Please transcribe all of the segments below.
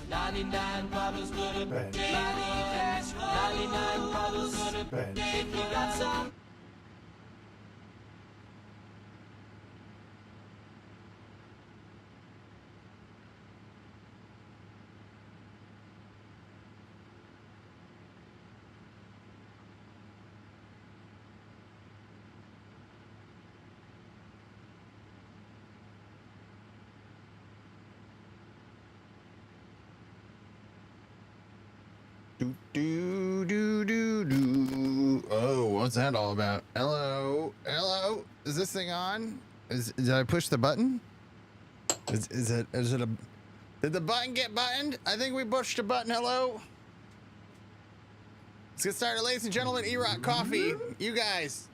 99 problems good a day. 99 problems good a day. If you got some. Oh, what's that all about? Hello, hello. Is this thing on? Did I push the button? Is it a? Did the button get buttoned? I think we pushed a button. Hello. Let's get started, ladies and gentlemen. Erock, Coffee, you guys.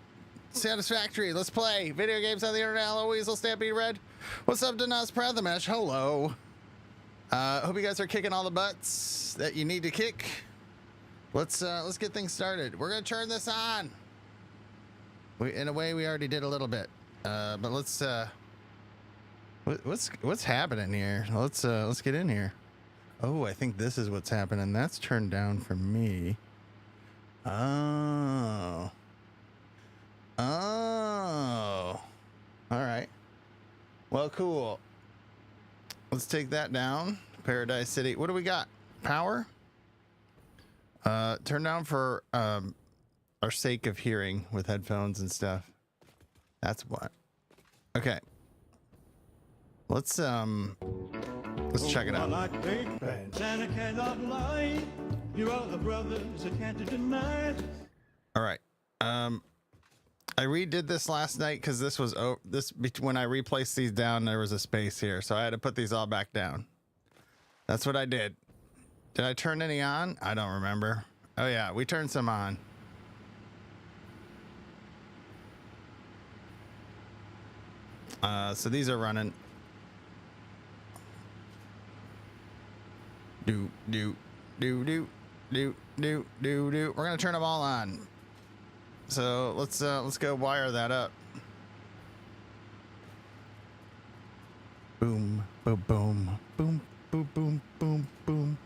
Satisfactory. Let's play video games on the internet. Hello, Weasel, Stampede Red. What's up, Dinas Prathemesh? Hello. Hope you guys are kicking all the butts that you need to kick. Let's get things started. We're gonna turn this on. In a way, we already did a little bit, but let's what's happening here? Let's get in here. Oh, I think this is what's happening. That's turned down for me. Oh. All right. Well, cool. Let's take that down. Paradise City. What do we got? Power? Turn down for our sake of hearing with headphones and stuff. That's what. Okay. Let's check it out. Santa cannot lie. Your other brothers can't deny. All right. I redid this last night because this was when I replaced these down, there was a space here, so I had to put these all back down. That's what I did. Did I turn any on? I don't remember. Oh yeah, we turned some on. So these are running. Do. We're gonna turn them all on. So let's go wire that up. Boom, boom, boom, boom, boom, boom, boom, boom.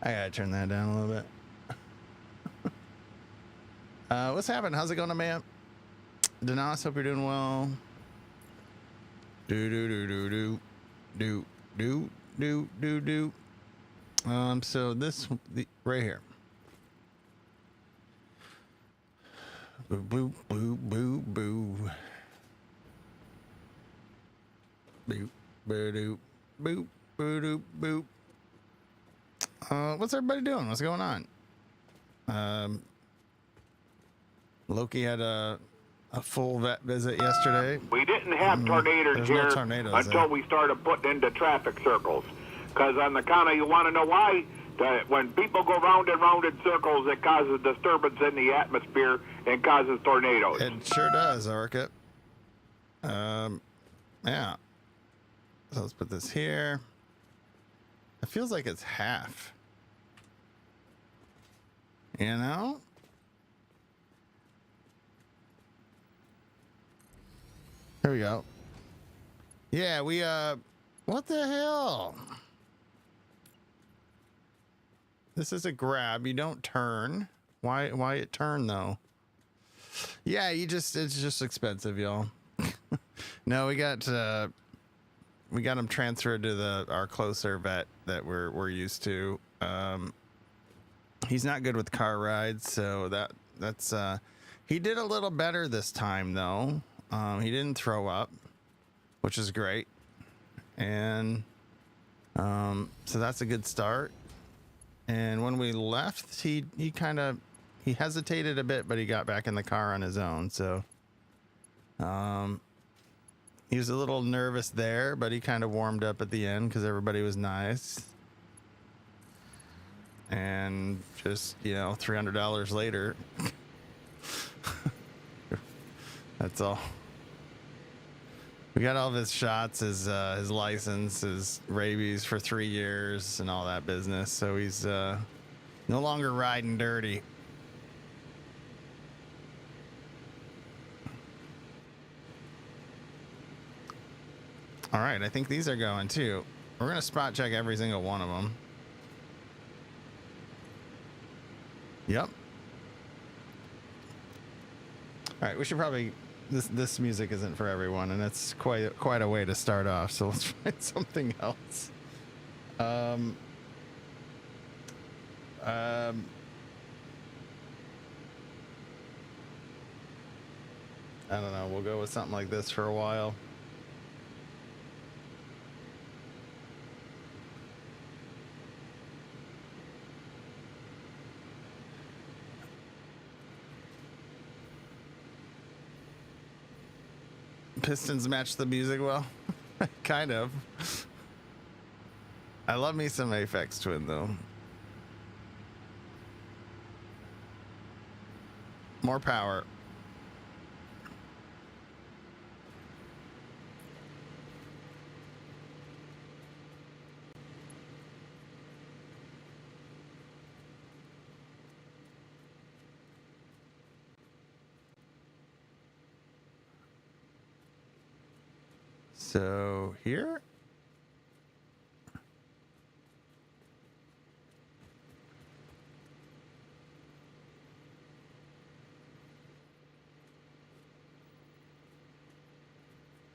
I gotta turn that down a little bit. What's happening? How's it going, man? Denos, hope you're doing well. Do. So this right here. Boo, boo, boo, boo, boo. Boop, boop, boop, boop, boop. What's everybody doing? What's going on? Loki had a full vet visit yesterday. We didn't have tornadoes here no tornadoes until we started putting into traffic circles. Because on the counter, you want to know why? When people go round and round in circles, it causes disturbance in the atmosphere and causes tornadoes. It sure does, Orchid. Yeah. So let's put this here. It feels like it's half. You know? There we go. Yeah, we, what the hell? This is a grab. You don't turn. Why it turn though? Yeah, it's just expensive, y'all. No, we got them transferred to our closer vet that we're used to. He's not good with car rides, so that's he did a little better this time though. He didn't throw up, which is great. And so that's a good start. And when we left, he hesitated a bit, but he got back in the car on his own. So he was a little nervous there, but he kind of warmed up at the end because everybody was nice. And just, $300 later, that's all. We got all of his shots, his license, his rabies for 3 years and all that business. So he's no longer riding dirty. All right, I think these are going too. We're going to spot check every single one of them. Yep. All right, we should probably. This music isn't for everyone, and it's quite a way to start off. So let's find something else. I don't know. We'll go with something like this for a while. Pistons match the music well. Kind of. I love me some Aphex Twin though. More power. So here.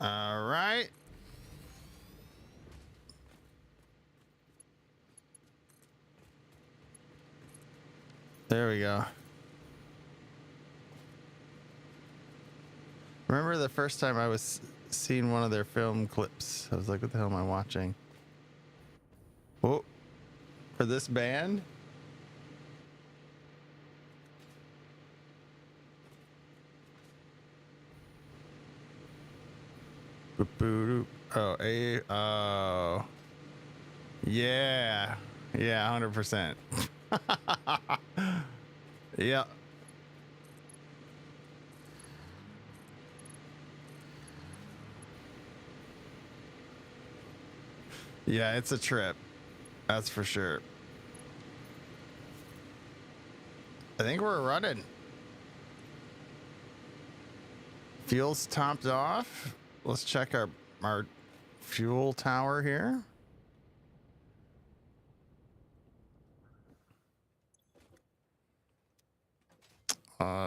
All right. There we go. Remember the first time I was seeing one of their film clips? I was like, what the hell am I watching? Oh, for this band? Oh, oh. Yeah. Yeah, 100%. Yeah. Yeah, it's a trip. That's for sure. I think we're running. Fuel's topped off. Let's check our fuel tower here.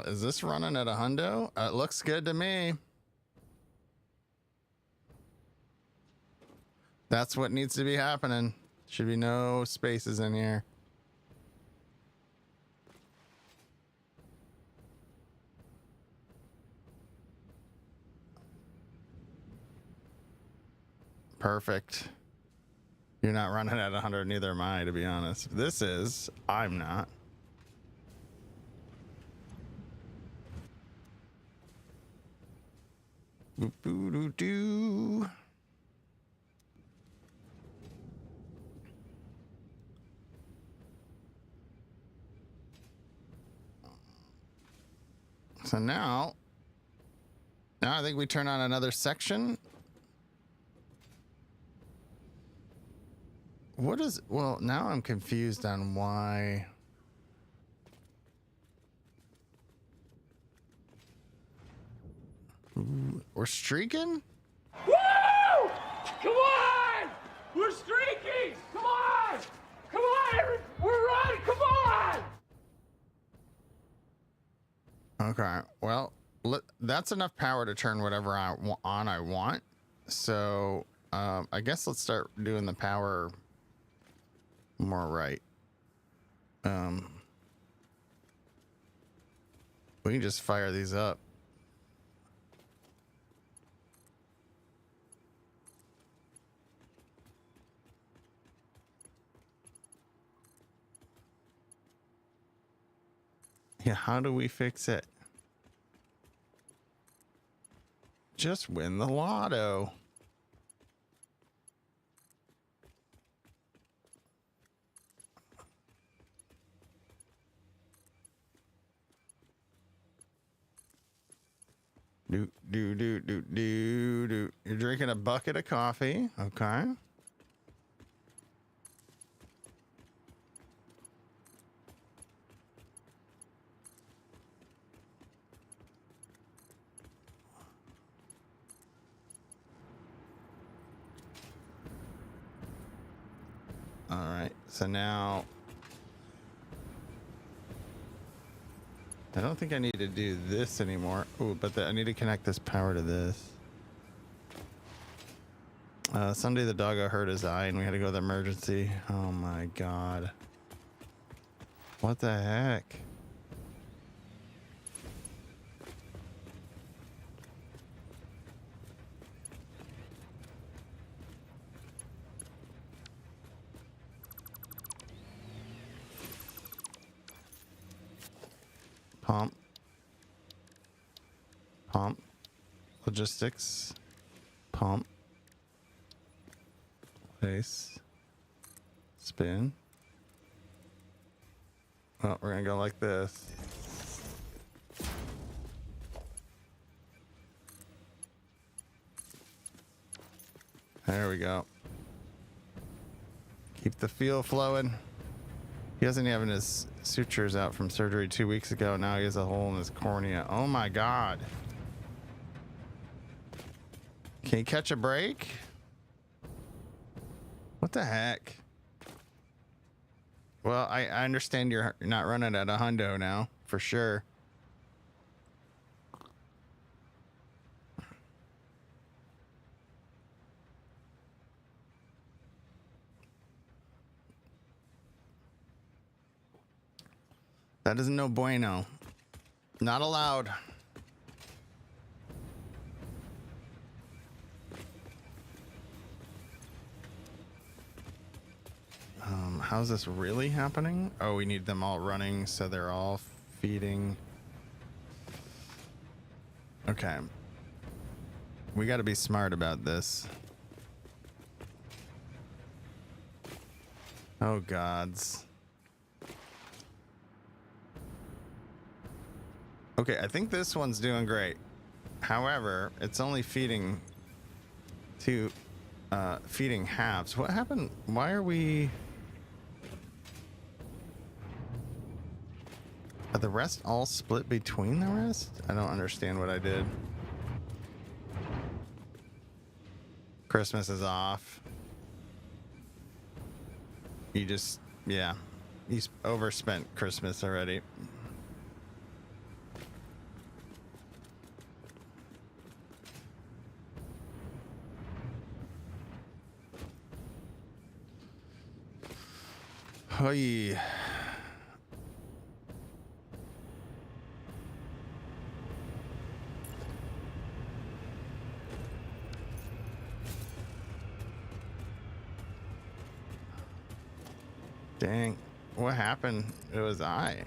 Is this running at a hundo? It looks good to me. That's what needs to be happening. Should be no spaces in here. Perfect. You're not running at 100, neither am I, to be honest. This is, I'm not. Boo-boo-doo-doo. So now I think we turn on another section. What is, well, now I'm confused on why. Ooh, we're streaking? Woo! Come on! We're streaking! Come on! Come on! We're running! Come on! Okay, well, that's enough power to turn whatever I want. So I guess let's start doing the power more right. We can just fire these up. Yeah, how do we fix it? Just win the lotto. Do. You're drinking a bucket of coffee. Okay. All right. So now I don't think I need to do this anymore. Ooh, but I need to connect this power to this. Sunday the doggo hurt his eye and we had to go to the emergency. Oh my god. What the heck? Pump. Pump. Logistics. Pump. Place. Spin. Oh, we're gonna go like this. There we go. Keep the fuel flowing. He doesn't have his sutures out from surgery 2 weeks ago. Now he has a hole in his cornea. Oh my god. Can you catch a break? What the heck? Well, I understand you're not running at a hundo now, for sure. That is no bueno. Not allowed. How's this really happening? Oh, we need them all running so they're all feeding. Okay. We got to be smart about this. Oh, gods. Okay, I think this one's doing great. However, it's only feeding feeding halves. What happened? Why are we... Are the rest all split between the rest? I don't understand what I did. Christmas is off. You just... Yeah. He's overspent Christmas already. Hey. Dang. What happened? It was I.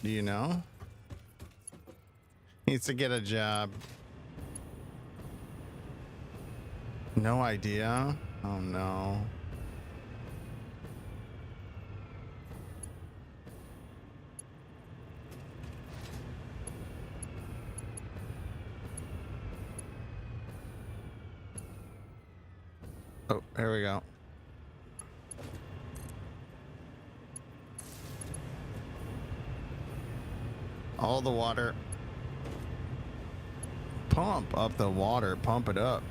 Do you know? Needs to get a job. No idea. Oh no. Oh, there we go. All the water. Pump up the water. Pump it up.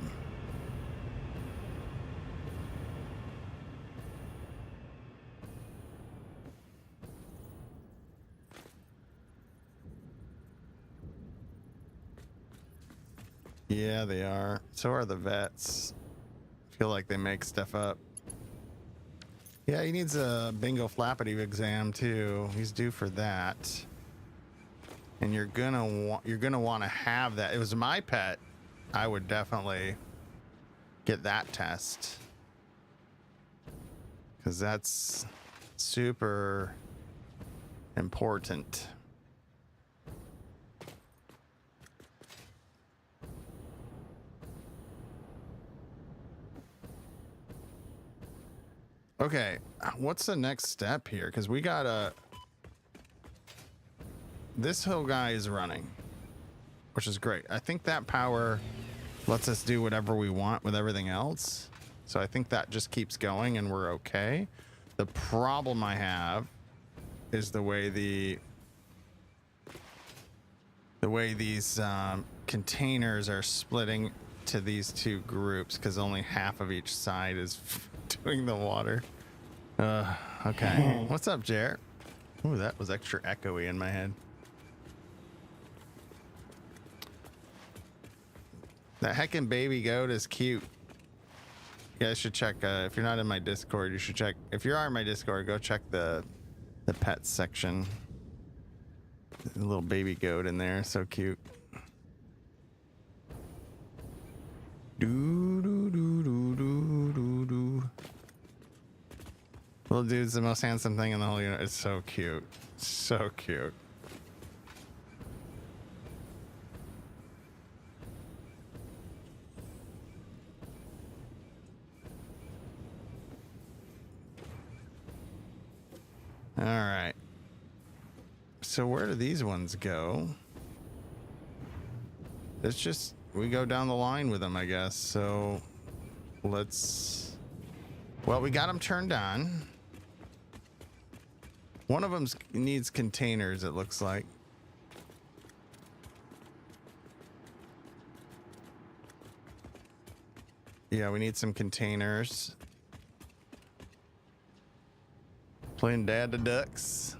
Yeah, they are. So are the vets. Feel like they make stuff up. Yeah, he needs a bingo flappity exam too. He's due for that. And you're gonna want to have that. It was my pet. I would definitely get that test, because that's super important. Okay, what's the next step here? Because we gotta... This whole guy is running, which is great. I think that power lets us do whatever we want with everything else. So I think that just keeps going and we're okay. The problem I have is the way these containers are splitting to these two groups, because only half of each side is doing the water. Okay. What's up, Jarrett? Ooh, that was extra echoey in my head. That heckin' baby goat is cute. You guys should check, if you're not in my Discord, you should check. If you are in my Discord, go check the pets section. A little baby goat in there, so cute. Do do do do do do do. Little dude's the most handsome thing in the whole universe. It's so cute, so cute. All right. So where do these ones go? It's just, we go down the line with them, I guess. So let's, well, we got them turned on. One of them needs containers, it looks like. Yeah, we need some containers. Playing dad to ducks.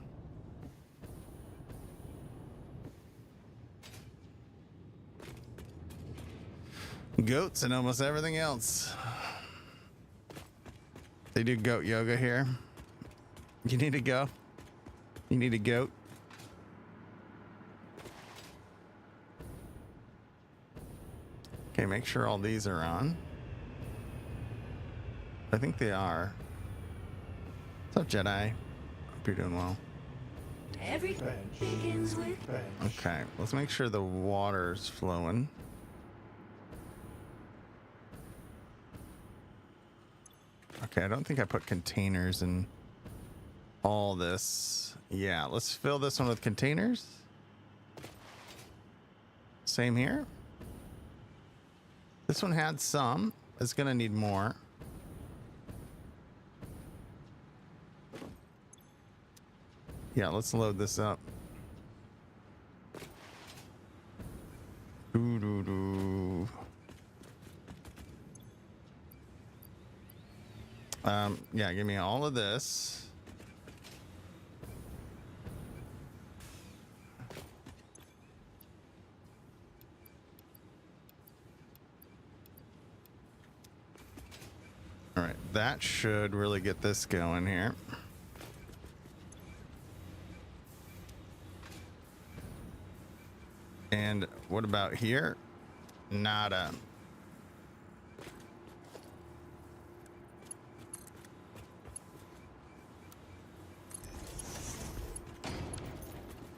Goats and almost everything else. They do goat yoga here. You need to go. You need a goat. Okay, make sure all these are on. I think they are. What's up, Jedi? Hope you're doing well. Everything begins with Okay, let's make sure the water's flowing. Okay, I don't think I put containers in all this. Yeah, let's fill this one with containers. Same here. This one had some. It's gonna need more. Yeah, let's load this up. Doo-doo-doo. Yeah, give me all of this. All right, that should really get this going here. And what about here? Nada.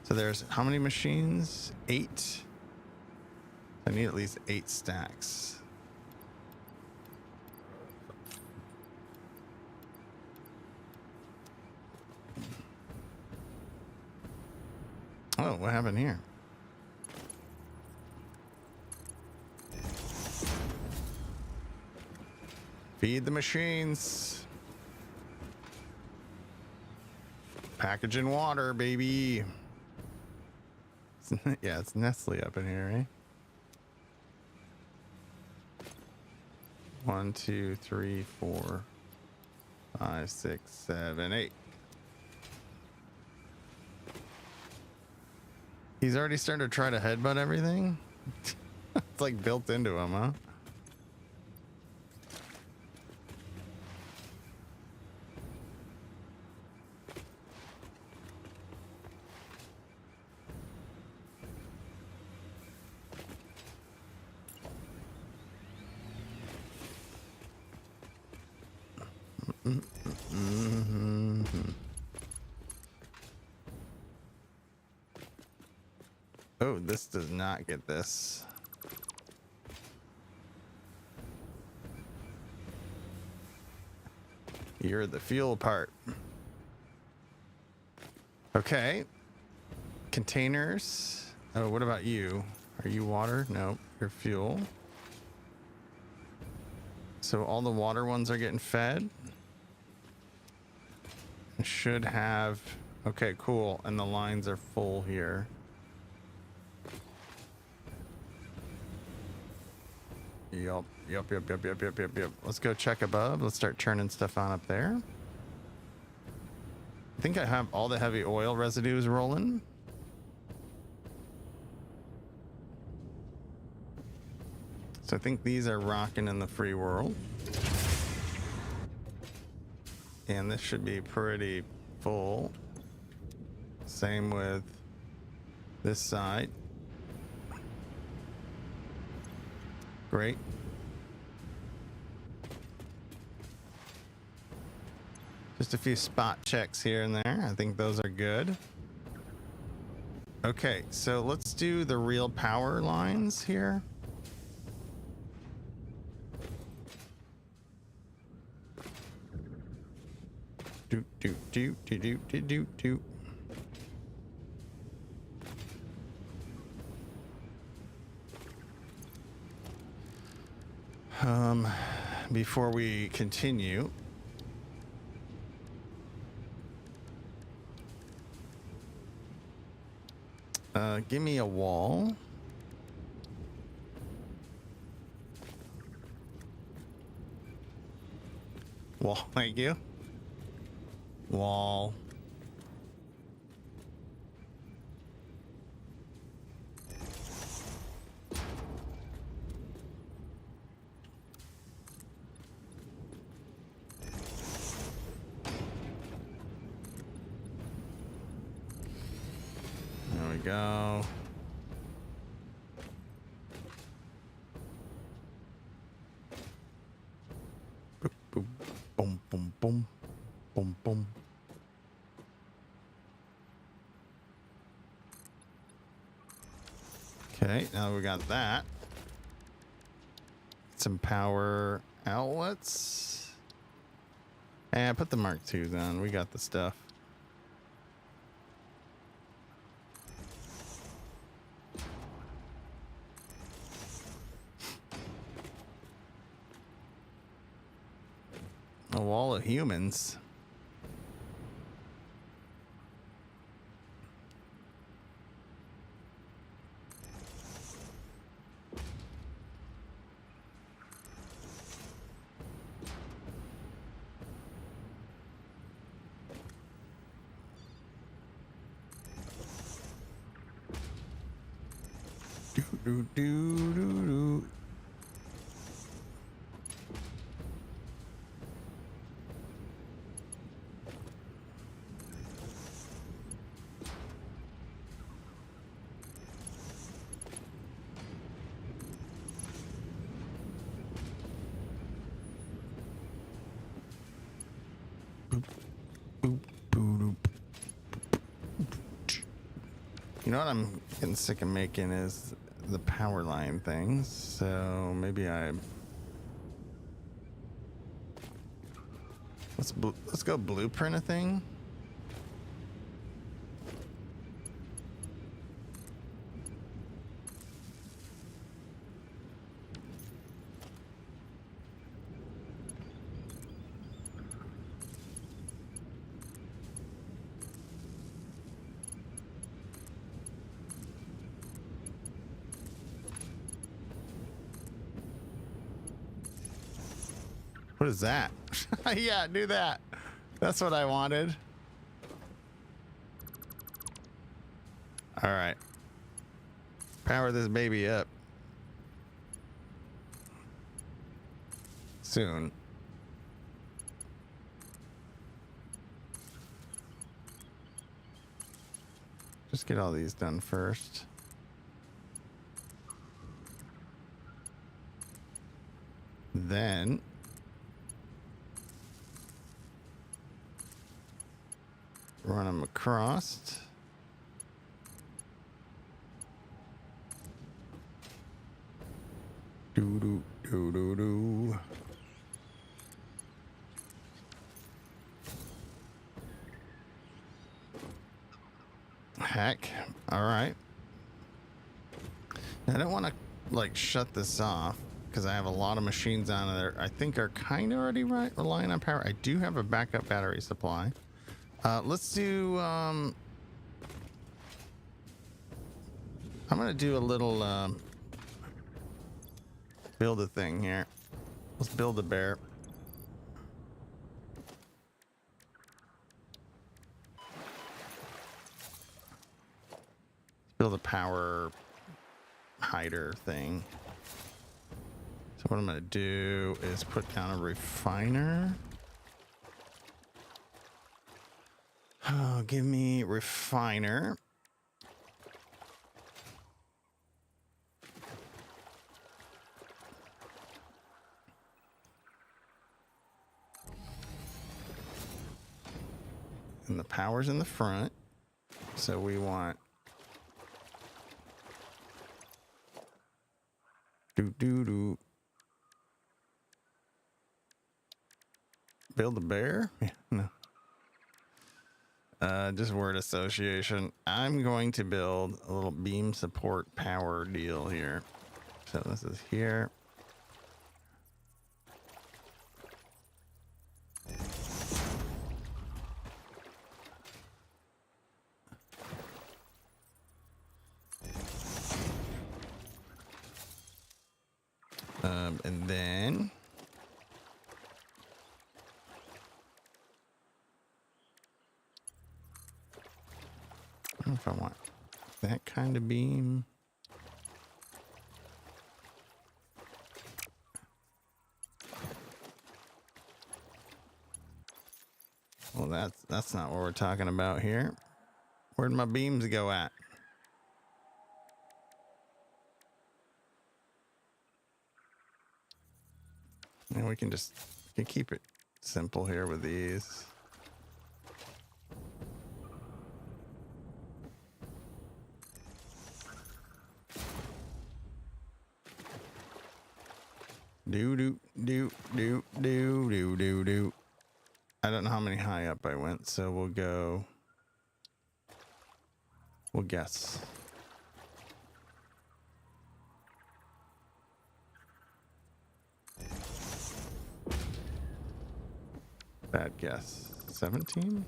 So there's how many machines? 8. I need at least 8 stacks. Oh, what happened here? Feed the machines. Packaging water, baby. Yeah, it's Nestle up in here, right? 1, 2, 3, 4, 5, 6, 7, 8. He's already starting to try to headbutt everything. It's like built into him, huh? Oh, this does not get this. You're the fuel part. Okay. Containers. Oh, what about you? Are you water? No, you're fuel. So all the water ones are getting fed. Should have. Okay, cool. And the lines are full here. Yup. Let's go check above. Let's start churning stuff on up there. I think I have all the heavy oil residues rolling. So I think these are rocking in the free world. And this should be pretty full. Same with this side. Great. Just a few spot checks here and there. I think those are good. Okay, so let's do the real power lines here. Do do do do do do do do. Before we continue, give me a wall. Wall, thank you. Wall. There we go. Boom, boom, boom, boom, boom, boom. Okay, now we got that. Some power outlets. And put the Mark IIs on. We got the stuff. A wall of humans. Do do do do do. You know what I'm getting sick of making is the power line things. So maybe let's go blueprint a thing. What is that? Yeah, do that. That's what I wanted. All right. Power this baby up. Soon. Just get all these done first. Then run them across. Do do do do do. Heck. All right. I don't want to like shut this off because I have a lot of machines on there. I think are kind of already relying on power. I do have a backup battery supply. Let's do, I'm going to do a little, build a thing here. Let's build a bear. Let's build a power hider thing. So what I'm going to do is put down a refiner. Oh, give me refiner. And the power's in the front. So we want do. Build a bear? Yeah, no. Just word association. I'm going to build a little beam support power deal here. So this is here. And then I don't know if I want that kind of beam. Well, that's not what we're talking about here. Where'd my beams go at? And we can keep it simple here with these. Do. I don't know how many high up I went, so we'll guess. Bad guess. 17?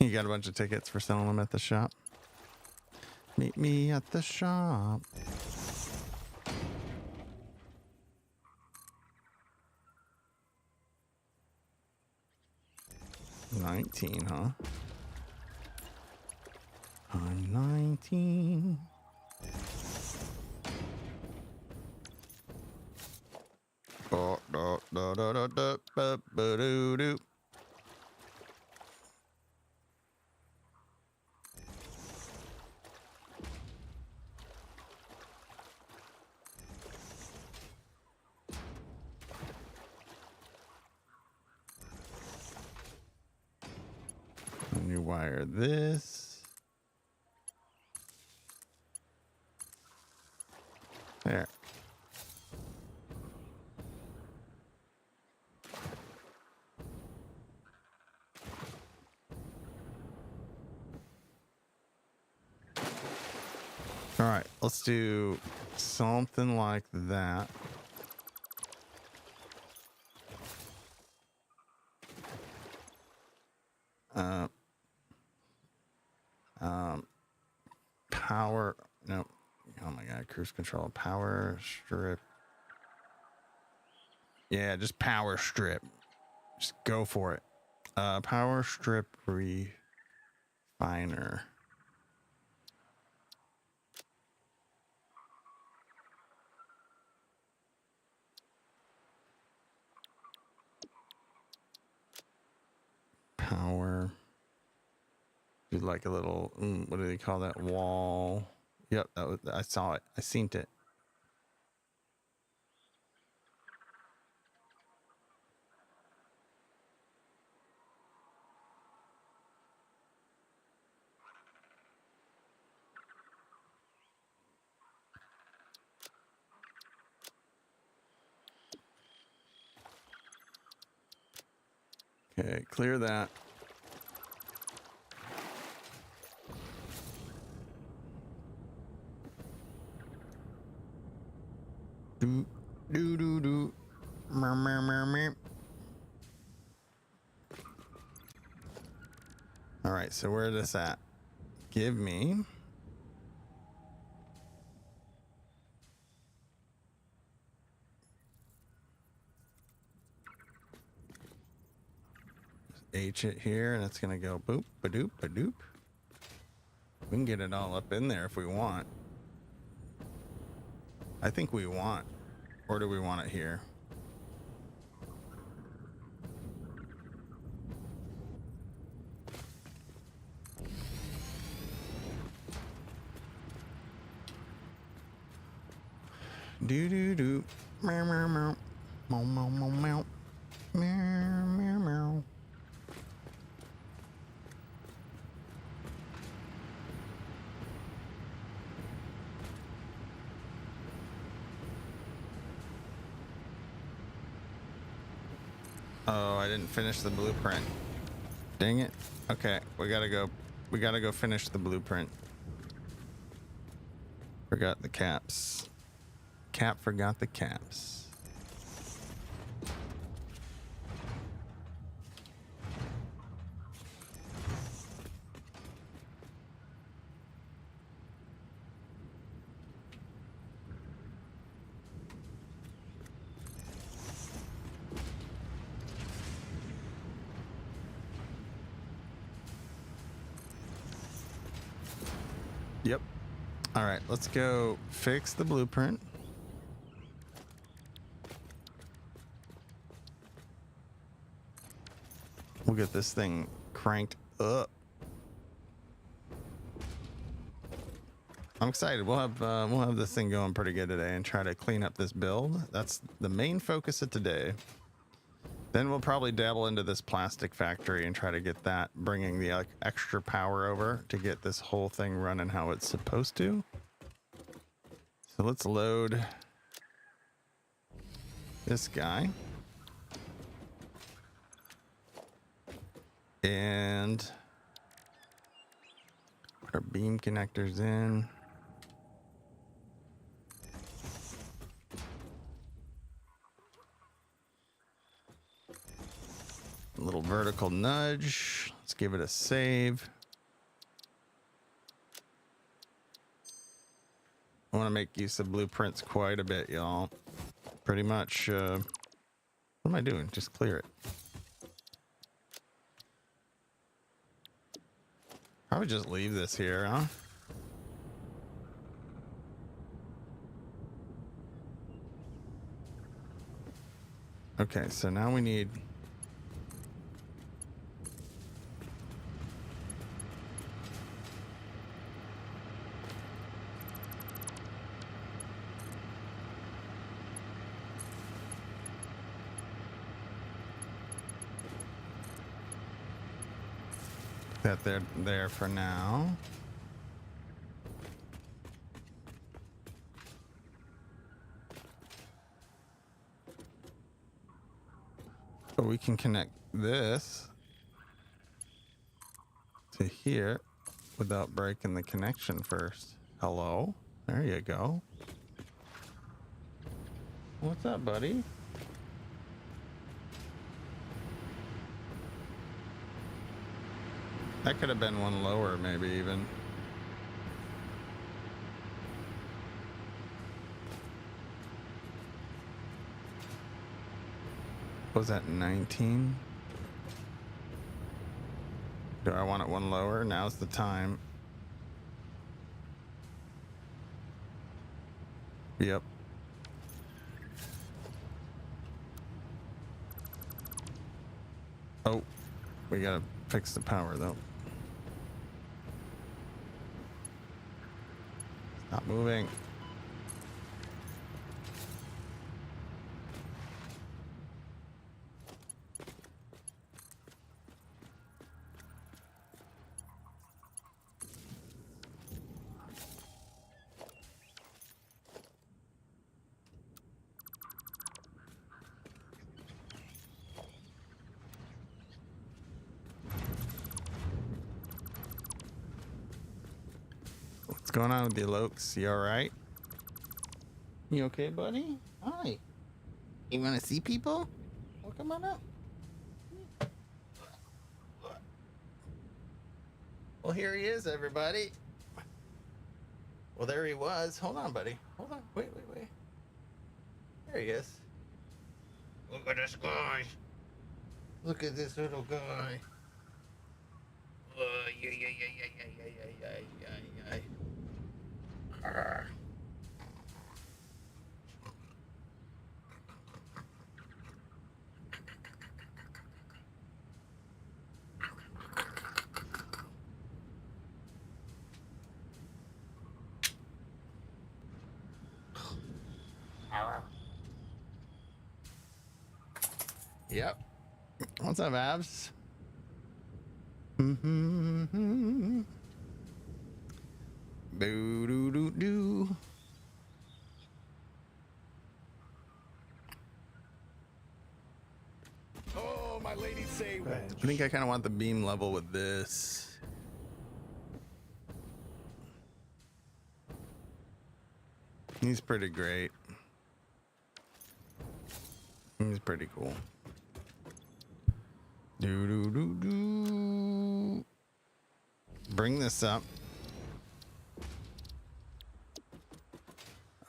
You got a bunch of tickets for selling them at the shop? Meet me at the shop. $19, huh? I'm 19. Do. And you wire this. There. All right, let's do something like that. Power, no, oh my God, cruise control, power strip. Yeah, just power strip. Just go for it. Power strip refiner. Power. Do like a little, what do they call that? Wall. Yep, I saw it. I seen it. Okay, clear that. Do. Meow. All right, so where is this at? Give me. H it here, and it's gonna go boop, ba-doop, ba-doop. We can get it all up in there if we want. I think we want. Or do we want it here? Do do do. Meow meow meow. Meow meow meow meow. Meow meow meow. Oh, I didn't finish the blueprint. Dang it. Okay, we gotta go finish the blueprint. Forgot the caps. Cap forgot the caps. Yep. All right, let's go fix the blueprint. We'll get this thing cranked up. I'm excited. We'll have this thing going pretty good today and try to clean up this build. That's the main focus of today. Then we'll probably dabble into this plastic factory and try to get that, bringing the extra power over to get this whole thing running how it's supposed to. So let's load this guy. And put our beam connectors in. A little vertical nudge. Let's give it a save. I want to make use of blueprints quite a bit, y'all. Pretty much, what am I doing? Just clear it. Probably just leave this here, huh? Okay, so now we need... that they're there for now. So we can connect this to here without breaking the connection first. Hello? There you go. What's up, buddy? That could have been one lower, maybe even. Was that 19? Do I want it one lower? Now's the time. Yep. Oh, we gotta fix the power though. Stop moving. What's going on with you, Lokes? You all right? You okay, buddy? Hi. You want to see people? Well, come on up. Well, here he is, everybody. Well, there he was. Hold on, buddy. Hold on. Wait. There he is. Look at this guy. Look at this little guy. Yeah. Yep. What's up, Abs? Boo doo doo doo. Oh, my lady say. I think I kind of want the beam level with this. He's pretty great. He's pretty cool. Do do do do. Bring this up.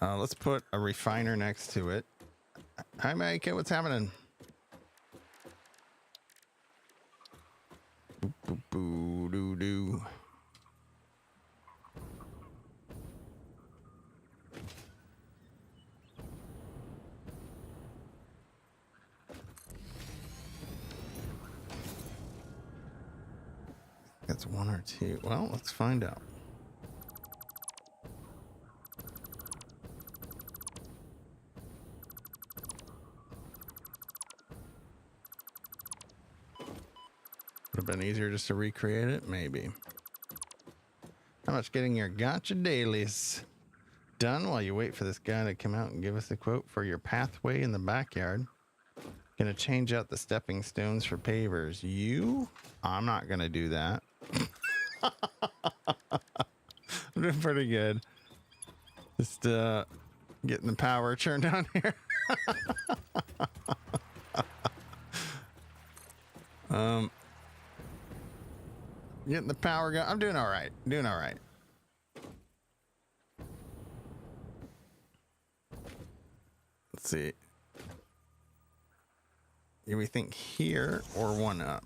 Let's put a refiner next to it. Hi, Mike. What's happening? Boo, boo, boo, doo, doo. That's one or two. Well, let's find out. Would have been easier just to recreate it, maybe. How much getting your gotcha dailies done while you wait for this guy to come out and give us a quote for your pathway in the backyard? Gonna change out the stepping stones for pavers. You? I'm not gonna do that. I'm doing pretty good. Just getting the power turned on here. Getting the power going. I'm doing all right. Doing all right. Let's see. Do we think here or one up?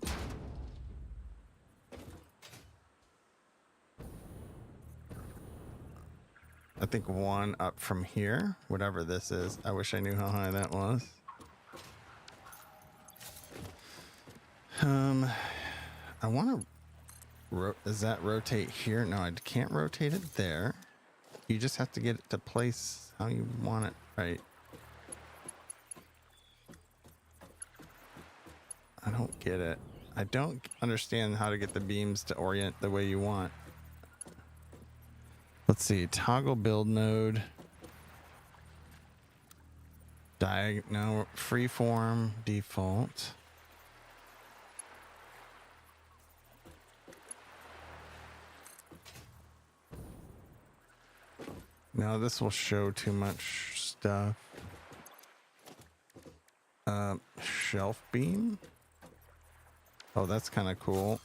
I think one up from here, whatever this is. I wish I knew how high that was. I want to. Does that rotate here? No, I can't rotate it there. You just have to get it to place how you want it, right? I don't get it. I don't understand how to get the beams to orient the way you want. Let's see. Toggle build node. No, freeform default. No, this will show too much stuff. Shelf beam. Oh, that's kind of cool.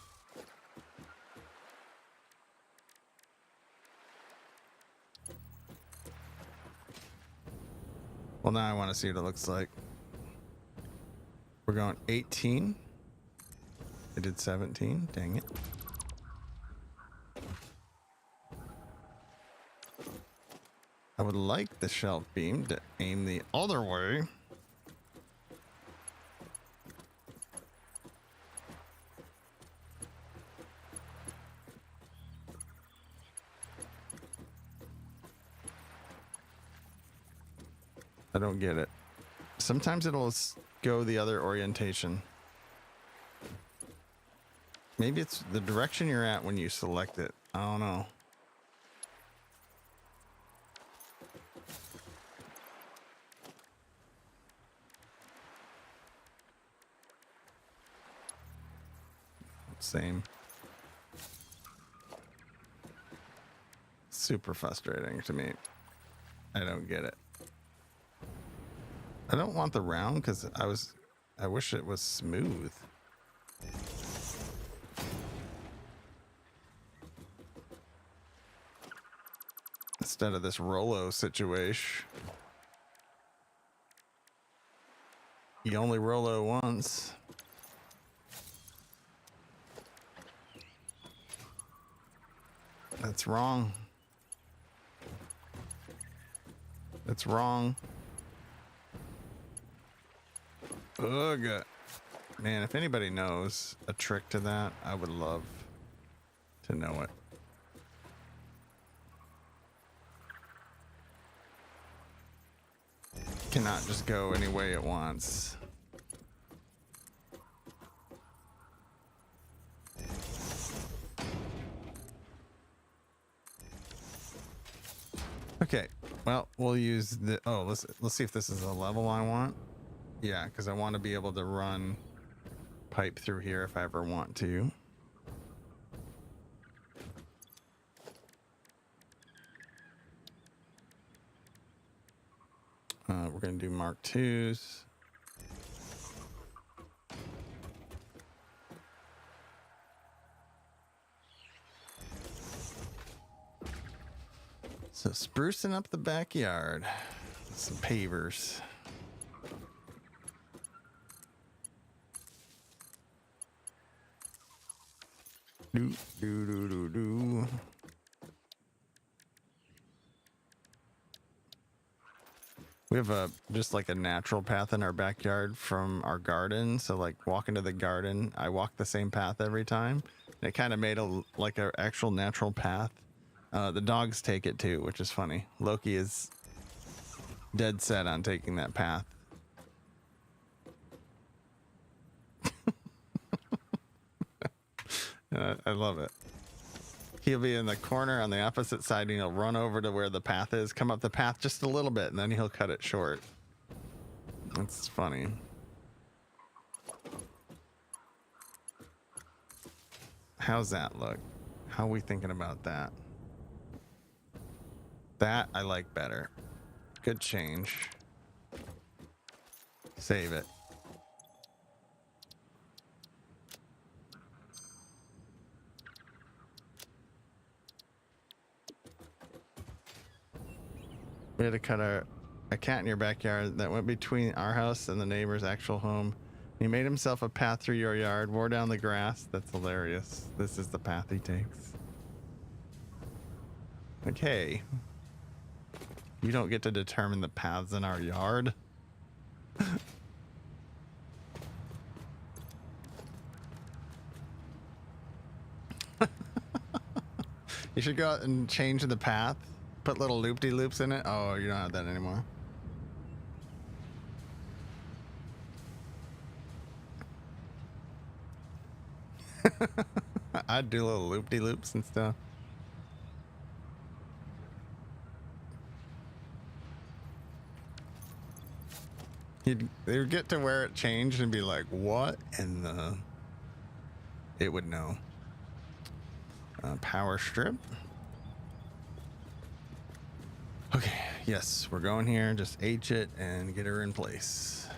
Well, now I want to see what it looks like. We're going 18. I did 17. Dang it. I would like the shelf beam to aim the other way. I don't get it. Sometimes it'll go the other orientation. Maybe it's the direction you're at when you select it. I don't know. Same. Super frustrating to me. I don't get it. I don't want the round because I wish it was smooth. Instead of this Rolo situation. You only Rolo once. That's wrong. That's wrong. Ugh. Man, if anybody knows a trick to that, I would love to know it. cannot just go any way it wants. Okay, well, we'll use the, oh, let's see if this is a level I want. Yeah, because I want to be able to run pipe through here if I ever want to. We're going to do Mark IIs. So sprucing up the backyard with some pavers. Do, do, do, do, do. We have just like a natural path in our backyard from our garden. So like walking to the garden, I walk the same path every time. And it kind of made like an actual natural path. The dogs take it too, which is funny. Loki is dead set on taking that path. I love it. He'll be in the corner on the opposite side and he'll run over to where the path is, come up the path just a little bit, and then he'll cut it short. That's funny. How's that look? How are we thinking about that? That I like better. Good change. Save it. We had to cut a cat in your backyard that went between our house and the neighbor's actual home. He made himself a path through your yard, wore down the grass. That's hilarious. This is the path he takes. Okay. You don't get to determine the paths in our yard. You should go out and change the path. Put little loop-de-loops in it. Oh, you don't have that anymore. I'd do little loop-de-loops and stuff. They would get to where it changed and be like, what? And it would know. Power strip. Okay, yes, we're going here. Just H it and get her in place.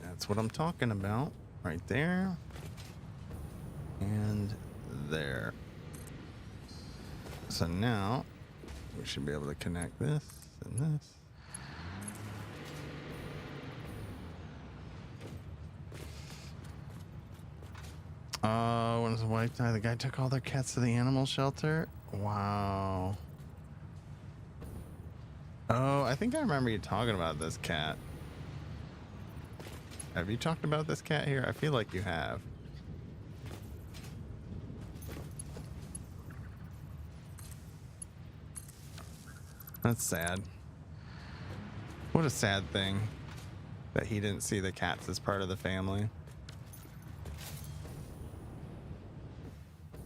That's what I'm talking about. Right there. And there. So now we should be able to connect this and this. When his wife died, the guy took all their cats to the animal shelter. Wow. Oh, I think I remember you talking about this cat. Have you talked about this cat here? I feel like you have. That's sad. What a sad thing that he didn't see the cats as part of the family.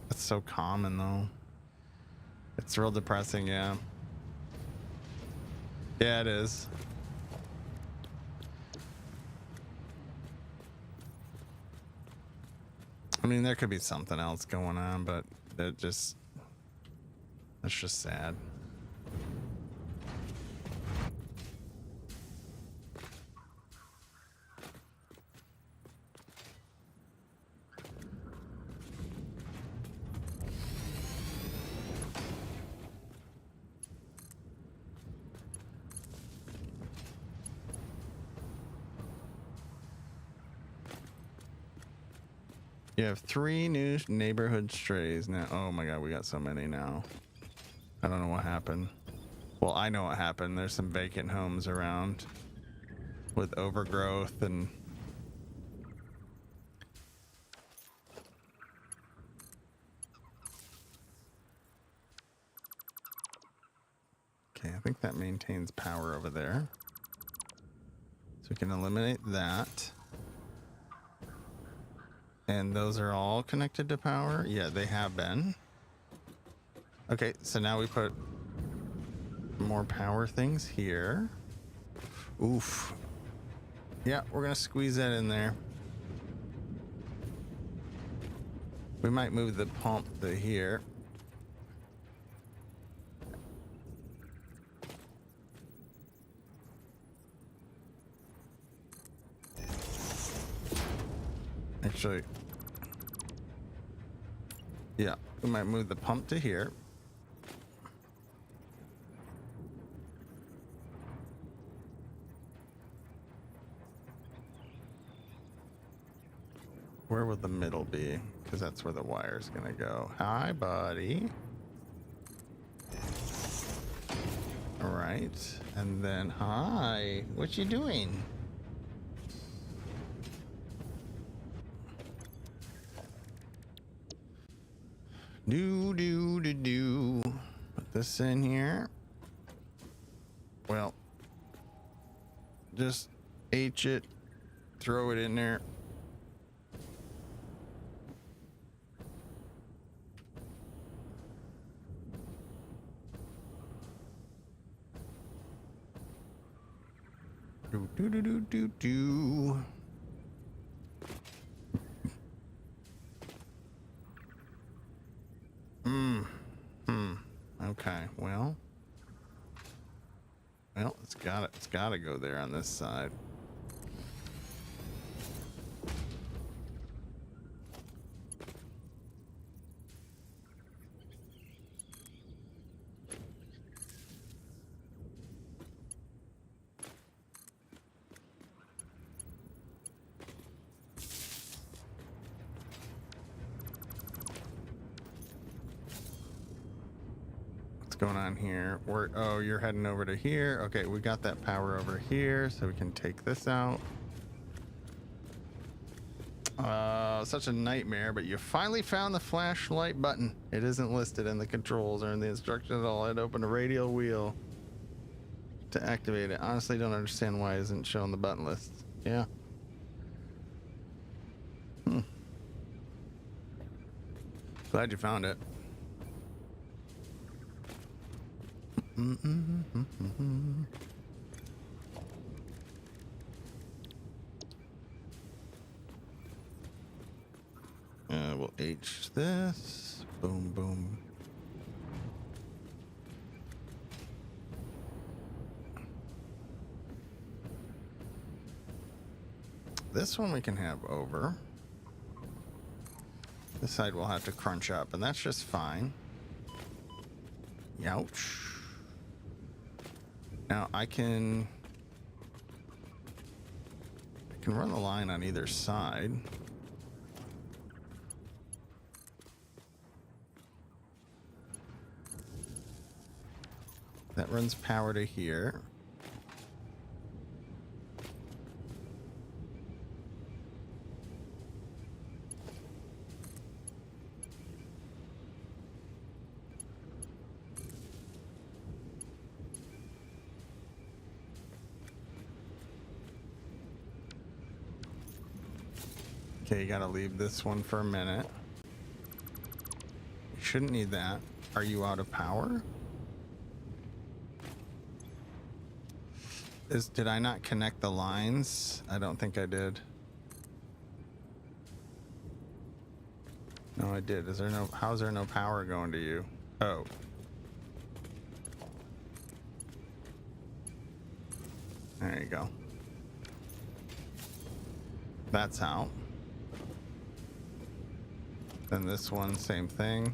That's so common though. It's real depressing, yeah. Yeah, it is. I mean, there could be something else going on, but that's just sad. You have 3 new neighborhood strays now. Oh my god, we got so many now. I don't know what happened. Well, I know what happened. There's some vacant homes around with overgrowth and Okay, I think that maintains power over there. So we can eliminate that. And those are all connected to power? Yeah, they have been. Okay, so now we put more power things here. Oof. Yeah, we're gonna squeeze that in there. We might move the pump to here. Actually, yeah, we might move the pump to here. Where will the middle be? Because that's where the wire's gonna go. Hi, buddy. All right, and then hi. What you doing? Do. Put this in here. Well, just H it, throw it in there. Do. Okay, well, it's gotta go there on this side. Going on here? Oh, you're heading over to here. Okay, we got that power over here, so we can take this out. Such a nightmare, but you finally found the flashlight button. It isn't listed in the controls or in the instructions at all. I'd open a radial wheel to activate it. Honestly, don't understand why it isn't showing the button list. Yeah. Glad you found it. We'll H this. Boom, boom. This one we can have over. This side we'll have to crunch up, and that's just fine. Youch. Now I can run the line on either side. That runs power to here. Okay, you gotta leave this one for a minute. You shouldn't need that. Are you out of power? Did I not connect the lines? I don't think I did. No, I did. How's there no power going to you? Oh. There you go. That's out. Then this one, same thing.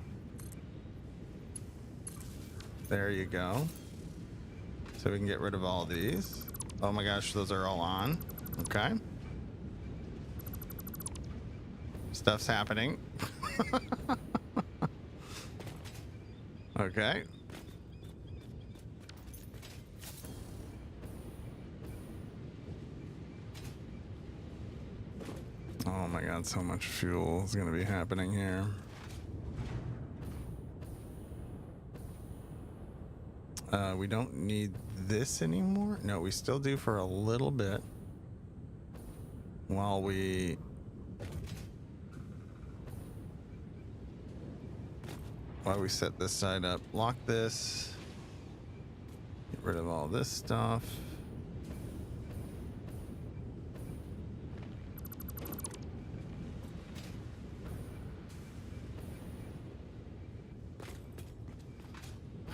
There you go. So we can get rid of all these. Oh my gosh, those are all on. Okay. Stuff's happening. Okay. Oh my god, so much fuel is gonna be happening here. We don't need this anymore. No, we still do for a little bit. While we set this side up. Lock this. Get rid of all this stuff.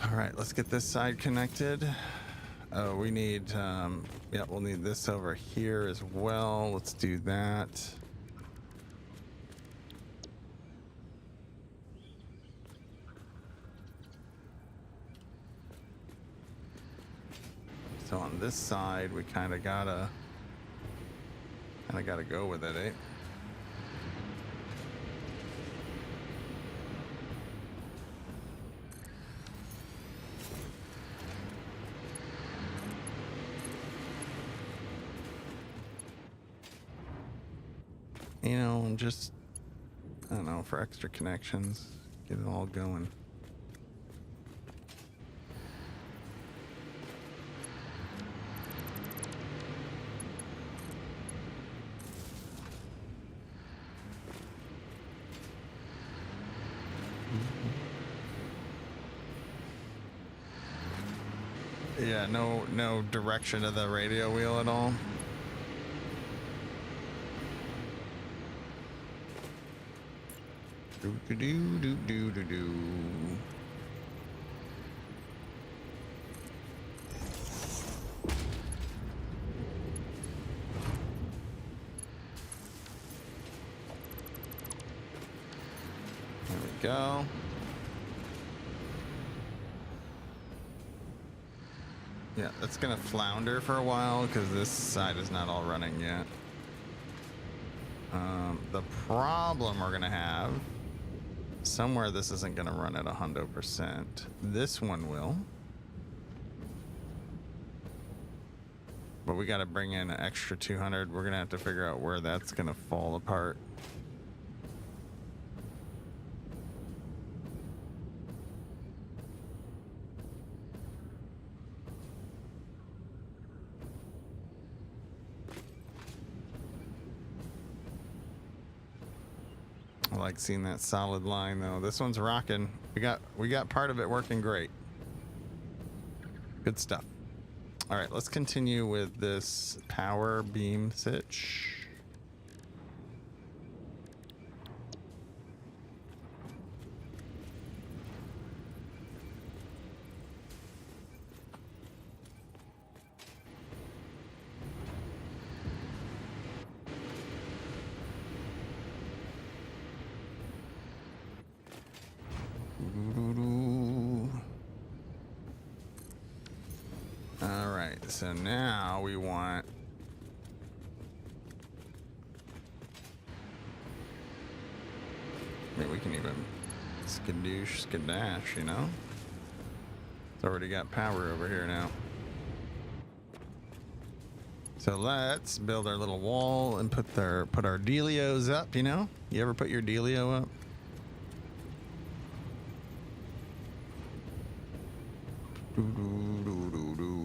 All right, let's get this side connected. Oh, we need, yeah, we'll need this over here as well. Let's do that. So on this side, we kind of gotta go with it, eh? You know, just, I don't know, for extra connections, get it all going. Yeah, no direction of the radio wheel at all. Do do do do do do do. There we go. Yeah, that's gonna flounder for a while because this side is not all running yet. The problem we're gonna have, somewhere this isn't gonna run at 100%. This one will. But we gotta bring in an extra 200. We're gonna have to figure out where that's gonna fall apart. I like seeing that solid line though. This one's rocking. We got part of it working great. Good stuff. All right, let's continue with this power beam sitch. All right, so now we want maybe we can even skadoosh, skadash, you know? It's already got power over here now. So let's build our little wall and put our dealios up, you know? You ever put your dealio up? Do, do, do, do, do.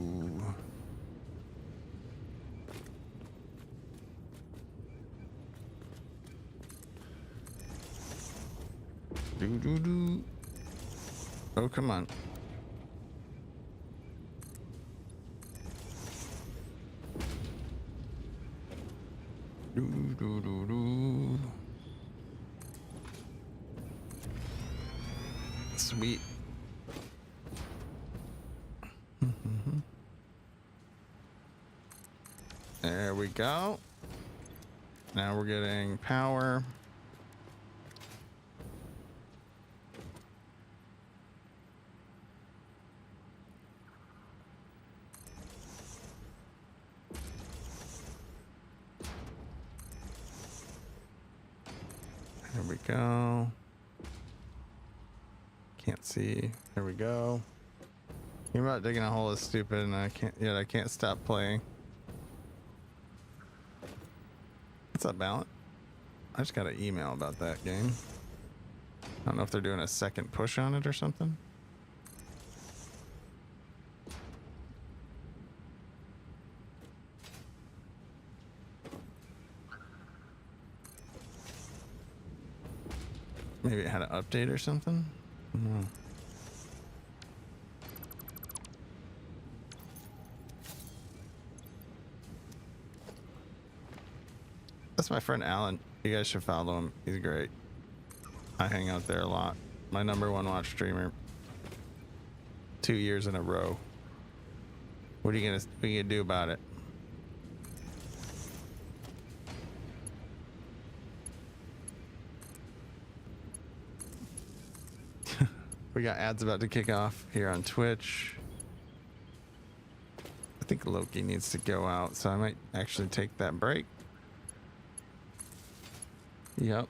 Do, do, do. Oh, come on. Do, do, do, do. Sweet. There we go. Now we're getting power. There we go. Can't see. There we go. You're about digging a hole is stupid, and I can't stop playing. What's up, Ballant? I just got an email about that game. I don't know if they're doing a second push on it or something. Maybe it had an update or something. No. That's my friend Alan. You guys should follow him. He's great. I hang out there a lot. My #1 watch streamer. 2 years in a row. What are you gonna do about it? We got ads about to kick off here on Twitch. I think Loki needs to go out, so I might actually take that break. Yep.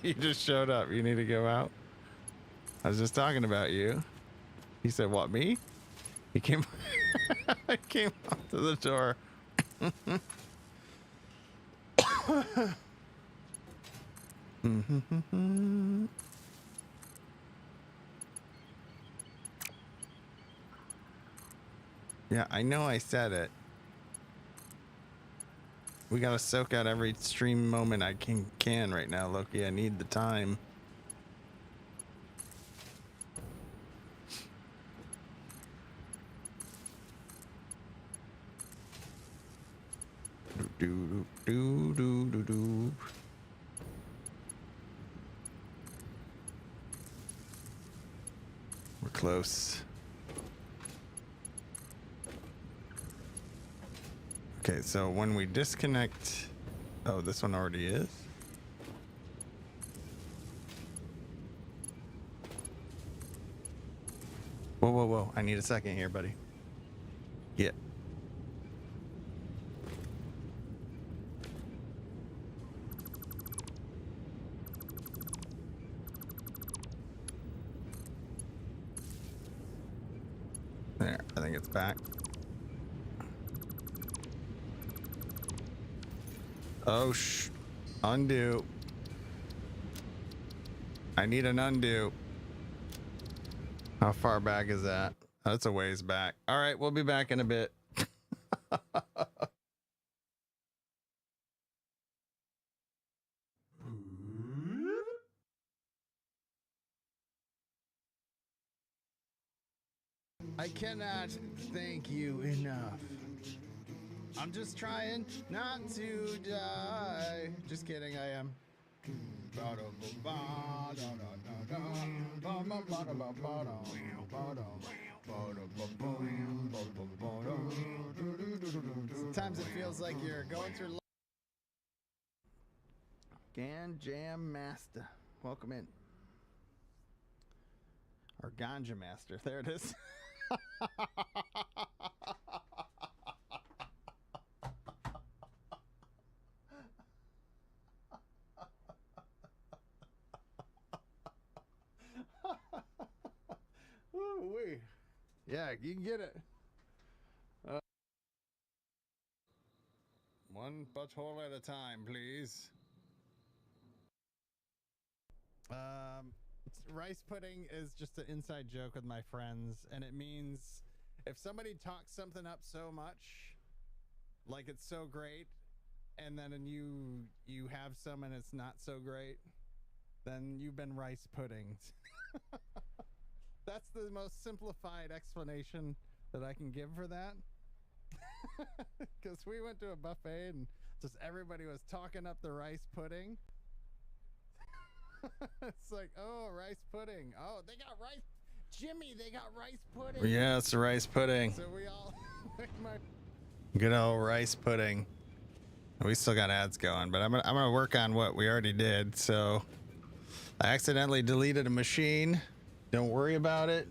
You just showed up. You need to go out. I was just talking about you. He said, what, me? He came I came up to the door. Yeah, I know I said it. We gotta soak out every stream moment I can right now, Loki. I need the time. Do do do do do. We're close. Okay, so when we disconnect, oh, this one already is. Whoa, whoa, whoa! I need a second here, buddy. Yeah. There, I think it's back. Oh, undo. I need an undo. How far back is that? That's a ways back. All right, we'll be back in a bit. I cannot thank you enough. I'm just trying not to die. Just kidding, I am. Sometimes it feels like you're going through. Gan Jam Master, welcome in. Or Ganja Master, there it is. Ooh-wee. Yeah, you can get it. One butthole at a time, please. Rice pudding is just an inside joke with my friends, and it means if somebody talks something up so much, like it's so great, and then you have some and it's not so great, then you've been rice pudding. That's the most simplified explanation that I can give for that. Because we went to a buffet and just everybody was talking up the rice pudding. It's like, oh, rice pudding. Oh, they got rice. Jimmy, they got rice pudding. Yeah, it's the rice pudding. So we all good old rice pudding. We still got ads going, but I'm gonna work on what we already did. So I accidentally deleted a machine. Don't worry about it.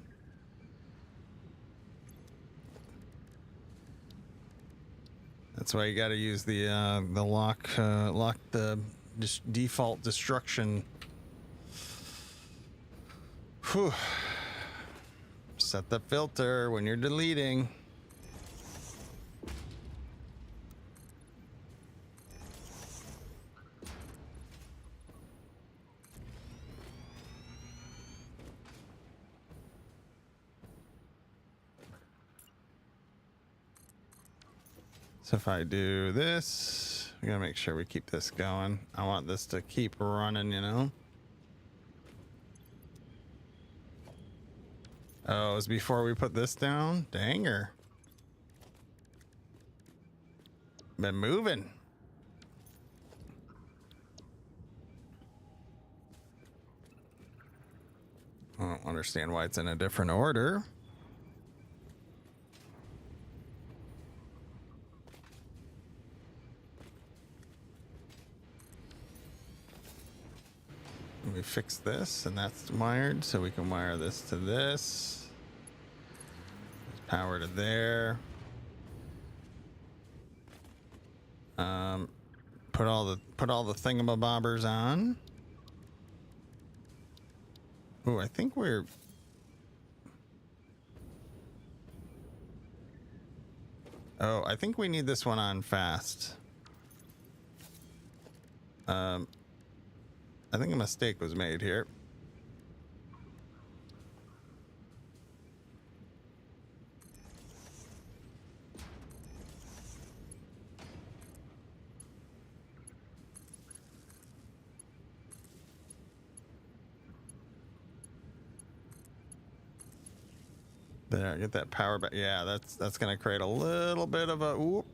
That's why you got to use the lock the default destruction. Whew. Set the filter when you're deleting. So if I do this, we gotta make sure we keep this going. I want this to keep running, you know. Oh, it was before we put this down? Danger. Been moving. I don't understand why it's in a different order. We fix this, and that's wired, so we can wire this to this. Power to there. Put all the thingamabobbers on. Oh, I think we're. Oh, I think we need this one on fast. I think a mistake was made here. There, get that power back. Yeah, that's gonna create a little bit of a whoop.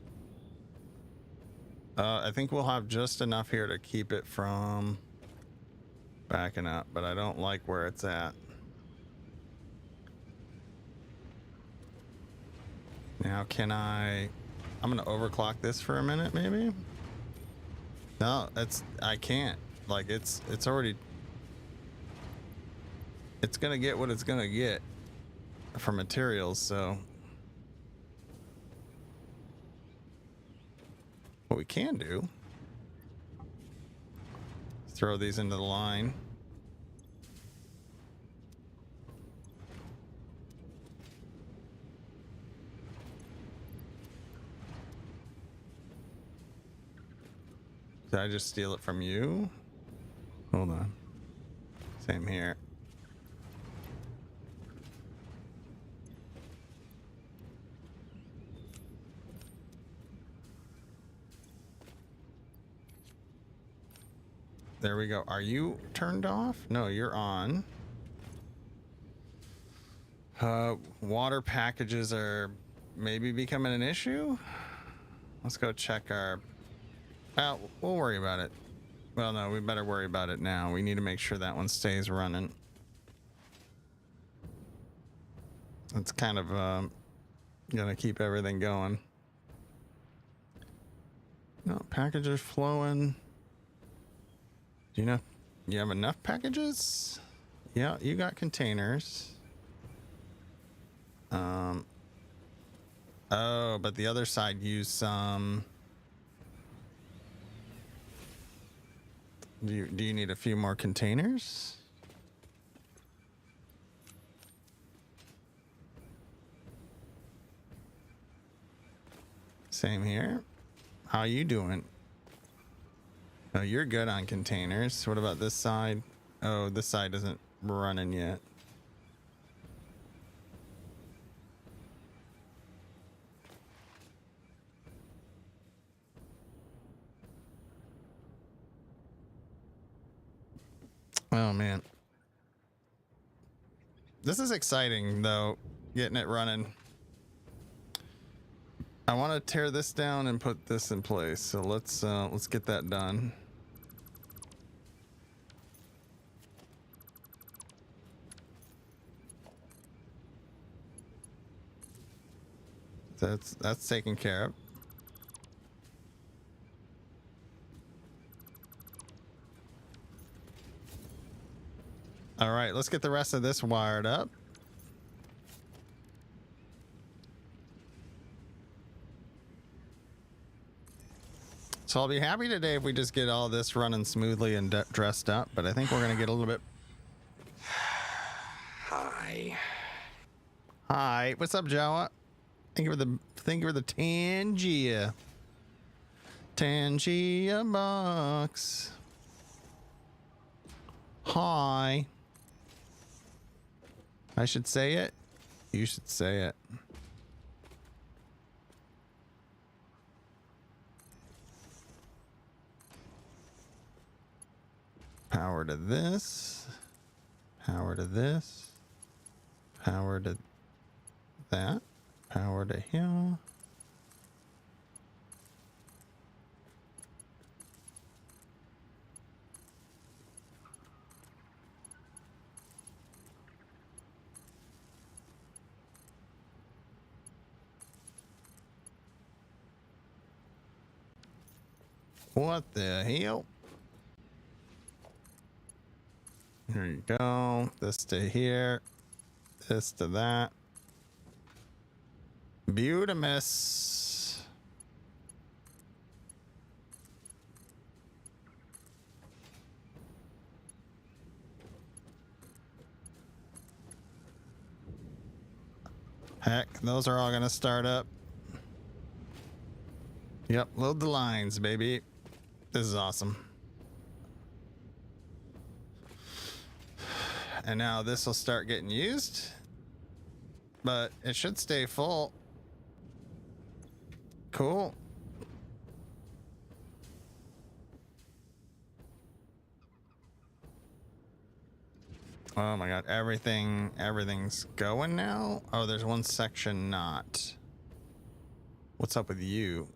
I think we'll have just enough here to keep it from backing up, but I don't like where it's at. Now can I'm gonna overclock this for a minute, maybe? No, I can't. Like it's already, it's gonna get what it's gonna get for materials, so what we can do is throw these into the line. Did I just steal it from you? Hold on. Same here. There we go. Are you turned off? No, you're on. Water packages are maybe becoming an issue. Let's go check our... we'll worry about it. Well, no, we better worry about it now. We need to make sure that one stays running. It's kind of gonna keep everything going. No, packages flowing. Do you have enough packages? Yeah, you got containers. Oh, but the other side used some. Do you need a few more containers? Same here. How you doing? Oh, you're good on containers. What about this side? Oh, this side isn't running yet. Oh man, this is exciting though, getting it running. I want to tear this down and put this in place, so let's get that done. That's taken care of. All right, let's get the rest of this wired up. So I'll be happy today if we just get all this running smoothly and dressed up, but I think we're gonna get a little bit. Hi, what's up, Jawa? Thank you for the Tangia box. Hi. I should say it. You should say it. Power to this. Power to this. Power to that. Power to here. What the hell? Here you go. This to here. This to that. Beautimous. Heck, those are all gonna start up. Yep, load the lines, baby. This is awesome. And now this will start getting used, but it should stay full. Cool. Oh my god, everything's going now? Oh, there's one section not. What's up with you?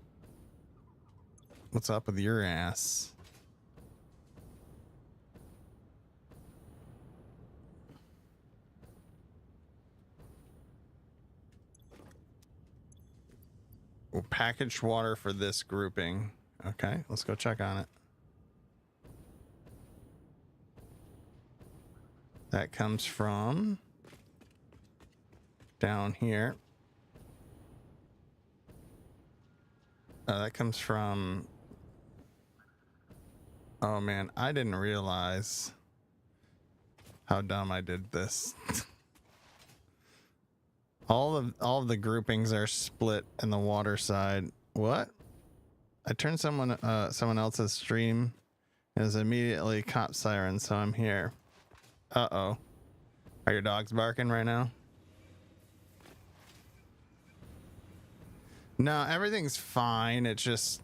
What's up with your ass? Oh, packaged water for this grouping. Okay, let's go check on it. That comes from down here. That comes from... Oh man, I didn't realize how dumb I did this. all of the groupings are split in the water side. What? I turned someone else's stream and is immediately cop siren, so I'm here. Uh-oh. Are your dogs barking right now? No, everything's fine. It's just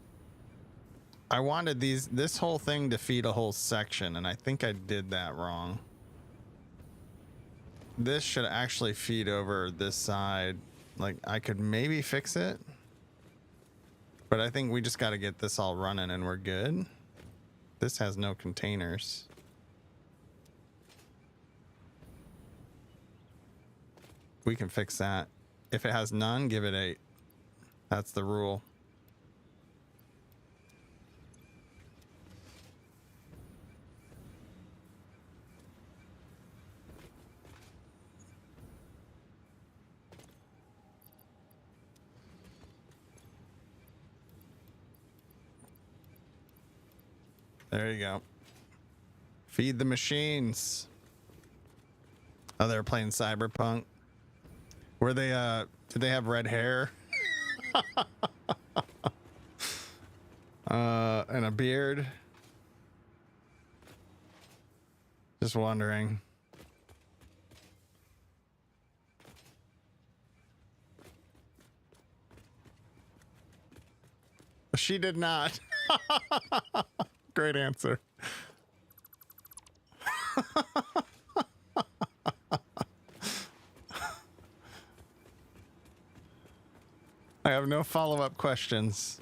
I wanted this whole thing to feed a whole section, and I think I did that wrong. This should actually feed over this side. Like, I could maybe fix it, but I think we just got to get this all running and we're good. This has no containers. We can fix that. If it has none, give it 8. That's the rule. There you go. Feed the machines. Oh, they're playing Cyberpunk. Were they, did they have red hair? And a beard? Just wondering. She did not. Great answer. I have no follow-up questions.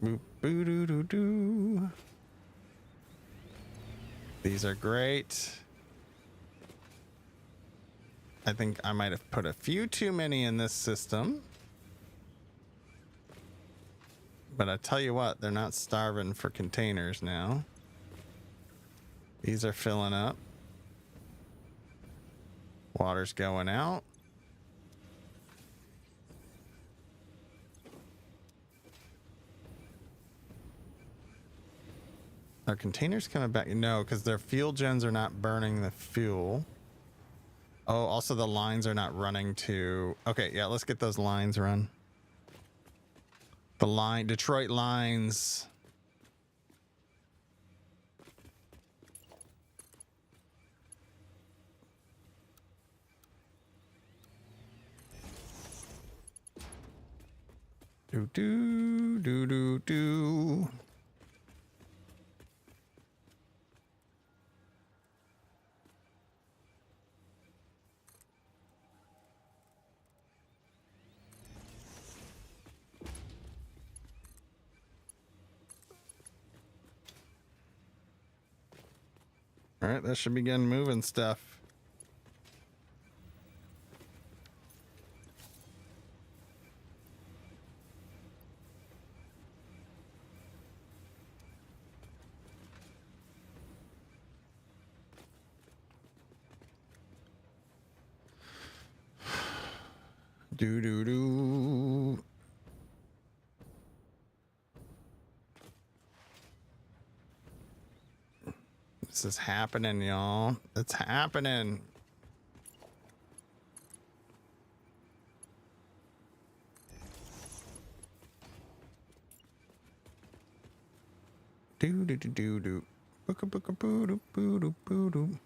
Boop, boo, doo, doo, doo. These are great. I think I might have put a few too many in this system. But I tell you what, they're not starving for containers now. These are filling up. Water's going out. Are containers coming back? No, because their fuel gens are not burning the fuel. Oh, also the lines are not running to... Okay, yeah, let's get those lines run. The line, Detroit lines. Do do do do do. All right, that should begin moving stuff. Do do do. This is happening, y'all. It's happening. Do do do do do. Booka booka boo doo boo doo boo doo.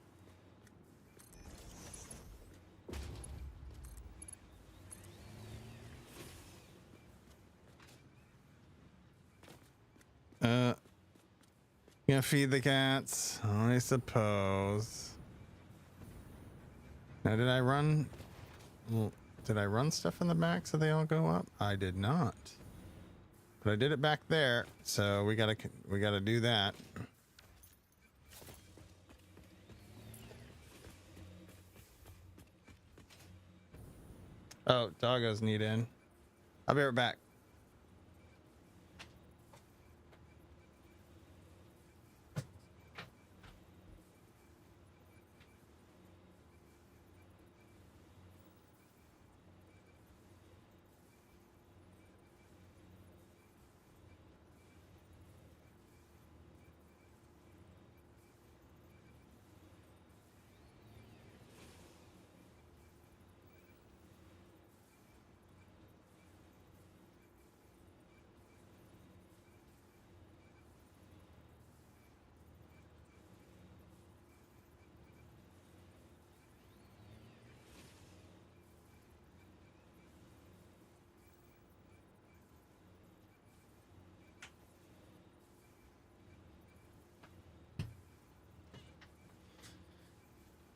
Gonna feed the cats, I suppose. Now, did I run? Well, did I run stuff in the back so they all go up? I did not, but I did it back there. So we gotta do that. Oh, doggos need in. I'll be right back.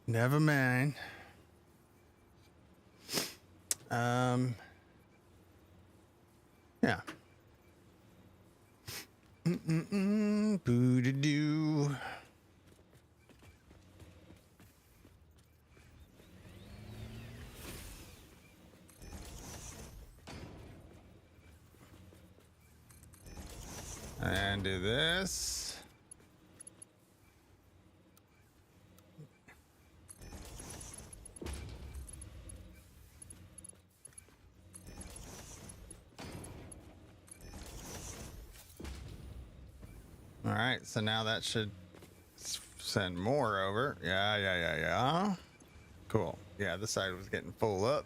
Never mind. Yeah. Boo-da-doo. And do this. All right, so now that should send more over. Yeah. Cool. Yeah, this side was getting full up.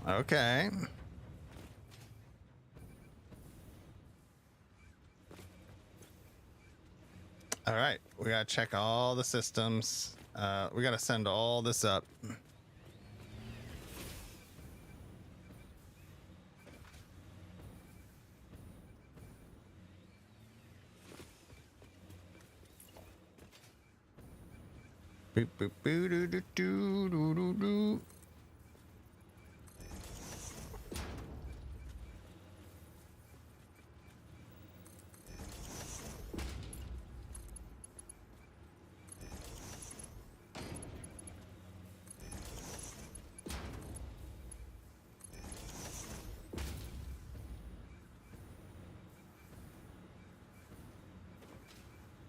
Okay. All right, we gotta check all the systems. We gotta send all this up. Boop boop boo doo doo doo doo doo doo.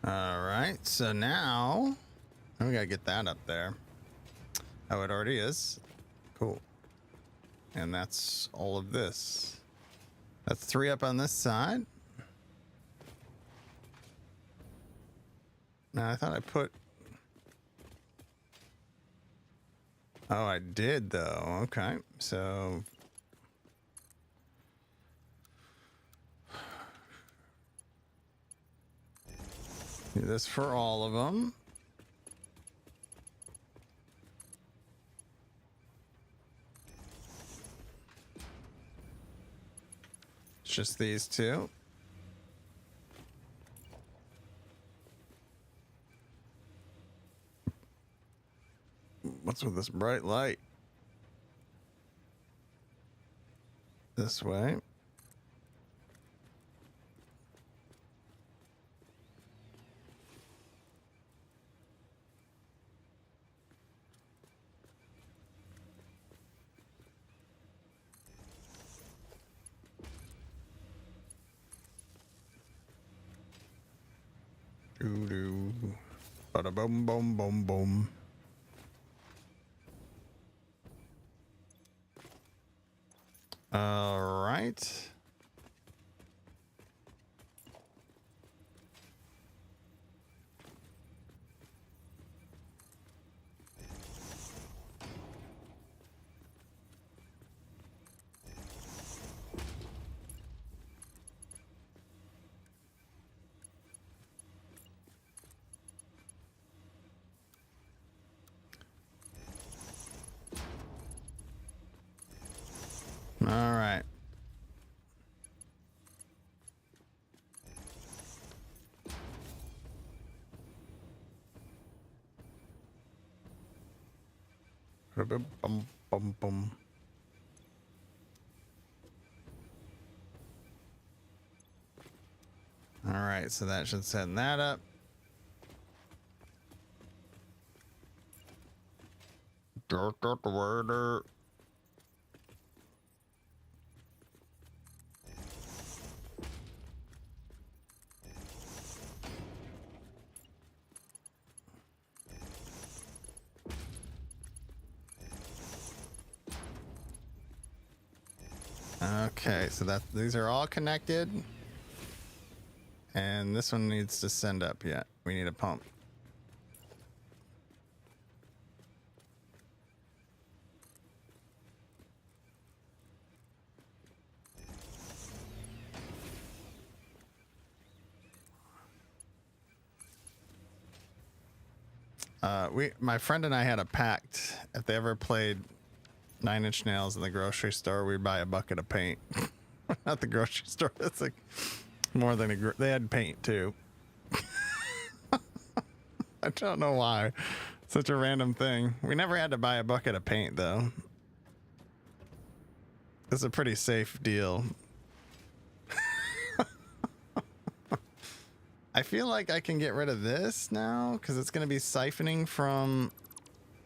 All right, so now we gotta get that up there. Oh, it already is. Cool. And that's all of this. That's 3 up on this side. Now, I thought I put... Oh, I did, though. Okay, so... Do this for all of them. It's just these two. What's with this bright light? This way. Doo doo. Bada boom boom boom boom. All right. All right. Bum, bum, bum. All right, so that should set that up. Okay, so that these are all connected. And this one needs to send up yet. We need a pump. My friend and I had a pact. If they ever played 9 Inch Nails in the grocery store, we'd buy a bucket of paint. Not the grocery store. That's like more than a. They had paint too. I don't know why. Such a random thing. We never had to buy a bucket of paint though. It's a pretty safe deal. I feel like I can get rid of this now because it's going to be siphoning from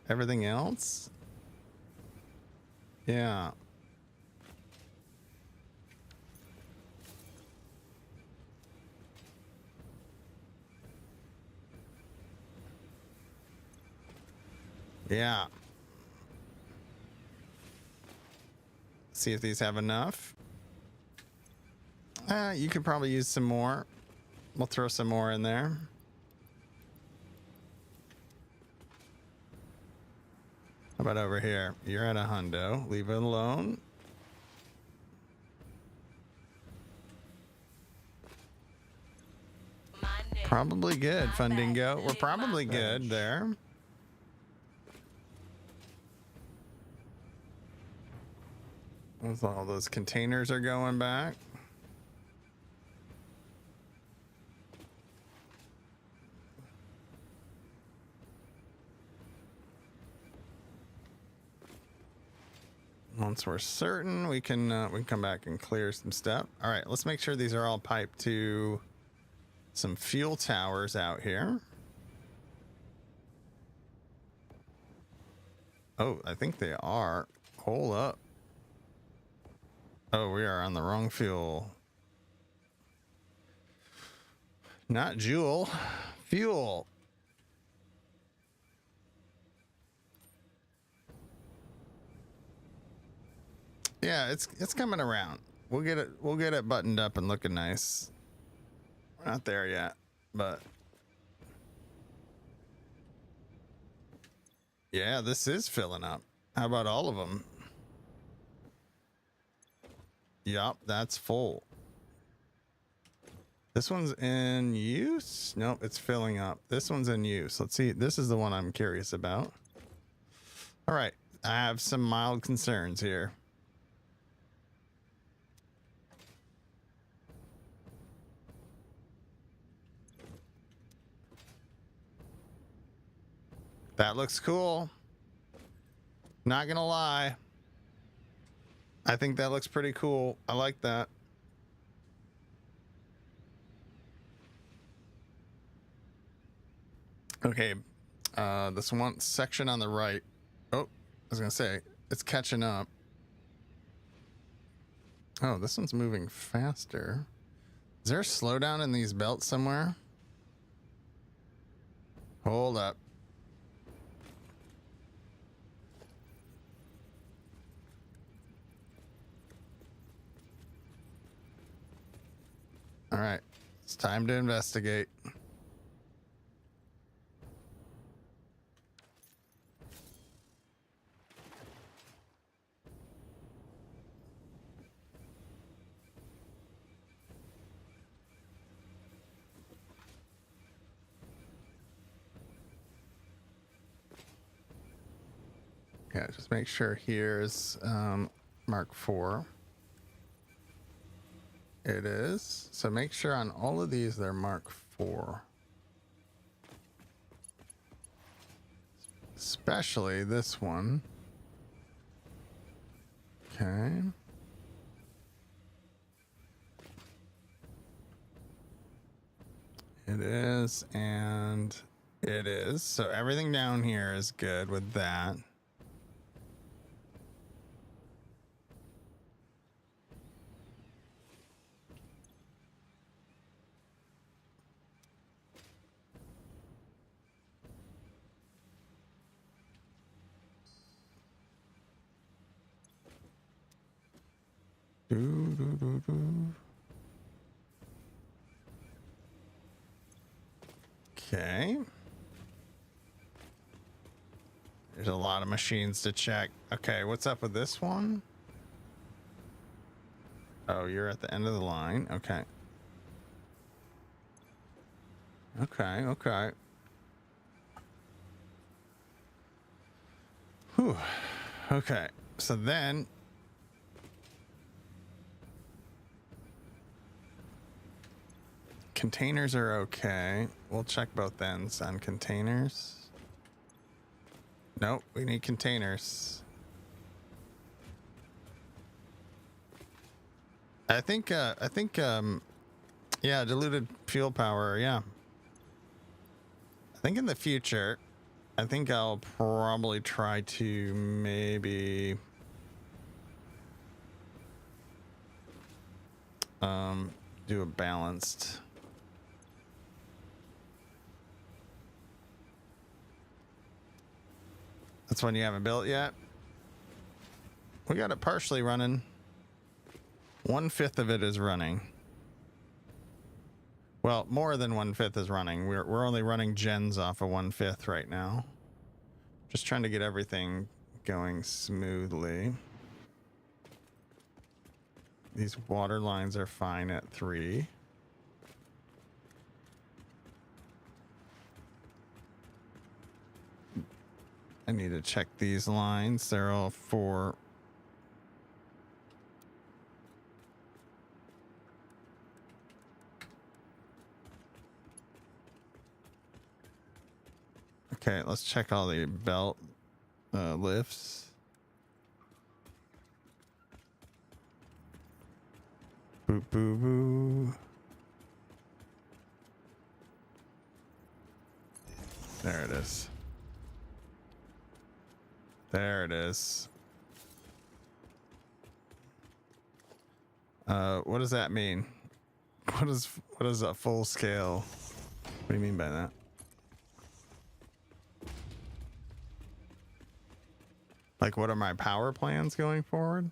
everything else. Yeah. Yeah. See if these have enough. You could probably use some more. We'll throw some more in there. How about over here? You're at a hundo. Leave it alone. Probably good, Fundingo. We're probably good there. As all those containers are going back. Once we're certain, we can come back and clear some stuff. All right, let's make sure these are all piped to some fuel towers out here. Oh, I think they are. Hold up. Oh, we are on the wrong fuel. Not Joule. Fuel. Yeah, it's coming around. We'll get it buttoned up and looking nice. We're not there yet, but yeah, this is filling up. How about all of them? Yup, that's full. This one's in use? Nope, it's filling up. This one's in use. Let's see. This is the one I'm curious about. All right. I have some mild concerns here. That looks cool. Not gonna lie. I think that looks pretty cool. I like that. Okay, this one section on the right. Oh, I was gonna say it's catching up. Oh, this one's moving faster. Is there a slowdown in these belts somewhere? Hold up. All right, it's time to investigate. Yeah, just make sure here's Mark 4. It is. So make sure on all of these they're Mark 4. Especially this one. Okay. It is, and it is. So everything down here is good with that. Okay. There's a lot of machines to check. Okay, what's up with this one? Oh, you're at the end of the line. Okay. Okay, okay. Whew. Okay, so then containers are okay. We'll check both ends on containers. Nope, we need containers. I think, yeah, diluted fuel power, yeah. I think in the future, I think I'll probably try to maybe do a balanced. That's one you haven't built yet. We got it partially running. 1/5 of it is running. Well, more than 1/5 is running. We're only running gens off of 1/5 right now. Just trying to get everything going smoothly. These water lines are fine at 3. I need to check these lines. They're all 4. Okay, let's check all the belt lifts. Boo, boo, boo. There it is. There it is. What does that mean? What is a full scale? What do you mean by that? Like, what are my power plans going forward?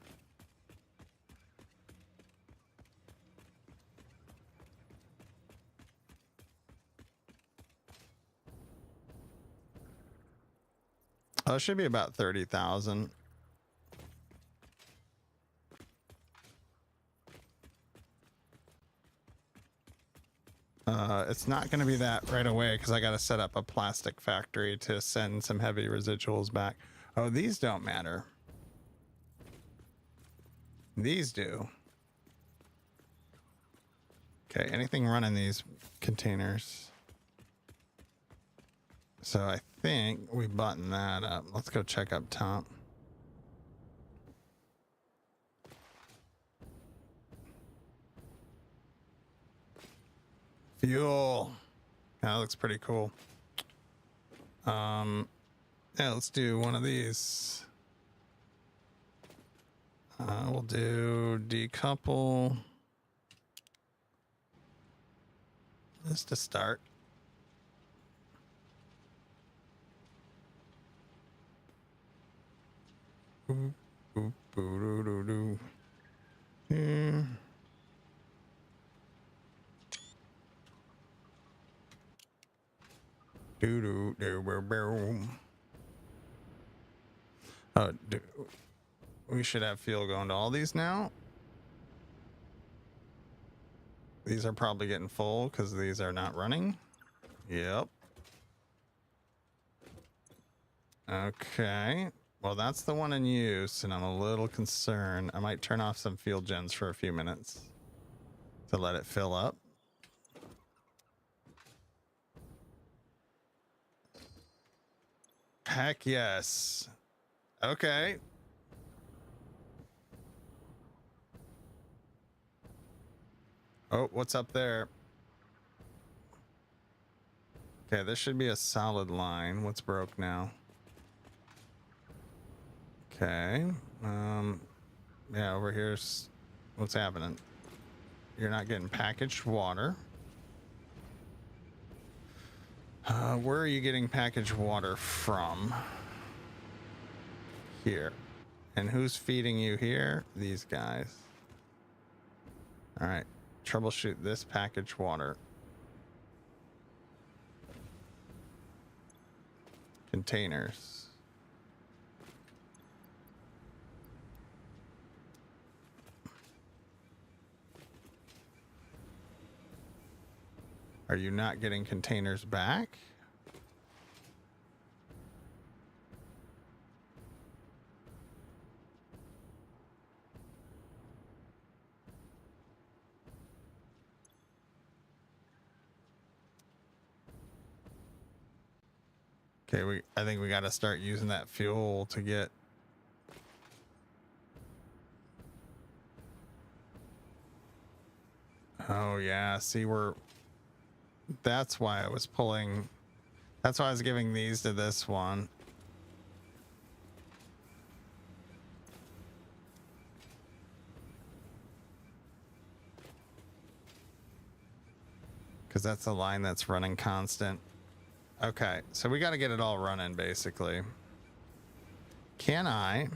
Oh, it should be about 30,000. It's not going to be that right away because I got to set up a plastic factory to send some heavy residuals back. Oh, these don't matter. These do. Okay, anything running these containers. So I think we button that up. Let's go check up top. Fuel. That looks pretty cool. Yeah, let's do one of these. We'll do decouple. Just to start. Boop, boop, boo, doo, doo, doo. Do do do boom. Oh, we should have fuel going to all these now. These are probably getting full because these are not running. Yep. Okay. Well, that's the one in use, and I'm a little concerned. I might turn off some fuel gens for a few minutes to let it fill up. Heck yes. Okay. Oh, what's up there? Okay, this should be a solid line. What's broke now? Okay. Yeah, over here's what's happening. You're not getting packaged water. Where are you getting packaged water from? Here. And who's feeding you here? These guys. All right. Troubleshoot this packaged water. Containers. Are you not getting containers back? Okay, I think we got to start using that fuel to get. Oh yeah, see that's why I was pulling. That's why I was giving these to this one. Because that's a line that's running constant. Okay, so we got to get it all running basically. Can I'm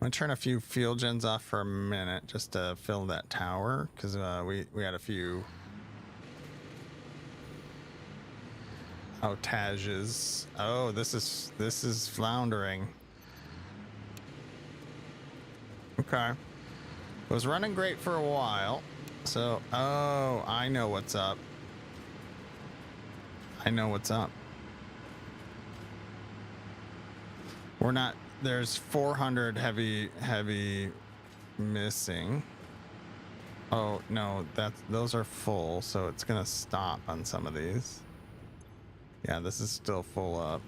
gonna turn a few fuel gens off for a minute just to fill that tower because we had a few outages. Oh, this is floundering. Okay, it was running great for a while. So, oh, I know what's up. I know what's up. We're not. There's 400 heavy missing. Oh no, those are full, so it's gonna stop on some of these. Yeah, this is still full up.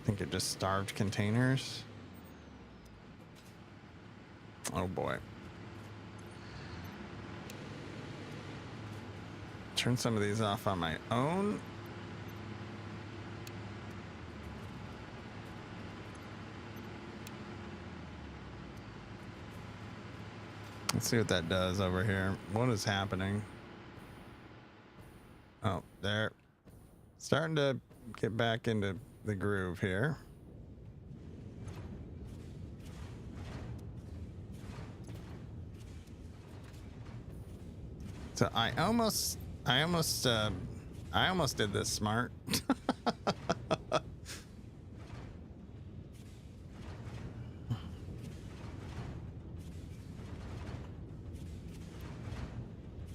I think it just starved containers. Oh boy. Turn some of these off on my own. Let's see what that does over here. What is happening? Oh, there. Starting to get back into the groove here. So I almost did this smart.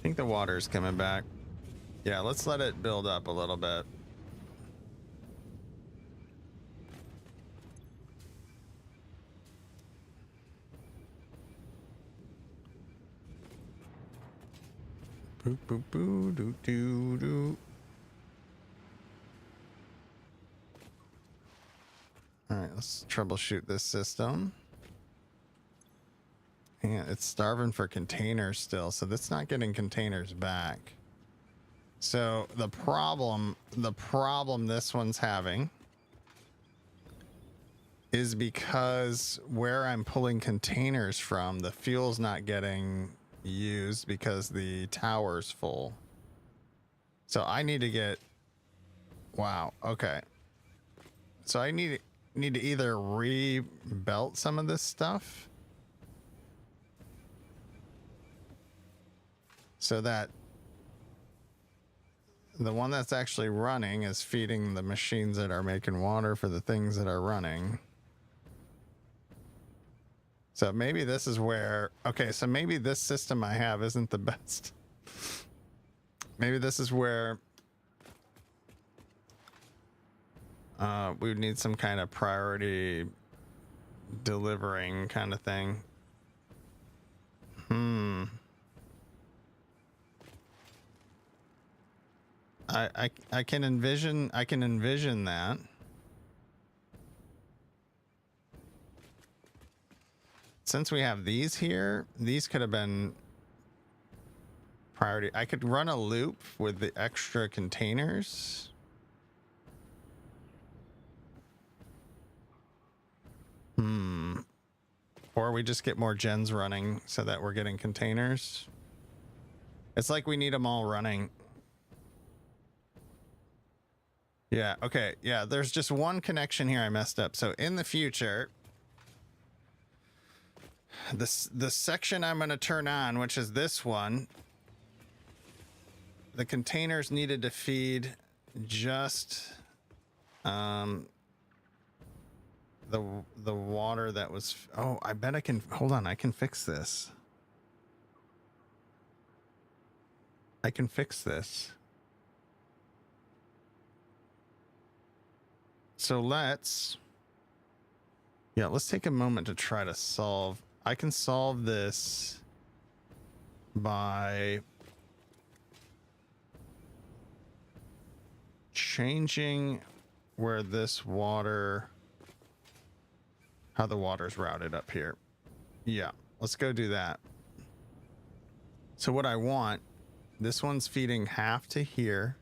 think the water's coming back. Yeah, let's let it build up a little bit. Boo, boo, boo, doo, doo, doo. All right, let's troubleshoot this system. Yeah, it's starving for containers still, so that's not getting containers back. So the problem this one's having is because where I'm pulling containers from, the fuel's not getting used because the tower's full. So I need to get, wow, okay. So I need to either re-belt some of this stuff so that the one that's actually running is feeding the machines that are making water for the things that are running. So maybe this is where, okay, so maybe this system I have isn't the best. Maybe this is where we would need some kind of priority delivering kind of thing. I can envision that. Since we have these here, these could have been priority. I could run a loop with the extra containers. Or we just get more gens running so that we're getting containers. It's like we need them all running. Yeah, okay. Yeah, there's just one connection here I messed up. So in the future, the section I'm going to turn on, which is this one, the containers needed to feed just the water that was, oh, I bet I can, hold on, I can fix this. I can fix this. So let's take a moment to try to solve. I can solve this by changing where this water, how the water's routed up here. Yeah, let's go do that. So what I want, this one's feeding half to here.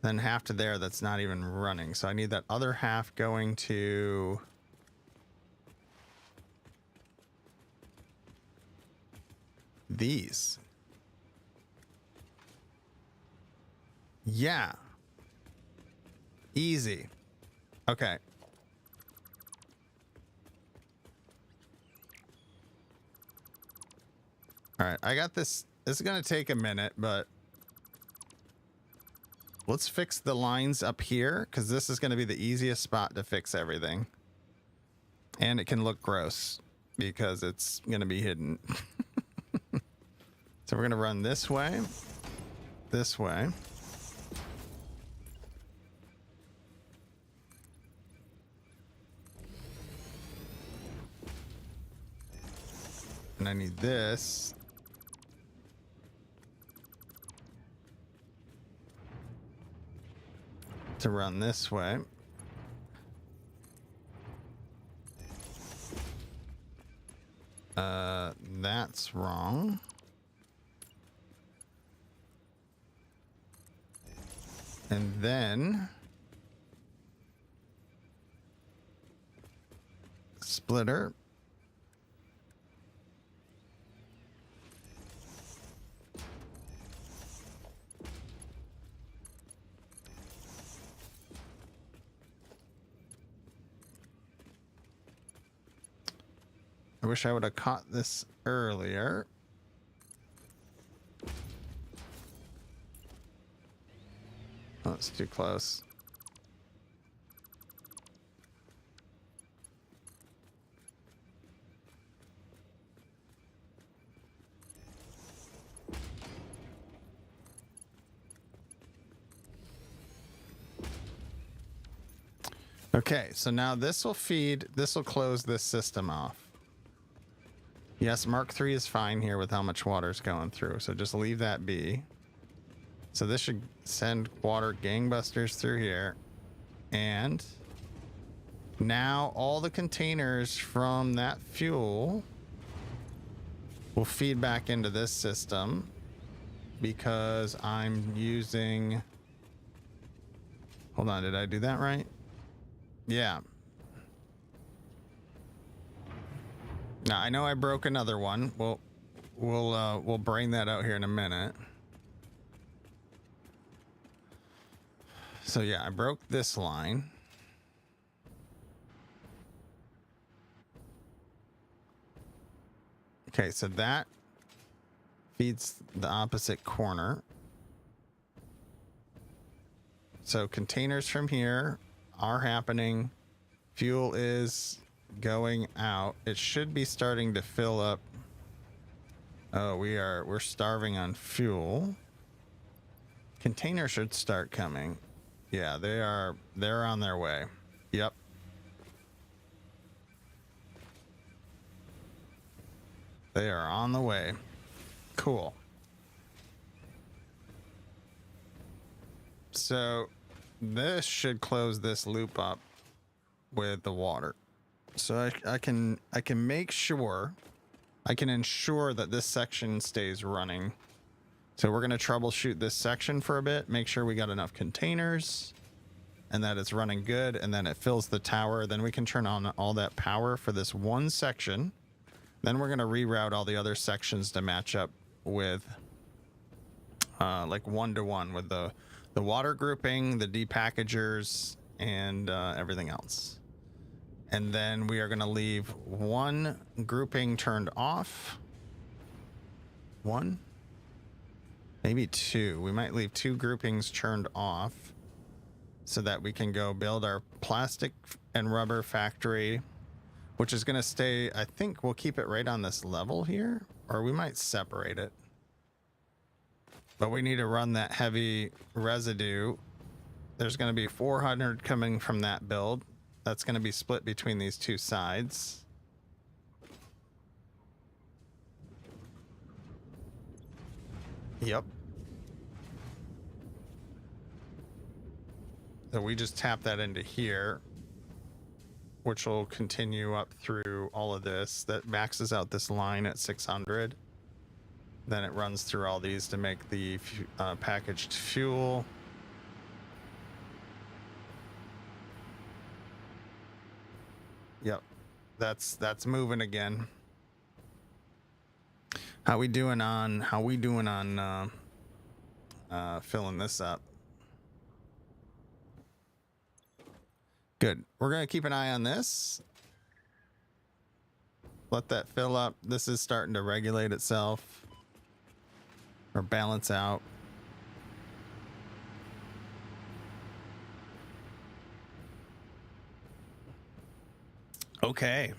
Then half to there that's not even running. So I need that other half going to these. Yeah. Easy. Okay. All right, I got this. This is going to take a minute, but let's fix the lines up here because this is going to be the easiest spot to fix everything. And it can look gross because it's going to be hidden. So we're going to run this way, this way. And I need this to run this way. That's wrong. And then splitter. I wish I would have caught this earlier. Oh, it's too close. Okay, so now this will close this system off. Yes, Mark III is fine here with how much water is going through, so just leave that be. So this should send water gangbusters through here. And now all the containers from that fuel will feed back into this system because I'm using... Hold on, did I do that right? Yeah. Now I know I broke another one. We'll bring that out here in a minute. So yeah, I broke this line. Okay, so that feeds the opposite corner. So containers from here are happening. Fuel is going out. It should be starting to fill up. Oh, we're starving on fuel. Containers should start coming. Yeah, they're on their way. Yep. They are on the way. Cool. So this should close this loop up with the water. So I can make sure, I can ensure that this section stays running. So we're going to troubleshoot this section for a bit, make sure we got enough containers and that it's running good, and then it fills the tower. Then we can turn on all that power for this one section. Then we're going to reroute all the other sections to match up with like 1-to-1 with the water grouping, the depackagers, and everything else. And then we are going to leave one grouping turned off. One, maybe two. We might leave two groupings turned off so that we can go build our plastic and rubber factory, which is going to stay, I think we'll keep it right on this level here, or we might separate it. But we need to run that heavy residue. There's going to be 400 coming from that build. That's going to be split between these two sides. Yep. So we just tap that into here, which will continue up through all of this. That maxes out this line at 600. Then it runs through all these to make the packaged fuel. Yep, that's moving again. How we doing on filling this up? Good. We're gonna keep an eye on this. Let that fill up. This is starting to regulate itself or balance out. Okay.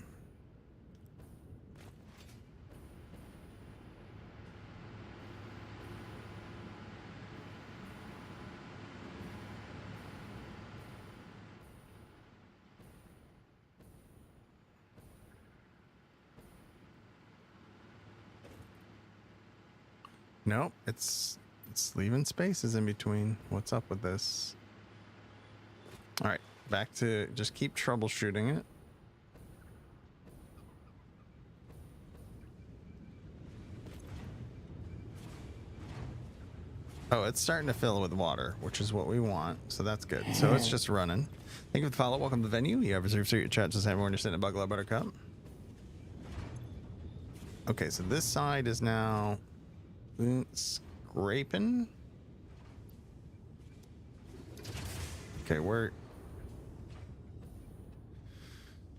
Nope, it's leaving spaces in between. What's up with this? All right, back to just keep troubleshooting it. Oh, it's starting to fill with water, which is what we want. So that's good. So it's just running. Thank you for the follow. Welcome to the venue. You have reserved seat. Your chat says everyone understand a Buglow Buttercup. Okay, so this side is now scraping. Okay,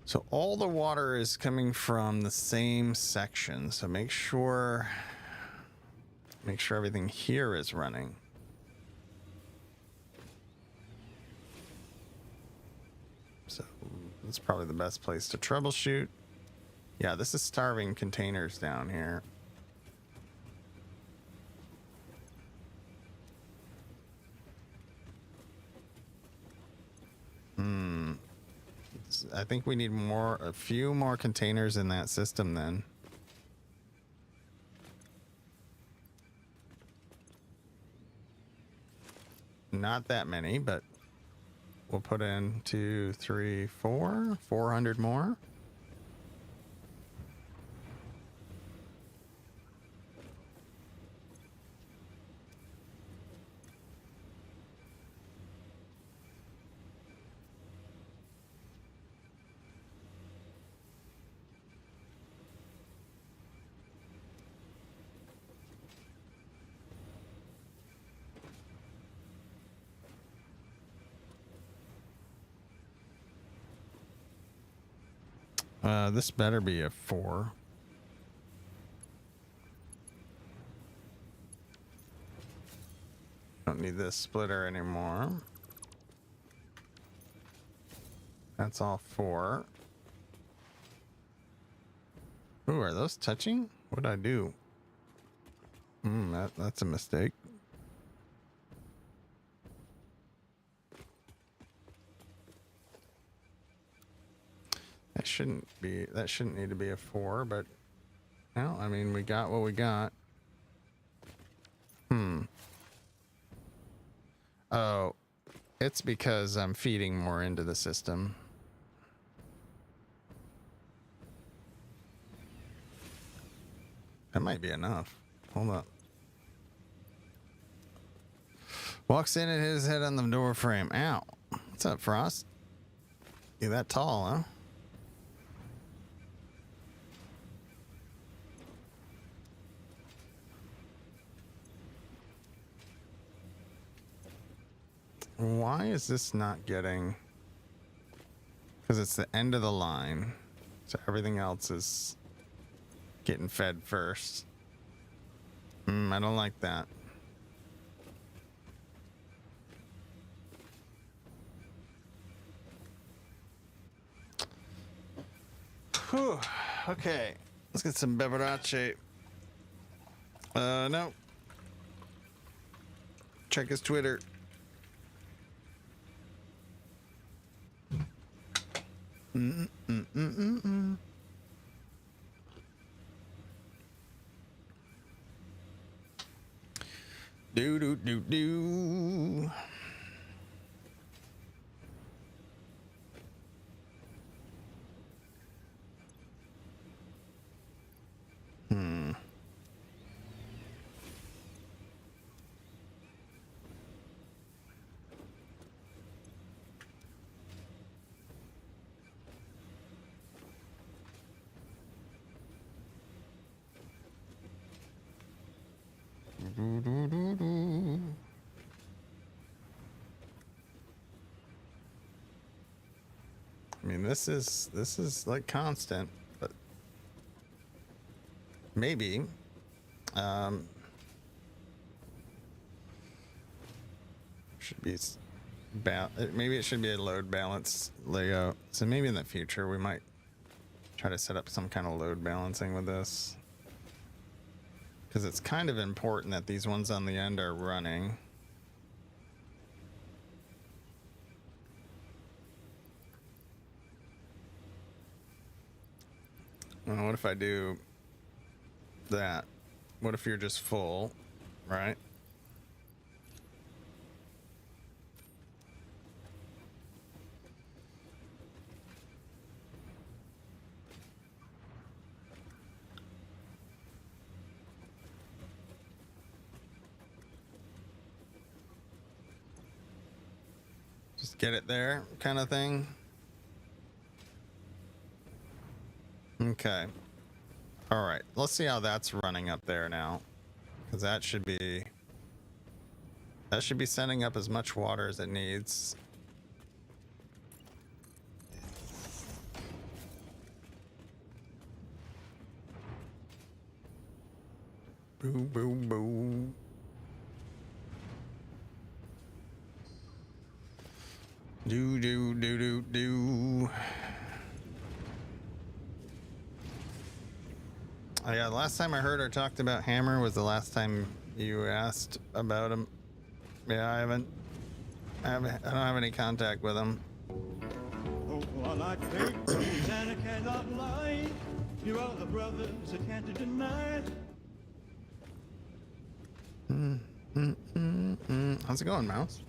so all the water is coming from the same section. So make sure everything here is running. So that's probably the best place to troubleshoot. Yeah, this is starving containers down here. I think we need a few more containers in that system then. Not that many, but we'll put in 2, 3, 4, 400 more. This better be a 4. Don't need this splitter anymore. That's all 4. Ooh, are those touching? What'd I do? That's a mistake. That shouldn't need to be a 4, but well, I mean, we got what we got. Oh, it's because I'm feeding more into the system. That might be enough. Hold up. Walks in and hit his head on the door frame. Ow. What's up, Frost? You that tall, huh? Why is this not getting... Because it's the end of the line. So everything else is getting fed first. I don't like that. Whew. Okay. Let's get some beverage. No. Check his Twitter. Do do do do. I mean, this is like constant, but maybe should be maybe it should be a load balance layout. So maybe in the future we might try to set up some kind of load balancing with this, because it's kind of important that these ones on the end are running. Well, what if I do that? What if you're just full, right? Just get it there, kind of thing. Okay. All right. Let's see how that's running up there now, because that should be sending up as much water as it needs. Boo boo boo. Do do do do do. Oh, yeah, the last time I heard or talked about Hammer was the last time you asked about him. Yeah, I don't have any contact with him. Well, I like baked beans and I cannot lie. You are the brothers I can't deny. How's it going, Mouse?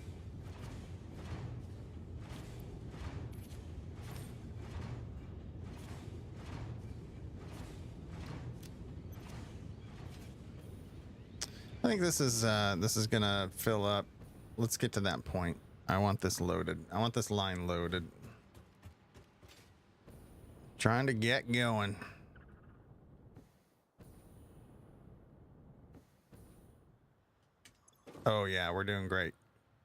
I think this is gonna fill up. Let's get to that point. I want this loaded. I want this line loaded. Trying to get going. Oh yeah, we're doing great.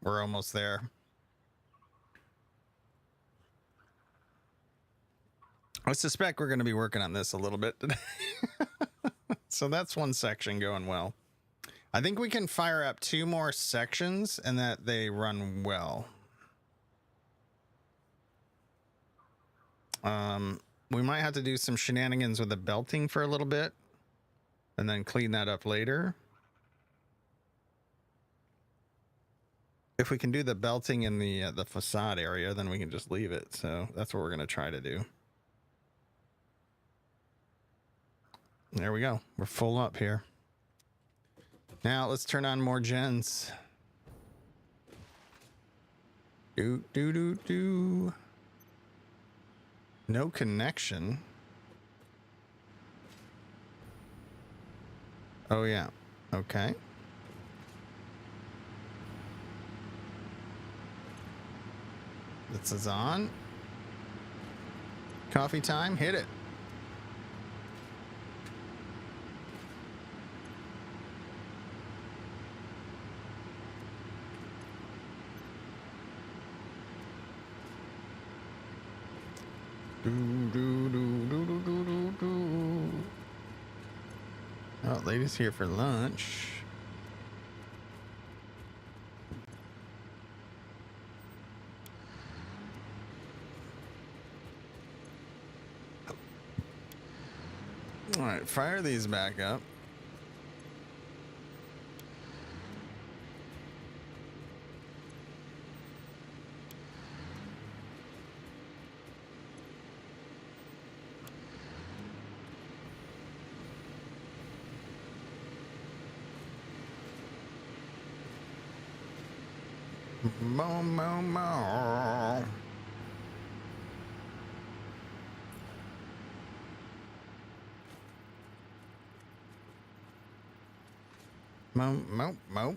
We're almost there. I suspect we're going to be working on this a little bit today. So that's one section going well. I think we can fire up 2 more sections and that they run well. We might have to do some shenanigans with the belting for a little bit and then clean that up later. If we can do the belting in the facade area, then we can just leave it. So that's what we're going to try to do. There we go. We're full up here. Now let's turn on more gens. Do. No connection. Oh yeah. Okay. This is on. Coffee time. Hit it. Oh, ladies here for lunch. All right, fire these back up. Boom, boom, boom.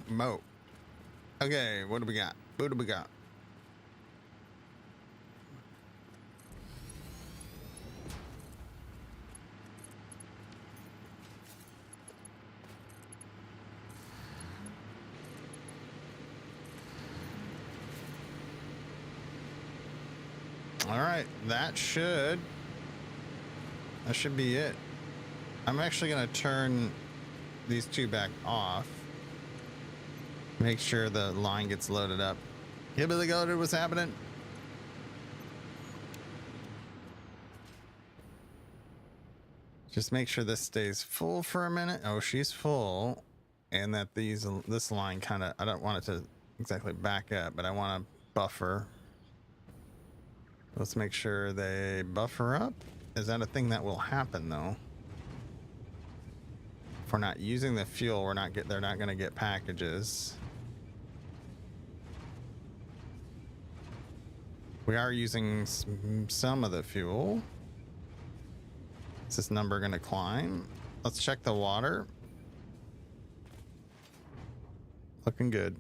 Mo. Okay, what do we got? What do we got? All right, that should be it. I'm actually going to turn these 2 back off. Make sure the line gets loaded up. Hillbilly Goated, what's happening? Just make sure this stays full for a minute. Oh, she's full. And that this line kind of, I don't want it to exactly back up, but I want to buffer. Let's make sure they buffer up. Is that a thing that will happen though? If we're not using the fuel, they're not going to get packages. We are using some of the fuel. Is this number going to climb? Let's check the water. Looking good.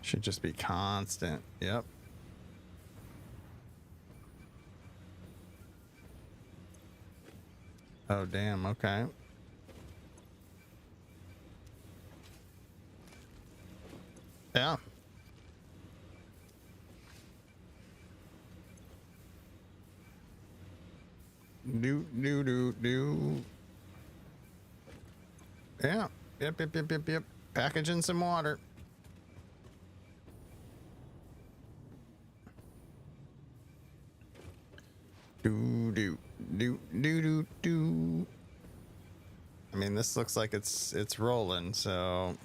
Should just be constant. Yep. Oh, damn. Okay. Yeah. Do. Yeah. Yep. Packaging some water. Do. I mean, this looks like it's rolling, so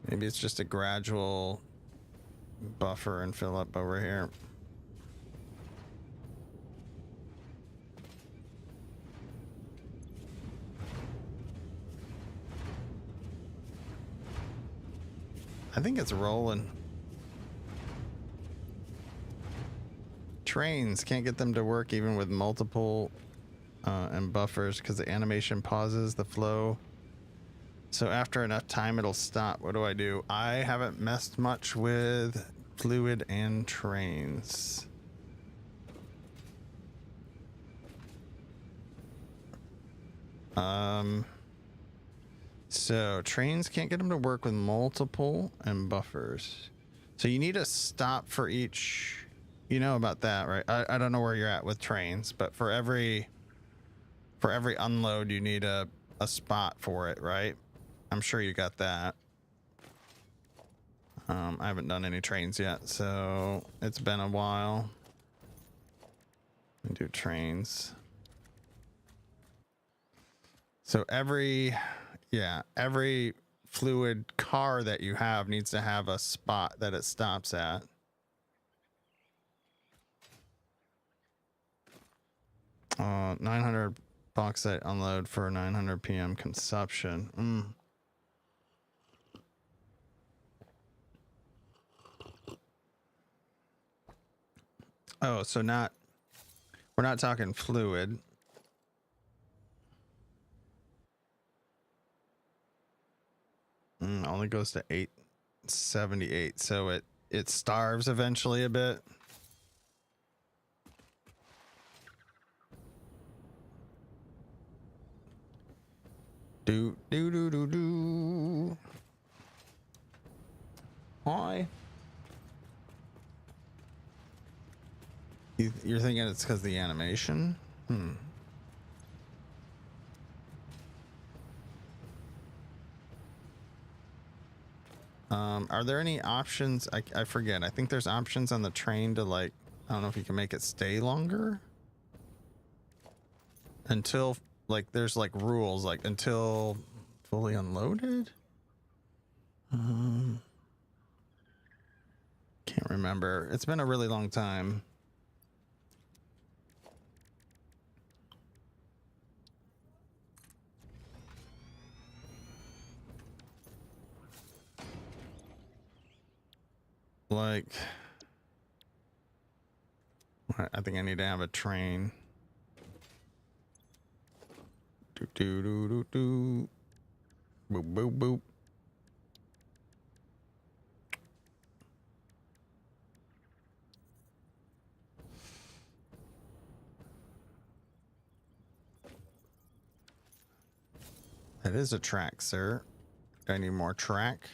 maybe it's just a gradual buffer and fill up over here. I think it's rolling. Trains, can't get them to work even with multiple and buffers because the animation pauses the flow. So after enough time, it'll stop. What do? I haven't messed much with fluid and trains. So trains can't get them to work with multiple and buffers. So you need a stop for each. You know about that, right? I don't know where you're at with trains, but for every unload, you need a spot for it, right? I'm sure you got that. I haven't done any trains yet, so it's been a while. Let me do trains. So every fluid car that you have needs to have a spot that it stops at. $900 bauxite unload for 900 PM consumption. Oh, so we're not talking fluid. Only goes to 878, so it starves eventually a bit. Do. Hi. You're thinking it's because of the animation? Are there any options? I forget. I think there's options on the train to, like, I don't know if you can make it stay longer until, like, there's like rules, like until fully unloaded. Can't remember. It's been a really long time. Like, I think I need to have a train. Do. Boop, boop, boop. That is a track, sir. Do I need more track?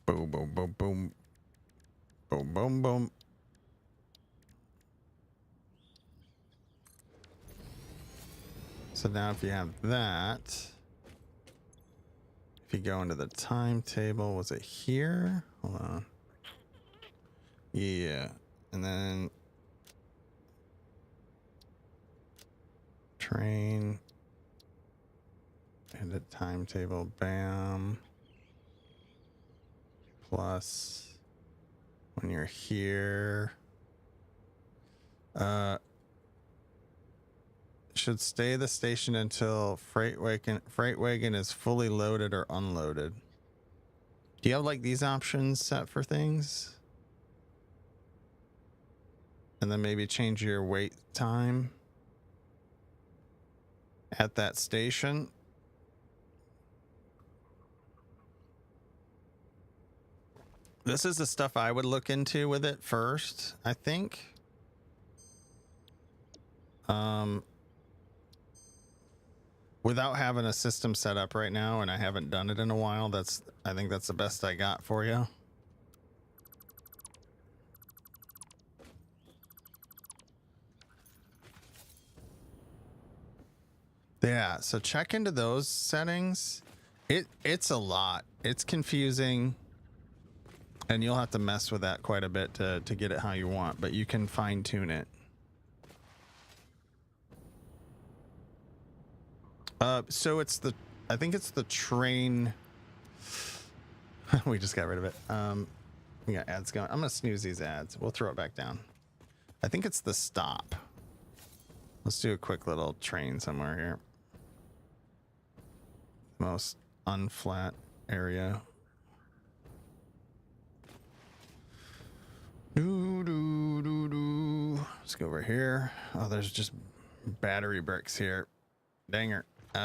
Boom, boom, boom, boom. Boom, boom, boom. So now if you have that, if you go into the timetable, was it here? Hold on. Yeah. And then train and the timetable, bam. Plus when you're here, should stay the station until freight wagon is fully loaded or unloaded. Do you have like these options set for things? And then maybe change your wait time at that station. This is the stuff I would look into with it first, I think. Without having a system set up right now, and I haven't done it in a while, I think that's the best I got for you. Yeah, so check into those settings. It's a lot. It's confusing. And you'll have to mess with that quite a bit to get it how you want, but you can fine tune it. So it's the, I think it's the train. We just got rid of it. We got ads going. I'm gonna snooze these ads. We'll throw it back down. I think it's the stop. Let's do a quick little train somewhere here. Most unflat area. Let's go over here. Oh, there's just battery bricks here. Danger. We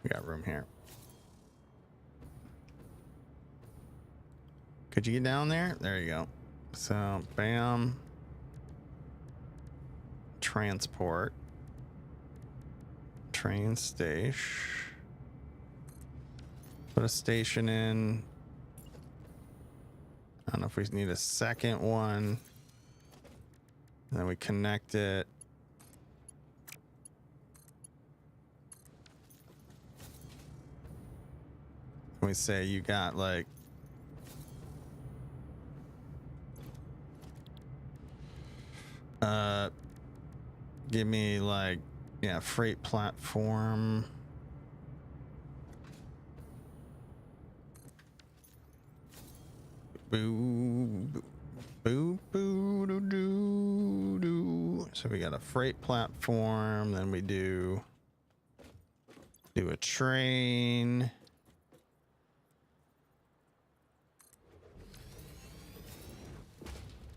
got room here. Could you get down there? There you go. So, bam. Transport. Train station. Put a station in. I don't know if we need a second one. And then we connect it. We say you got like give me like, yeah, freight platform. Boo, boo, boo, doo, doo, doo. So we got a freight platform, then we do a train.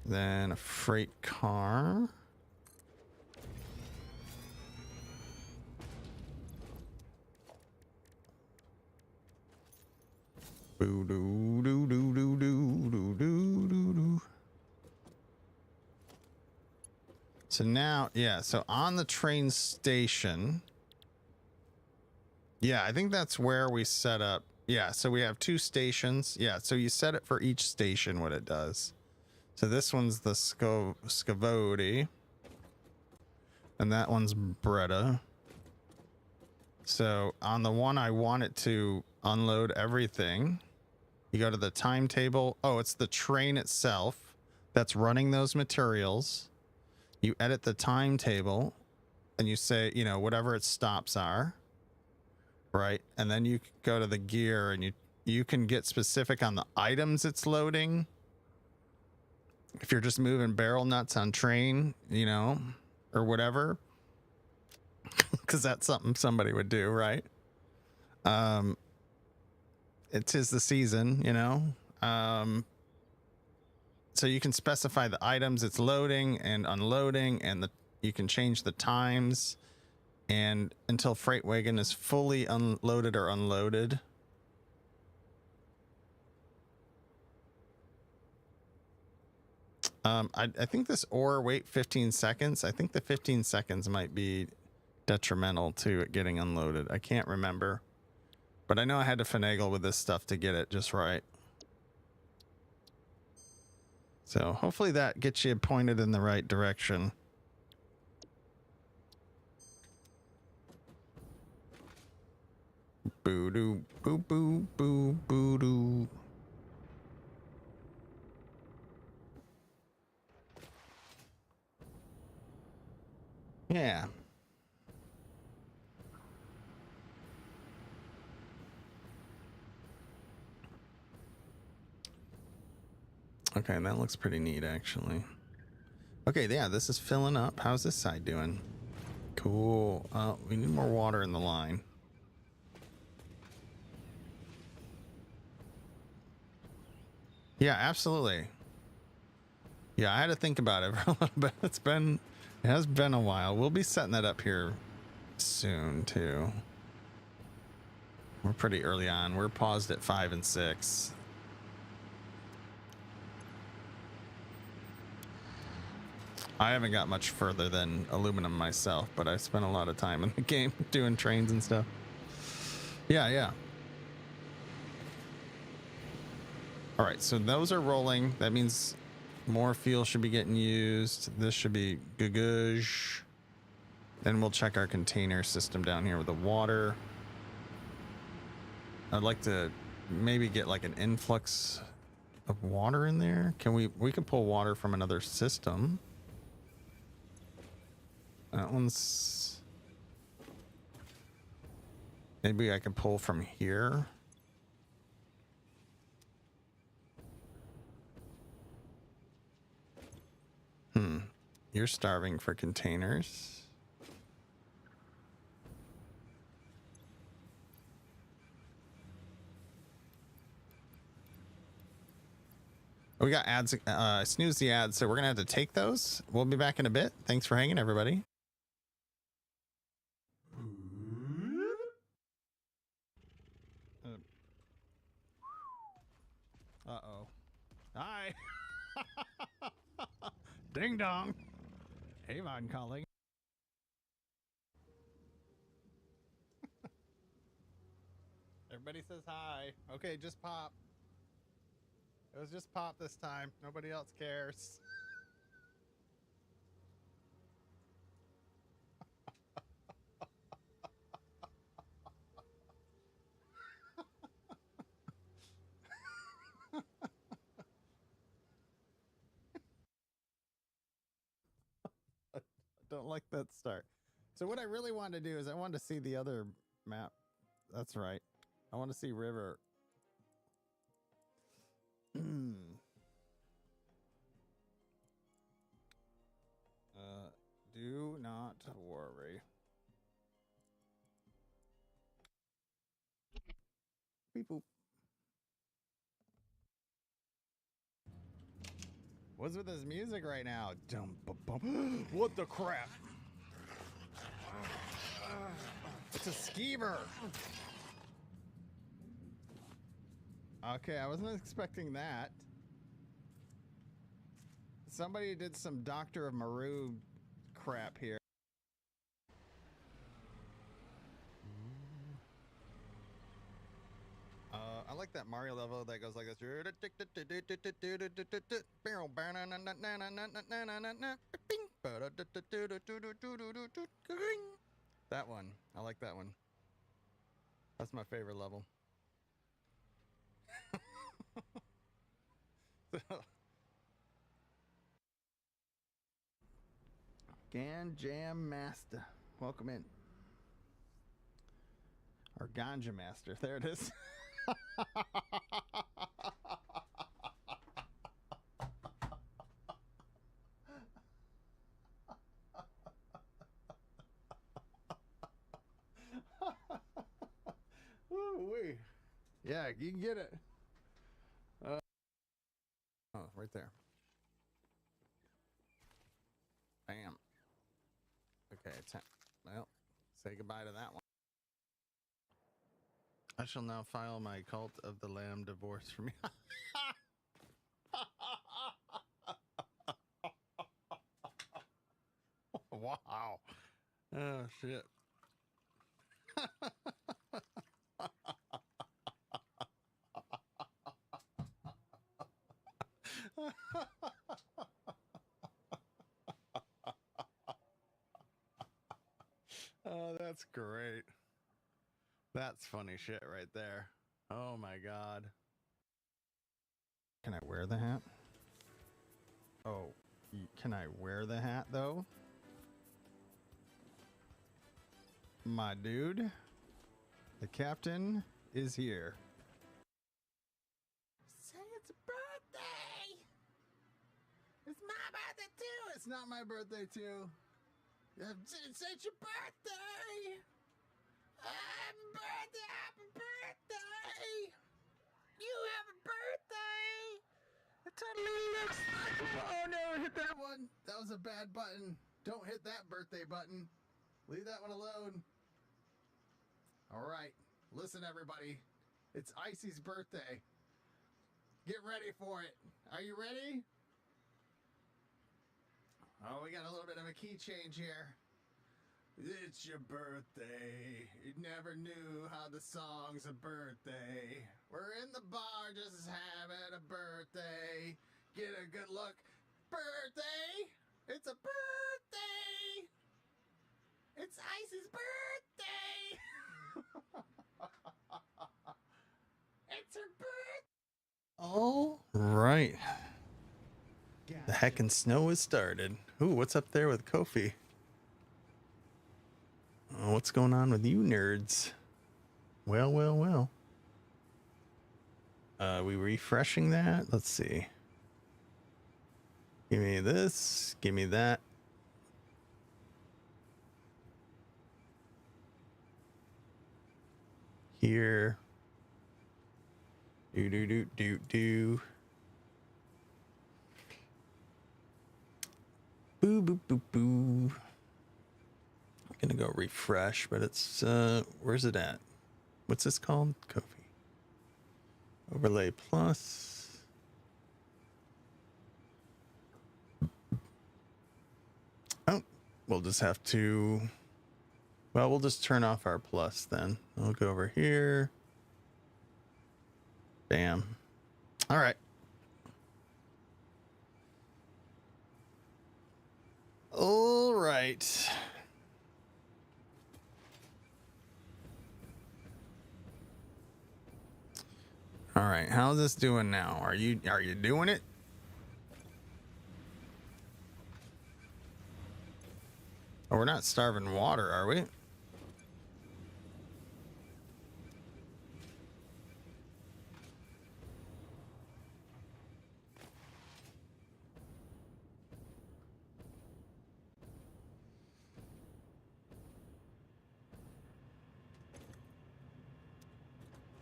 Then a freight car. Boo doo doo doo doo doo doo doo doo doo. So now, yeah, so on the train station. Yeah, I think that's where we set up. Yeah, so we have 2 stations. Yeah, so you set it for each station what it does. So this one's the Scavodi. And that one's Breda. So on the one I want it to unload everything. You go to the timetable. Oh, it's the train itself that's running those materials. You edit the timetable and you say, you know, whatever its stops are. Right? And then you go to the gear and you can get specific on the items it's loading. If you're just moving barrel nuts on train, you know, or whatever, because that's something somebody would do, right? It is the season, you know. So you can specify the items it's loading and unloading, and you can change the times, and until freight wagon is fully unloaded or unloaded. I think this ore wait 15 seconds. I think the 15 seconds might be detrimental to it getting unloaded. I can't remember, but I know I had to finagle with this stuff to get it just right. So hopefully that gets you pointed in the right direction. Boo doo boo boo boo boo doo. Yeah. Okay, that looks pretty neat, actually. Okay, yeah, this is filling up. How's this side doing? Cool. We need more water in the line. Yeah, absolutely. Yeah, I had to think about it for a little bit. It has been a while. We'll be setting that up here soon, too. We're pretty early on. We're paused at 5 and 6. I haven't got much further than aluminum myself, but I spent a lot of time in the game doing trains and stuff. Yeah, yeah. All right, so those are rolling. That means more fuel should be getting used. This should be good. Then we'll check our container system down here with the water. I'd like to maybe get like an influx of water in there. Can we can pull water from another system. That one's, maybe I can pull from here. You're starving for containers. We got ads, snooze the ads, so we're gonna have to take those. We'll be back in a bit. Thanks for hanging, everybody. Uh-oh. Hi. Ding dong. Avon calling. Everybody says hi. Okay, just pop. It was just pop this time. Nobody else cares. I don't like that start. So what I really wanted to do is I wanted to see the other map. That's right. I want to see river. Do not worry. Beep boop. What's with this music right now? Dum, bum, bum. What the crap? It's a skeever. Okay, I wasn't expecting that. Somebody did some Doctor of Maru crap here. I like that Mario level that goes like this. That one. I like that one. That's my favorite level. Gan Jam Master. Welcome in. Or Ganja Master. There it is. Ooh-wee. Yeah, you can get it. Oh, right there. Bam. Okay, well, say goodbye to that one. I shall now file my Cult of the Lamb divorce from you. Wow. Oh, shit. Oh, that's great. That's funny shit right there. Oh my god. Can I wear the hat? Oh, can I wear the hat though? My dude, the captain is here. Say it's a birthday! It's my birthday too! It's not my birthday too. It's your birthday! Happy birthday! Happy birthday! You have a birthday! It totally looks like... Oh no, hit that one! That was a bad button. Don't hit that birthday button. Leave that one alone. Alright, listen everybody. It's Icy's birthday. Get ready for it. Are you ready? Oh, we got a little bit of a key change here. It's your birthday. You never knew how the song's a birthday. We're in the bar just having a birthday. Get a good look. Birthday! It's a birthday! It's Icy's birthday! It's All right. The heckin' snow has started. Ooh, what's up there with Kofi? Oh, what's going on with you nerds? Well, well, well. We refreshing that? Let's see. Give me this. Give me that. Here. Do do do do do. Boo boo boo boo. I'm gonna go refresh, but it's where's it at? What's this called? Kofi. Overlay plus. Oh, we'll just have to. Well, we'll just turn off our plus then. I'll go over here. Bam. All right. All right. All right. How's this doing now? Are you doing it? Oh, we're not starving water, are we?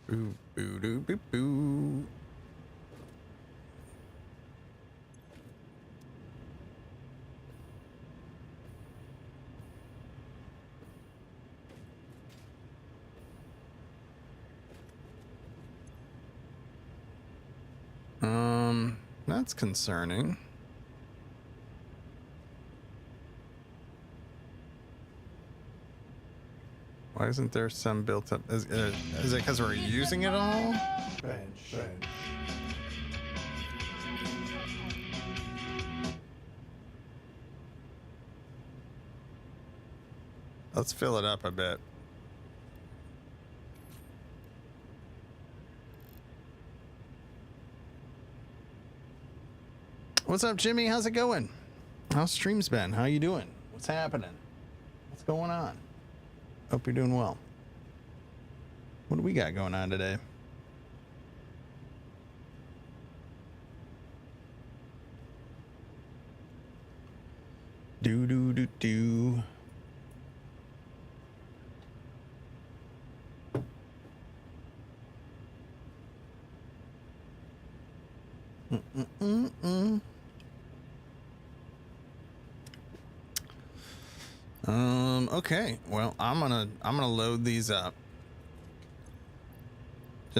Boo, boo, doo, boo, boo. That's concerning. Why isn't there some built up? Is it because we're using it all? Bench. Let's fill it up a bit. What's up, Jimmy? How's it going? How's streams been? How you doing? What's happening? What's going on? Hope you're doing well. What do we got going on today? Do do do do. Okay. Well, I'm gonna load these up.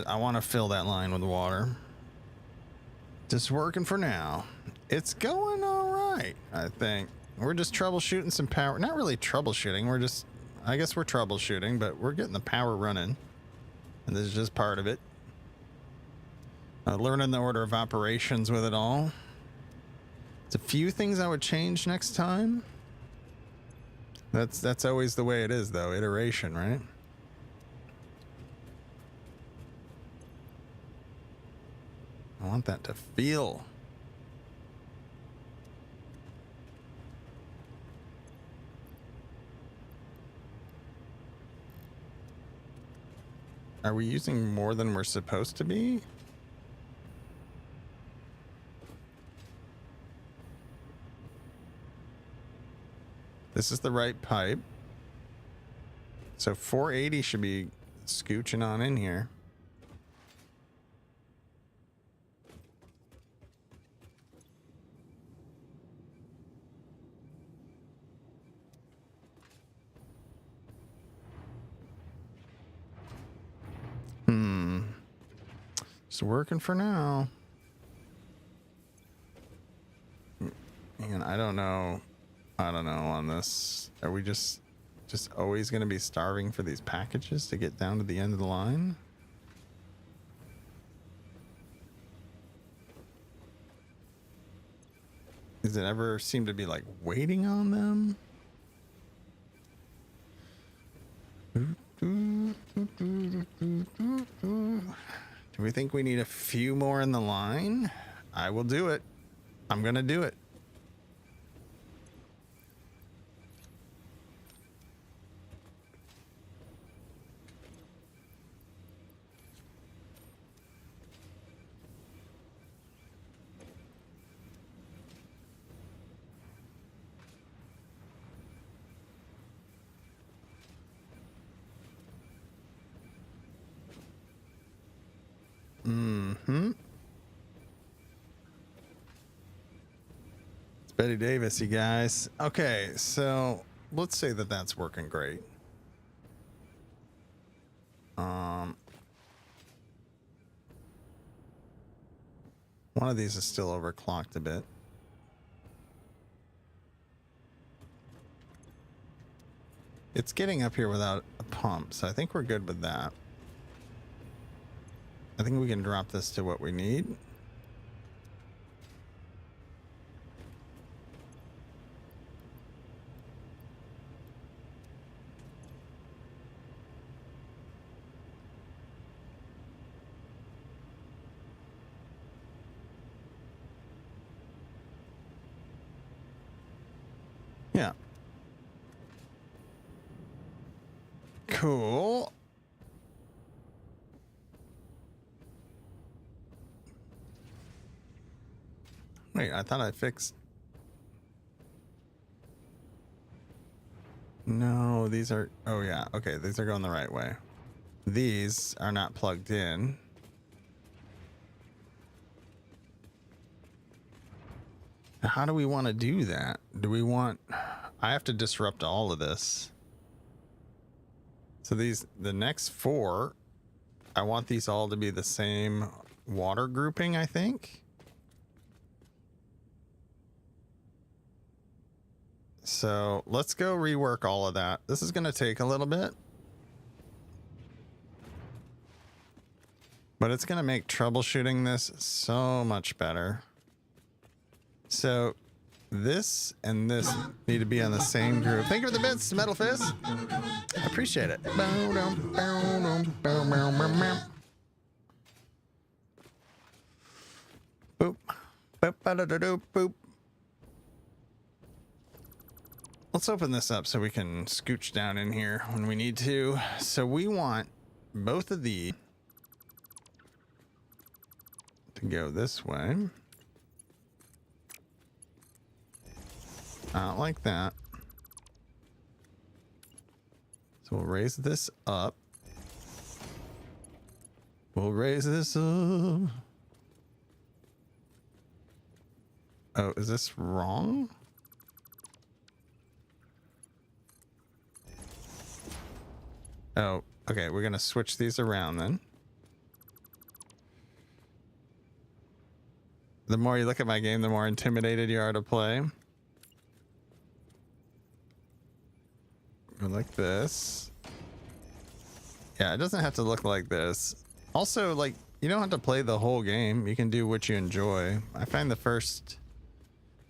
I want to fill that line with water. Just working for now. It's going all right, I think. We're just troubleshooting some power. Not really troubleshooting. I guess we're troubleshooting, but we're getting the power running. And this is just part of it. Learning the order of operations with it all. It's a few things I would change next time. That's always the way it is, though. Iteration, right? I want that to feel. Are we using more than we're supposed to be? This is the right pipe. So 480 should be scooching on in here. It's working for now. And I don't know on this. Are we just always going to be starving for these packages to get down to the end of the line? Does it ever seem to be like waiting on them? Do we think we need a few more in the line, I will do it. I'm going to do it. Mm-hmm. It's Betty Davis, you guys. Okay, so let's say that that's working great. One of these is still overclocked a bit. It's getting up here without a pump, so I think we're good with that. I think we can drop this to what we need. Yeah. Cool. Wait, I thought I fixed. No, these are. Oh, yeah. Okay, these are going the right way. These are not plugged in. How do we want to do that? Do we want. I have to disrupt all of this. So the next 4, I want these all to be the same water grouping, I think. So let's go rework all of that. This is going to take a little bit, but it's going to make troubleshooting this so much better. So this and this need to be on the same group. Thank you for the bits, Metal Fist. I appreciate it. Boop. Boop. Boop. Let's open this up so we can scooch down in here when we need to. So we want both of these to go this way. Like that. So we'll raise this up. We'll raise this up. Oh, is this wrong? Oh, okay. We're going to switch these around then. The more you look at my game, the more intimidated you are to play. Go like this. Yeah, it doesn't have to look like this. Also, like, you don't have to play the whole game. You can do what you enjoy. I find the first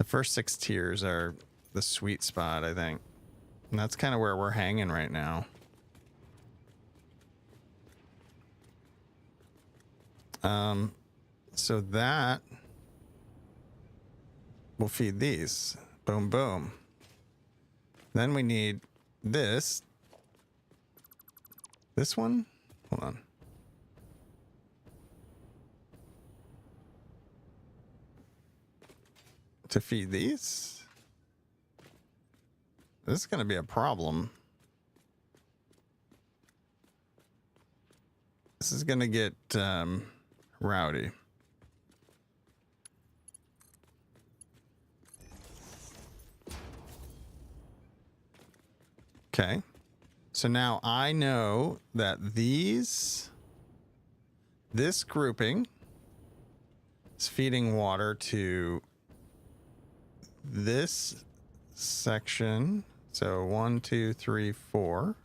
6 tiers are the sweet spot, I think. And that's kind of where we're hanging right now. So that will feed these. Boom, boom. Then we need this one. Hold on. To feed these. This is going to be a problem. This is going to get rowdy. Okay. So now I know that this grouping is feeding water to this section. So 1, 2, 3, 4.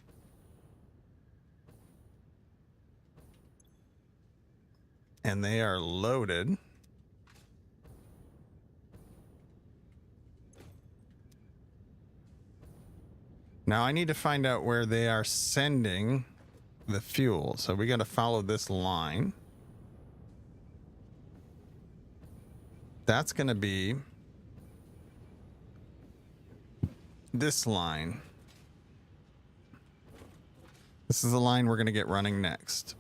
And they are loaded. Now I need to find out where they are sending the fuel. So we got to follow this line. That's going to be this line. This is the line we're going to get running next.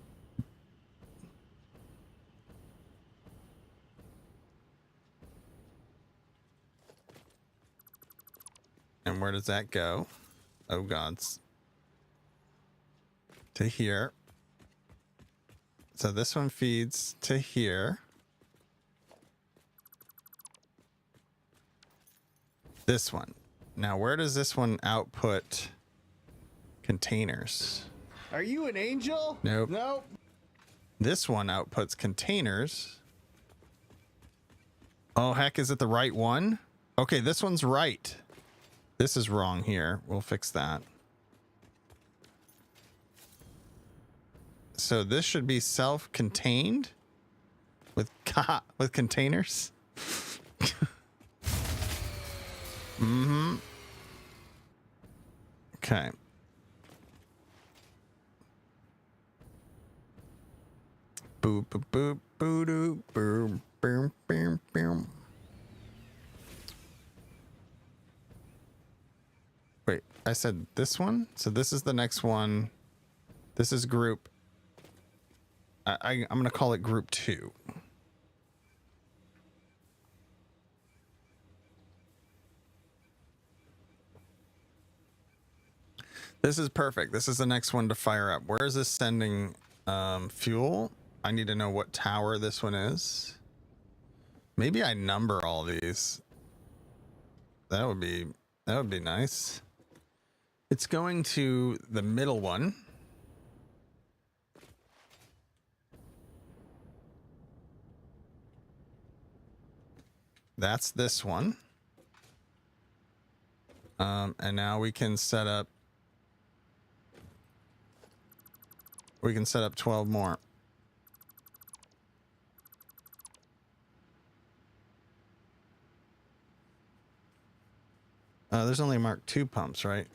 And where does that go? Oh, gods. To here. So this one feeds to here. This one. Now, where does this one output containers? Are you an angel? Nope. Nope. This one outputs containers. Oh, heck, is it the right one? Okay, this one's right. This is wrong here. We'll fix that. So this should be self-contained with containers. Mm-hmm. Okay. Boop boop boop boo doo boom boom boom boom. Wait, I said this one? So this is the next one. This is group. I'm gonna call it group 2. This is perfect. This is the next one to fire up. Where is this sending fuel? I need to know what tower this one is. Maybe I number all these. That would be nice. It's going to the middle one. That's this one. And now we can set up 12 more. There's only Mark II pumps, right?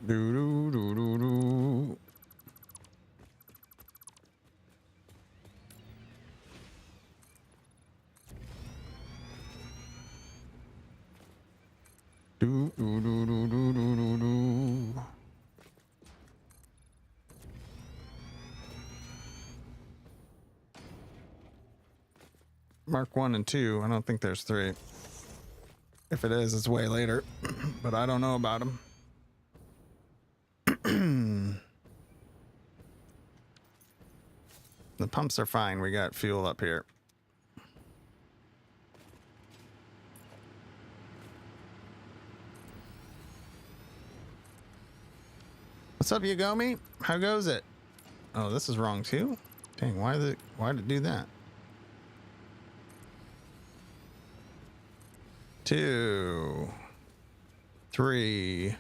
Do do do do do. Do do do do do do do do. Mark 1 and 2. I don't think there's 3. If it is, it's way later. But I don't know about them. The pumps are fine. We got fuel up here. What's up, Yagomi? How goes it? Oh, this is wrong too? Dang, why did it do that? 2, 3,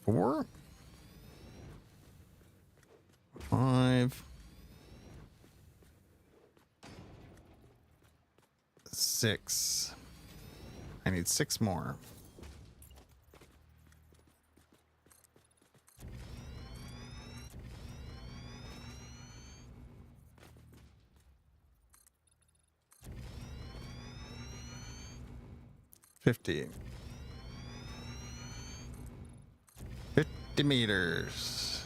4, 5, 6. I need 6 more. $50 meters.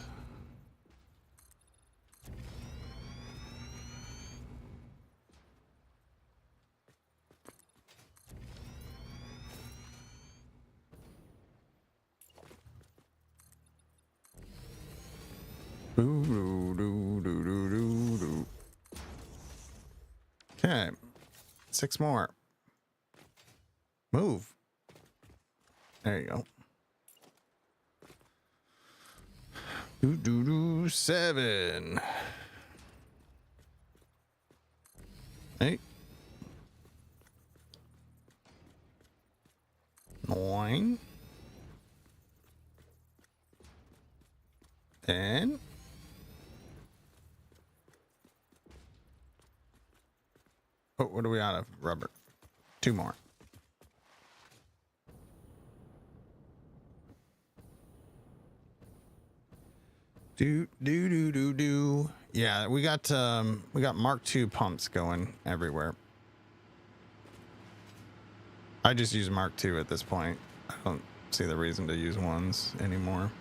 Okay, 6 more. Move. There you go. 7. 8. 9. 10. Oh, what are we out of? Rubber. 2 more. Do. Yeah, we got Mark II pumps going everywhere. I just use Mark II at this point. I don't see the reason to use ones anymore.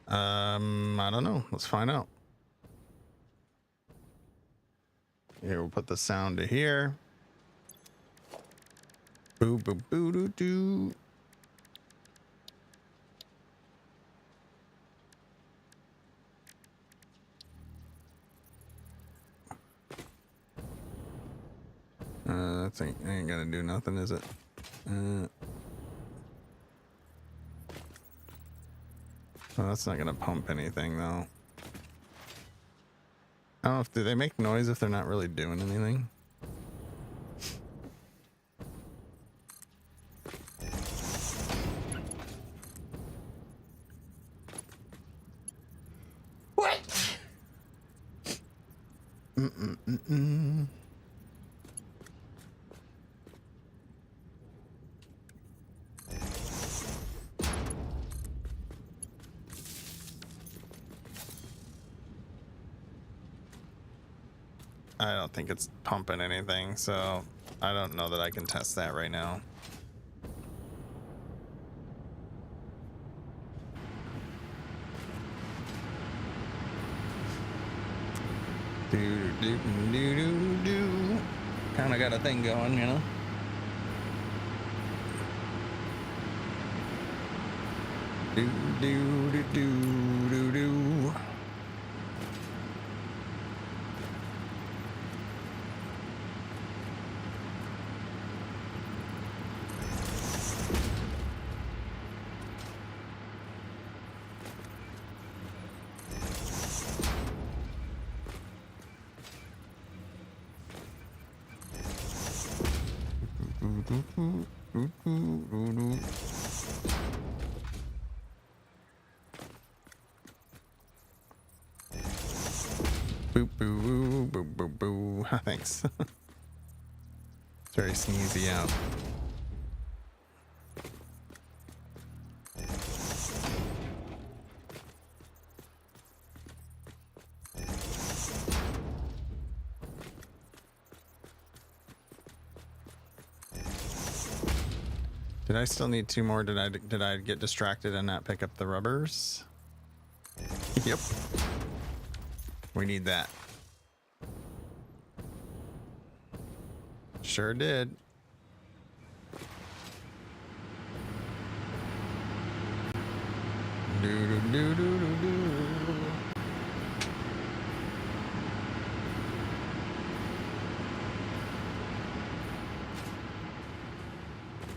I don't know. Let's find out. Here, we'll put the sound to here. Boo boo boo doo doo. That ain't gonna do nothing, is it? Well, that's not gonna pump anything, though. I don't know if do they make noise if they're not really doing anything. What? I don't think it's pumping anything, so I don't know that I can test that right now. Do. Kind of got a thing going, you know. Do. Boo boo boo boo boo. Thanks. It's very sneezy out. Did I still need 2 more? Did I get distracted and not pick up the rubbers? Yep. We need that. Sure did. Do.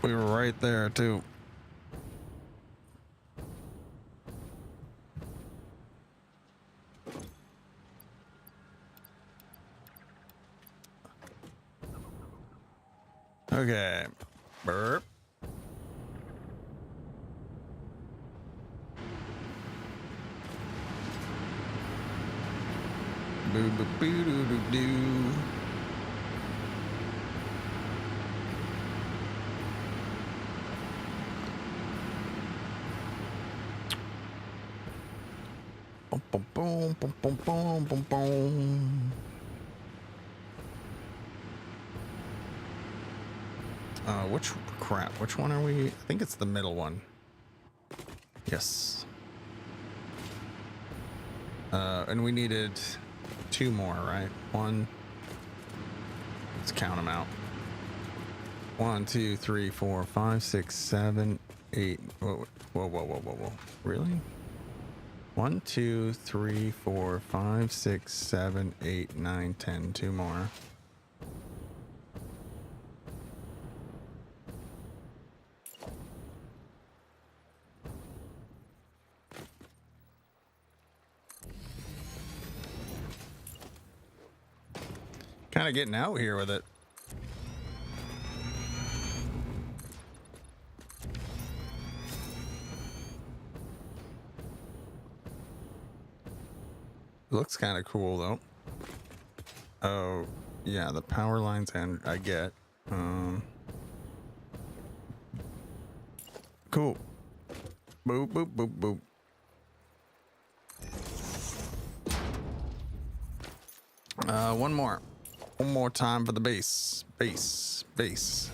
We were right there too. Okay. Burp. Boo boo boo doo doo doo. Boom boom boom boom boom boom boom. Which one are we? I think it's the middle one. Yes. And we needed 2 more, right? 1. Let's count them out. 1, 2, 3, 4, 5, 6, 7, 8. Whoa. Really? 1, 2, 3, 4, 5, 6, 7, 8, 9, 10. 2 more. Kind of getting out here with it. Looks kind of cool though. Oh, yeah, the power lines and I get. Cool. Boop, boop, boop, boop. One more. One more time for the base. Base. Base.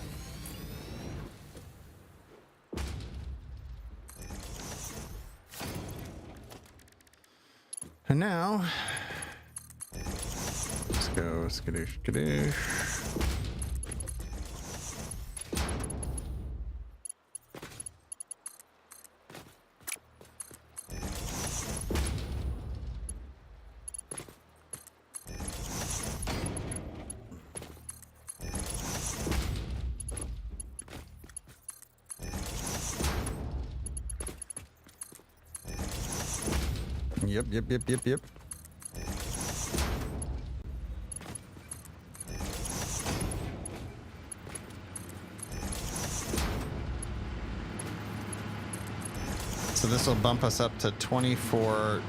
And now, let's go skadoosh, skadoosh. Yep. So this will bump us up to 24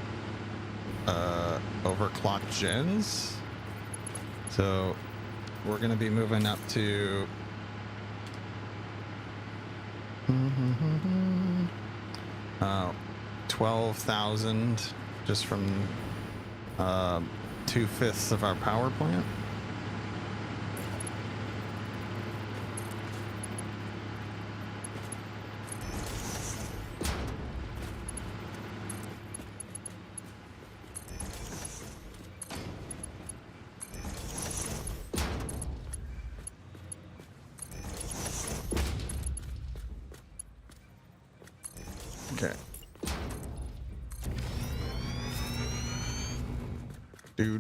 overclocked gens. So we're going to be moving up to 12,000 just from 2/5 of our power plant. Okay. Do.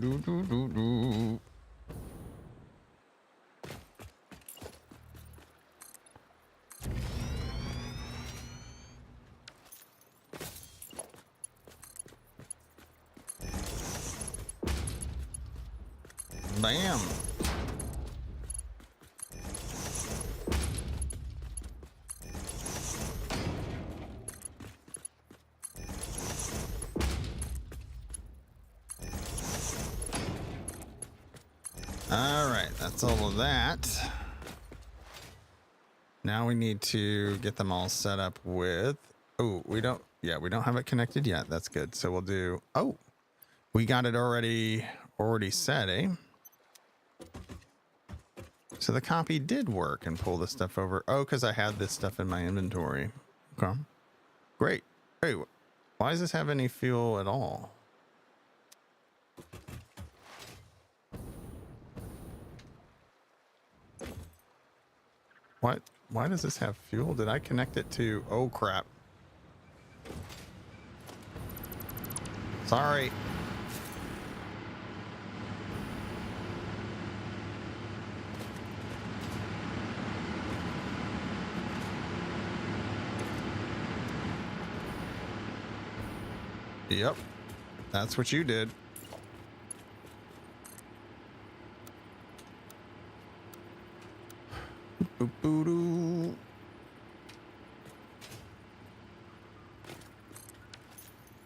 Bam. All right, that's all of that. Now we need to get them all set up with, oh, we don't have it connected yet. That's good. So we'll do, oh, we got it already set, eh? So the copy did work and pull this stuff over. Oh, because I had this stuff in my inventory. Okay. Great. Hey, why does this have any fuel at all? What? Why does this have fuel? Did I connect it to... Oh, crap. Sorry. Yep. That's what you did. Boop-boop-doo.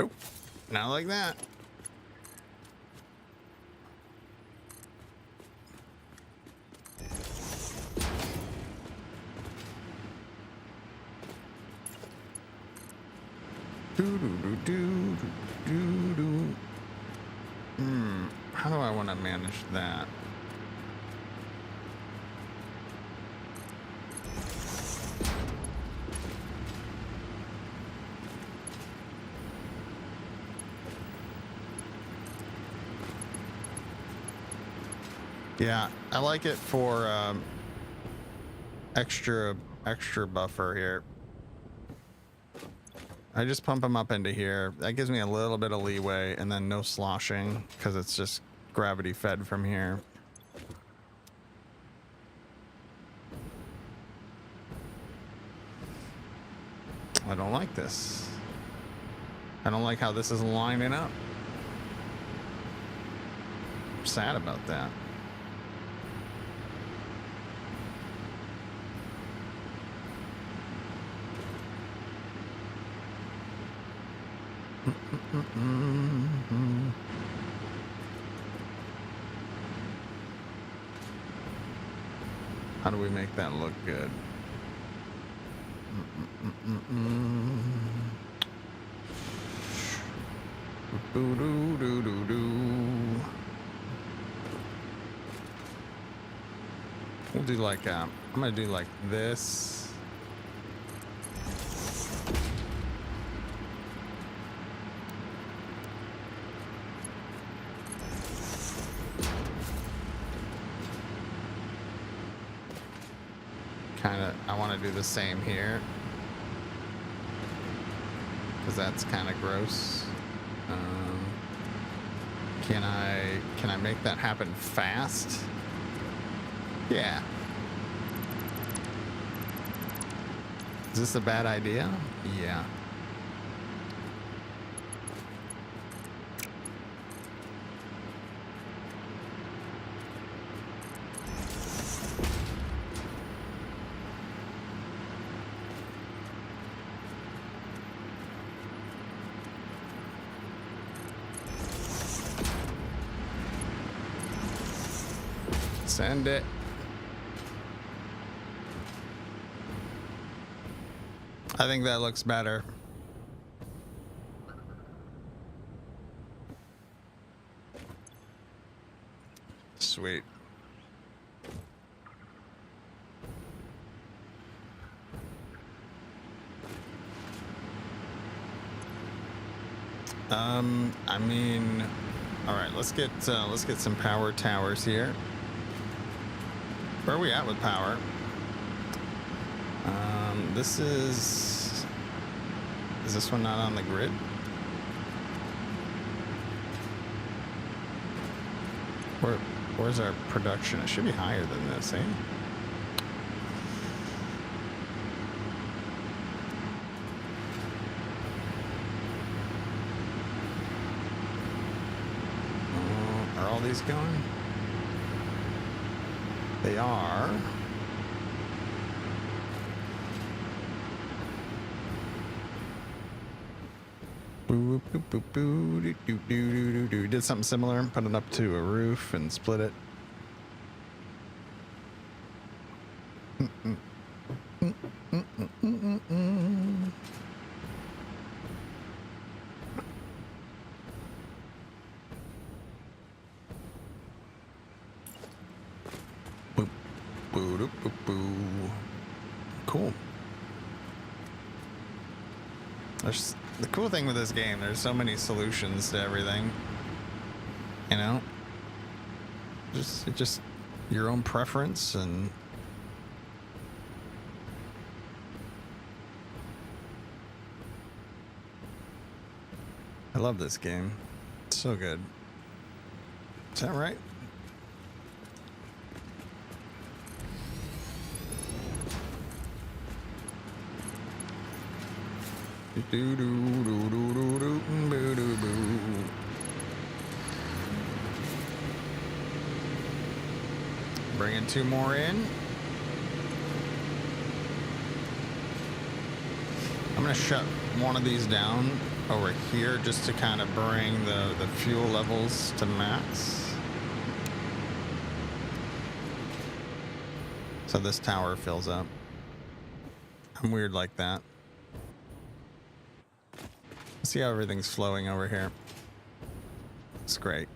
Oh, not like that. Do-do-do-do-do-do-do. How do I want to manage that? Yeah, I like it for extra buffer here. I just pump them up into here. That gives me a little bit of leeway, and then no sloshing because it's just gravity fed from here. I don't like this. I don't like how this is lining up. I'm sad about that. How do we make that look good? We'll do like I'm gonna do like this. I want to do the same here because that's kind of gross. Can I make that happen fast? Yeah. Is this a bad idea? Yeah. Send it. I think that looks better. Sweet. I mean, all right, let's get some power towers here. Where are we at with power? This is this one not on the grid? Where's our production? It should be higher than this, eh? Are all these going? They are. Boop, boop, boop, boo, doo, doo, doo, doo, doo. Did something similar, put it up to a roof and split it. Boop, boo, doo, boop, boo. Cool. There's the cool thing with this game, there's so many solutions to everything. You know? Just your own preference and I love this game. It's so good. Is that right? Do do do do do do boo do boo. Bringing two more in. I'm gonna shut one of these down over here just to kind of bring the fuel levels to max. So this tower fills up. I'm weird like that. See how everything's flowing over here. It's great.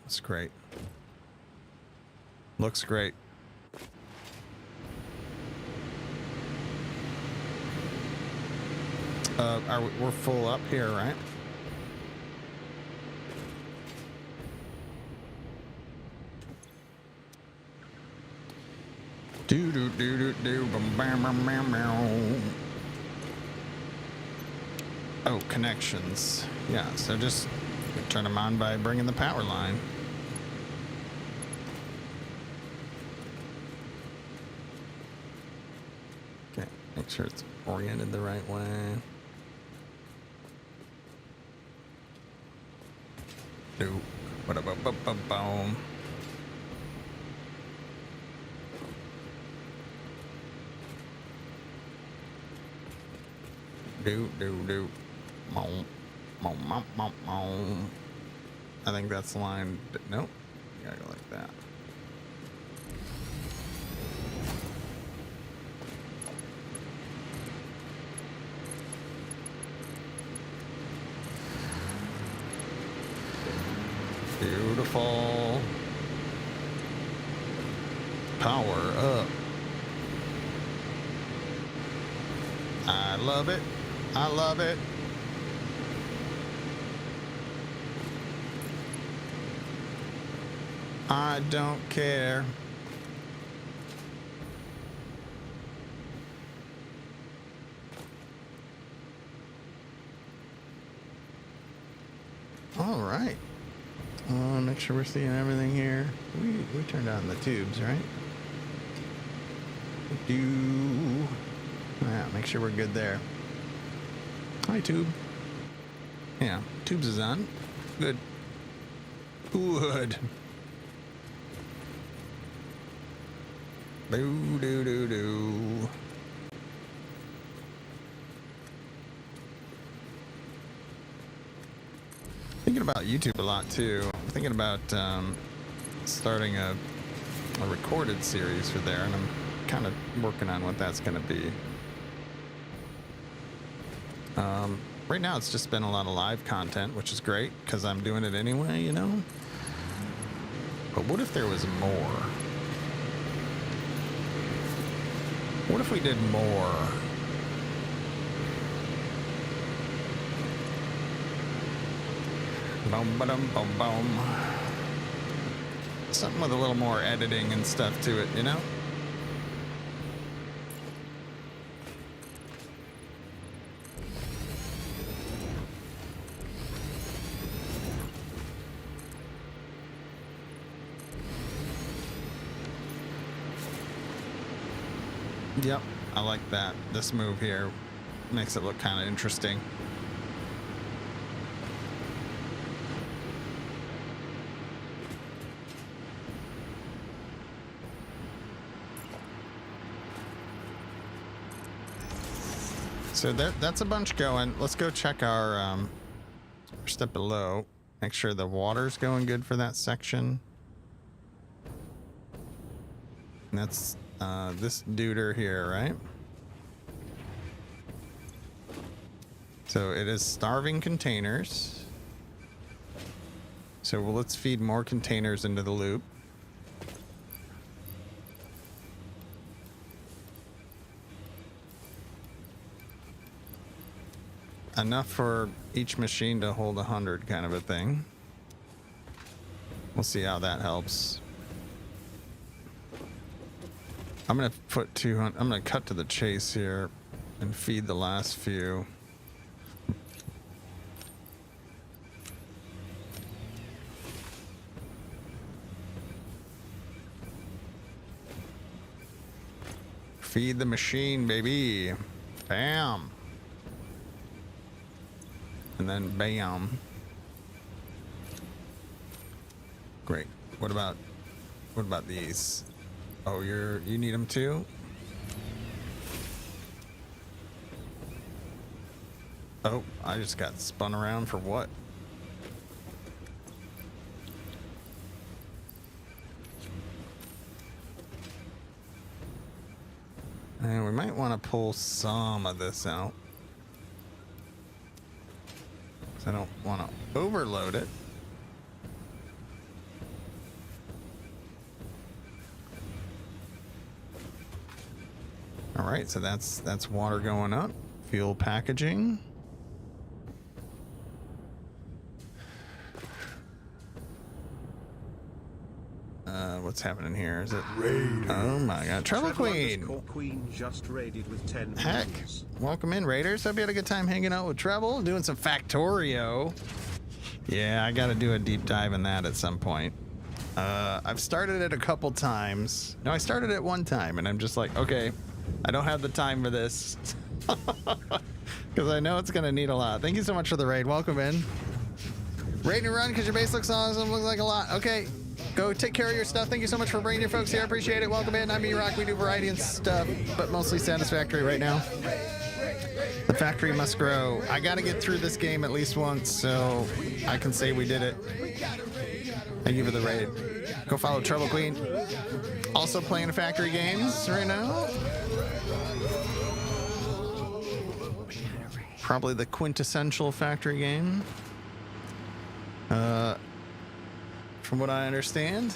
It's great. Looks great. We're full up here, right? Do do do do do bam bam bam bam bam. Oh, connections. Yeah, so just turn them on by bringing the power line. Okay, make sure it's oriented the right way. Do boom. Do. I think that's the line. Nope. You gotta go like that. Beautiful. Power up. I love it. I love it. I don't care. All right. Make sure we're seeing everything here. We turned on the tubes, right? Yeah, make sure we're good there. Hi, tube. Yeah, tubes is on. Good. Good. Boo doo doo doo. Thinking about YouTube a lot too. I'm thinking about starting a recorded series for there, and I'm kind of working on what that's going to be. Right now it's just been a lot of live content, which is great because I'm doing it anyway, you know. But what if there was more? What if we did more? Boom, ba-dum, boom, boom. Something with a little more editing and stuff to it, you know? Yep, I like that. This move here makes it look kind of interesting. So that's a bunch going. Let's go check our step below. Make sure the water's going good for that section. And that's this duder here, right? So it is starving containers. So let's feed more containers into the loop. Enough for each machine to hold 100 kind of a thing. We'll see how that helps. I'm gonna put 200. I'm gonna cut to the chase here and feed the last few. Feed the machine, baby. Bam. And then bam. Great. What about these? Oh, you need them too? Oh, I just got spun around for what? And we might want to pull some of this out. I don't want to overload it. All right, so that's water going up. Fuel packaging. What's happening here? Is it? Raiders. Oh my God, Trouble Queen. Queen just raided with 10 Heck, minions. welcome in, Raiders. Hope you had a good time hanging out with Treble, doing some Factorio. Yeah, I got to do a deep dive in that at some point. I've started it a couple times. No, I started it one time, and I'm just like, okay, I don't have the time for this. Because I know it's going to need a lot. Thank you so much for the raid. Welcome in. Raid and run because your base looks awesome. Looks like a lot. Okay, go take care of your stuff. Thank you so much for bringing your folks here. I appreciate it. Welcome in. I'm E-Rock. We do variety and stuff, but mostly Satisfactory right now. The factory must grow. I got to get through this game at least once, so I can say we did it. Thank you for the raid. Go follow Trouble Queen. Also playing factory games right now. Probably the quintessential factory game. from what I understand.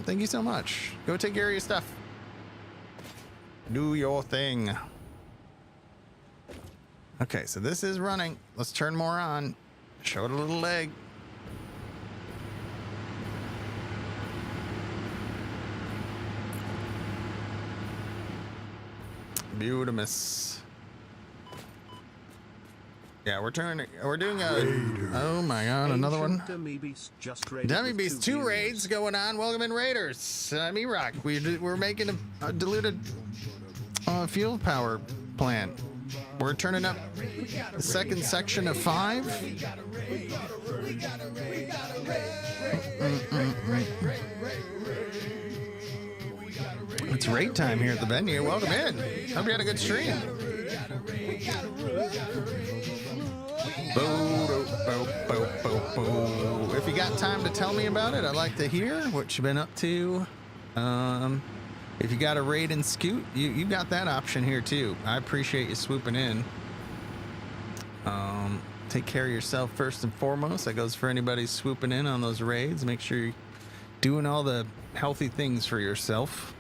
Thank you so much. Go take care of your stuff. Do your thing. Okay, so this is running. Let's turn more on. Show it a little leg. Beautimous. Yeah, we're doing a, oh my god, another one. Dummy Beast just raided Dummy with Beast, 2 two viewers. raids going on. Welcome in, Raiders. I'm E-Rock. We're making a diluted fuel power plant. We're turning up the second section of 5. It's raid time here at the venue. Welcome in. Hope you had a good stream. If you got time to tell me about it, I'd like to hear what you've been up to. If you got a raid and scoot, you got that option here too. I appreciate you swooping in. Take care of yourself first and foremost. That goes for anybody swooping in on those raids. Make sure you're doing all the healthy things for yourself.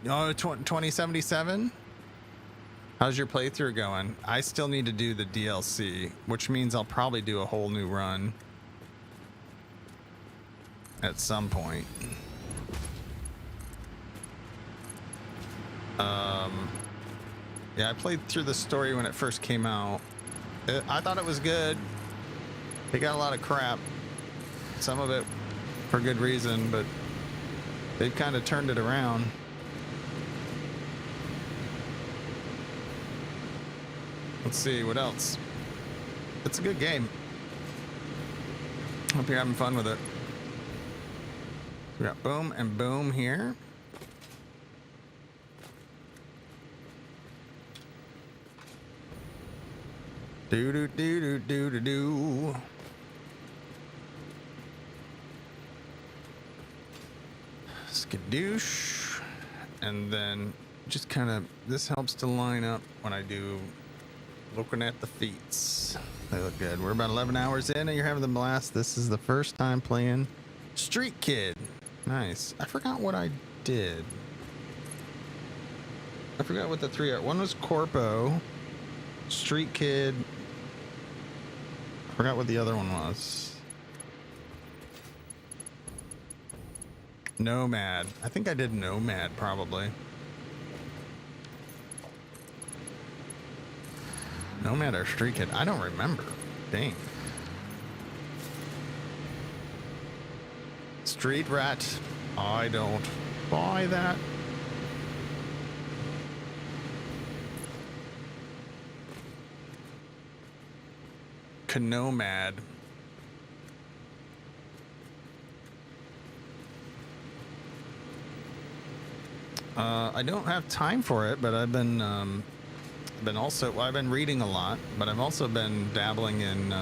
Oh, 2077. How's your playthrough going? I still need to do the DLC, which means I'll probably do a whole new run at some point. Yeah, I played through the story when it first came out. I thought it was good. It got a lot of crap. Some of it for good reason, but they've kind of turned it around. Let's see, what else? It's a good game. Hope you're having fun with it. We got boom and boom here. Do do do do do do do. Skadoosh. And then just kind of, this helps to line up when I do looking at the feats. They look good. We're about 11 hours in and you're having the blast. This is the first time playing Street Kid. Nice. I forgot what I did. I forgot what the 3 are. One was Corpo, Street Kid. I forgot what the other one was. Nomad. I think I did Nomad probably. Nomad or Street Kid? I don't remember. Dang. Street Rat. I don't buy that. Nomad. I don't have time for it, but I've been reading a lot, but I've also been dabbling in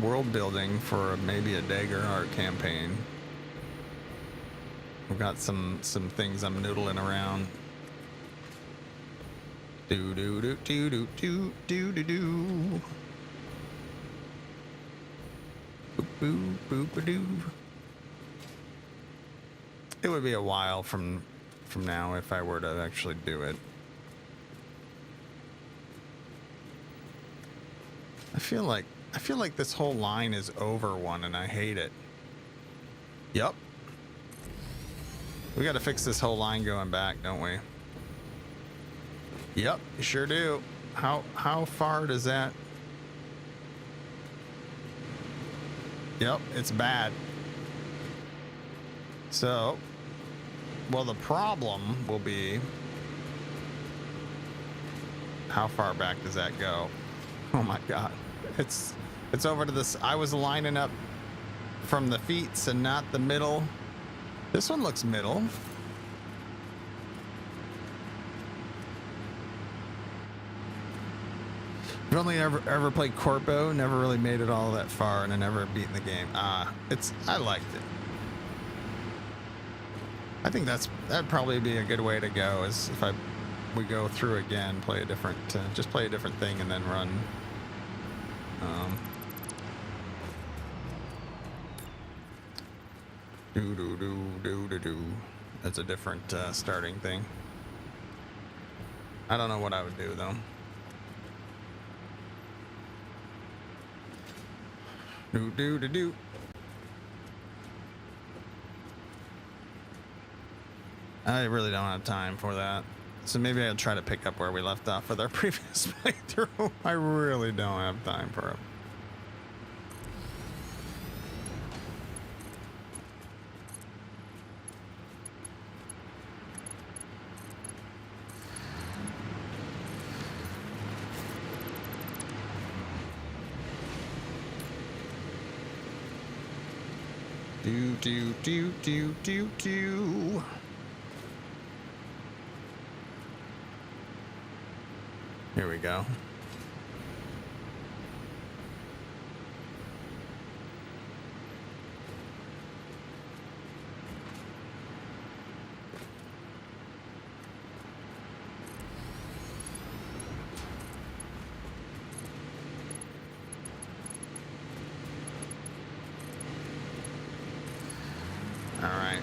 world building for maybe a Dagger Art campaign. I've got some things I'm noodling around. Do do do do do do do do do. Boop boop boop doo. It would be a while from now if I were to actually do it. I feel like this whole line is over one and I hate it. Yep. We got to fix this whole line going back, don't we? Yep, you sure do. How far does that? Yep, it's bad. So, well, the problem will be how far back does that go? Oh my God. It's over to this. I was lining up from the feet and not the middle. This one looks middle. I've only ever played Corpo, never really made it all that far, and I never beaten the game. I liked it. I think that'd probably be a good way to go, is if I we go through again, play a different, just play a different thing and then run. That's a different starting thing. I don't know what I would do though. Do. I really don't have time for that. So maybe I'll try to pick up where we left off with our previous playthrough. I really don't have time for it. Do. Here we go. All right,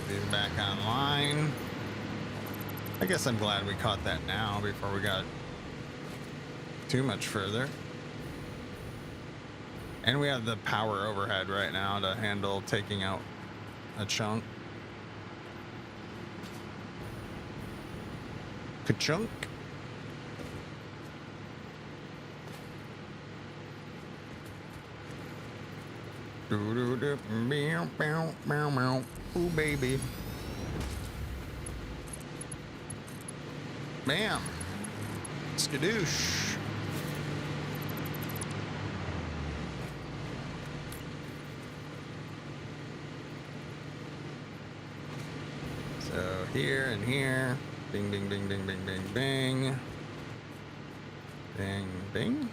these back online. I guess I'm glad we caught that now before we got too much further. And we have the power overhead right now to handle taking out a chunk. Ka-chunk. Ooh, baby. Bam. Skadoosh. So here and here. Bing, bing, bing, bing, bing, bing, bing. Bing, bing.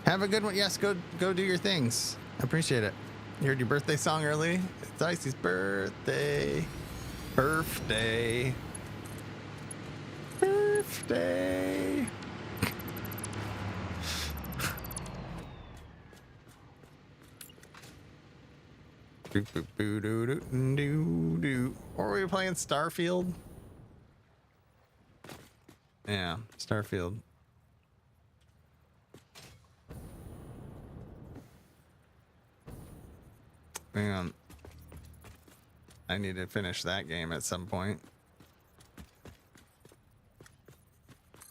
Have a good one. Yes, go do your things. I appreciate it. You heard your birthday song early? It's Icy's birthday. Birthday. Birthday. Or were we playing Starfield? Yeah, Starfield. Man, I need to finish that game at some point.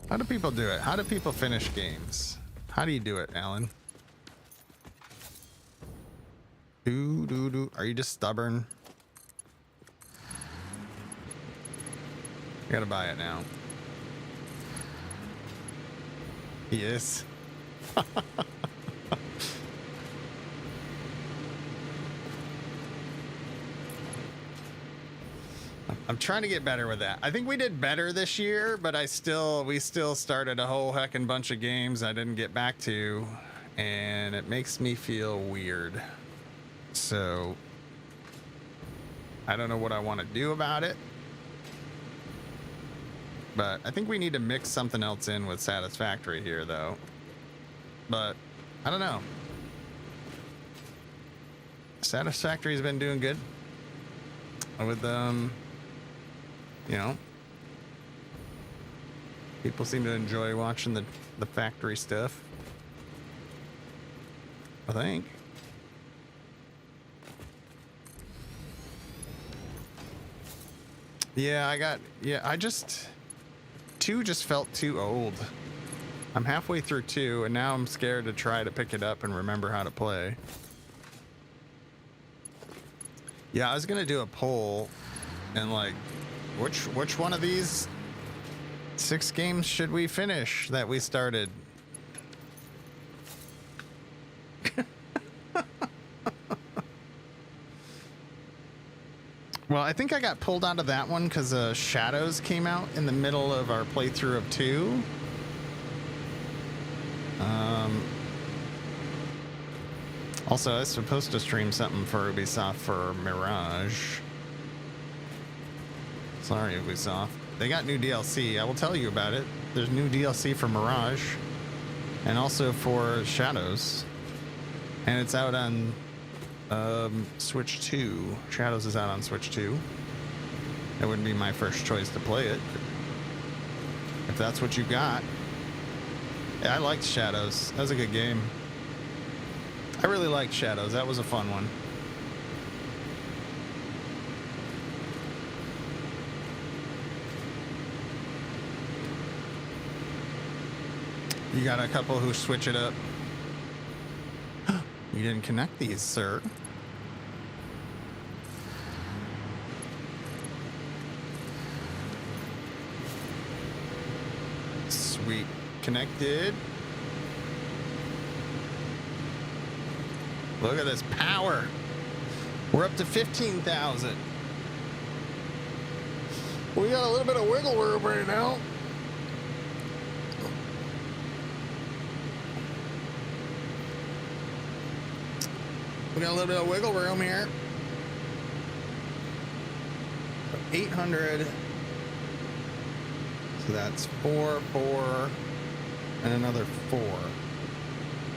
How do people do it? How do people finish games? How do you do it, Alan? Are you just stubborn? I gotta buy it now. He is. I'm trying to get better with that. I think we did better this year, but we still started a whole heckin' bunch of games I didn't get back to, and it makes me feel weird. So I don't know what I want to do about it, but I think we need to mix something else in with Satisfactory here, though. But I don't know. Satisfactory's been doing good with you know, people seem to enjoy watching the factory stuff, I think. Yeah, I just 2 just felt too old. I'm halfway through 2 and now I'm scared to try to pick it up and remember how to play. Yeah, I was gonna do a poll and like, which one of these 6 games should we finish that we started? Well, I think I got pulled out of that one because Shadows came out in the middle of our playthrough of 2. Also, I was supposed to stream something for Ubisoft for Mirage. Sorry, Ubisoft. They got new DLC. I will tell you about it. There's new DLC for Mirage and also for Shadows. And it's out on Switch 2. Shadows is out on Switch 2. That wouldn't be my first choice to play it. If that's what you got. Yeah, I liked Shadows. That was a good game. I really liked Shadows. That was a fun one. You got a couple who switch it up. You didn't connect these, sir. Sweet. Connected. Look at this power. We're up to 15,000. We got a little bit of wiggle room right now. We got a little bit of wiggle room here. 800. So that's 4, 4, and another 4.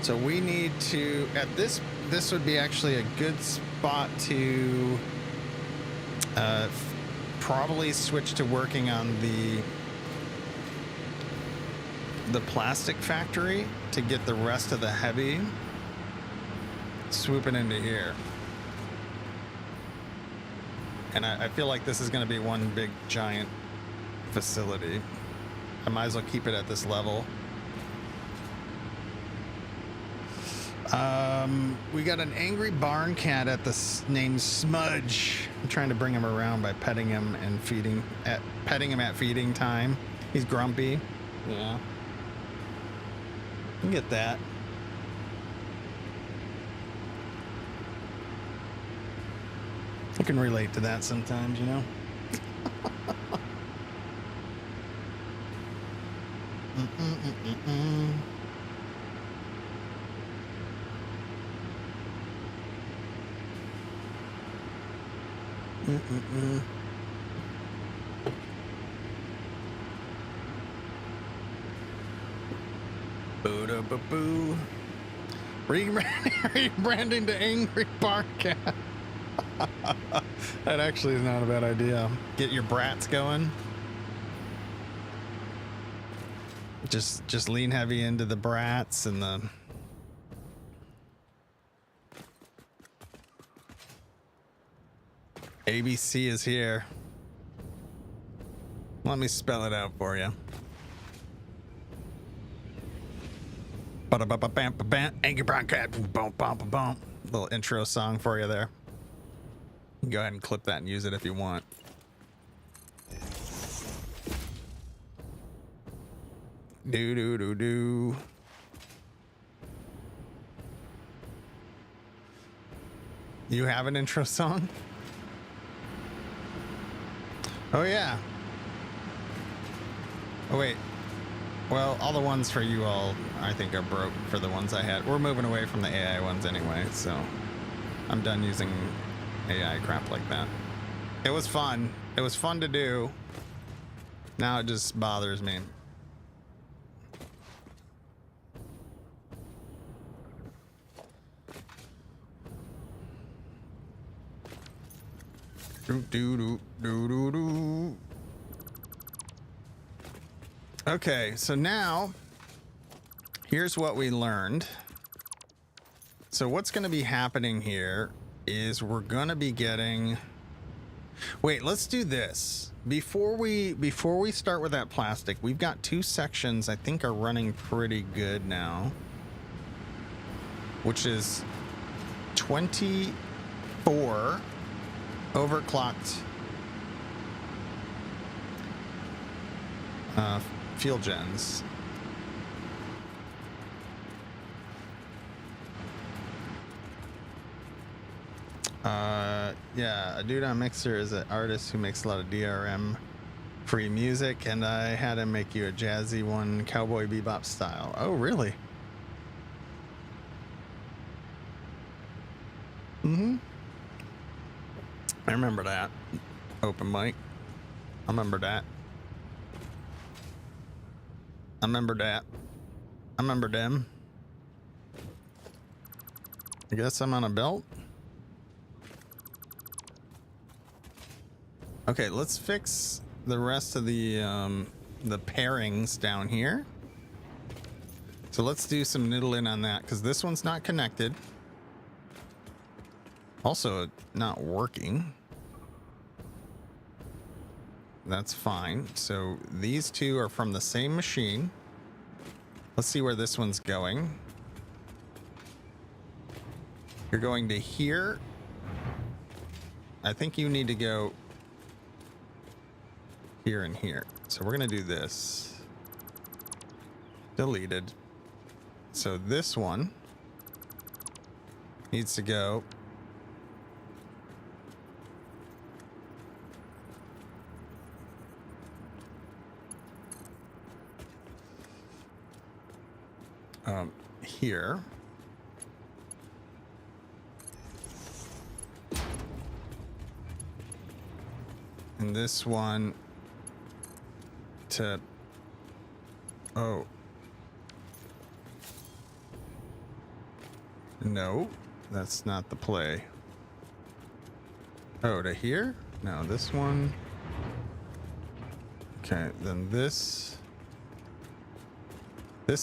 So we need to, at this would be actually a good spot to probably switch to working on the plastic factory to get the rest of the heavy swooping into here. And I feel like this is going to be one big giant facility. I might as well keep it at this level. We got an angry barn cat at the named Smudge. I'm trying to bring him around by petting him and petting him at feeding time. He's grumpy. Yeah. You can get that. I can relate to that sometimes, you know. Boo-da-ba-boo. Rebranding to Angry Barn Cat. That actually is not a bad idea. Get your brats going. Just lean heavy into the brats and the ABC is here. Let me spell it out for you. Angry Barn Cat. Little intro song for you there. You can go ahead and clip that and use it if you want. Do. You have an intro song? Oh yeah. Oh wait. Well, all the ones for you all, I think, are broke for the ones I had. We're moving away from the AI ones anyway, so I'm done using AI crap like that. It was fun. It was fun to do. Now it just bothers me. Okay, so now here's what we learned. So what's going to be happening here is we're going to be getting... Wait, let's do this. Before we start with that plastic, we've got 2 sections I think are running pretty good now, which is 24 overclocked fuel gens. Yeah, a dude on Mixer is an artist who makes a lot of DRM free music, and I had him make you a jazzy one, Cowboy Bebop style. Oh, really? I remember that. Open mic. I remember that. I remember that. I remember them. I guess I'm on a belt. Okay, let's fix the rest of the pairings down here. So let's do some noodling on that because this one's not connected. Also not working. That's fine. So these two are from the same machine. Let's see where this one's going. You're going to here. I think you need to go here and here. So we're going to do this. Deleted. So this one needs to go here. And this one to, oh, no, that's not the play. Oh, to here? No, this one. Okay, then this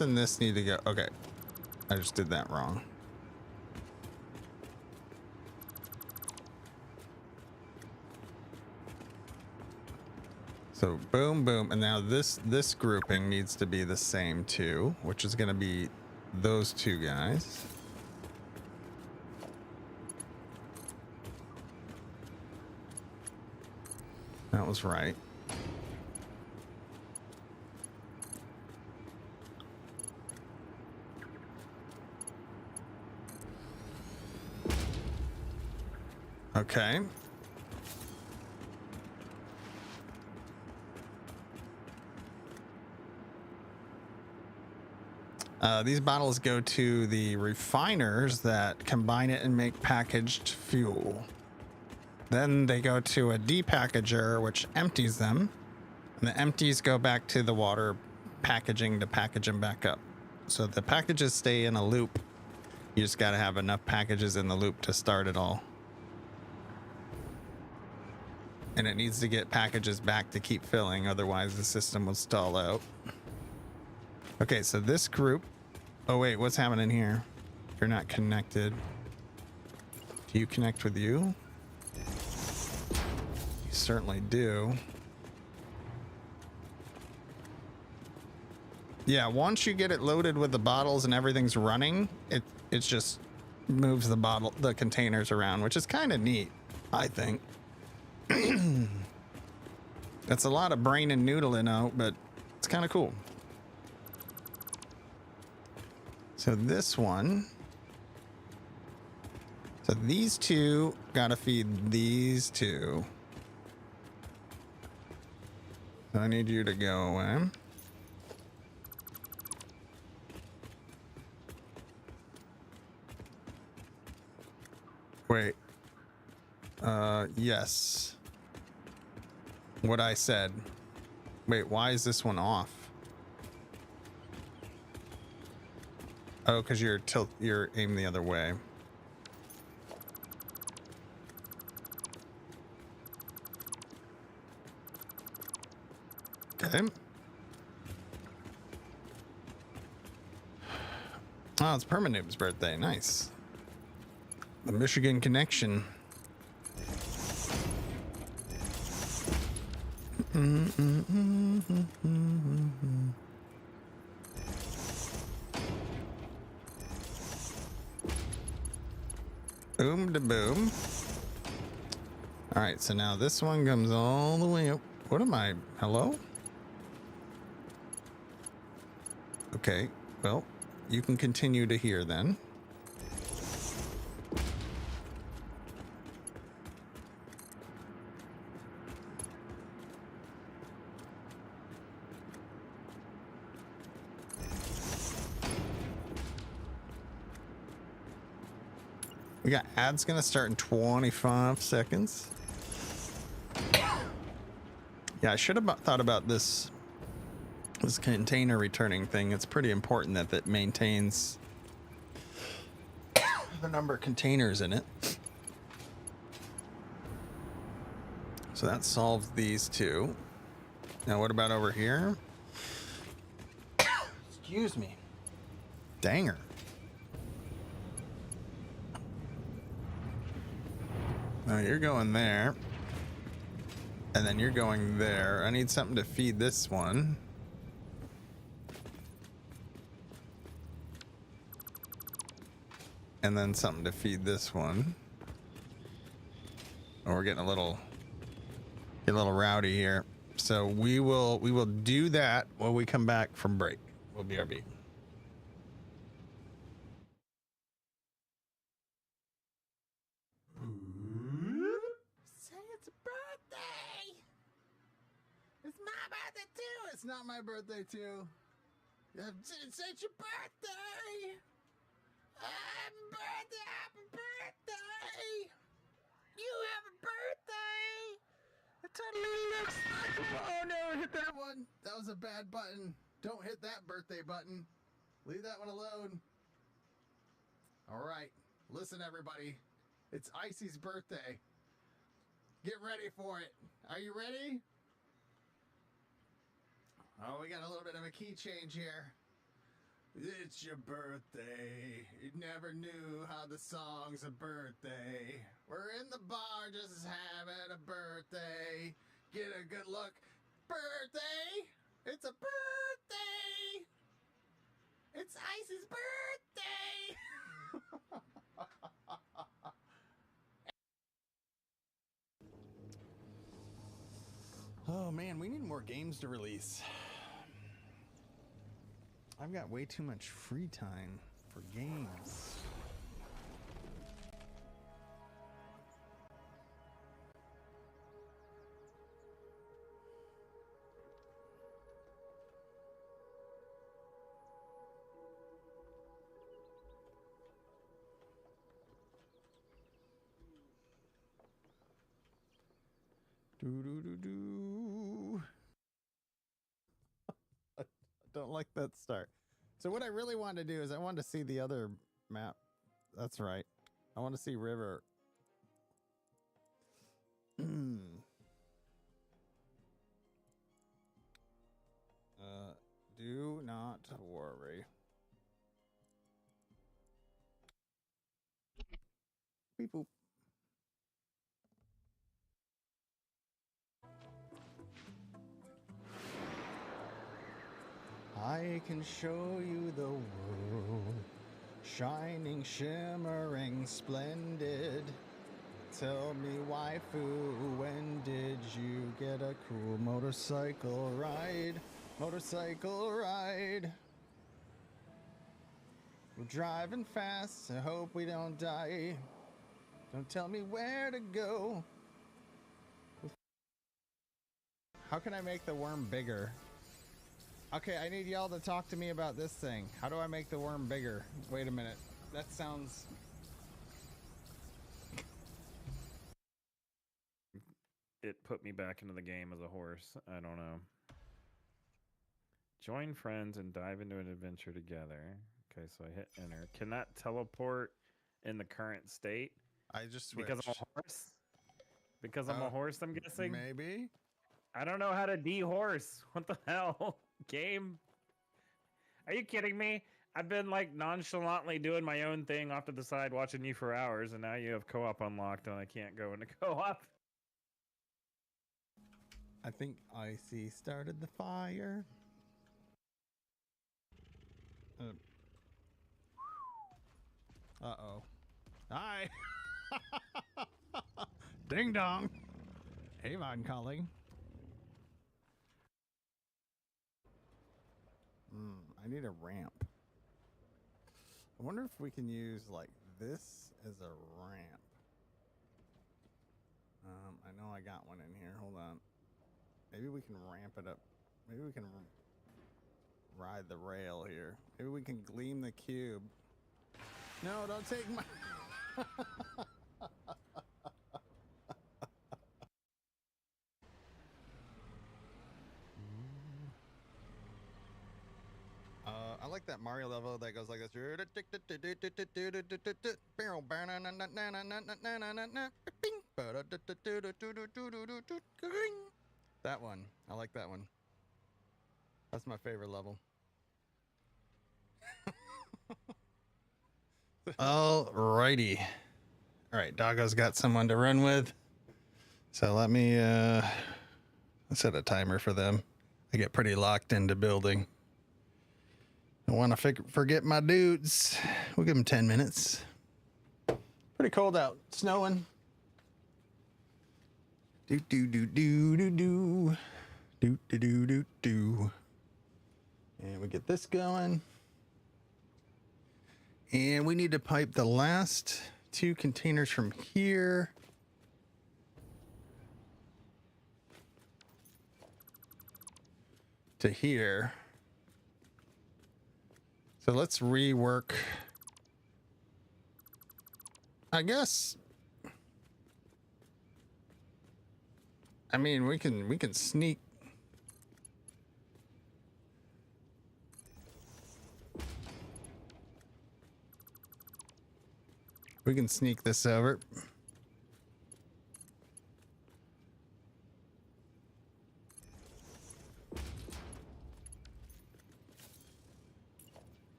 and this need to go. Okay, I just did that wrong. So boom, boom, and now this grouping needs to be the same too, which is going to be those two guys. That was right. Okay. These bottles go to the refiners that combine it and make packaged fuel. Then they go to a depackager, which empties them. And the empties go back to the water packaging to package them back up. So the packages stay in a loop. You just got to have enough packages in the loop to start it all. And it needs to get packages back to keep filling, otherwise the system will stall out. Okay, so this group... Oh wait, what's happening here? You're not connected. Do you connect with you? You certainly do. Yeah, once you get it loaded with the bottles and everything's running, it just moves the containers around, which is kind of neat, I think. That's a lot of brain and noodling out, but it's kind of cool. So this one, so these two gotta feed these two. So I need you to go in. Wait. Yes. What I said. Wait, why is this one off? Oh, because you're aimed the other way. Okay. Oh, it's Permanoob's birthday. Nice. The Michigan connection. Boom to boom. All right, so now this one comes all the way up. What am I? Hello? Okay, well, you can continue to hear then. We got ads gonna start in 25 seconds. Yeah, I should have thought about this This container returning thing, it's pretty important that it maintains the number of containers in it. So that solves these two. Now what about over here? Excuse me. Danger. Now you're going there. And then you're going there. I need something to feed this one. And then something to feed this one. Oh, we're getting a little rowdy here. So we will do that when we come back from break. We'll BRB. Say it's a birthday. It's my birthday too. It's not my birthday too. It's your birthday. Happy birthday, happy birthday. You have a birthday. It totally looks like... Oh no, hit that one. That was a bad button. Don't hit that birthday button. Leave that one alone. All right. Listen, everybody. It's Icy's birthday. Get ready for it. Are you ready? Oh, we got a little bit of a key change here. It's your birthday. You never knew how the song's a birthday. We're in the bar just having a birthday. Get a good look. Birthday. It's a birthday. It's Ice's birthday. Oh man, we need more games to release. I've got way too much free time for games. Do. I don't like that start. So what I really wanted to do is I wanted to see the other map. That's right. I want to see river. Do not worry. Beep boop. I can show you the world, shining, shimmering, splendid. Tell me, waifu, when did you get a cool motorcycle ride? Motorcycle ride. We're driving fast, I hope we don't die. Don't tell me where to go. How can I make the worm bigger? Okay, I need y'all to talk to me about this thing. How do I make the worm bigger? Wait a minute. That sounds... It put me back into the game as a horse. I don't know. Join friends and dive into an adventure together. Okay, so I hit enter. Can that teleport in the current state? I just switched. Because I'm a horse? Because I'm a horse, I'm guessing? Maybe. I don't know how to de-horse. What the hell? Game? Are you kidding me? I've been like nonchalantly doing my own thing off to the side watching you for hours, and now you have co-op unlocked and I can't go into co-op. I think Icy started the fire. Uh-oh. Hi! Ding dong! Avon calling. I need a ramp. I wonder if we can use like this as a ramp. I know I got one in here. Hold on. Maybe we can ramp it up. Maybe we can ride the rail here. Maybe we can gleam the cube. No, don't take my... Mario level that goes like this. That one. I like that one. That's my favorite level. Alrighty. Alright, Doggo's got someone to run with. So let me set a timer for them. I get pretty locked into building. Don't want to forget my dudes. We'll give them 10 minutes. Pretty cold out. Snowing. Do do do do do do. Do do do do do. And we get this going. And we need to pipe the last 2 containers from here to here. So let's rework. I guess. I mean, we can sneak. We can sneak this over.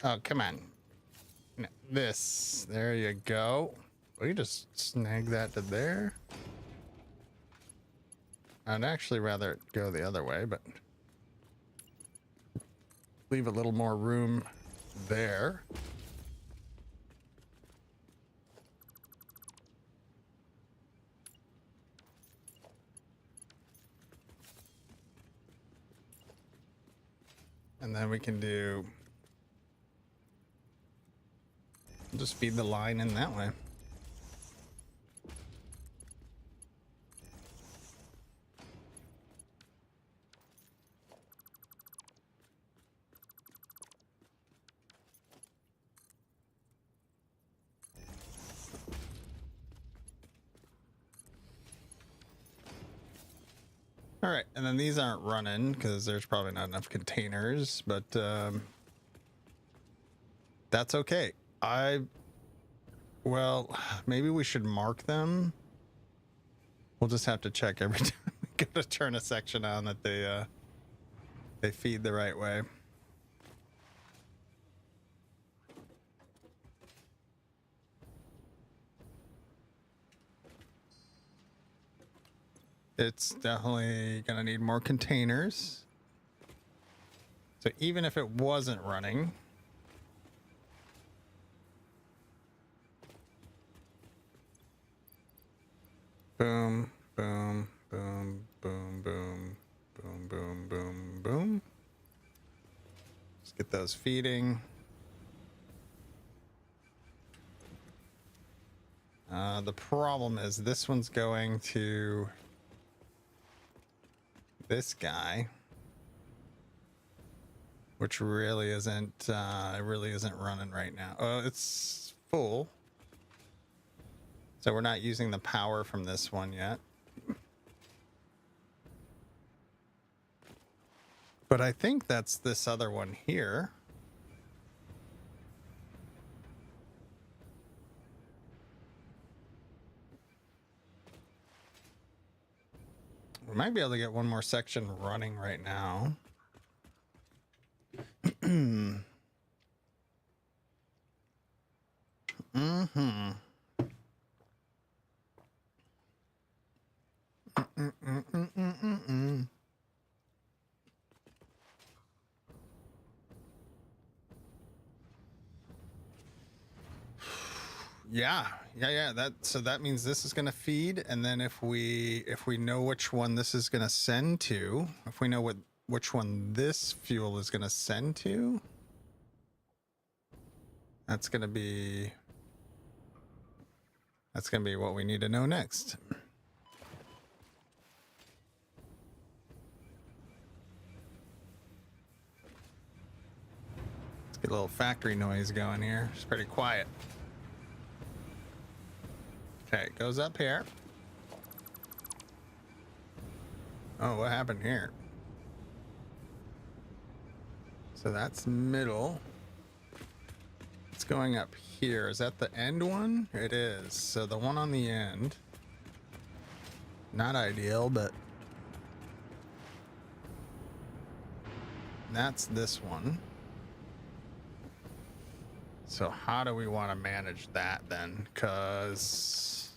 Oh, come on. No, this. There you go. We just snag that to there. I'd actually rather it go the other way, but leave a little more room there. And then we can do, just feed the line in that way. All right, and then these aren't running because there's probably not enough containers, but that's okay. Well, maybe we should mark them. We'll just have to check every time we go to turn a section on that they feed the right way. It's definitely gonna need more containers. So even if it wasn't running, boom, boom, boom, boom, boom, boom, boom, boom, boom. Let's get those feeding. The problem is this one's going to this guy, which really isn't running right now. Oh, it's full. So we're not using the power from this one yet. But I think that's this other one here. We might be able to get one more section running right now. Mm-hmm. Yeah. So that means this is going to feed, and then if we know which one this is going to send to, if we know which one this fuel is going to send to, that's going to be what we need to know next. Let's get a little factory noise going here. It's pretty quiet. Okay, it goes up here. Oh, what happened here? So that's middle. It's going up here. Is that the end one? It is. So the one on the end. Not ideal, but that's this one. So how do we want to manage that then? Because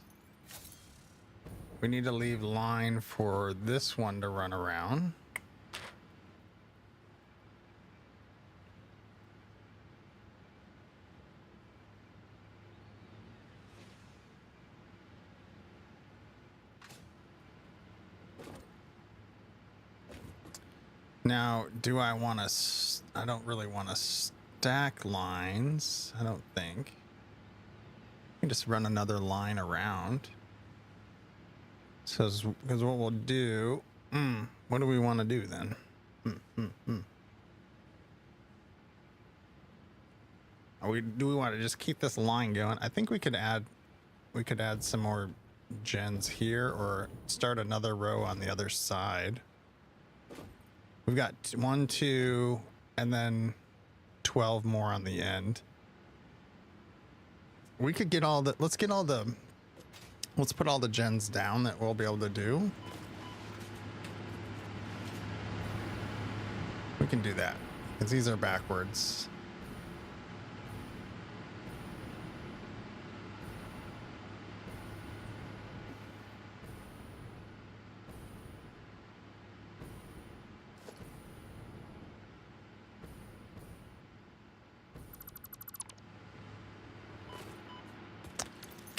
we need to leave line for this one to run around. Now, do I want to... I don't really want to stack lines, I don't think. We can just run another line around. So, because what we'll do... what do we want to do then? Do we want to just keep this line going? I think we could add some more gens here or start another row on the other side. We've got 1, 2, and then 12 more on the end. We could get all the, let's put all the gens down that we'll be able to do. We can do that because these are backwards.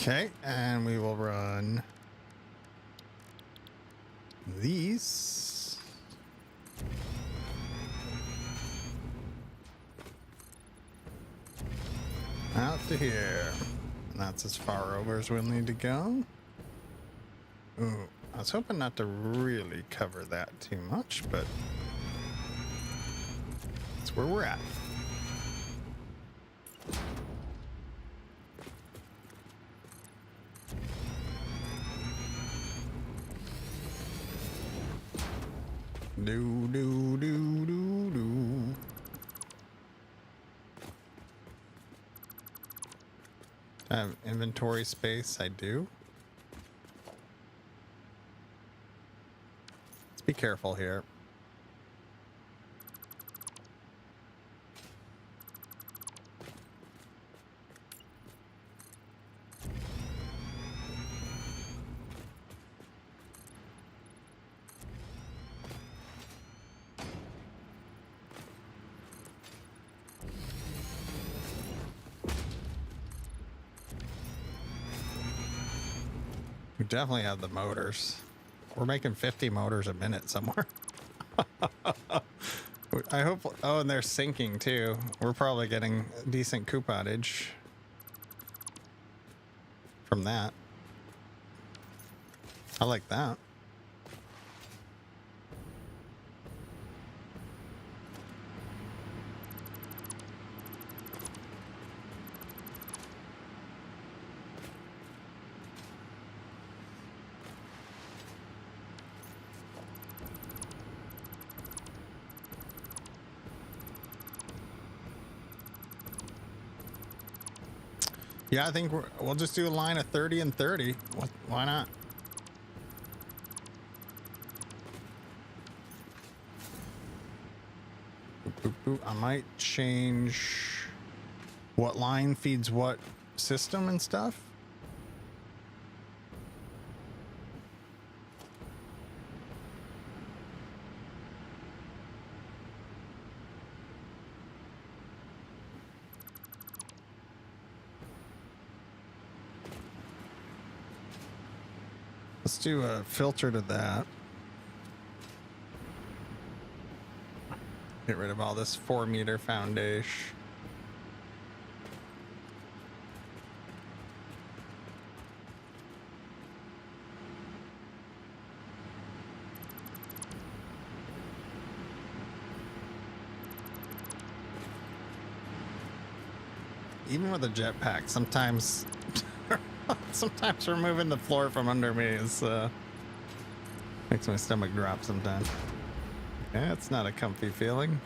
Okay, and we will run these. Out to here. And that's as far over as we'll need to go. Ooh, I was hoping not to really cover that too much, but that's where we're at. Do. I have inventory space, I do. Let's be careful here. We definitely have the motors. We're making 50 motors a minute somewhere. I hope. Oh, and they're sinking too. We're probably getting decent couponage from that. I like that. Yeah, I think we'll just do a line of 30 and 30. Why not? I might change what line feeds what system and stuff. Let's do a filter to that. Get rid of all this 4-meter foundation. Even with a jetpack, sometimes removing the floor from under me is makes my stomach drop sometimes. Yeah, it's not a comfy feeling.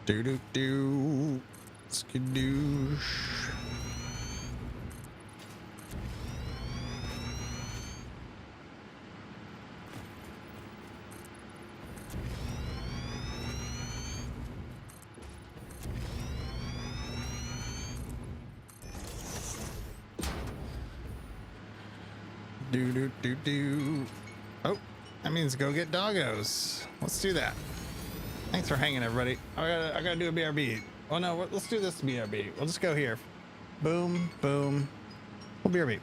Do do do. Skadoosh. Do do do do. Oh, that means go get doggos. Let's do that. Thanks for hanging, everybody. I gotta do a BRB. Oh no, let's do this BRB. We'll just go here. Boom, boom. We'll BRB.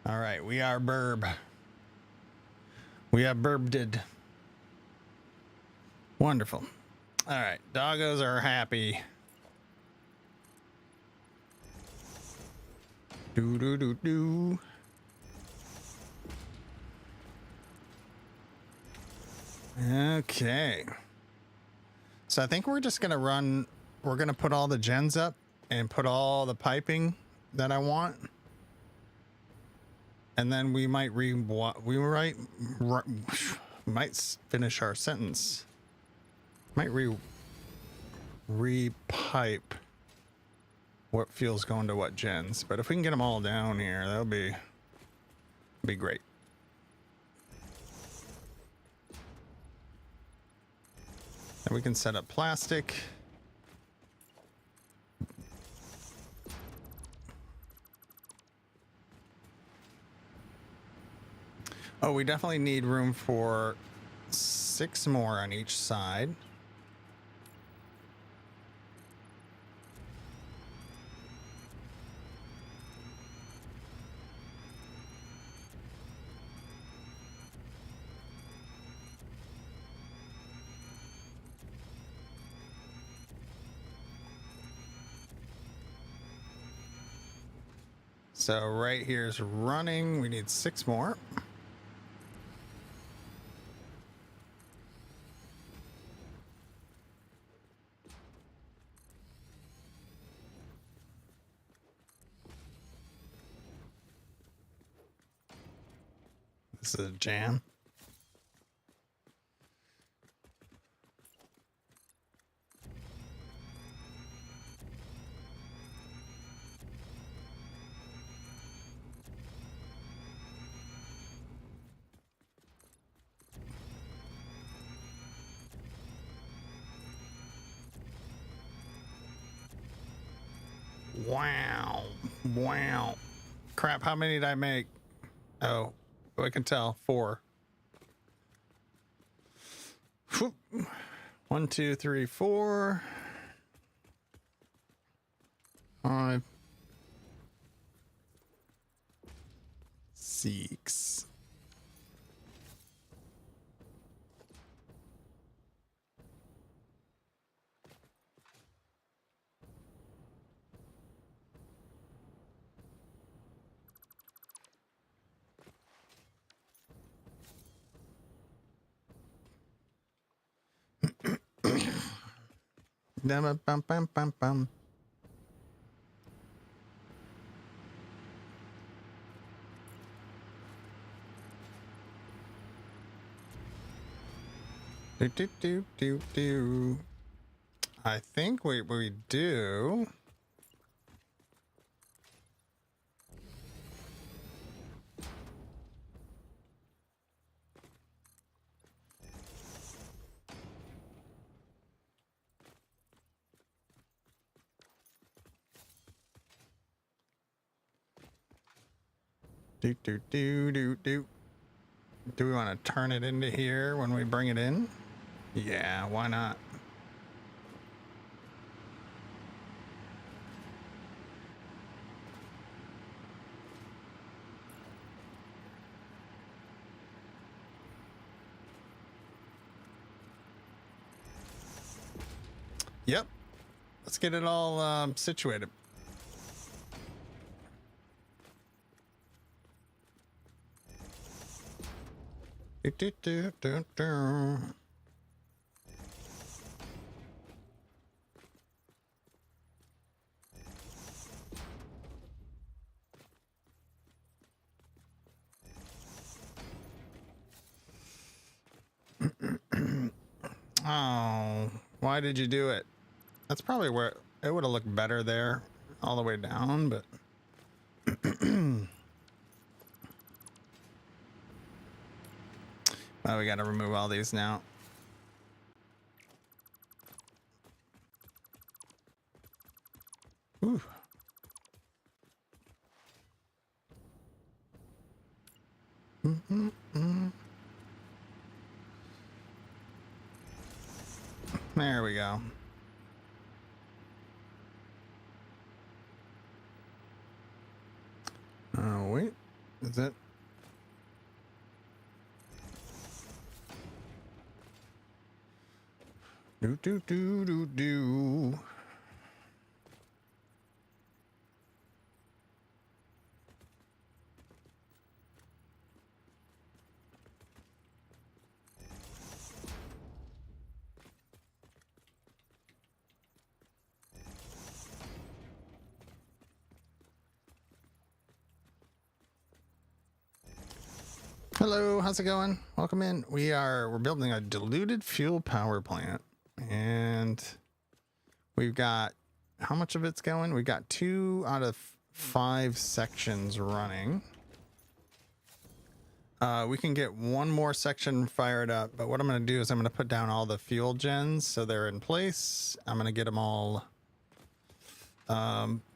All right, we are burb. We have burbed. Wonderful. All right, doggos are happy. Do do do do. Okay. So I think we're just gonna run. We're gonna put all the gens up and put all the piping that I want. And then we might might finish our sentence. Might re-pipe what fuel's going to what gens. But if we can get them all down here, that'll be great. And we can set up plastic. Oh, we definitely need room for 6 more on each side. So right here is running. We need 6 more. This is a jam. Wow. Wow. Crap, how many did I make? Oh, I can tell. 4. Whoop. 1, 2, 3, 4. 5. 6. Bum, bum, bum, bum, bum. Do, do, do, do, do. I think what we do Do do do do do. Do we want to turn it into here when we bring it in? Yeah, why not? Yep. Let's get it all situated. Do, do, do, do, do. Oh, why did you do it? That's probably where it would have looked better there, all the way down, but well, we got to remove all these now. Ooh. There we go. Oh, wait. Is it? Do, do, do, do, do. Hello, how's it going? Welcome in. We're building a diluted fuel power plant, and we've got, how much of it's going? We've got 2 out of 5 sections running. We can get 1 more section fired up, but what I'm going to do is I'm going to put down all the fuel gens so they're in place. I'm going to get them all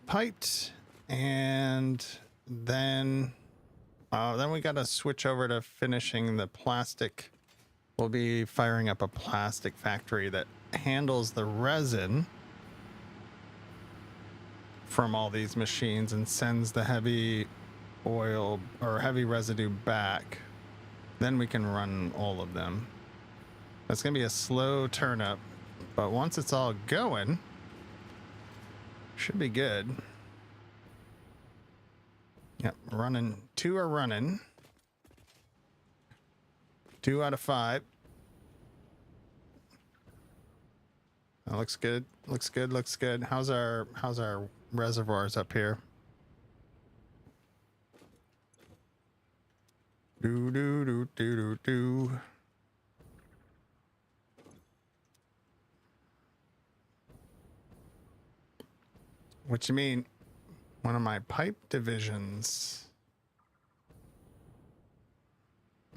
piped, and then we got to switch over to finishing the plastic. We'll be firing up a plastic factory that handles the resin from all these machines and sends the heavy oil or heavy residue back. Then we can run all of them. That's going to be a slow turn up, but once it's all going, should be good. Yep, running. 2 are running. 2 out of 5. That looks good. Looks good. Looks good. How's our reservoirs up here? Do do do do do do. What you mean? One of my pipe divisions.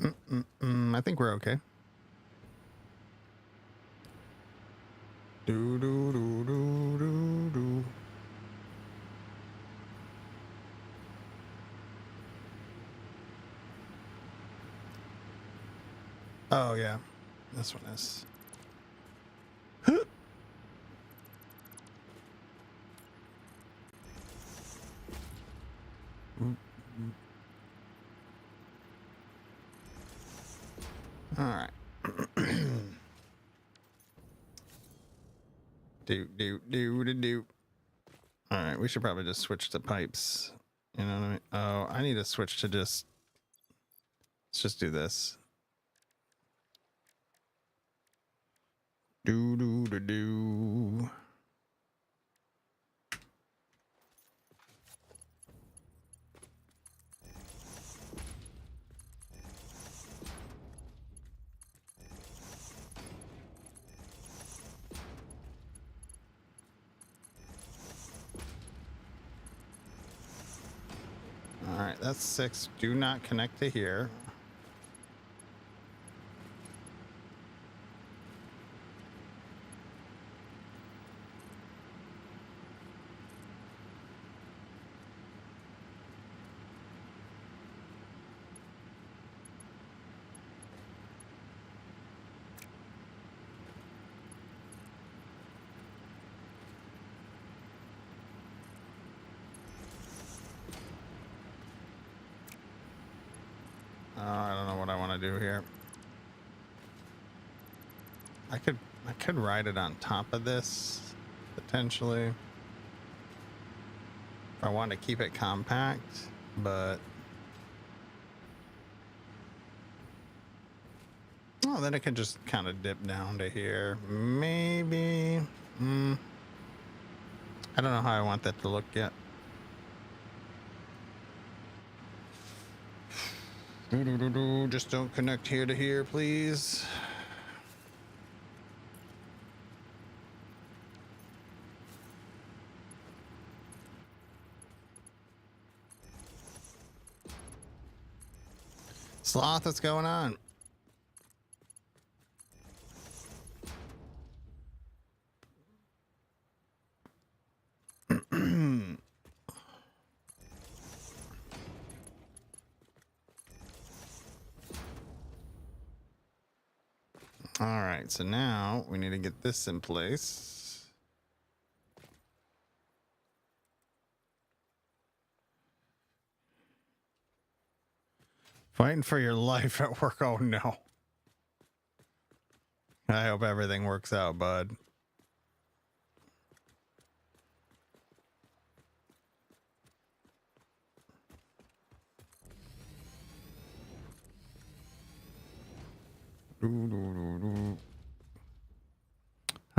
I think we're okay. Do do do do do do. Oh yeah, this one is. All right. do. All right, we should probably just switch to pipes. You know what I mean? Oh, I need to switch to just. Let's just do this. Do do do do. All right, that's 6. Do not connect to here. want to do here. I could ride it on top of this potentially if I want to keep it compact, but oh, then it could just kind of dip down to here. Maybe. I don't know how I want that to look yet. Just don't connect here to here, please. Sloth, what's going on? All right, so now we need to get this in place. Fighting for your life at work. Oh no. I hope everything works out, bud.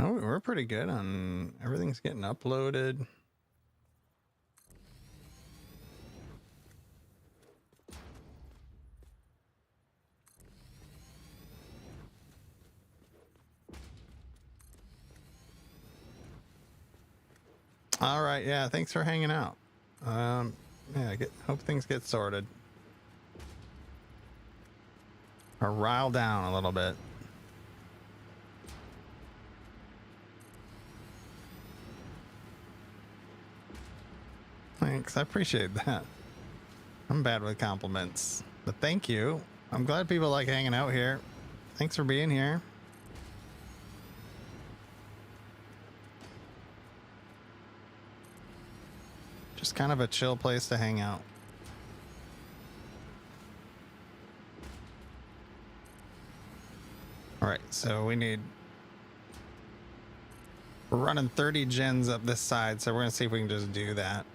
Oh, we're pretty good on everything's getting uploaded. All right, yeah, thanks for hanging out. Yeah, hope things get sorted. Or rile down a little bit. Thanks, I appreciate that. I'm bad with compliments, but thank you. I'm glad people like hanging out here. Thanks for being here. Just kind of a chill place to hang out. All right, so we're running 30 gens up this side, so we're gonna see if we can just do that.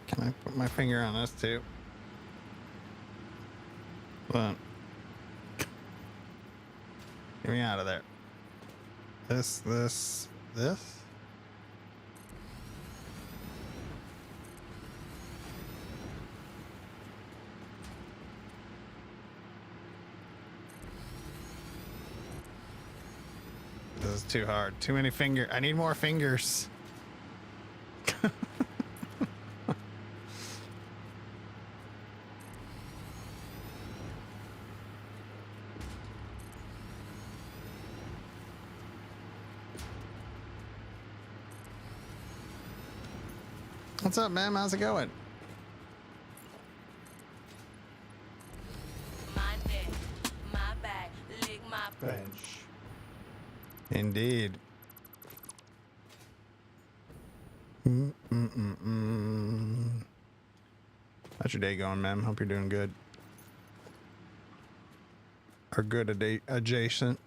Can I put my finger on this too? But get me out of there. This. This is too hard. Too many fingers. I need more fingers. What's up, man? How's it going? My neck, my back, lick my Bench. Indeed. How's your day going, man? Hope you're doing good. Or good adjacent.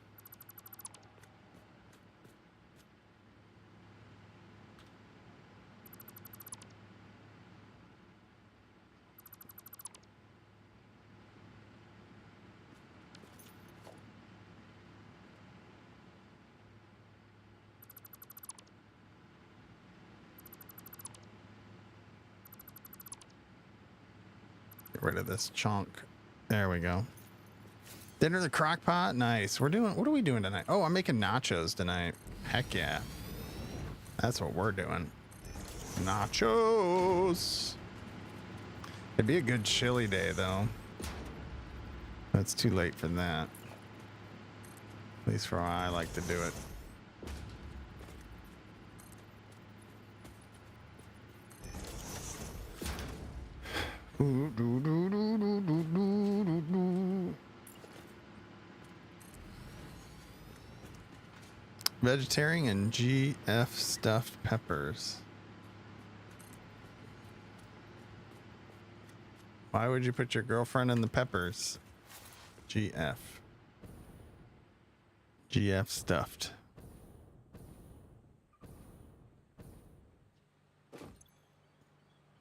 Get rid of this chunk. There we go. Dinner in the crock pot. Nice. What are we doing tonight? Oh, I'm making nachos tonight. Heck yeah. That's what we're doing. Nachos. It'd be a good chilly day though. It's too late for that. At least for how I like to do it. Vegetarian and GF stuffed peppers. Why would you put your girlfriend in the peppers? GF. GF stuffed.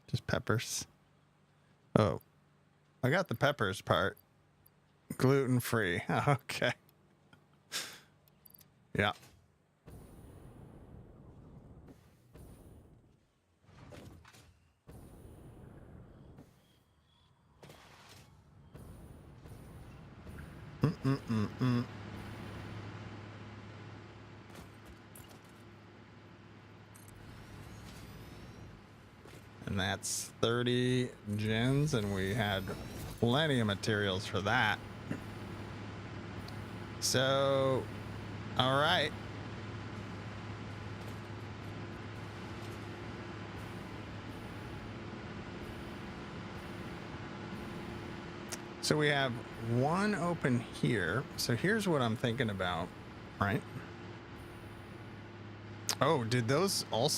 Just peppers. Oh, I got the peppers part. Gluten free. Okay. Yeah. Mm-mm-mm-mm. And that's 30 gens, and we had plenty of materials for that. So, all right. So we have one open here. So here's what I'm thinking about, right? Oh, did those all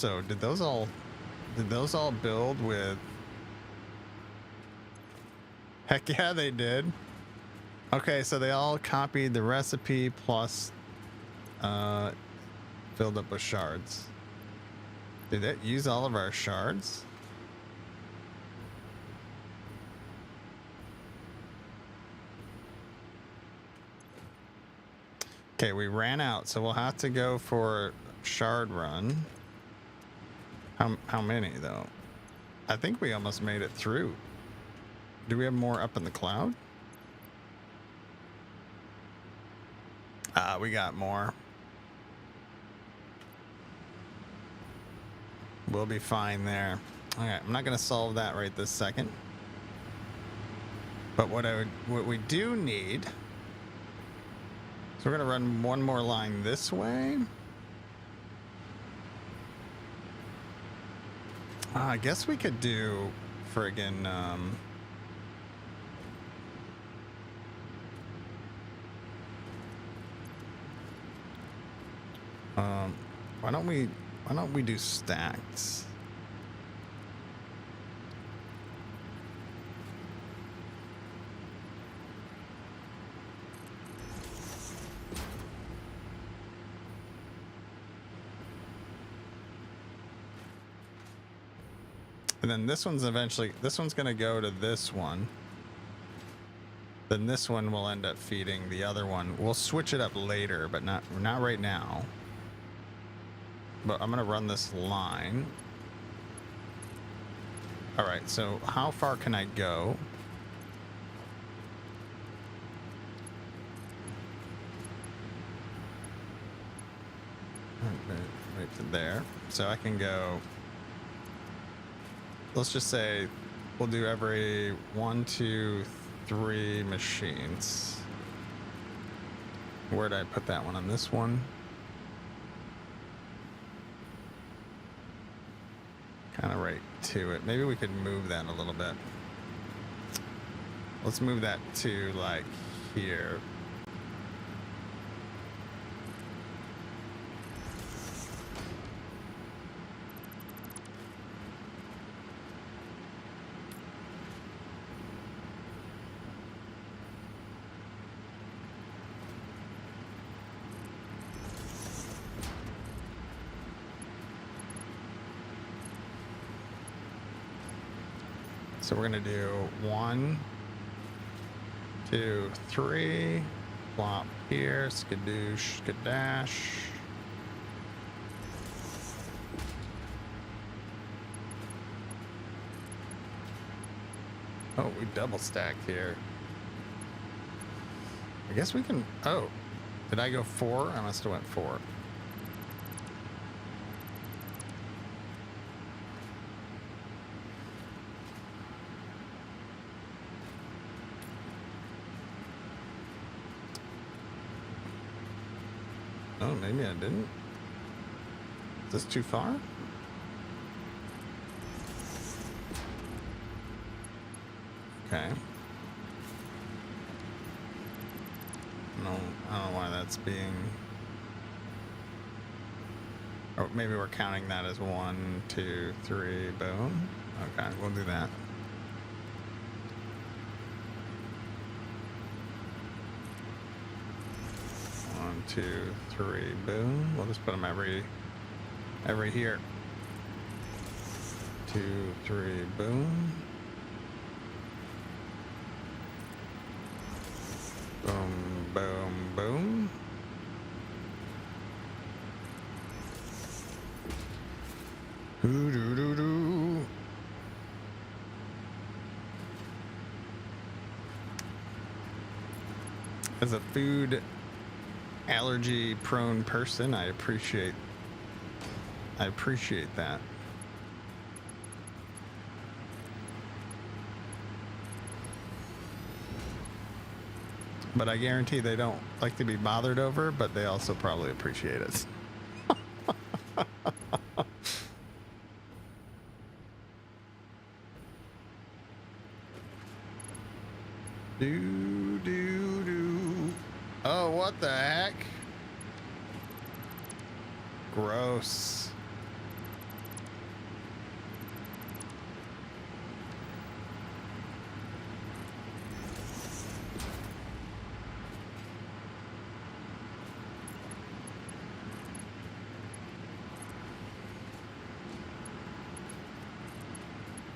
build with? Heck yeah, they did. Okay, so they all copied the recipe plus filled up with shards. Did it use all of our shards? Okay, we ran out, so we'll have to go for shard run. How many though? I think we almost made it through. Do we have more up in the cloud? We got more. We'll be fine there. All right, I'm not gonna solve that right this second. But what we do need, so we're gonna run one more line this way. I guess we could do friggin' why don't we do stacks? And then this one's gonna go to this one. Then this one will end up feeding the other one. We'll switch it up later, but not right now. But I'm gonna run this line. All right, so how far can I go? Right to there. So I can go, let's just say we'll do every 1, 2, 3 machines. Where'd I put that one? On this one? Kind of right to it. Maybe we could move that a little bit. Let's move that to like here. So we're gonna do 1, 2, 3, plop here, skadoosh, skadash. Oh, we double stacked here. I guess we can, oh, did I go 4? I must have went 4. Oh, maybe I didn't. Is this too far? Okay. No, I don't know why that's being. Or maybe we're counting that as 1, 2, 3, boom. Okay, we'll do that. One, 2, 3, boom. We'll just put them every here. 2, 3, boom. Boom, boom, boom. Doo doo doo doo. As a food allergy prone person, I appreciate that. But I guarantee they don't like to be bothered over, but they also probably appreciate it. Do, do, do. Oh, what the heck? Gross.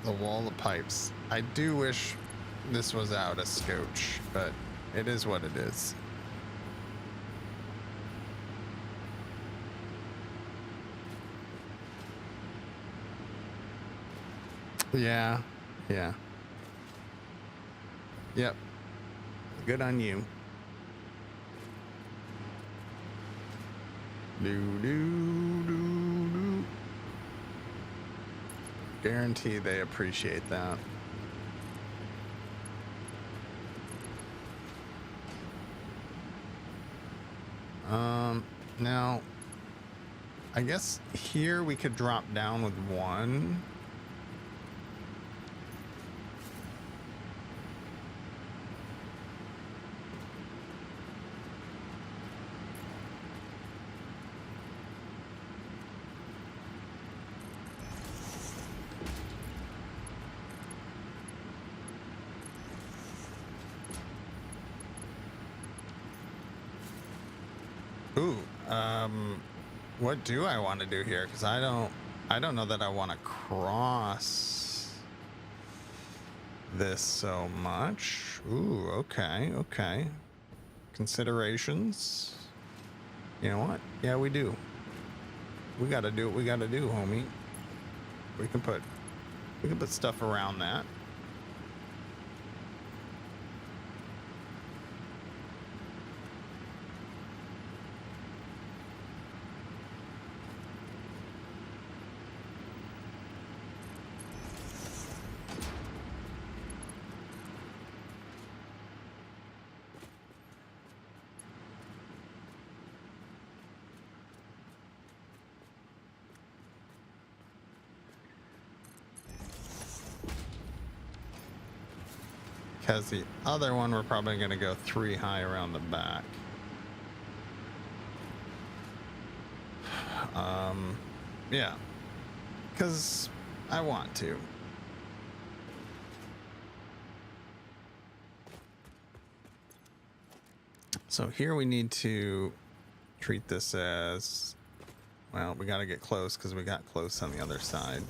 The wall of pipes. I do wish this was out a scotch, but it is what it is. Yeah. Yeah. Yep. Good on you. Do, do, do, do. Guarantee they appreciate that. Now, I guess here we could drop down with 1. Ooh, what do I want to do here? Because I don't know that I want to cross this so much. Ooh, okay, okay. Considerations. You know what? Yeah, we do. We got to do what we got to do, homie. We can put stuff around that. Because the other one, we're probably going to go 3 high around the back. Yeah. Because I want to. So here we need to treat this as, well, we got to get close because we got close on the other side.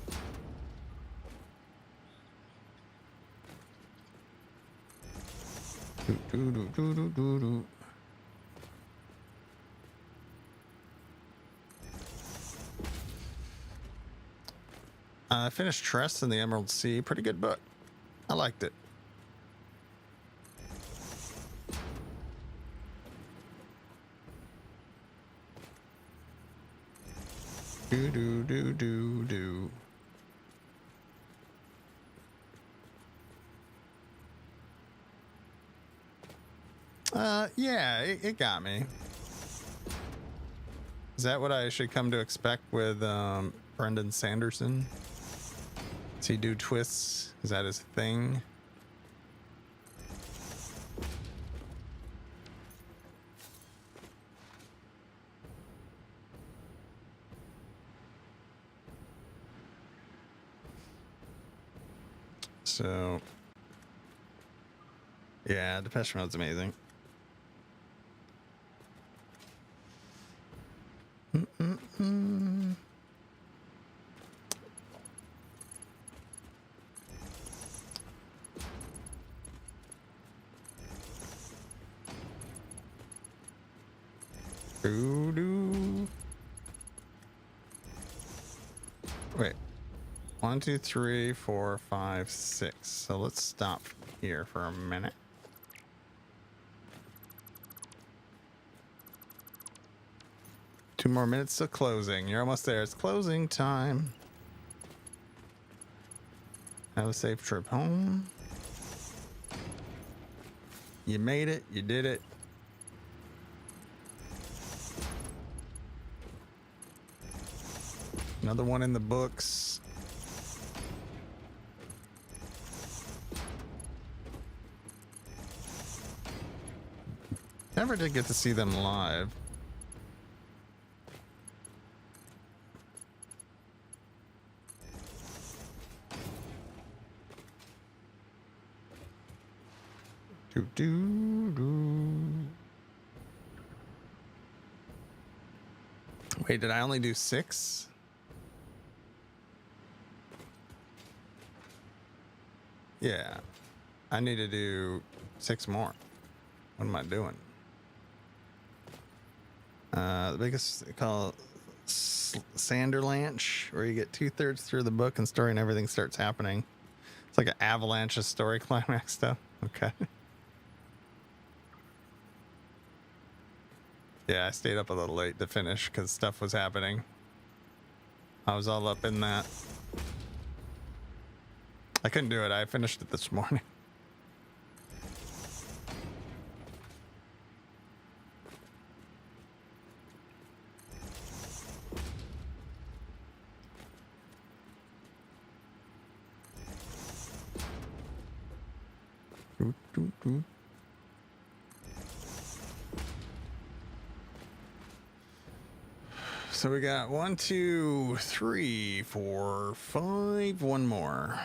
I finished Tress in the Emerald Sea. Pretty good book. I liked it. Do do do do do. Yeah, it got me. Is that what I should come to expect with Brendan Sanderson? Does he do twists? Is that his thing? So, yeah, Depeche Mode's amazing. Mm-mm-mm. Doo-doo. Wait. 1, 2, 3, 4, 5, 6. So let's stop here for a minute. Two more minutes to closing. You're almost there. It's closing time. Have a safe trip home. You made it. You did it. Another one in the books. Never did get to see them live. Do do do. Wait, did I only do 6? Yeah, I need to do 6 more. What am I doing? The biggest they call Sanderlanche, where you get 2/3 through the book and story and everything starts happening. It's like an avalanche of story climax stuff. Okay. Yeah, I stayed up a little late to finish because stuff was happening. I was all up in that. I couldn't do it. I finished it this morning. Doo, doo, doo. So we got 1, 2, 3, 4, 5, one more.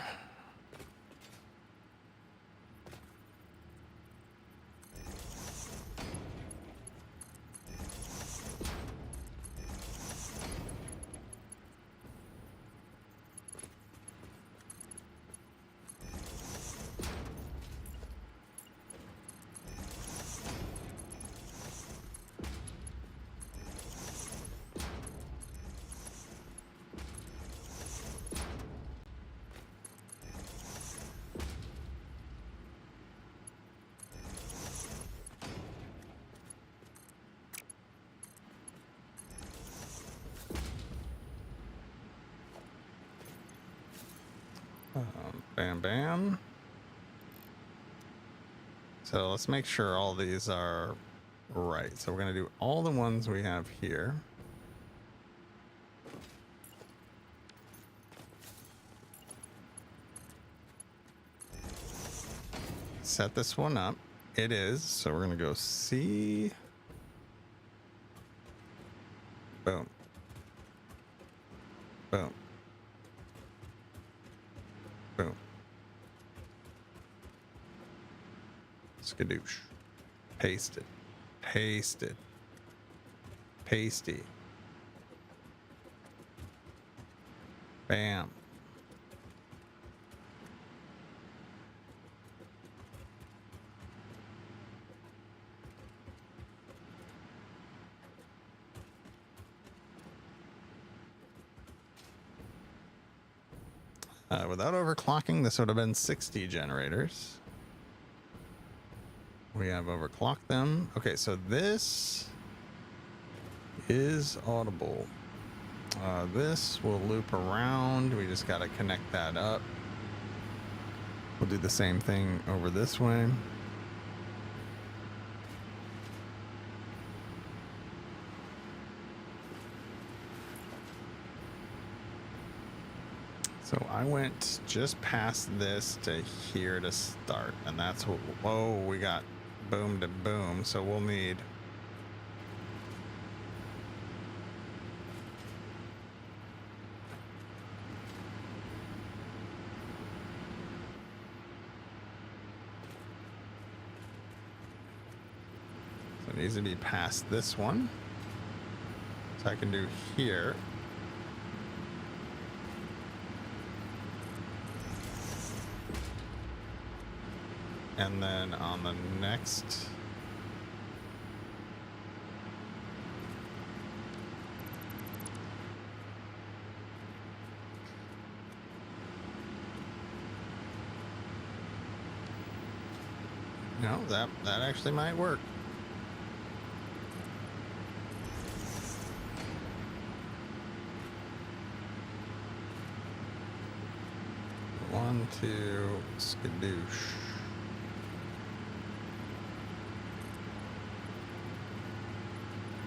Bam, bam. So let's make sure all these are right. So we're going to do all the ones we have here. Set this one up. It is. So we're going to go C. Boom. Boom. Boom. Skadoosh. Pasted. Pasted. Pasty. Bam. Without overclocking, this would have been 60 generators. We have overclocked them. Okay, so this is audible. This will loop around. We just got to connect that up. We'll do the same thing over this way. So I went just past this to here to start, and that's what, whoa, we got boom to boom, so we'll need It needs to be past this one. So I can do here. And then on the next. No, that actually might work. One, two, skadoosh.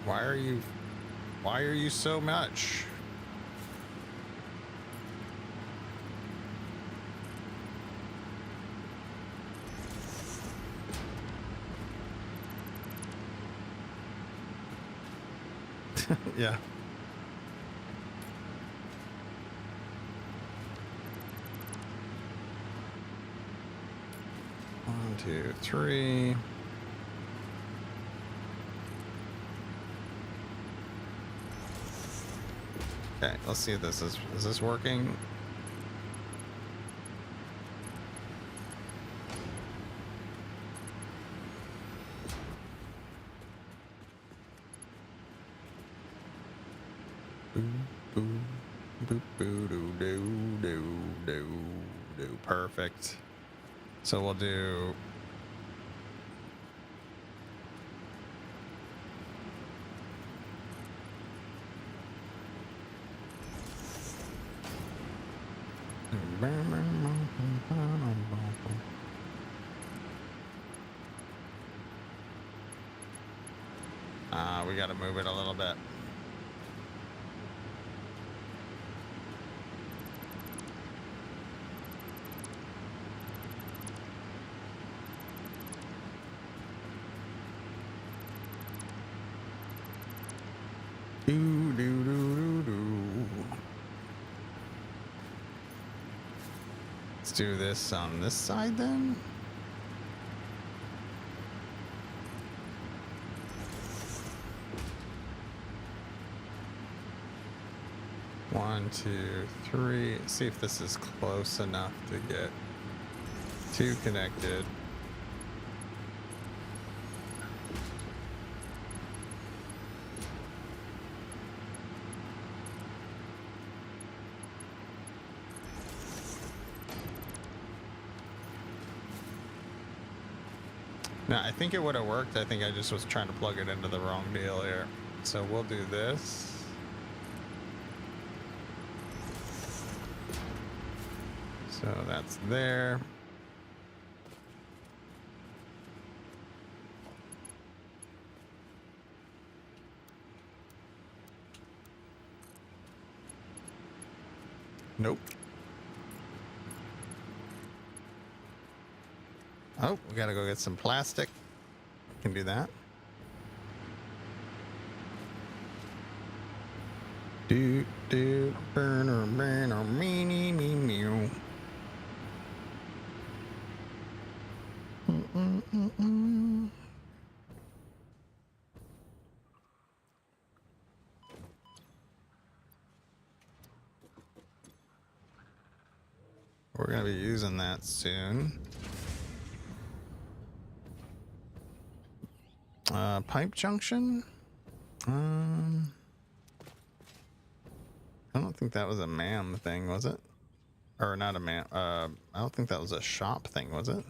Why are you so much? Yeah. One, two, three. Okay, let's see if this is this working? Perfect. So we'll do we got to move it a little bit. Let's do this on this side then. One, two, three. See if this is close enough to get two connected. Now, I think it would have worked. I think I just was trying to plug it into the wrong deal here. So we'll do this. So that's there. Nope. Oh, we gotta go get some plastic. Can do that. Burner, meanie, me, meow. We're gonna be using that soon. Pipe junction. I don't think that was a MAM thing, was it? Or not a MAM. I don't think that was a shop thing, was it?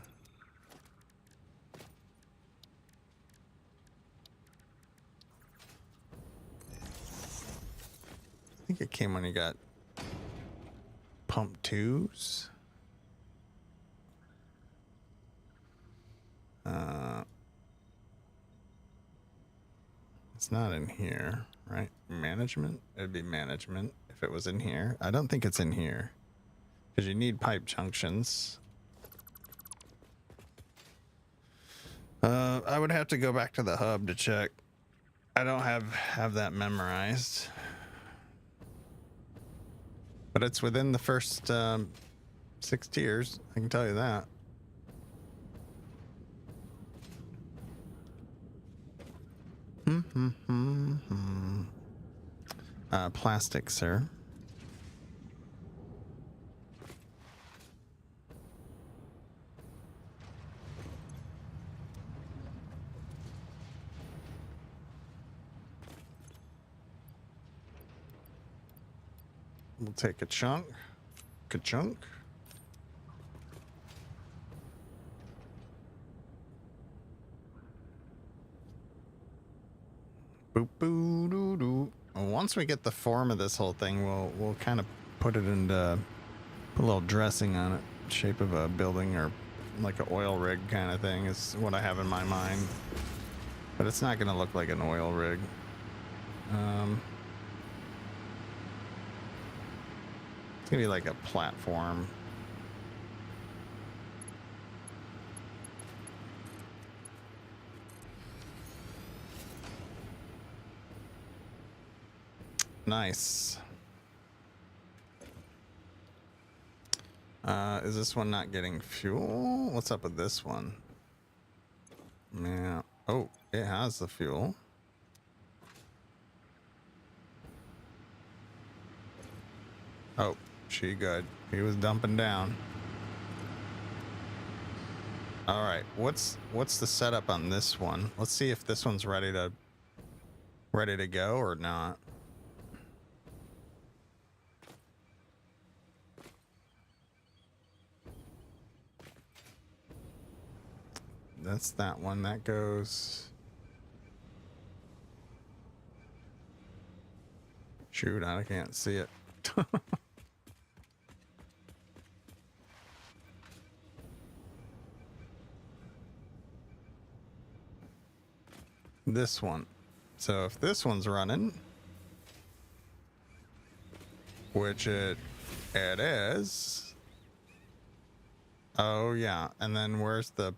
I think it came when you got pump twos. It's not in here, right? Management? It'd be management if it was in here. I don't think it's in here because you need pipe junctions. I would have to go back to the hub to check. I don't have that memorized, but it's within the first 6 tiers. I can tell you that. Plastic, sir. We'll take a chunk. Ka-chunk. Boop boo doo doo. Once we get the form of this whole thing, we'll kind of put it into put a little dressing on it, shape of a building or like an oil rig kind of thing is what I have in my mind. But it's not gonna look like an oil rig. It's gonna be like a platform. Nice. Is this one not getting fuel? What's up with this one? Yeah. Oh, it has the fuel. Oh, she good. He was dumping down. All right. What's the setup on this one? Let's see if this one's ready to go or not. That's that one. That goes. Shoot, I can't see it. This one. So if this one's running, which it is. Oh yeah, and then where's the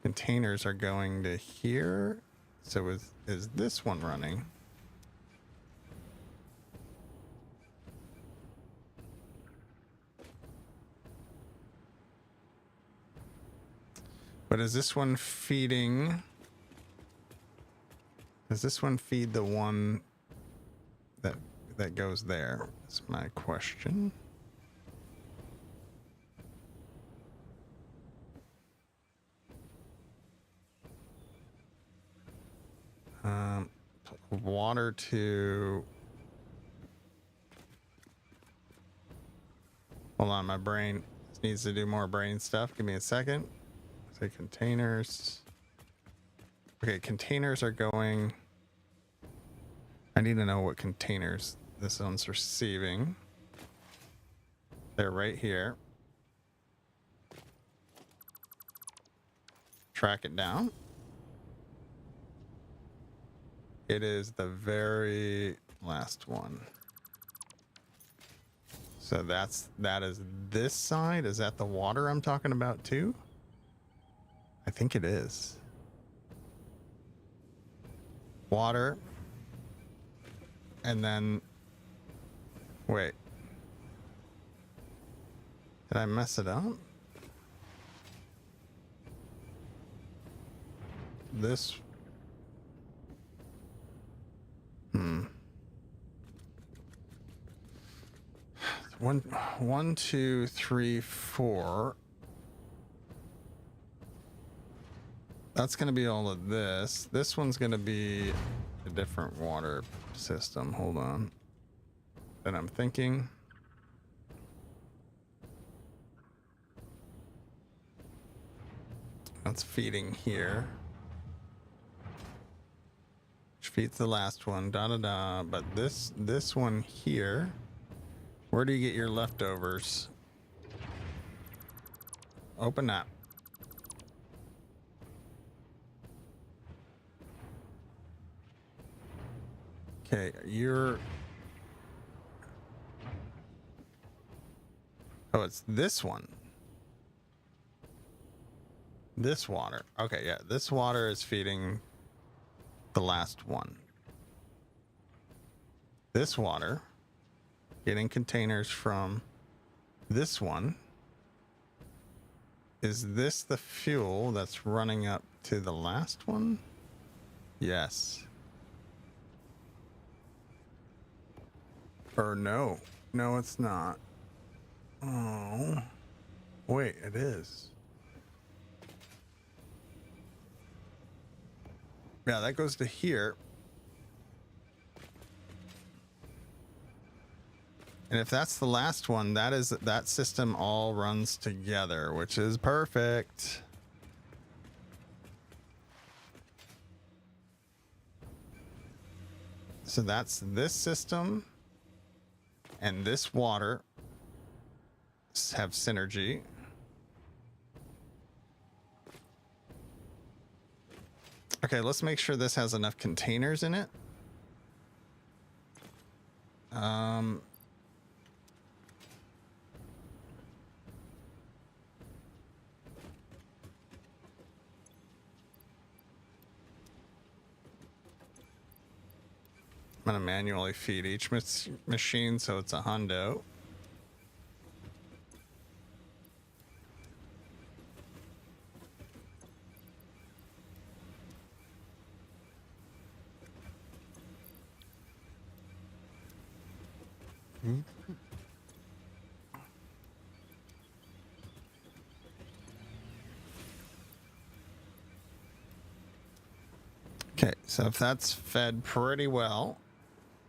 containers are going to here. So is this one running? But is this one feeding? Does this one feed the one that goes there? That's my question. Water to. Hold on, my brain needs to do more brain stuff. Give me a second. Say containers. Okay, containers are going. I need to know what containers this one's receiving. They're right here. Track it down. It is the very last one. So that is this side. Is that the water I'm talking about too? I think it is. Water. And then, wait. Did I mess it up? This. One, two, three, four. That's going to be all of this. This one's going to be a different water system. Hold on. Then I'm thinking. That's feeding here. Which feeds the last one. Da da da. But this one here. Where do you get your leftovers? Open up. Okay, you're... Oh, it's this one. This water. Okay, yeah, this water is feeding the last one. This water, getting containers from this one. Is this the fuel that's running up to the last one? Yes. Or no. No, it's not. Oh. Wait, it is. Yeah, that goes to here. And if that's the last one, that system all runs together, which is perfect. So that's this system and this water have synergy. Okay, let's make sure this has enough containers in it. I'm gonna manually feed each machine, so it's a hundo. Okay, so if that's fed pretty well,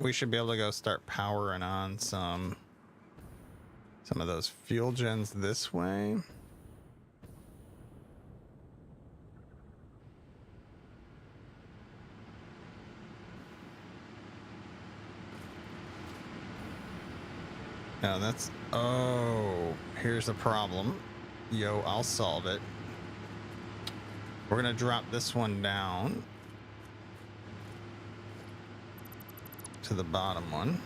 we should be able to go start powering on some of those fuel gens this way. Now that's, oh, here's a problem. Yo, I'll solve it. We're gonna drop this one down to the bottom one,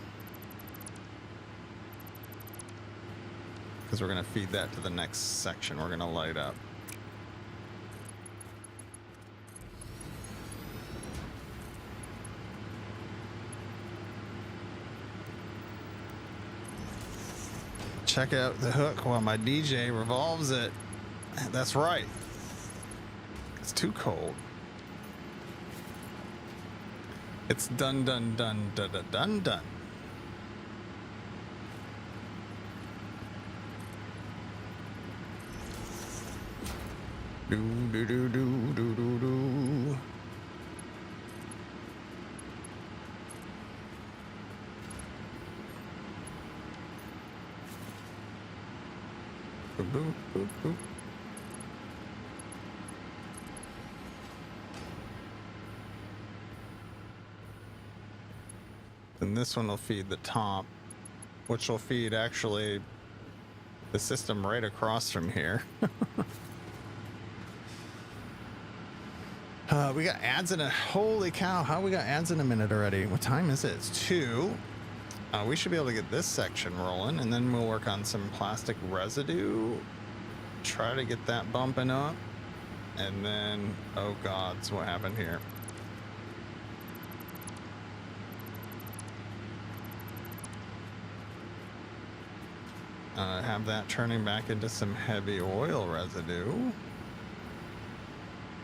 because we're going to feed that to the next section we're going to light up. Check out the hook while my DJ revolves it. That's right. It's too cold. It's done. Do. Boop. And this one will feed the top, which will feed actually the system right across from here. We got ads in a, holy cow, how we got ads in a minute already? What time is it? It's 2. We should be able to get this section rolling, and then we'll work on some plastic residue. Try to get that bumping up. And then, oh gods, what happened here? Have that turning back into some heavy oil residue.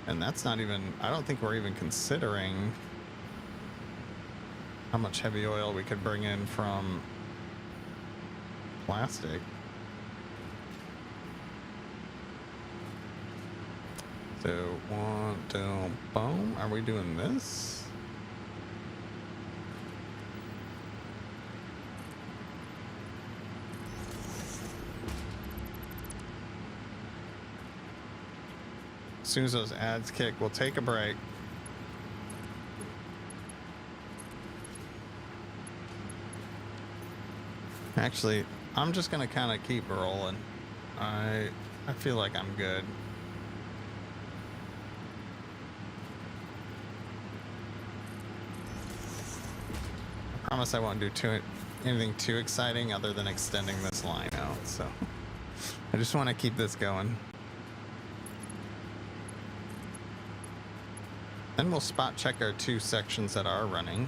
And that's not even, I don't think we're even considering how much heavy oil we could bring in from plastic. So, 1, 2, boom. Are we doing this? As soon as those ads kick, we'll take a break. Actually, I'm just gonna kind of keep rolling. I feel like I'm good. I promise I won't do anything too exciting other than extending this line out. So I just want to keep this going. Then we'll spot check our 2 sections that are running.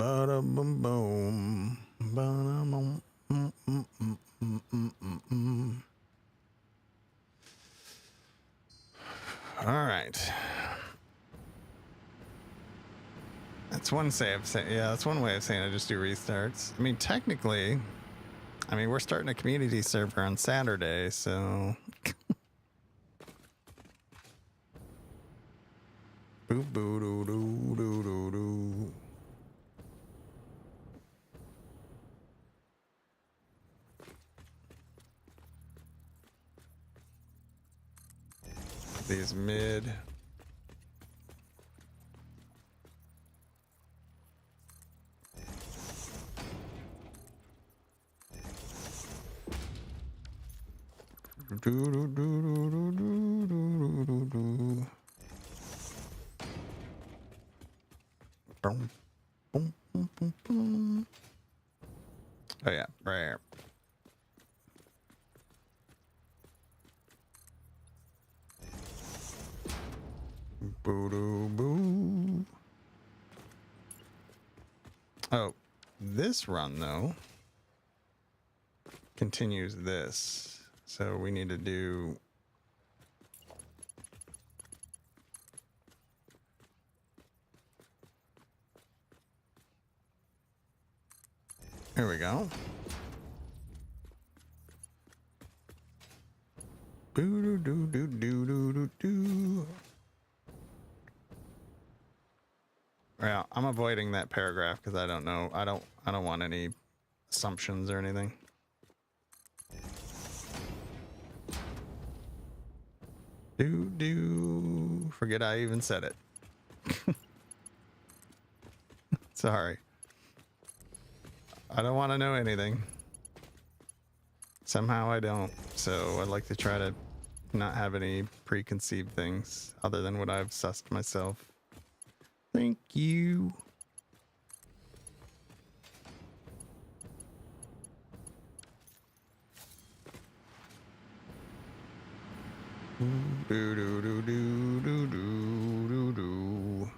Bada boom boom. Bada boom. All right. That's one that's one way of saying I just do restarts. I mean, technically, we're starting a community server on Saturday, so. Boo boo doo doo doo doo doo. Put these mid. Do do do do do do do do do. Boom, boom, boom, boom, boom. Oh yeah, right here. Boo doo boo. Oh, this run though continues this, so we need to do. Here we go. Boo doo doo doo doo doo doo. Well, I'm avoiding that paragraph because I don't know. I don't want any assumptions or anything. Do. Forget I even said it. Sorry. I don't want to know anything. Somehow I don't. So I'd like to try to not have any preconceived things other than what I've sussed myself. Thank you. Do do do do do do do do.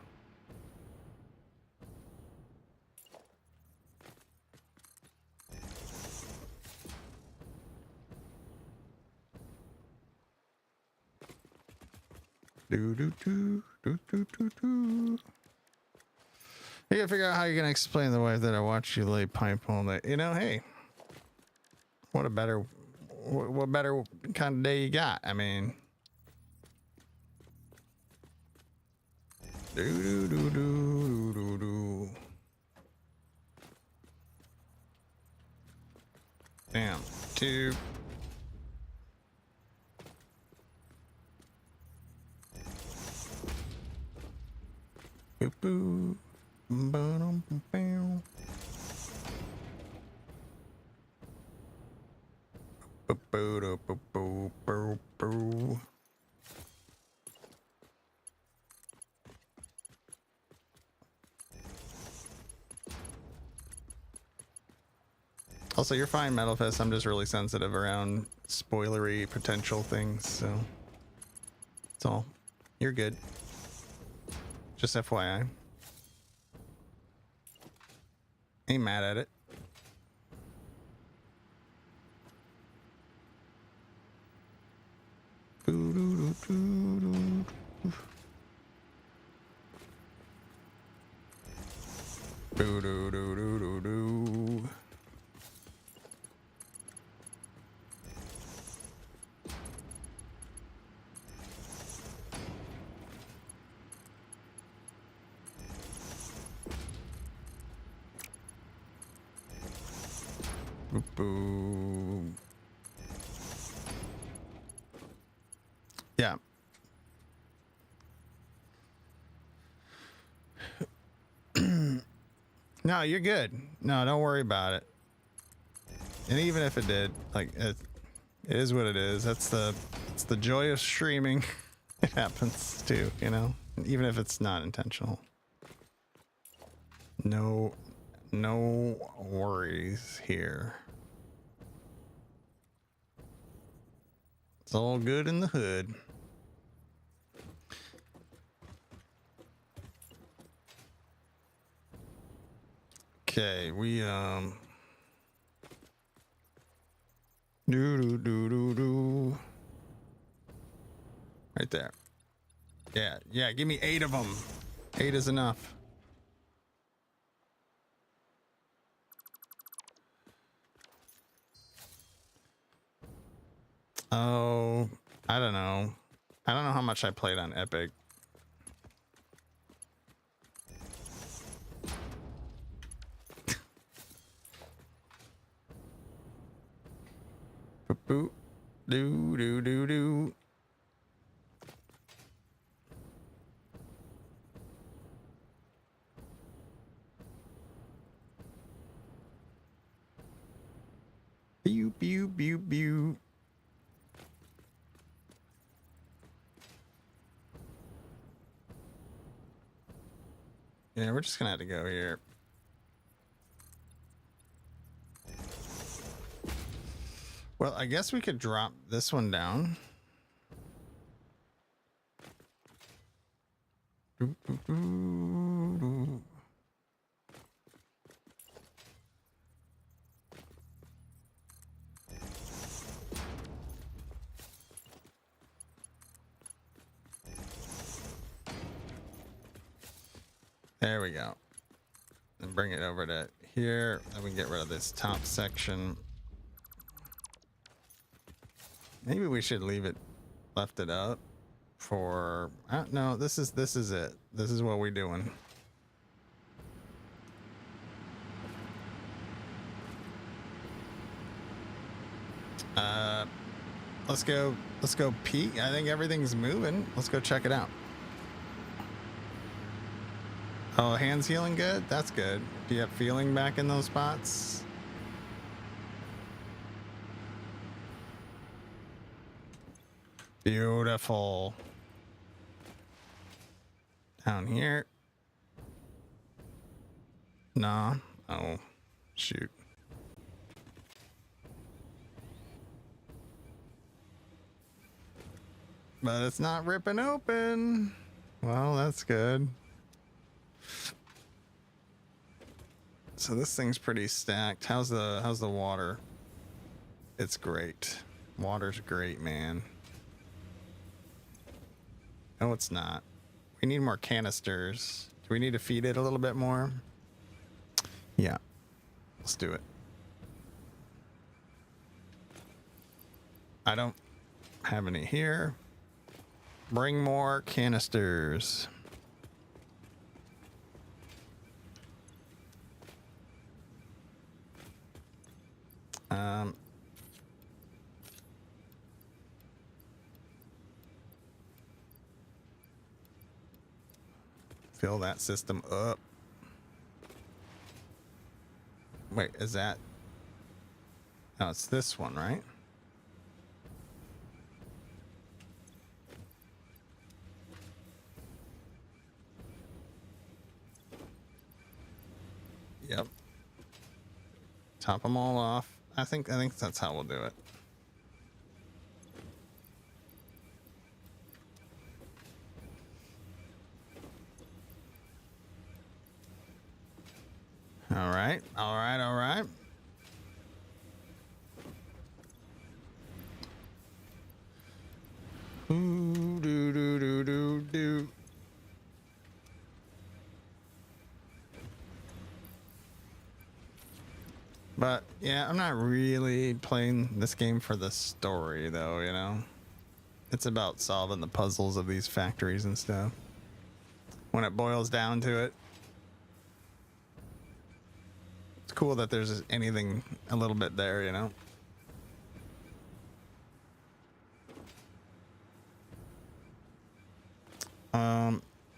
Do do do do do do do. You gotta figure out how you're gonna explain to the wife that I watched you lay pipe all day. You know, hey, what better kind of day you got? I mean, do do do do do do. Damn, two. Boo boo. Ba-dum, bam. Boo-boo-doo-boo-boo-boo-boo. Also, you're fine, Metal Fist. I'm just really sensitive around spoilery potential things, so that's all. You're good. Just FYI. Ain't mad at it. Boom. Yeah. No, you're good. No, don't worry about it. And even if it did, like, it is what it is. It's the joy of streaming. It happens too, you know, even if it's not intentional. No worries here. It's all good in the hood. Okay, we do. Right there. Yeah, give me 8 of them. 8 is enough. Oh, I don't know. I don't know how much I played on Epic. Boop, do. Pew. Yeah, we're just gonna have to go here. Well, I guess we could drop this one down. There we go. And bring it over to here. Then we can get rid of this top section. Maybe we should left it up for, no, this is it. This is what we're doing. Let's go peek. I think everything's moving. Let's go check it out. Oh, hands healing good? That's good. Do you have feeling back in those spots? Beautiful. Down here. Nah. Oh, shoot. But it's not ripping open. Well, that's good. So this thing's pretty stacked. How's the water? It's great. Water's great, man. No, it's not. We need more canisters. Do we need to feed it a little bit more? Yeah. Let's do it. I don't have any here. Bring more canisters. Fill that system up. Wait, is that? No, it's this one, right? Yep. Top them all off. I think that's how we'll do it. All right. Ooh, do. But yeah, I'm not really playing this game for the story though, you know? It's about solving the puzzles of these factories and stuff. When it boils down to it. It's cool that there's anything a little bit there, you know?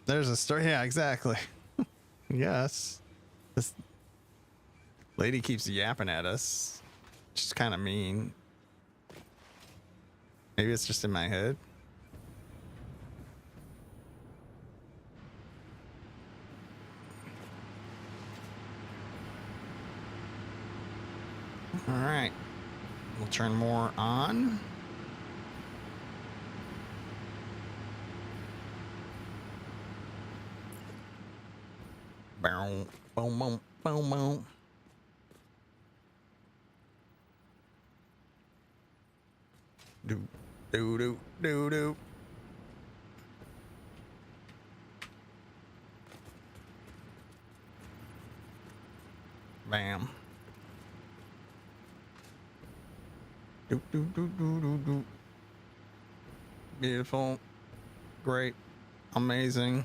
There's a story. Yeah, exactly. Yes. This lady keeps yapping at us. She's kind of mean. Maybe it's just in my head. All right. We'll turn more on. Boom, boom, boom. boom, boom. Do, do, do, do, do. Bam. Do, do, do, do, do, do. Beautiful. Great. Amazing.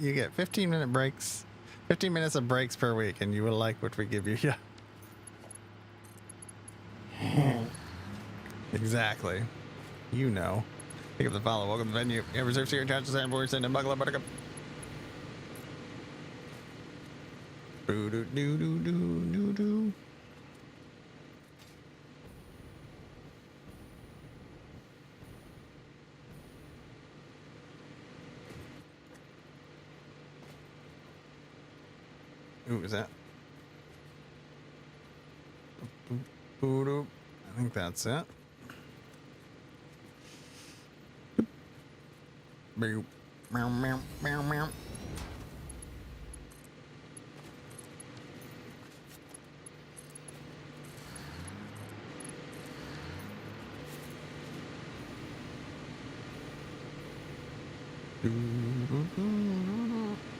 You get 15-minute breaks, 15 minutes of breaks per week, and you will like what we give you. Yeah. Exactly. You know. Pick up the follow. Welcome to the venue. You have reserved seat, attached and board, send a muggle, buttercup. Boo doo doo doo doo doo doo. Ooh, is that? I think that's it. Meow, meow, meow, meow, meow.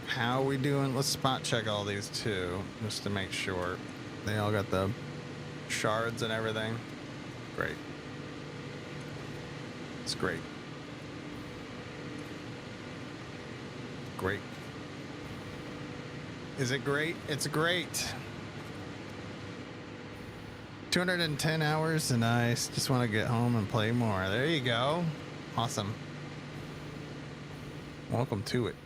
How are we doing? Let's spot check all these too, just to make sure they all got the shards and everything. Great. It's great. Great. Is it great? It's great. 210 hours and I just want to get home and play more. There you go. Awesome. Welcome to it.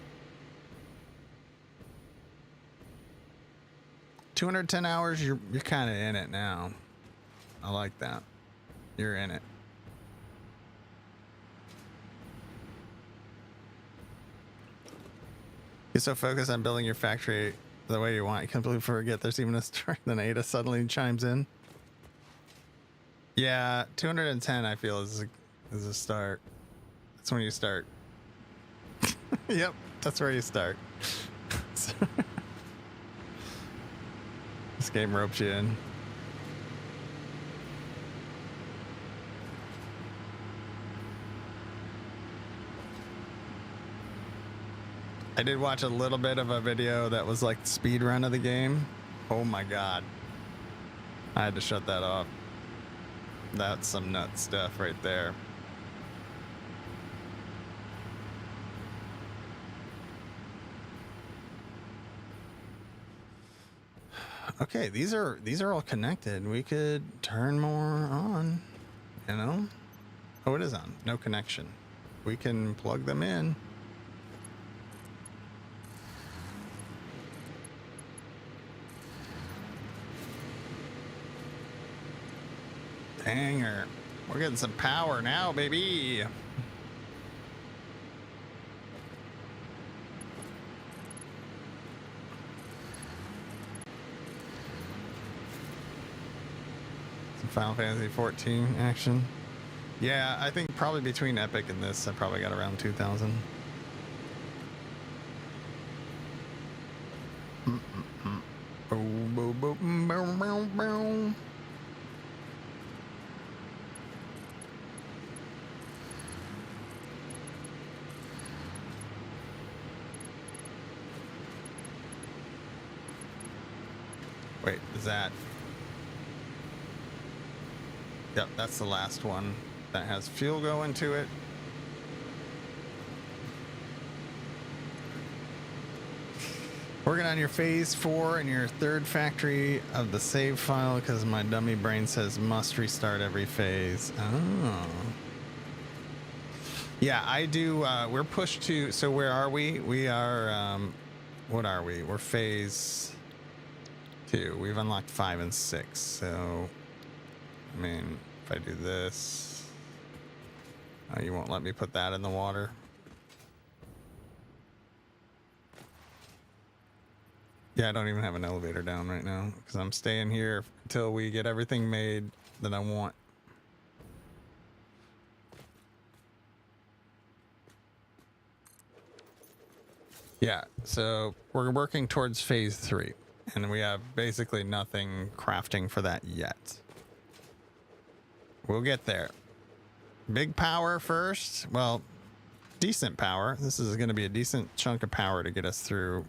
210 hours, you're kind of in it now. I like that. You're in it. You're so focused on building your factory the way you want, you completely forget there's even a start. Then Ada suddenly chimes in. Yeah, 210 I feel is a start. That's when you start. Yep, that's where you start. This game ropes you in. I did watch a little bit of a video that was like the speed run of the game. Oh my god. I had to shut that off. That's some nut stuff right there. Okay, these are all connected. We could turn more on, you know? Oh, it is on. No connection. We can plug them in. Danger. We're getting some power now, baby. Some Final Fantasy 14 action. Yeah, I think probably between Epic and this, I probably got around 2,000. Boom, boom, boom, boom, boom, boom. Wait, is that? Yep, that's the last one that has fuel going to it. Working on your phase 4 and your third factory of the save file because my dummy brain says must restart every phase. Oh. Yeah, I do. We're pushed to, so where are we? We are, what are we? We're phase 2. We've unlocked 5 and 6. So, I mean, if I do this, oh, you won't let me put that in the water. Yeah, I don't even have an elevator down right now because I'm staying here until we get everything made that I want. Yeah, so we're working towards phase 3, and we have basically nothing crafting for that yet. We'll get there. Big power first. Well, decent power. This is going to be a decent chunk of power to get us through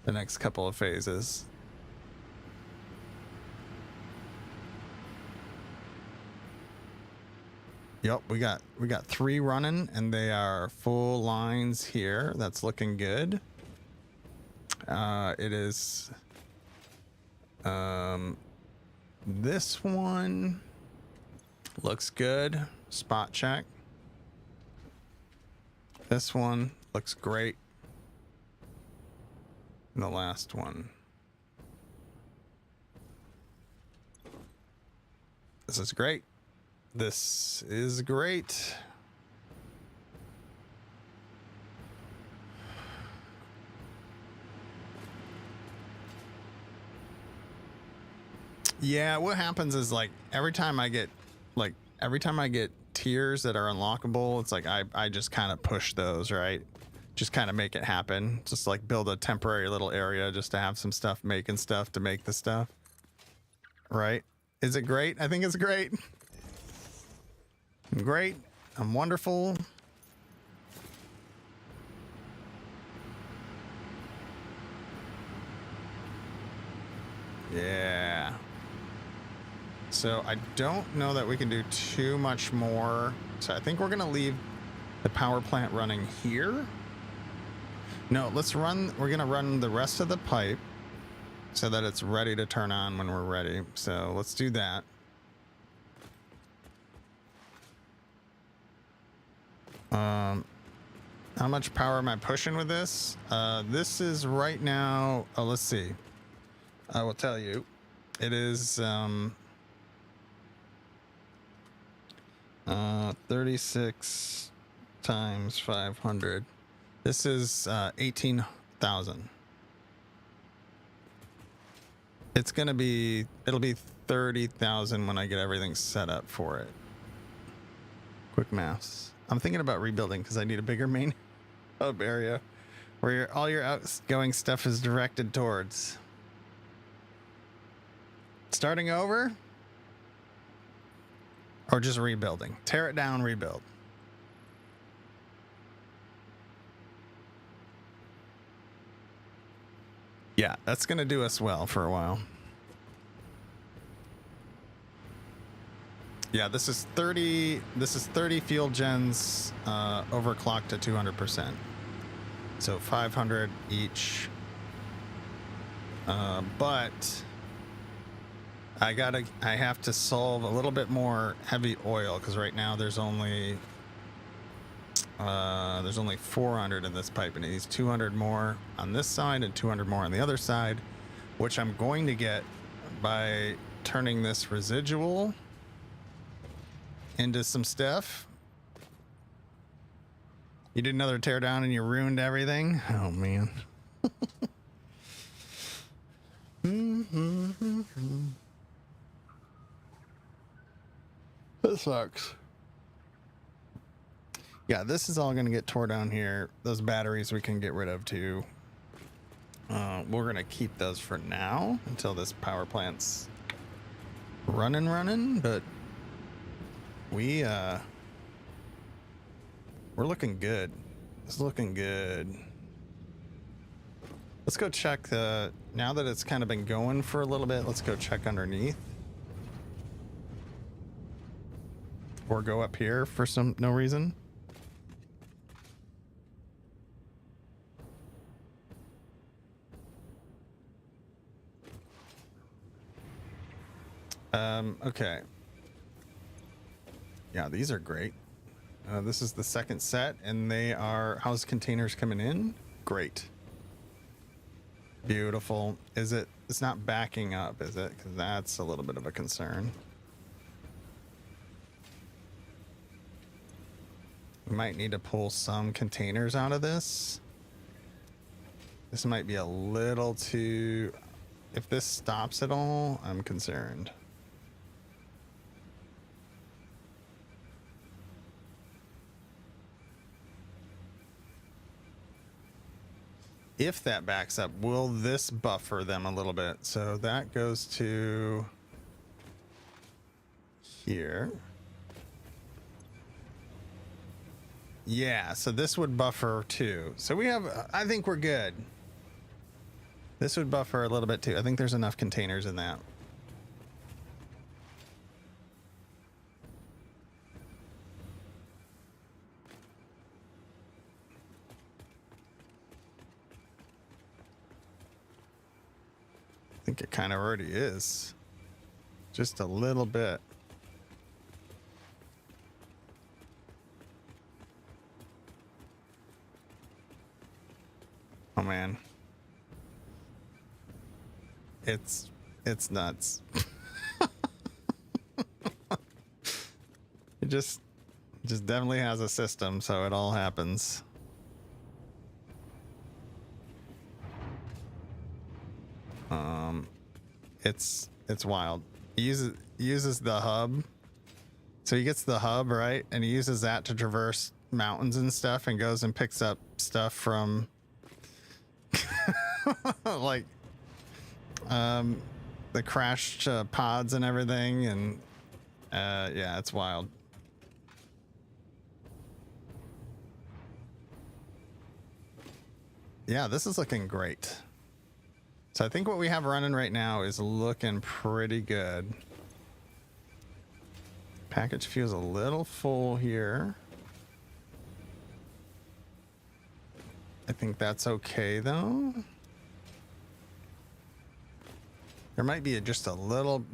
the next couple of phases. Yep, we got 3 running, and they are full lines here. That's looking good. It is this one looks good. Spot check. This one looks great. And the last one. This is great. This is great. Yeah, what happens is like every time I get tiers that are unlockable, it's like I just kind of push those, right? Just kind of make it happen. Just like build a temporary little area just to have some stuff making stuff to make the stuff. Right? Is it great? I think it's great. I'm great. I'm wonderful. Yeah. So I don't know that we can do too much more. So I think we're going to leave the power plant running here. No, we're going to run the rest of the pipe so that it's ready to turn on when we're ready. So let's do that. How much power am I pushing with this? This is right now, let's see. I will tell you. It is 36 times 500. This is 18,000. It'll be 30,000 when I get everything set up for it. Quick maths. I'm thinking about rebuilding because I need a bigger main hub area where all your outgoing stuff is directed towards. Starting over? Or just rebuilding? Tear it down, rebuild. Yeah, that's going to do us well for a while. Yeah, this is 30 fuel gens overclocked to 200%. So 500 each. But I have to solve a little bit more heavy oil because right now there's only 400 in this pipe, and it needs 200 more on this side and 200 more on the other side, which I'm going to get by turning this residual into some stuff. You did another teardown and you ruined everything. Oh man. That sucks. Yeah, this is all going to get tore down here. Those batteries we can get rid of too. We're going to keep those for now until this power plant's running, but we're looking good. It's looking good. Let's go check now that it's kind of been going for a little bit, let's go check underneath. Or go up here for no reason. Okay. Yeah, these are great. This is the second set, and they are house containers coming in. Great. Beautiful. It's not backing up, is it? Because that's a little bit of a concern. We might need to pull some containers out of this. This might be a little too... If this stops at all, I'm concerned. If that backs up, will this buffer them a little bit? So that goes to here. Yeah, so this would buffer too. So we have, I think we're good. This would buffer a little bit too. I think there's enough containers in that. I think it kind of already is. Just a little bit. Oh man. It's nuts. It just definitely has a system, so it all happens. It's wild. He uses the hub. So he gets the hub, right? And he uses that to traverse mountains and stuff and goes and picks up stuff from like the crashed pods and everything, and yeah, it's wild. Yeah, this is looking great. So I think what we have running right now is looking pretty good. Package feels a little full here. I think that's okay though. There might be just a little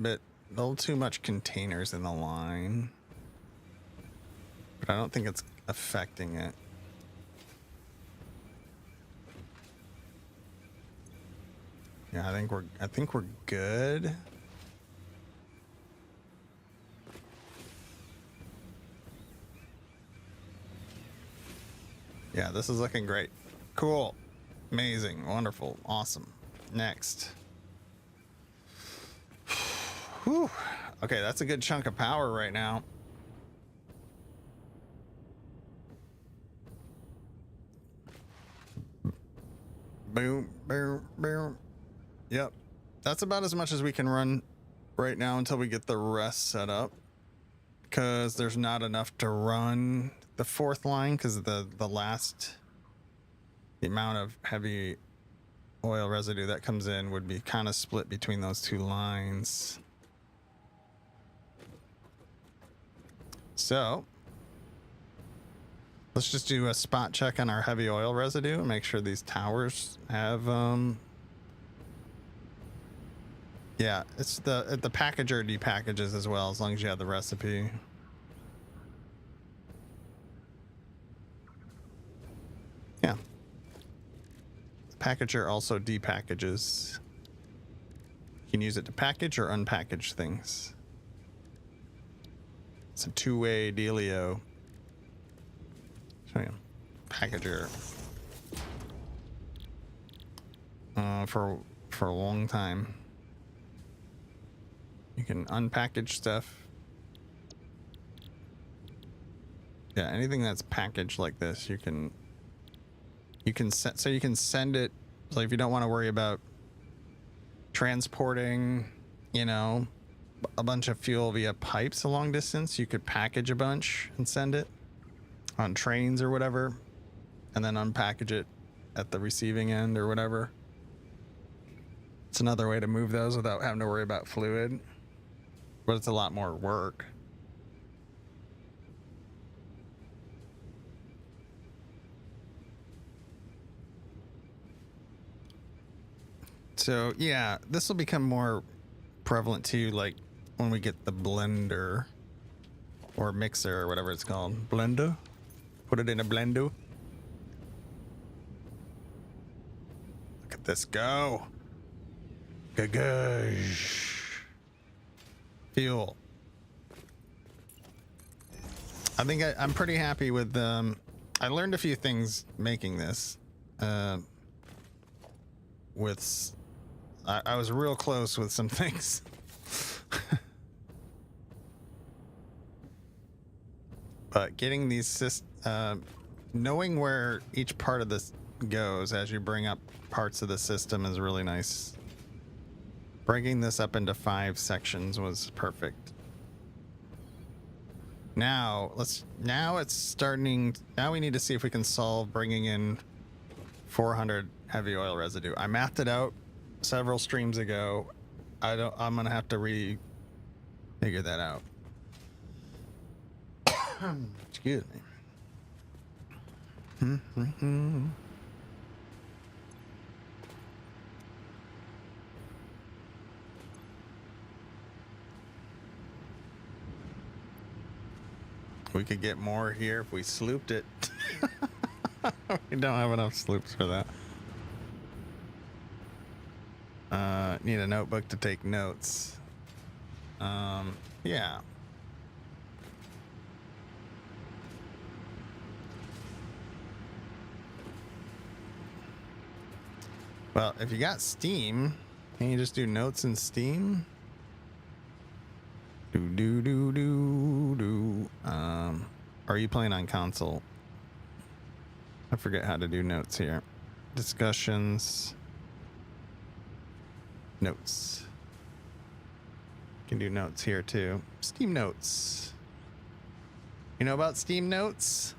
too much containers in the line, but I don't think it's affecting it. Yeah, I think we're good. Yeah, this is looking great. Cool. Amazing. Wonderful. Awesome. Next. Whew. Okay, that's a good chunk of power right now. Boom, boom, boom. Yep. That's about as much as we can run right now until we get the rest set up. Because there's not enough to run the fourth line, because the amount of heavy oil residue that comes in would be kind of split between those two lines. So let's just do a spot check on our heavy oil residue and make sure these towers have yeah, it's the packager depackages as well, as long as you have the recipe. Yeah. The packager also depackages. You can use it to package or unpackage things. It's a two-way dealio. So yeah, packager. For a long time. You can unpackage stuff. Yeah, anything that's packaged like this, you can send it. So if you don't want to worry about transporting, you know, a bunch of fuel via pipes a long distance, you could package a bunch and send it on trains or whatever, and then unpackage it at the receiving end or whatever. It's another way to move those without having to worry about fluid, but it's a lot more work. So yeah, this will become more prevalent too, like when we get the blender or mixer or whatever it's called. Blender? Put it in a blender. Look at this go. Gagage. Fuel. I think I'm pretty happy with I learned a few things making this. with I was real close with some things. But getting these knowing where each part of this goes as you bring up parts of the system is really nice. Breaking this up into 5 sections was perfect. Now it's starting. Now we need to see if we can solve bringing in 400 heavy oil residue. I mathed it out several streams ago. I'm gonna have to figure that out. Excuse me. We could get more here if we slooped it. We don't have enough sloops for that. Need a notebook to take notes. Yeah. Well, if you got Steam, can you just do notes in Steam? Are you playing on console? I forget how to do notes here. Discussions. Notes. Can do notes here too. Steam Notes. You know about Steam Notes?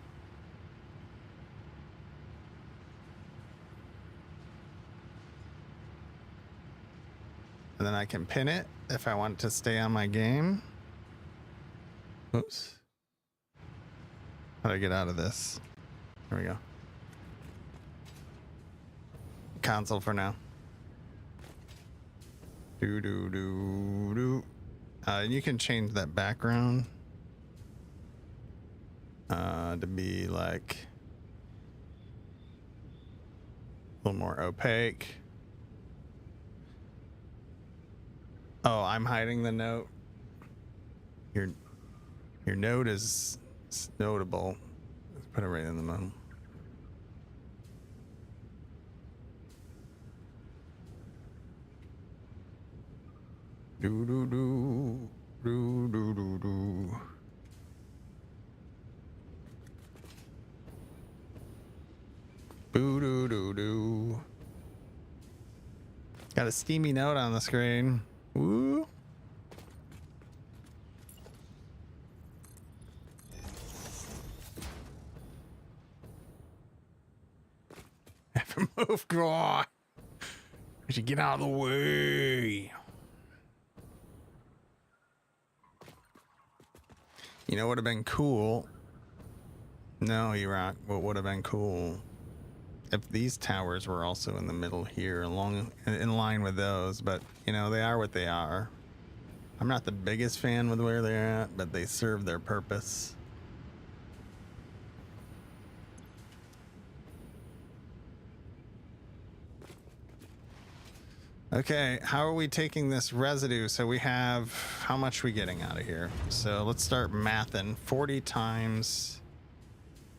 And then I can pin it if I want it to stay on my game. Oops. How do I get out of this? There we go. Console for now. You can change that background to be like a little more opaque. Oh, I'm hiding the note. Your note is notable. Let's put it right in the middle. Do do do do do do do. Boo doo doo doo. Got a steamy note on the screen. Woo. Have to move, God. We should get out of the way. You know what would have been cool? No, Iraq. What would have been cool? If these towers were also in the middle here, in line with those, but you know, they are what they are. I'm not the biggest fan with where they're at, but they serve their purpose. Okay, how are we taking this residue? So we have, how much are we getting out of here? So let's start mathing. 40 times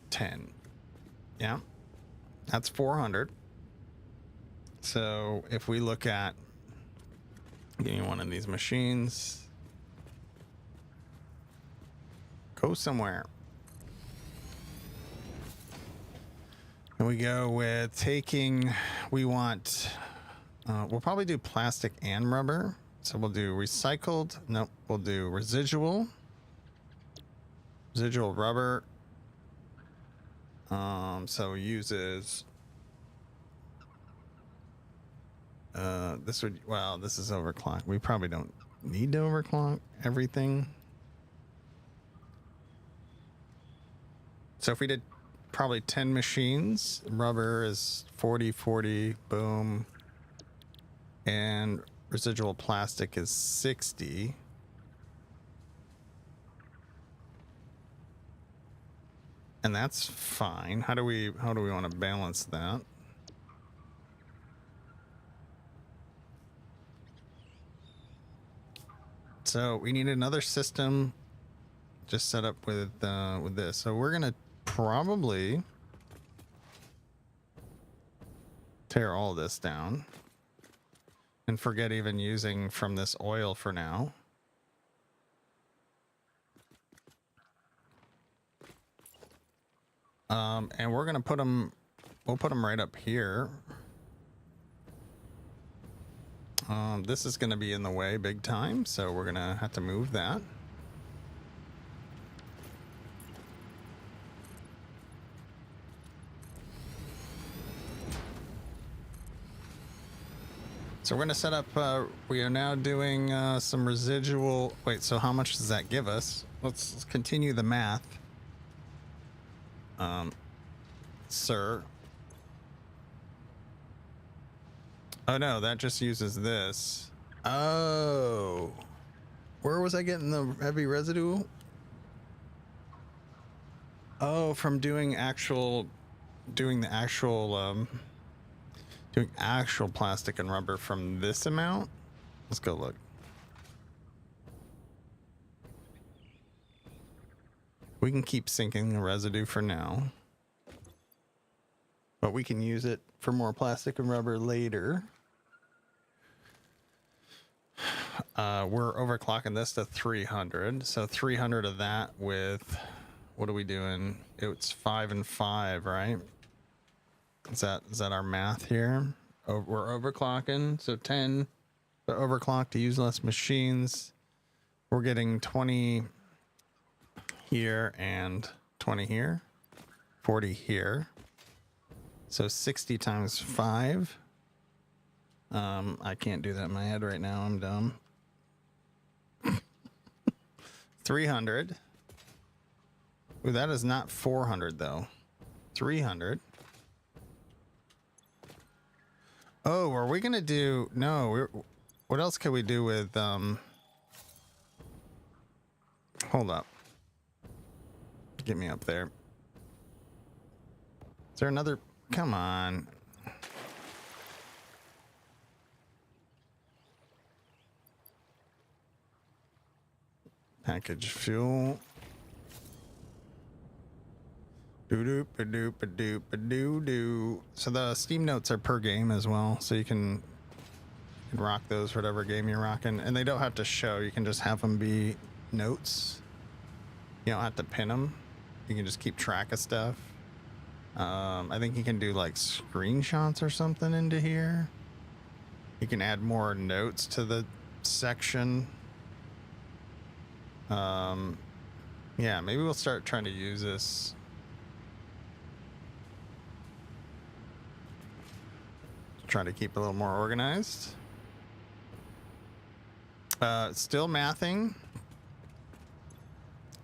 10. Yeah. That's 400. So if we look at getting one of these machines, go somewhere. And we go with taking, we want, we'll probably do plastic and rubber. So we'll do recycled. Nope, we'll do residual rubber. So uses this would, well, this is overclock. We probably don't need to overclock everything. So if we did probably 10 machines, rubber is 40, boom. And residual plastic is 60. And that's fine. How do we want to balance that? So we need another system just set up with this. So we're gonna probably tear all this down. and forget even using from this oil for now. And we're gonna put them, we'll put them right up here. This is gonna be in the way big time, so we're gonna have to move that. So we're gonna set up, we are now doing some residual, wait, so how much does that give us? Let's continue the math. Sir. Oh no, that just uses this. Oh. Where was I getting the heavy residue? Oh, from doing actual plastic and rubber from this amount. Let's go look. We can keep sinking the residue for now, but we can use it for more plastic and rubber later. We're overclocking this to 300, so 300 of that with, what are we doing? It's 5 and 5, right? Is that our math here? Oh, we're overclocking, so 10 to overclock to use less machines. We're getting 20 here and 20 here, 40 here. So 60 times 5. I can't do that in my head right now. I'm dumb. 300. Ooh, that is not 400 though. 300. Oh, are we gonna do? No. What else can we do with? Hold up. Get me up there. Is there another? Come on. Package fuel. Doo-doo-ba-doo-ba-doo-ba-doo-doo. So the Steam notes are per game as well, so you can rock those for whatever game you're rocking, and they don't have to show. You can just have them be notes. You don't have to pin them. You can just keep track of stuff. I think you can do like screenshots or something into here. You can add more notes to the section. Yeah, maybe we'll start trying to use this. Try to keep a little more organized. Still mathing.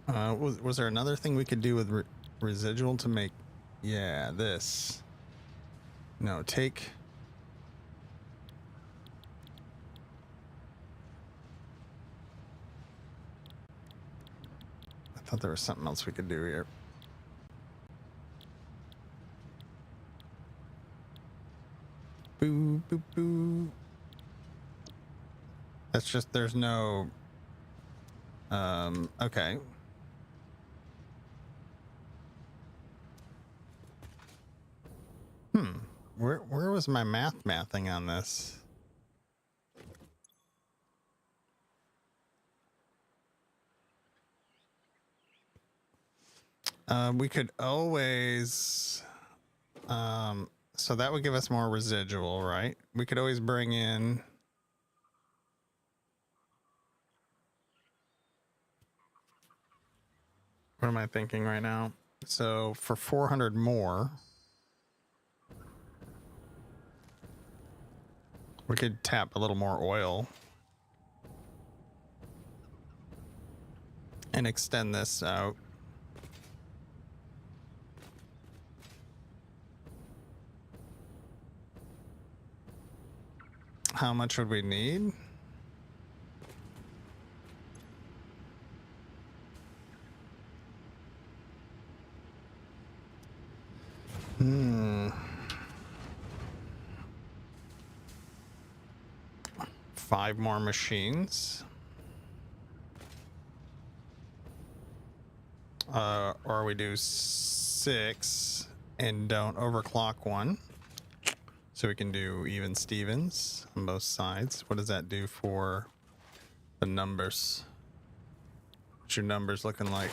Was there another thing we could do with residual to make? Yeah, this. No, take. I thought there was something else we could do here. Boo, boo, boo. That's just, there's no, okay. Where was my mathing on this? We could always, so that would give us more residual, right? We could always bring in, what am I thinking right now? So for 400 more, we could tap a little more oil and extend this out. How much would we need? Five more machines. Or we do 6 and don't overclock one. So we can do even Stevens on both sides. What does that do for the numbers? What's your numbers looking like?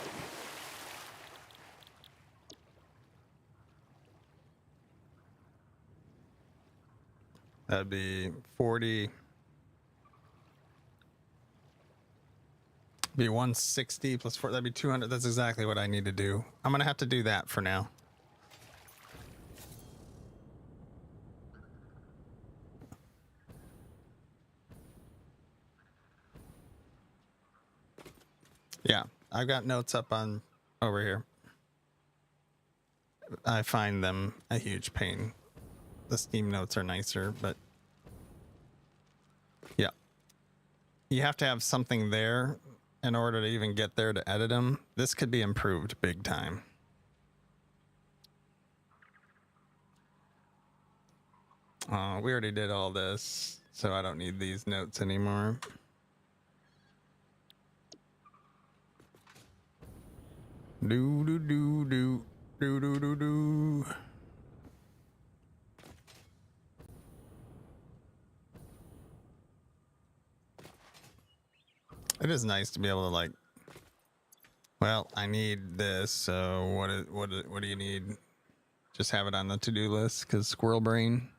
That'd be 40. Be 160 plus 4. That'd be 200. That's exactly what I need to do. I'm gonna have to do that for now. Yeah, I've got notes up on over here. I find them a huge pain. The Steam notes are nicer, but yeah, you have to have something there in order to even get there to edit them. This could be improved big time. We already did all this, so I don't need these notes anymore. Do do do do do do do do. It is nice to be able to like, well, I need this, so what do you need? Just have it on the to-do list, because squirrel brain.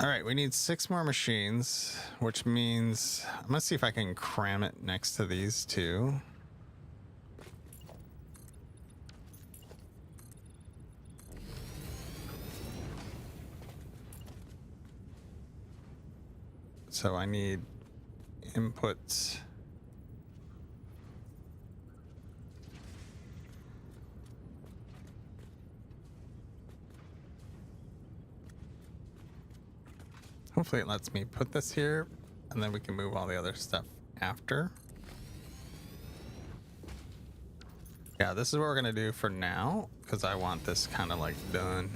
All right, we need 6 more machines, which means I'm gonna see if I can cram it next to these two. So I need inputs. Hopefully it lets me put this here, and then we can move all the other stuff after. Yeah, this is what we're gonna do for now, because I want this kind of like done.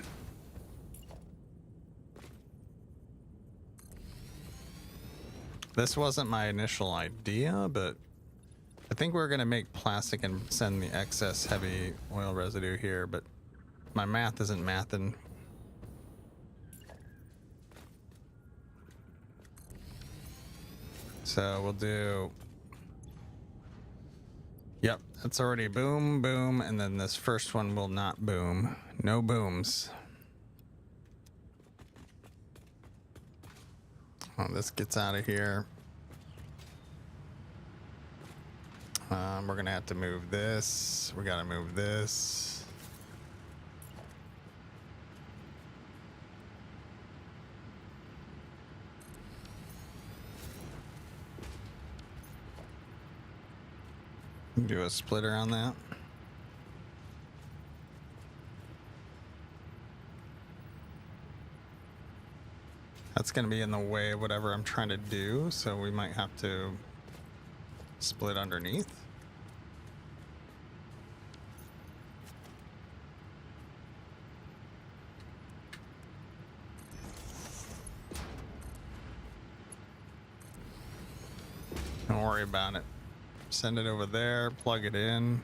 This wasn't my initial idea, but I think we're gonna make plastic and send the excess heavy oil residue here, but my math isn't mathing. So we'll do, yep, that's already boom, boom, and then this first one will not boom. No booms. Oh, this gets out of here. We're gonna have to move this. We gotta move this. Do a splitter on that. That's going to be in the way of whatever I'm trying to do, so we might have to split underneath. Don't worry about it. Send it over there, plug it in.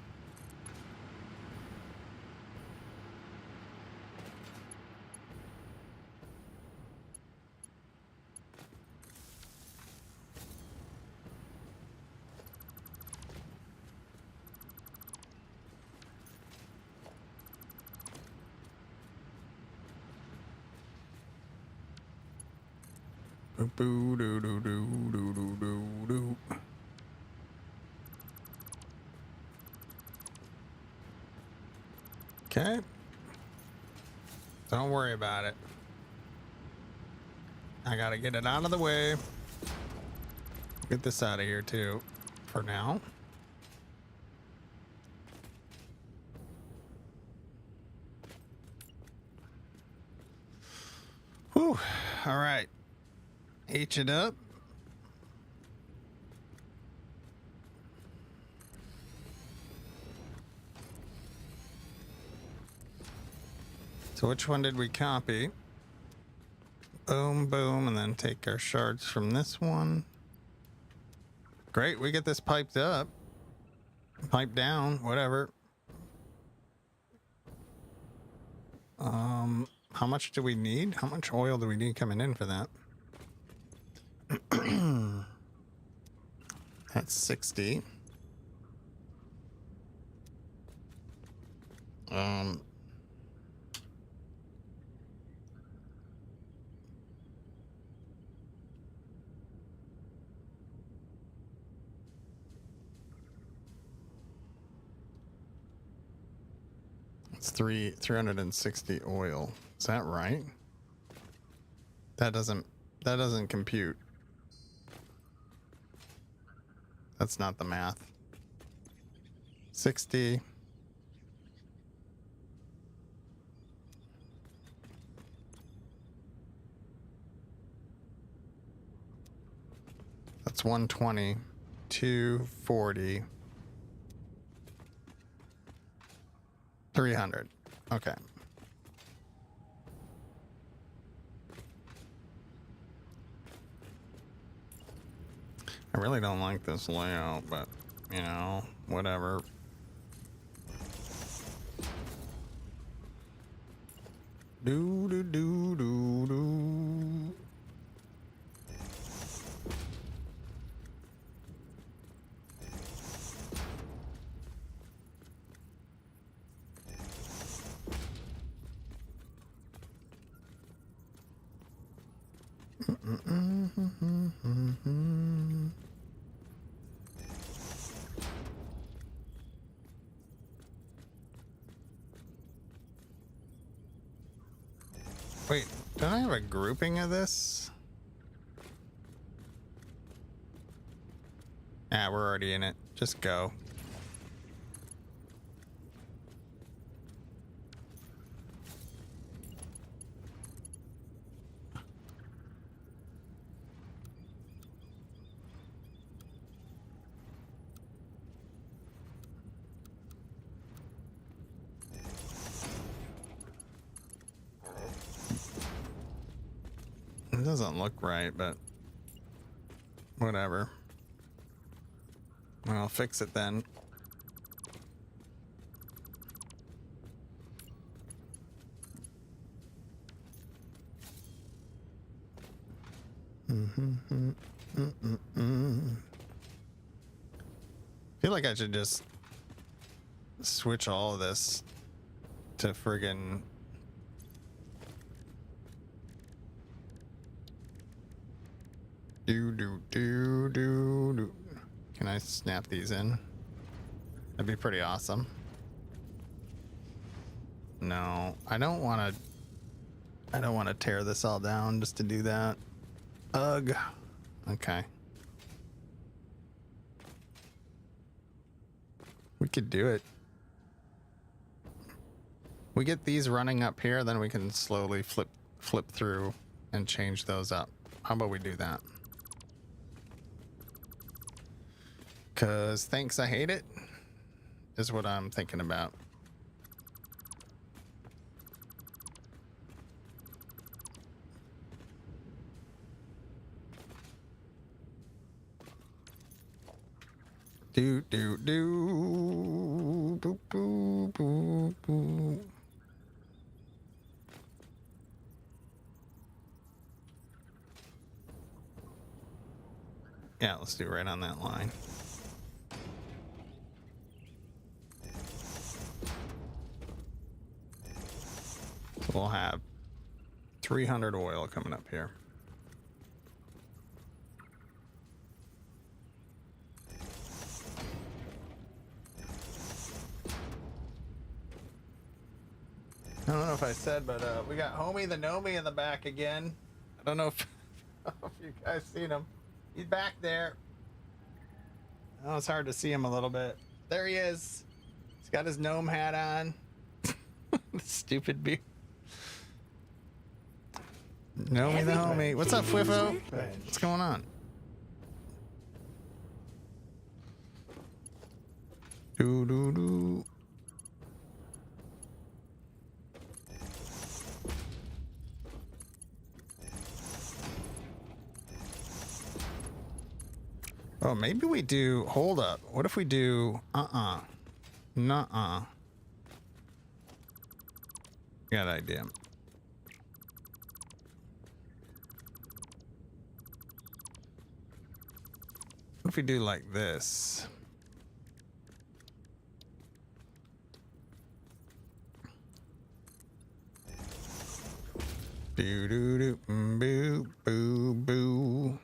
Boo doo doo doo doo doo doo doo. Okay. Don't worry about it. I gotta get it out of the way. Get this out of here too, for now. Whew. All right. H it up. So which one did we copy? Boom, boom, and then take our shards from this one. Great, we get this piped up. Pipe down, whatever. How much do we need? How much oil do we need coming in for that? That's 60. It's 360 oil. Is that right? That doesn't compute. That's not the math. 60. That's 120. 240. 300. Okay. I really don't like this layout, but you know, whatever. Do do do do do. Wait, don't I have a grouping of this? Ah, we're already in it. Just go. It doesn't look right, but whatever. I'll fix it then. I feel like I should just switch all of this to friggin' do. Can I snap these in? That'd be pretty awesome. No, I don't want to tear this all down just to do that. Ugh. Okay. We could do it. We get these running up here, then we can slowly flip through and change those up. How about we do that? Cause thanks, I hate it, is what I'm thinking about. Do do do boo boo boo boo. Yeah, let's do it right on that line. We'll have 300 oil coming up here. I don't know if I said, but we got Homie the Nomi in the back again. I don't know if you guys seen him. He's back there. Oh, it's hard to see him a little bit. There he is. He's got his gnome hat on. Stupid beard. Nomi the Homie. What's up, Fwiffo? What's going on? Do do do. Oh, maybe we do. Hold up. What if we do? Nuh-uh. Good idea. What if we do like this? Do do do boo boo boo.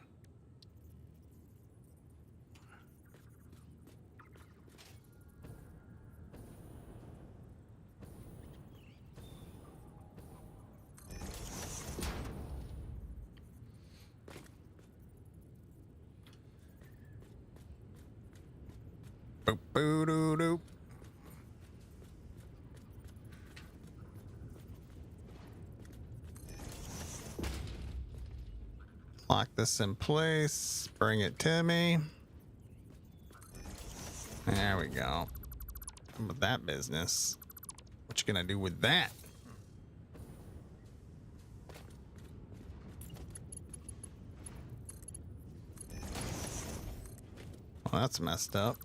Boop boo doo doo. Lock this in place. Bring it to me. There we go. How about that business? What you gonna do with that? Well, that's messed up.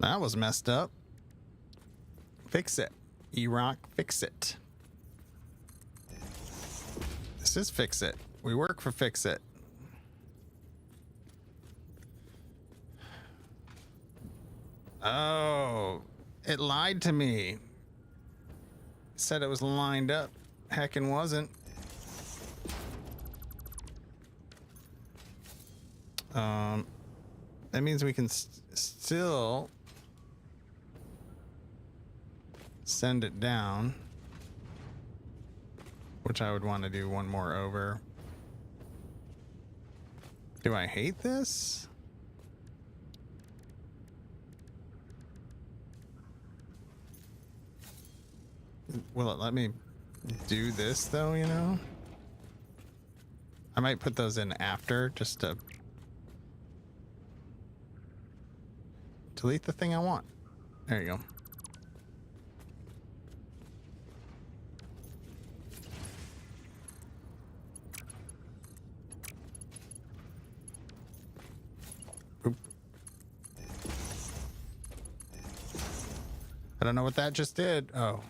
That was messed up. Fix it. E-Rock, fix it. This is fix it. We work for fix it. Oh, it lied to me. It said it was lined up. Heckin' wasn't. That means we can still send it down, which I would want to do one more over. Do I hate this? Will it let me do this though, you know? I might put those in after just to delete the thing I want. There you go. Oop. I don't know what that just did. Oh.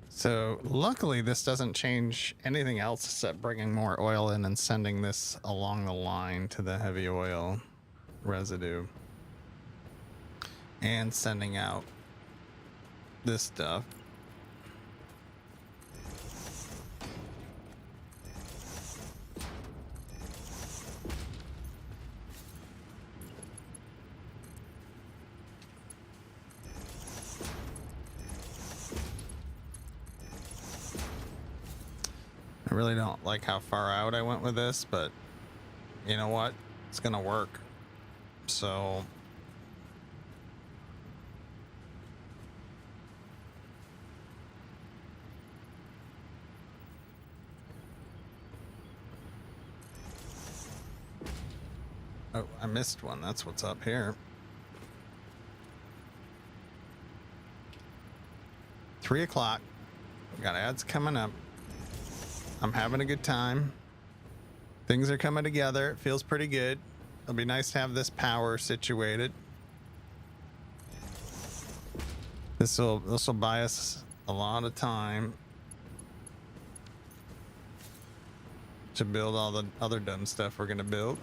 So luckily this doesn't change anything else except bringing more oil in and sending this along the line to the heavy oil residue and sending out this stuff. I really don't like how far out I went with this, but you know what? It's gonna work. So oh, I missed one. That's what's up here. 3 o'clock. We got ads coming up. I'm having a good time. Things are coming together. It feels pretty good. It'll be nice to have this power situated. This will buy us a lot of time to build all the other dumb stuff we're gonna build.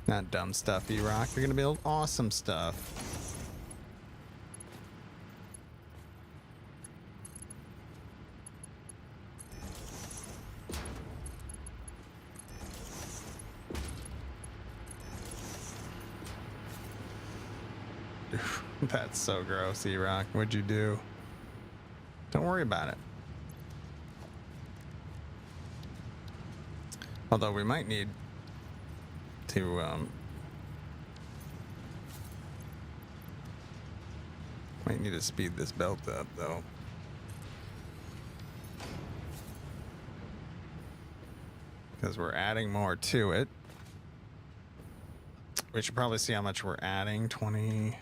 Not dumb stuff, E-Rock. You're gonna build awesome stuff. That's so gross, E-Rock. What'd you do? Don't worry about it. Although we might need to might need to speed this belt up though. Because we're adding more to it. We should probably see how much we're adding. 20.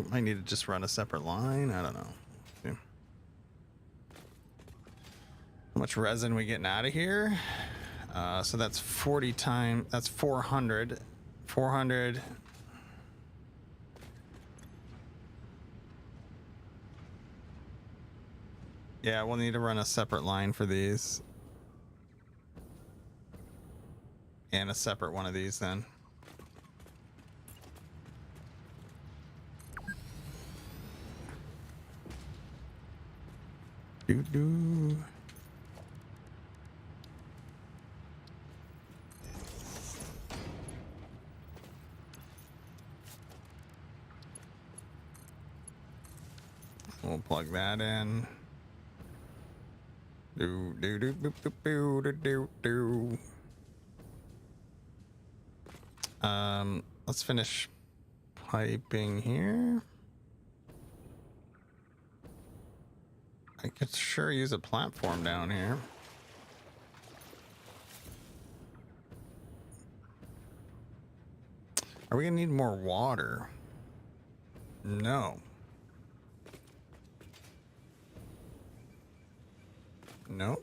Might need to just run a separate line. I don't know. Yeah. How much resin we getting out of here? So that's 40 times, that's 400. 400. Yeah, we'll need to run a separate line for these. And a separate one of these then. Doo-doo. We'll plug that in. Do do do do do do do do. Let's finish piping here. I could sure use a platform down here. Are we gonna need more water? No. Nope.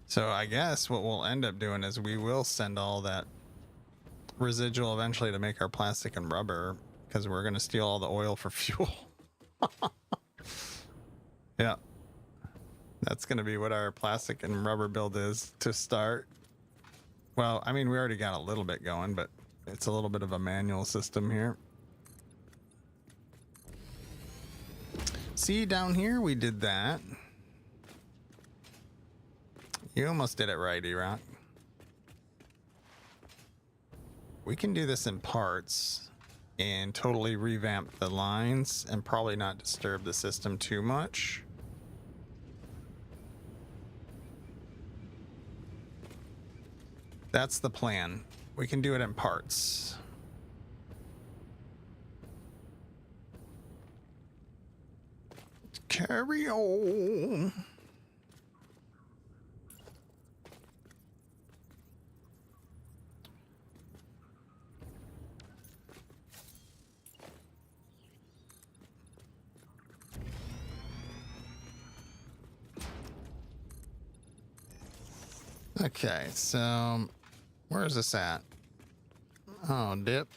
So I guess what we'll end up doing is we will send all that residual eventually to make our plastic and rubber, because we're going to steal all the oil for fuel. Yeah. That's going to be what our plastic and rubber build is to start. Well, I mean, we already got a little bit going, but it's a little bit of a manual system here. See, down here we did that. You almost did it right, Erock. We can do this in parts and totally revamp the lines and probably not disturb the system too much. That's the plan. We can do it in parts. Carry on. Okay, so where is this at? Oh, dip.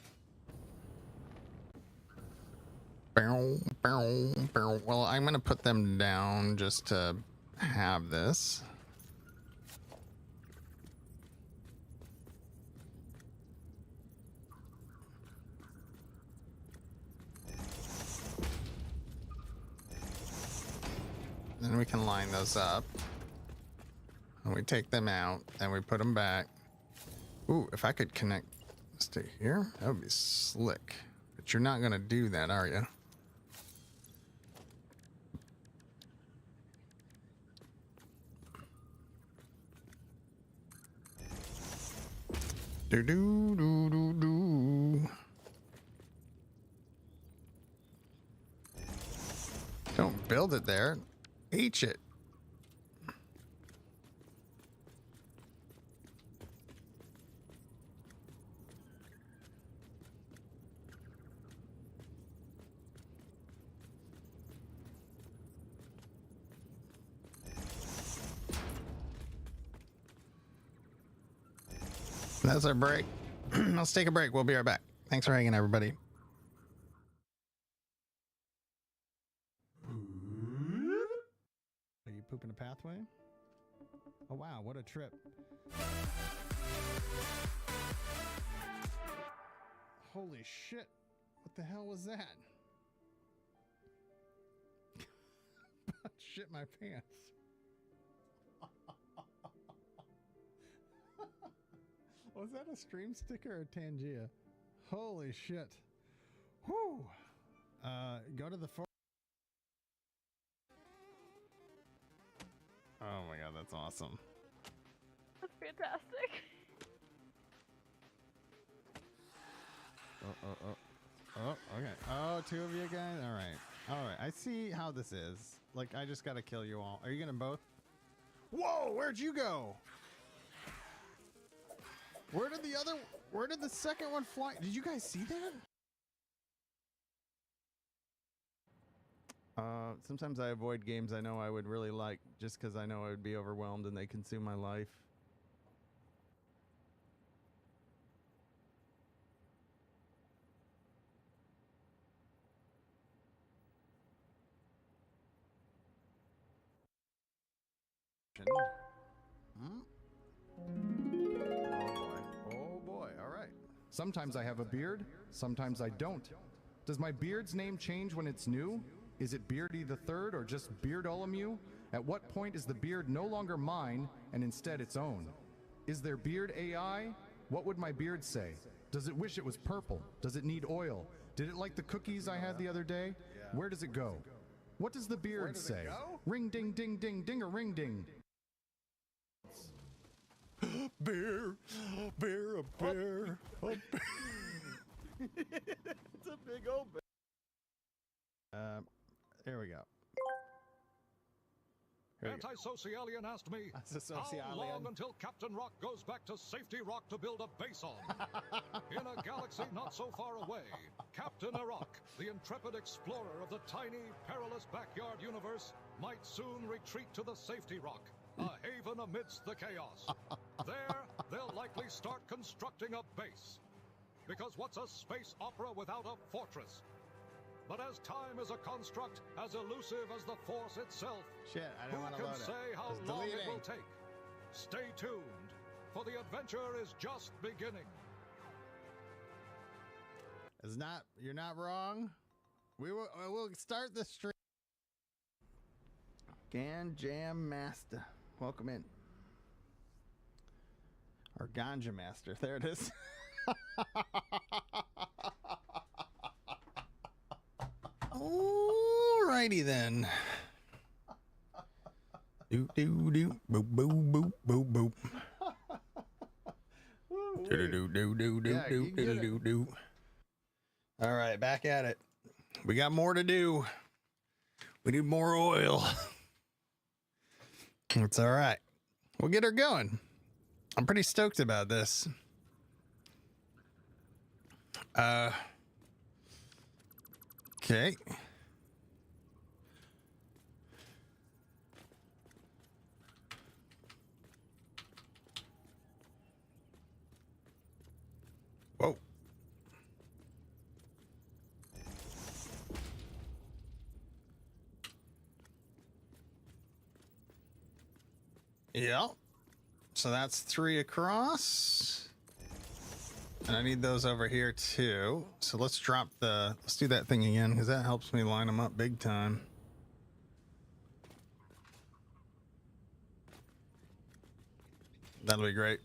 Well, I'm going to put them down just to have this. Then we can line those up. And we take them out and we put them back. Ooh, if I could connect this to here, that would be slick. But you're not going to do that, are you? Do do do do do. Don't build it there. H it. That's our break. Let's take a break. We'll be right back. Thanks for hanging, everybody. Are you pooping a pathway? Oh, wow. What a trip. Holy shit. What the hell was that? Shit my pants. Was that a stream sticker or a Tangia? Holy shit. Whew. Go to the Oh my god, that's awesome. That's fantastic. Oh, okay. Oh, two of you guys? Alright. All right, I see how this is. Like, I just gotta kill you all. Are you gonna both? Whoa, where'd you go? Where did the second one fly? Did you guys see that? Sometimes I avoid games I know I would really like just because I know I would be overwhelmed and they consume my life. Hmm? Oh boy, all right. Sometimes I have a beard, sometimes I don't. Does my beard's name change when it's new? Is it Beardy the Third or just Beardolomew? At what point is the beard no longer mine and instead its own? Is there beard AI? What would my beard say? Does it wish it was purple? Does it need oil? Did it like the cookies I had the other day? Where does it go? What does the beard say? Ring ding ding ding ding a ring ding. Bear, a bear. It's a big old bear. There we go. Antisocialian asked me, how long until CaptainErock goes back to Safety Rock to build a base on? In a galaxy not so far away, CaptainErock, the intrepid explorer of the tiny, perilous backyard universe, might soon retreat to the Safety Rock, a haven amidst the chaos. There, they'll likely start constructing a base. Because what's a space opera without a fortress? But as time is a construct as elusive as the Force itself, shit, I don't want to load it. Who can say how long it will take? Stay tuned, for the adventure is just beginning. You're not wrong. We'll start the stream. Gan Jam Master, welcome in. Or Ganja Master, there it is. Alrighty then. Do do do boop boop boop boop boop. Do do do do do do do do. All right, back at it. We got more to do. We need more oil. It's all right. We'll get her going. I'm pretty stoked about this. Okay. Whoa. Yeah. So that's 3 across. And I need those over here too. So let's do that thing again, because that helps me line them up big time. That'll be great.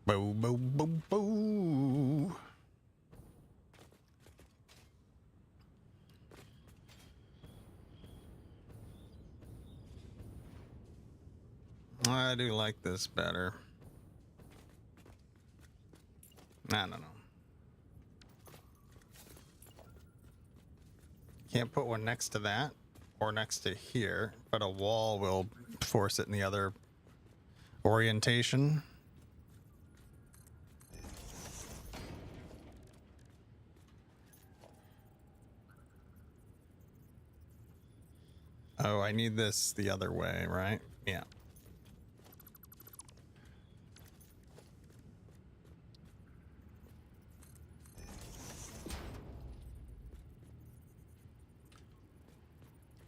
Boo, boo, boo, boo. I do like this better. I don't know. Can't put one next to that or next to here, but a wall will force it in the other orientation. Oh, I need this the other way, right? Yeah.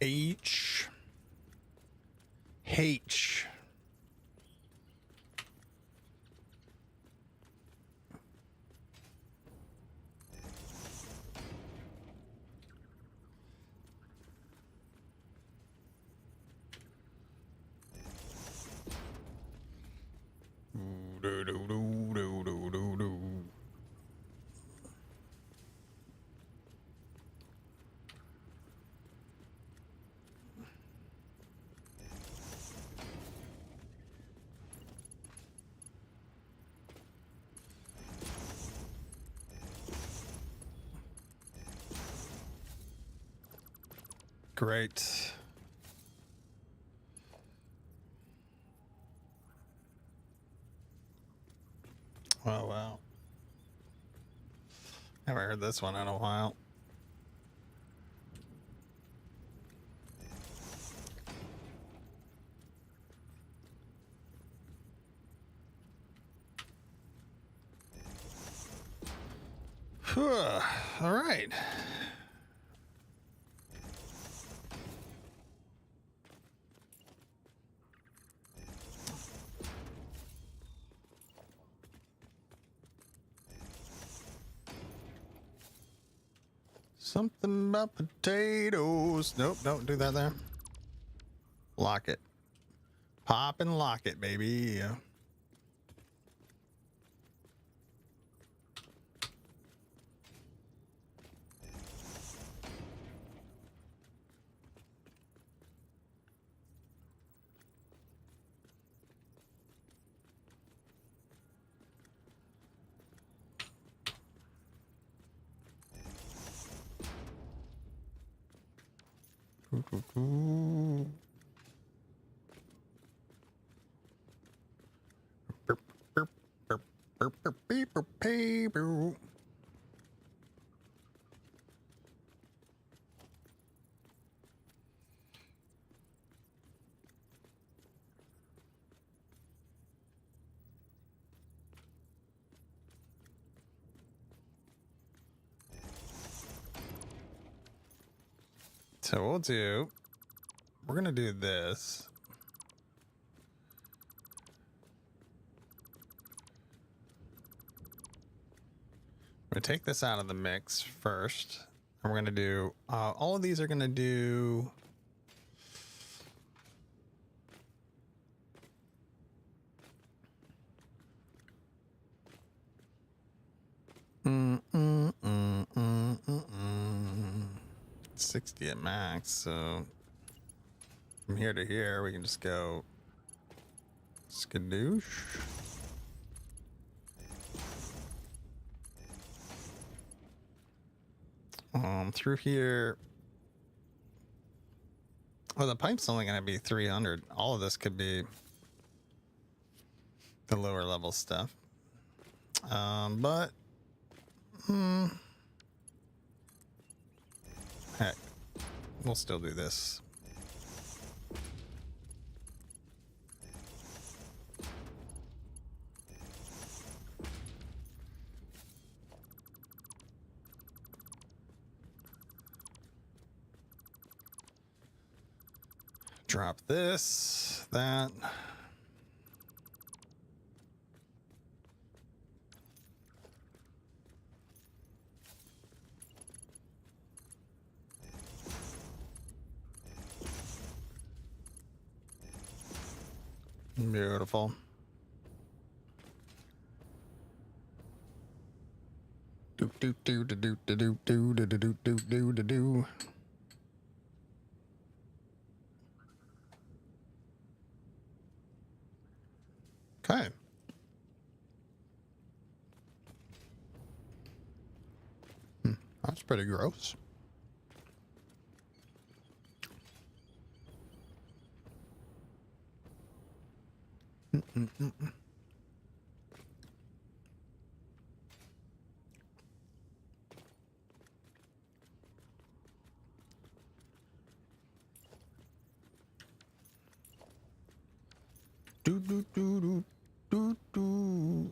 H. Do, do, do, do, do, do, do. Great. Oh, wow. Haven't heard this one in a while. All right. Something about potatoes. Nope, don't do that there. Lock it. Pop and lock it, baby. So we're gonna do this. I'm gonna take this out of the mix first. And we're gonna do, all of these are gonna do mm, mm, mm, mm, mm, mm. 60 at max, so from here to here we can just go skadoosh. Through here. Well, the pipe's only going to be 300. All of this could be the lower level stuff. But heck, we'll still do this. Drop this, that. Beautiful. Do do do do do do do do do do do do do do. Okay. That's pretty gross. Do do do do do do.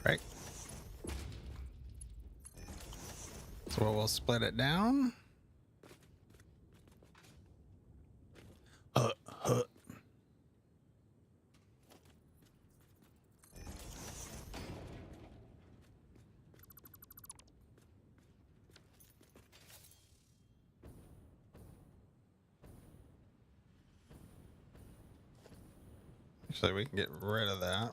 Right. So we'll split it down. So we can get rid of that.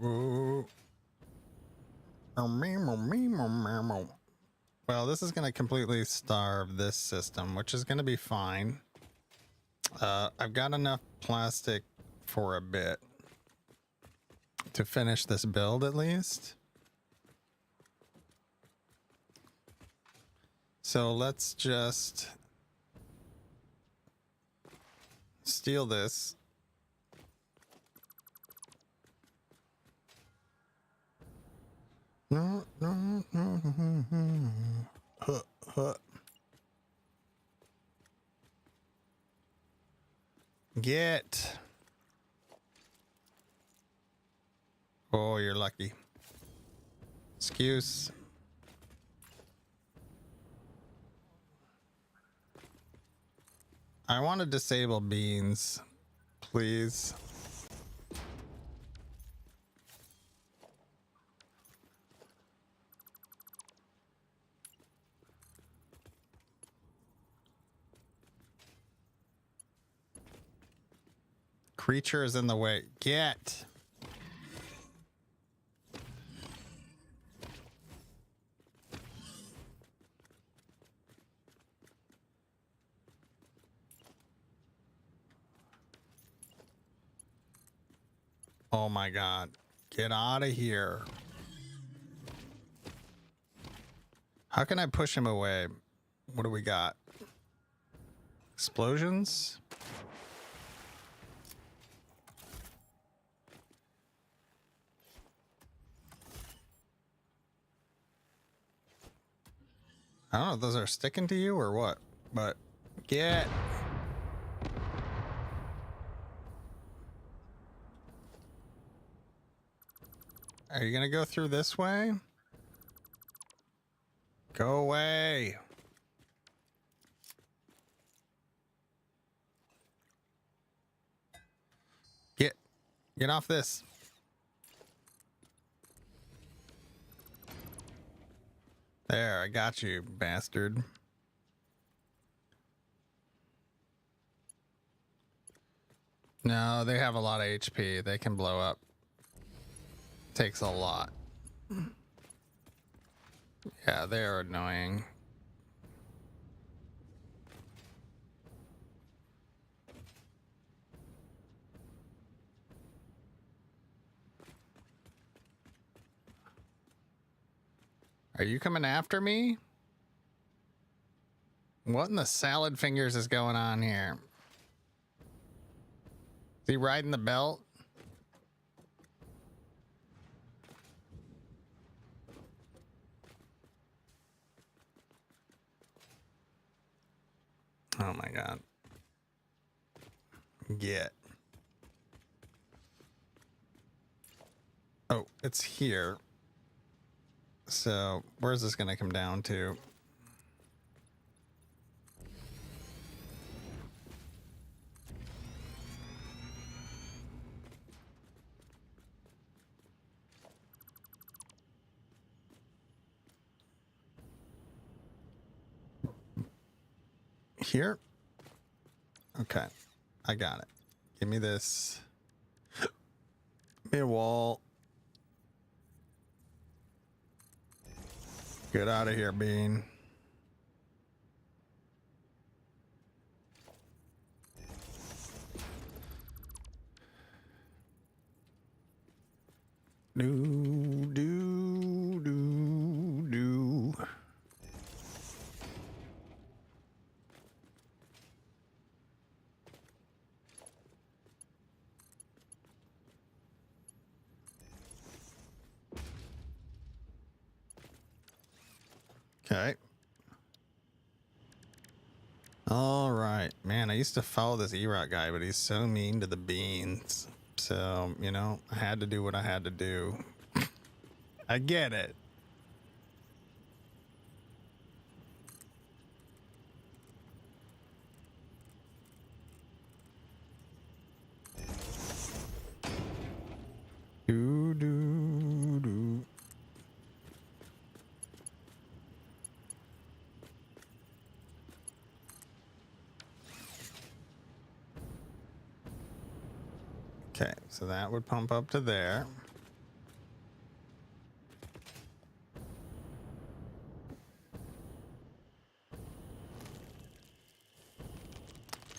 Ooh. Well, this is going to completely starve this system, which is going to be fine. I've got enough plastic for a bit to finish this build at least. So let's just steal this. No. Get. Oh, you're lucky. Excuse. I want to disable beans, please. Creature is in the way. Get. Oh my God. Get out of here. How can I push him away? What do we got? Explosions? I don't know if those are sticking to you or what, but get. Are you gonna go through this way? Go away. Get off this. There, I got you, bastard. No, they have a lot of HP. They can blow up. Takes a lot. Yeah, they're annoying. Are you coming after me? What in the salad fingers is going on here? Is he riding the belt? Oh my God. Get. Oh, it's here. So, where's this gonna come down to? Here? Okay, I got it. Give me this. Give me a wall. Get out of here, Bean. Do. Okay. All right, man. I used to follow this Erock guy, but he's so mean to the beans. So, you know, I had to do what I had to do. I get it. Do. Okay, so that would pump up to there.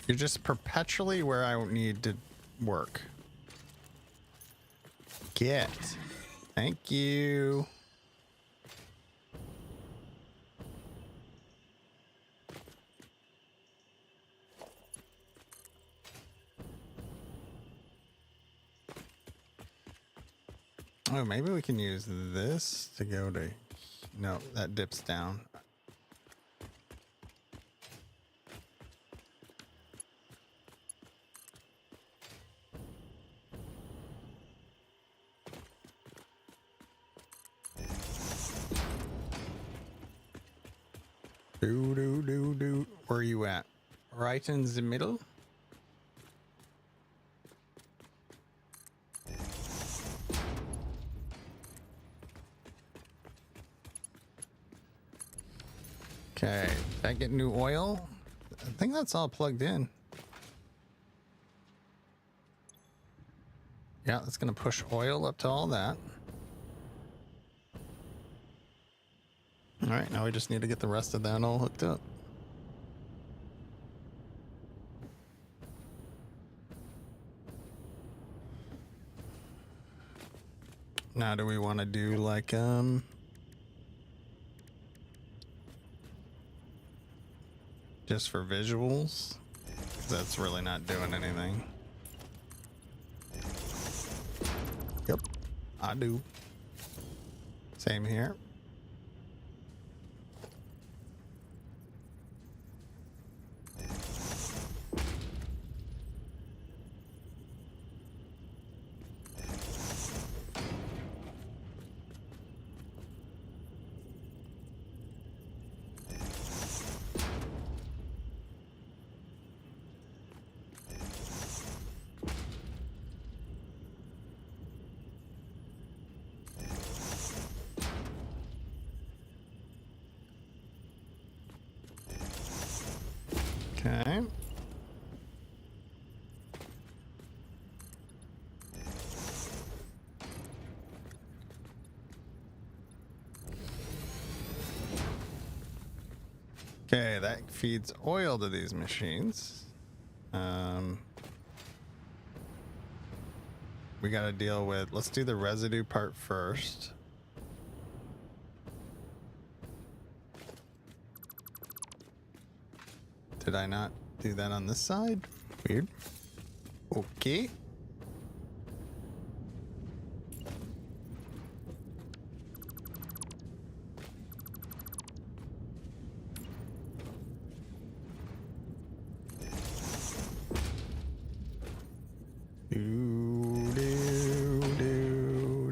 You're just perpetually where I need to work. Get. Thank you. Oh, maybe we can use this to go to... No, that dips down. Do. Where are you at? Right in the middle? Okay, did I get new oil? I think that's all plugged in. Yeah, that's gonna push oil up to all that. All right, now we just need to get the rest of that all hooked up. Now, do we want to do like, just for visuals? 'Cause that's really not doing anything. Yep, I do. Same here. Okay. Okay, that feeds oil to these machines. We got to deal with, let's do the residue part first. Did I not do that on this side? Weird. Okay.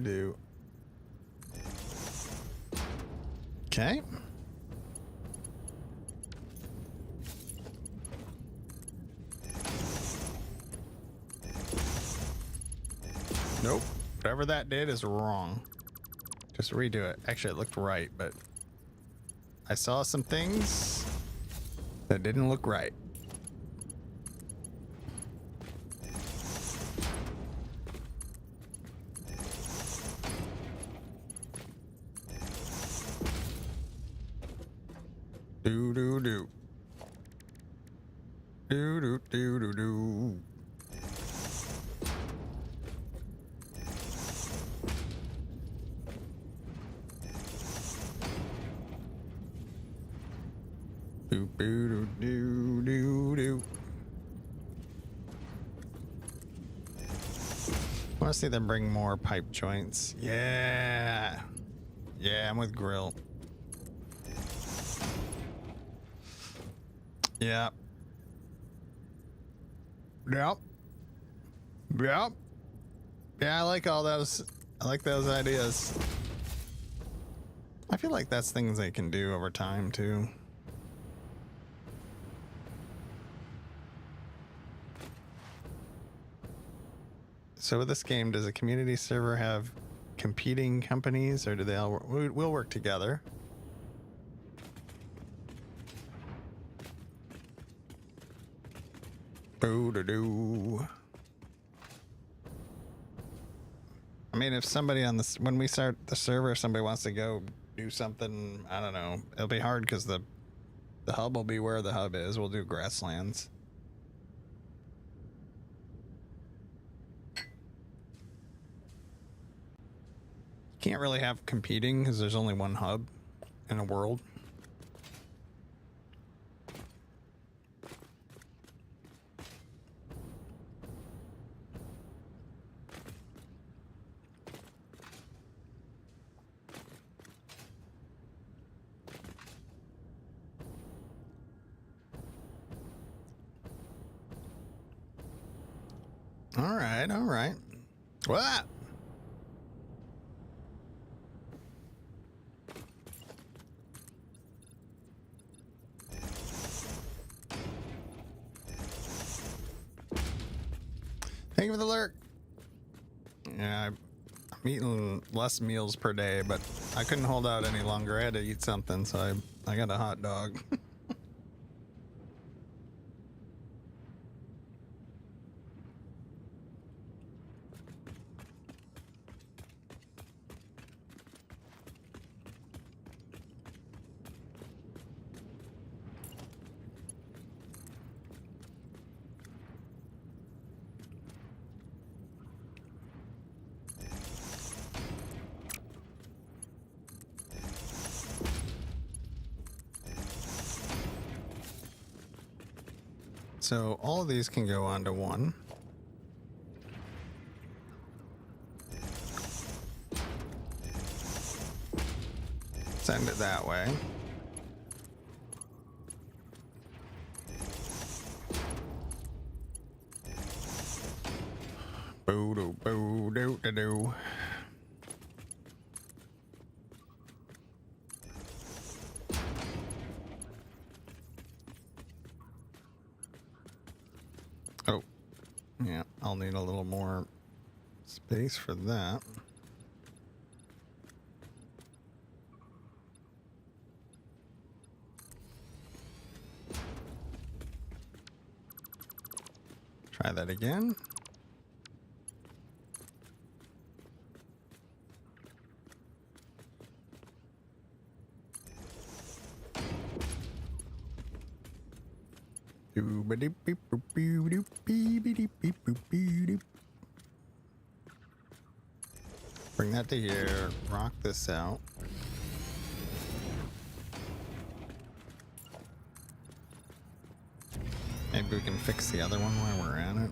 Do. Okay. Nope. Whatever that did is wrong. Just redo it. Actually, it looked right, but I saw some things that didn't look right. Do. Do. I want to see them bring more pipe joints. Yeah. Yeah, I'm with grill. Yeah. Yep. Yeah, I like all those. I like those ideas. I feel like that's things they can do over time too. So with this game, does a community server have competing companies, or do they all we'll work together? Boo-doo-doo. I mean, if somebody on this, when we start the server, somebody wants to go do something, I don't know, it'll be hard because the hub will be where the hub is. We'll do grasslands. Can't really have competing because there's only one hub in a world. All right, all right. What? Thank you for the lurk. Yeah, I'm eating less meals per day, but I couldn't hold out any longer. I had to eat something, so I got a hot dog. So all of these can go onto one. Send it that way. Boo doo boo doo doo doo. Oh, yeah, I'll need a little more space for that. Try that again. Bring that to here. Rock this out. Maybe we can fix the other one while we're at it.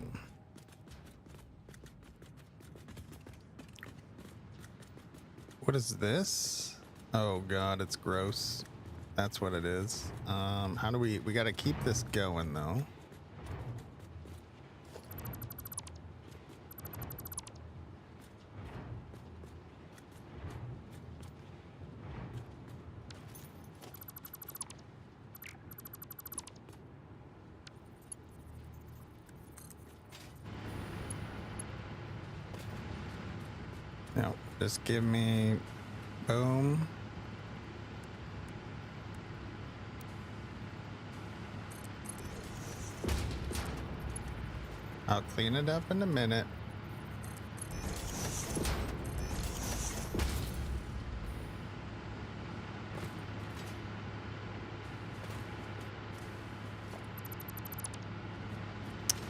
What is this? Oh god, it's gross. That's what it is. How do we gotta keep this going though. No, just give me, boom. I'll clean it up in a minute.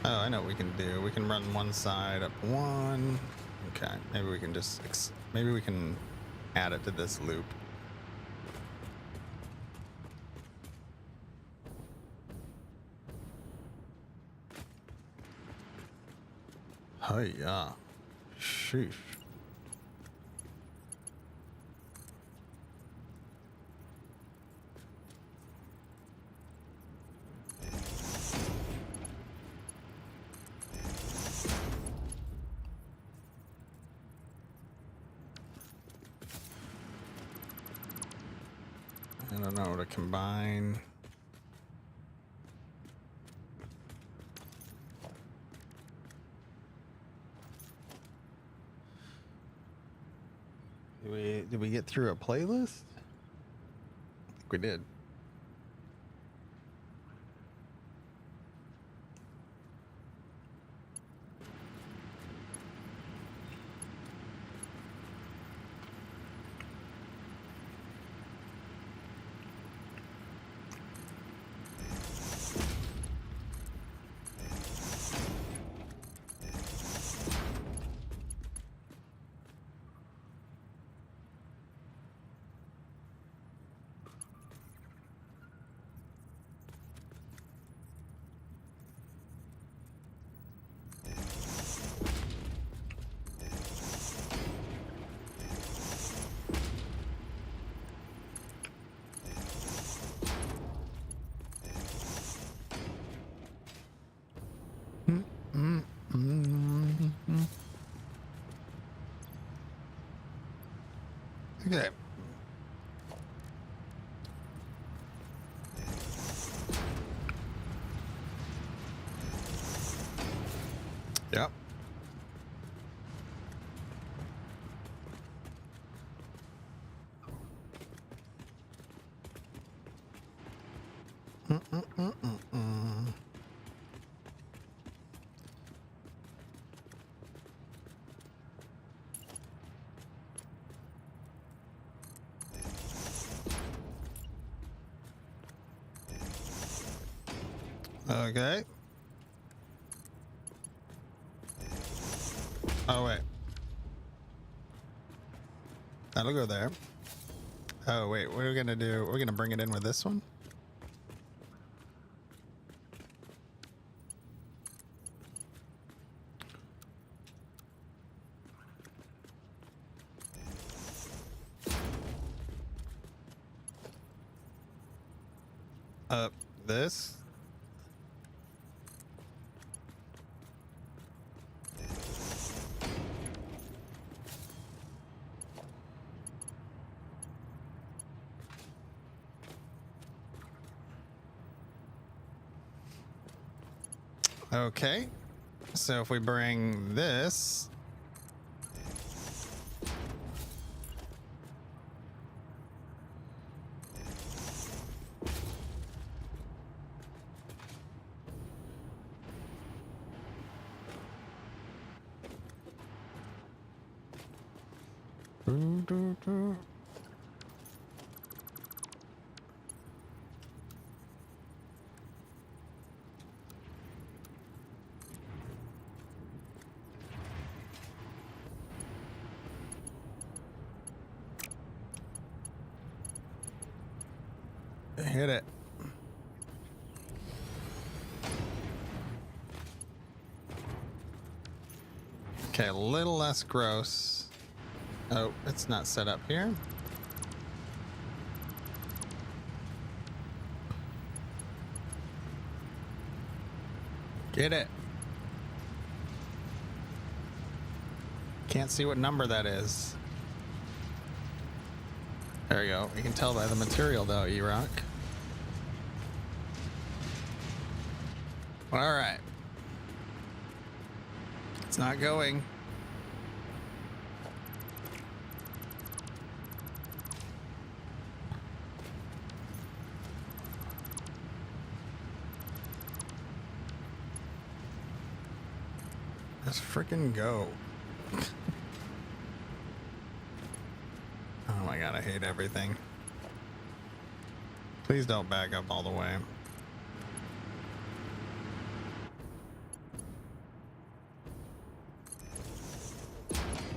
Oh, I know what we can do. We can run one side up one. Okay, maybe we can just, maybe we can add it to this loop. Hey, yeah. Sheesh. I don't know, to combine. Did we get through a playlist? I think we did. Okay. Oh, wait. That'll go there. Oh, wait. What are we going to do? We're going to bring it in with this one? This? Okay, so if we bring this, hit it. Okay, a little less gross. Oh, it's not set up here. Get it. Can't see what number that is. There you go. You can tell by the material though, E-Rock. All right. It's not going. Let's freaking go. Oh my god, I hate everything. Please don't back up all the way.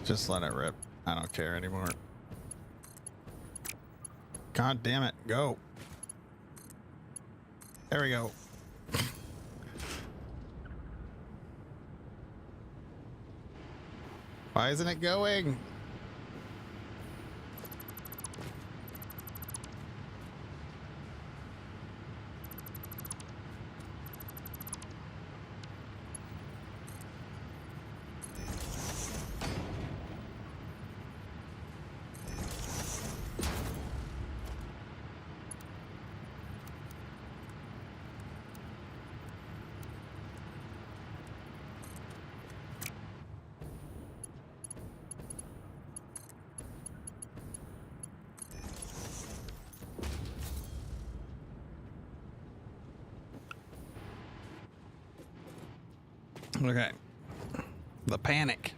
Just let it rip. I don't care anymore. God damn it, go. There we go. Why isn't it going? Okay. The panic.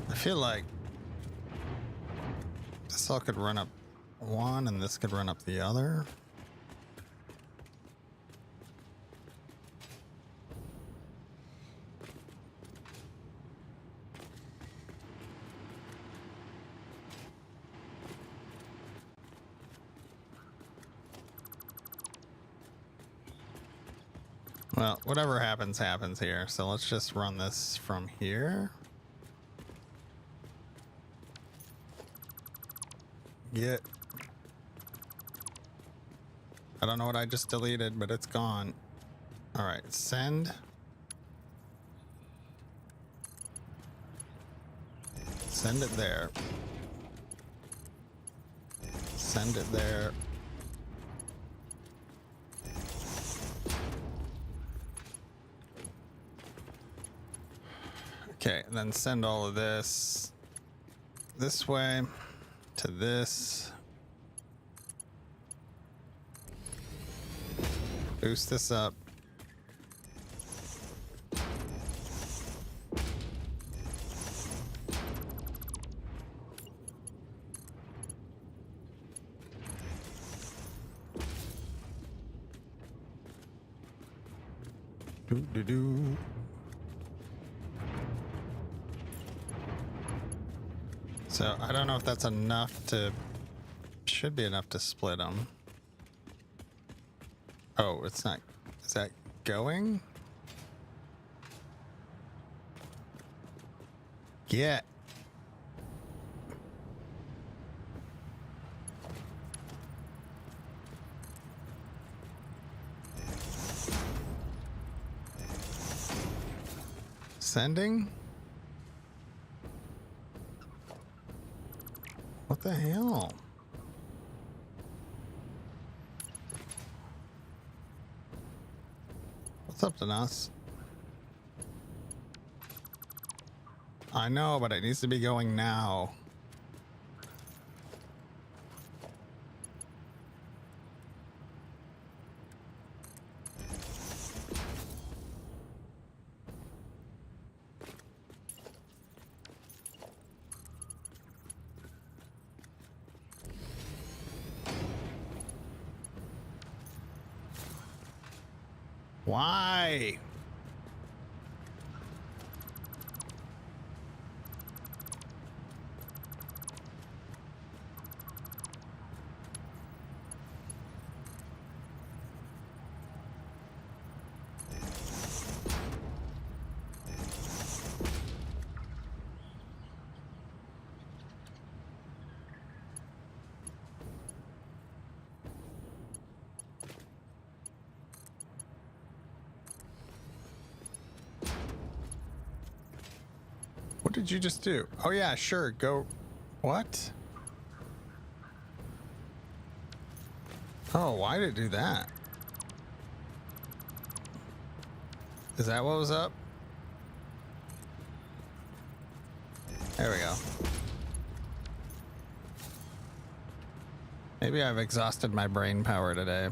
I feel like this all could run up one and this could run up the other. Well, whatever happens, happens here. So let's just run this from here. Get. I don't know what I just deleted, but it's gone. All right, send. Send it there. Send it there. Okay, and then send all of this way to this. Boost this up. Do. So I don't know if that's enough to, should be enough to split them. Oh, it's not. Is that going? Yeah. Sending? What the hell? What's up, Danas? I know, but it needs to be going now. Why? What did you just do? Oh yeah, sure, go. What? Oh, why did it do that? Is that what was up? There we go. Maybe I've exhausted my brain power today.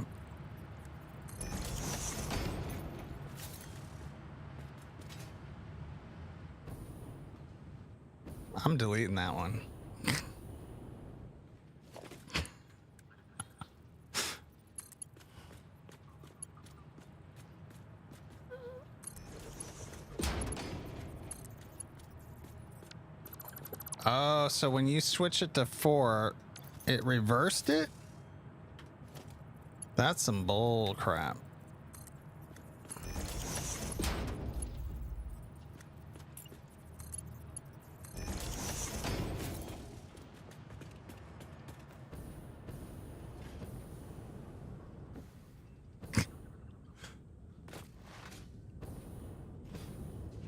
I'm deleting that one. Oh, so when you switch it to 4, it reversed it? That's some bull crap.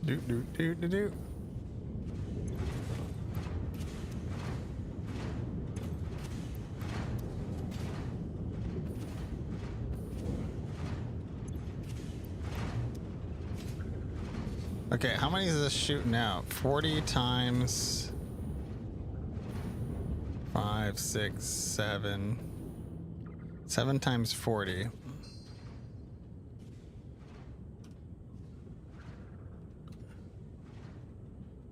Do. Okay, how many is this shooting out? 40 times 5, 6, 7. 7 times 40.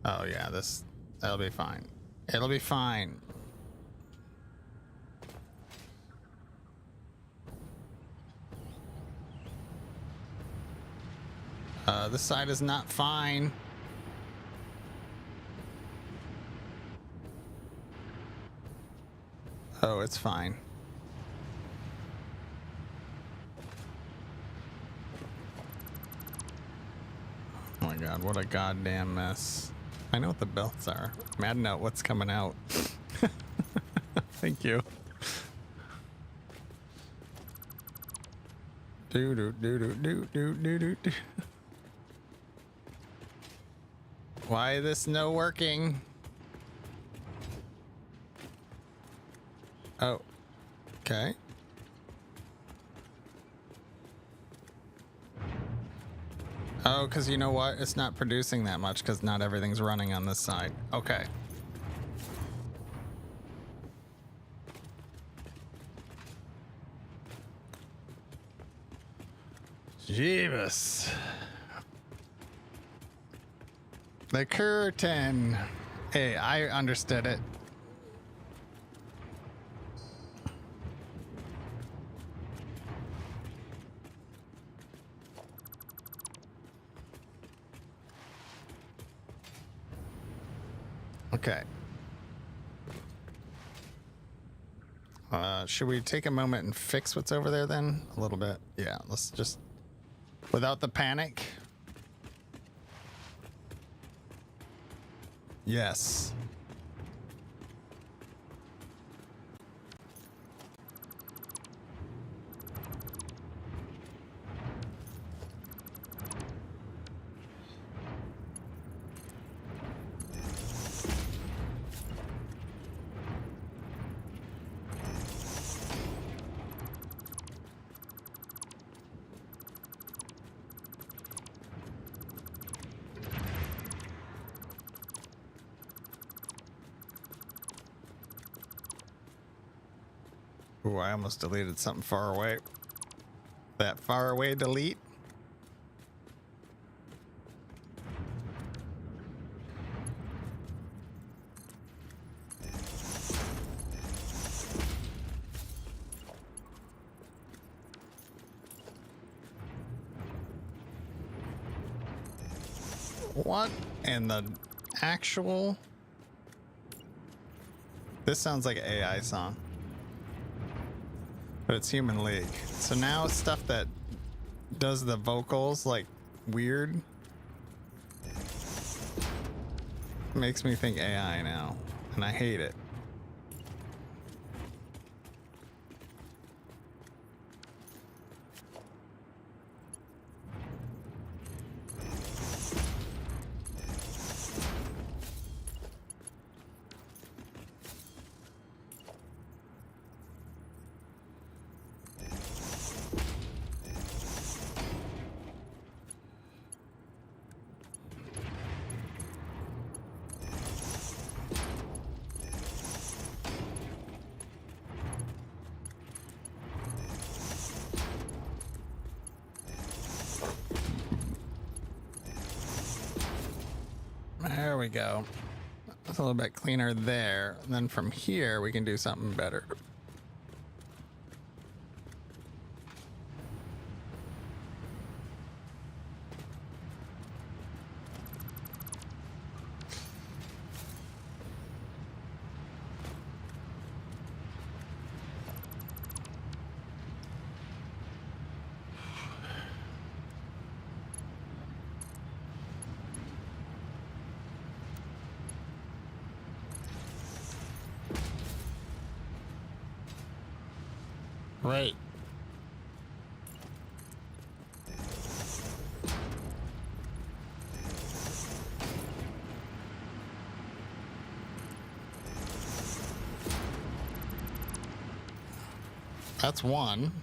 Oh yeah, that'll be fine. It'll be fine. This side is not fine. Oh, it's fine. Oh my god, what a goddamn mess. I know what the belts are. I'm adding out what's coming out. Thank you. Do. Why is this no working? Oh, okay. Oh, because you know what? It's not producing that much because not everything's running on this side. Okay. Jeebus. The curtain. Hey, I understood it. Okay. Should we take a moment and fix what's over there then? A little bit. Yeah, let's just... Without the panic. Yes. Ooh, I almost deleted something far away. That far away delete. What in the actual? This sounds like an AI song. But it's Human League. So now stuff that does the vocals like weird makes me think AI now, and I hate it. There we go. That's a little bit cleaner there. And then from here, we can do something better. Right. That's one.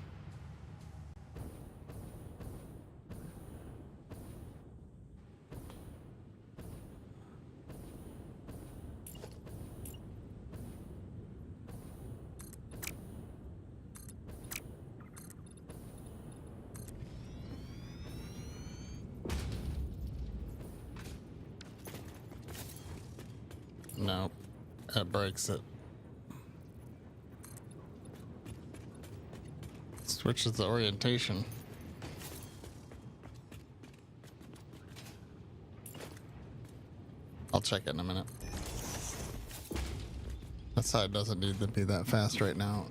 No, that breaks it. Switches the orientation. I'll check it in a minute. That side doesn't need to be that fast right now.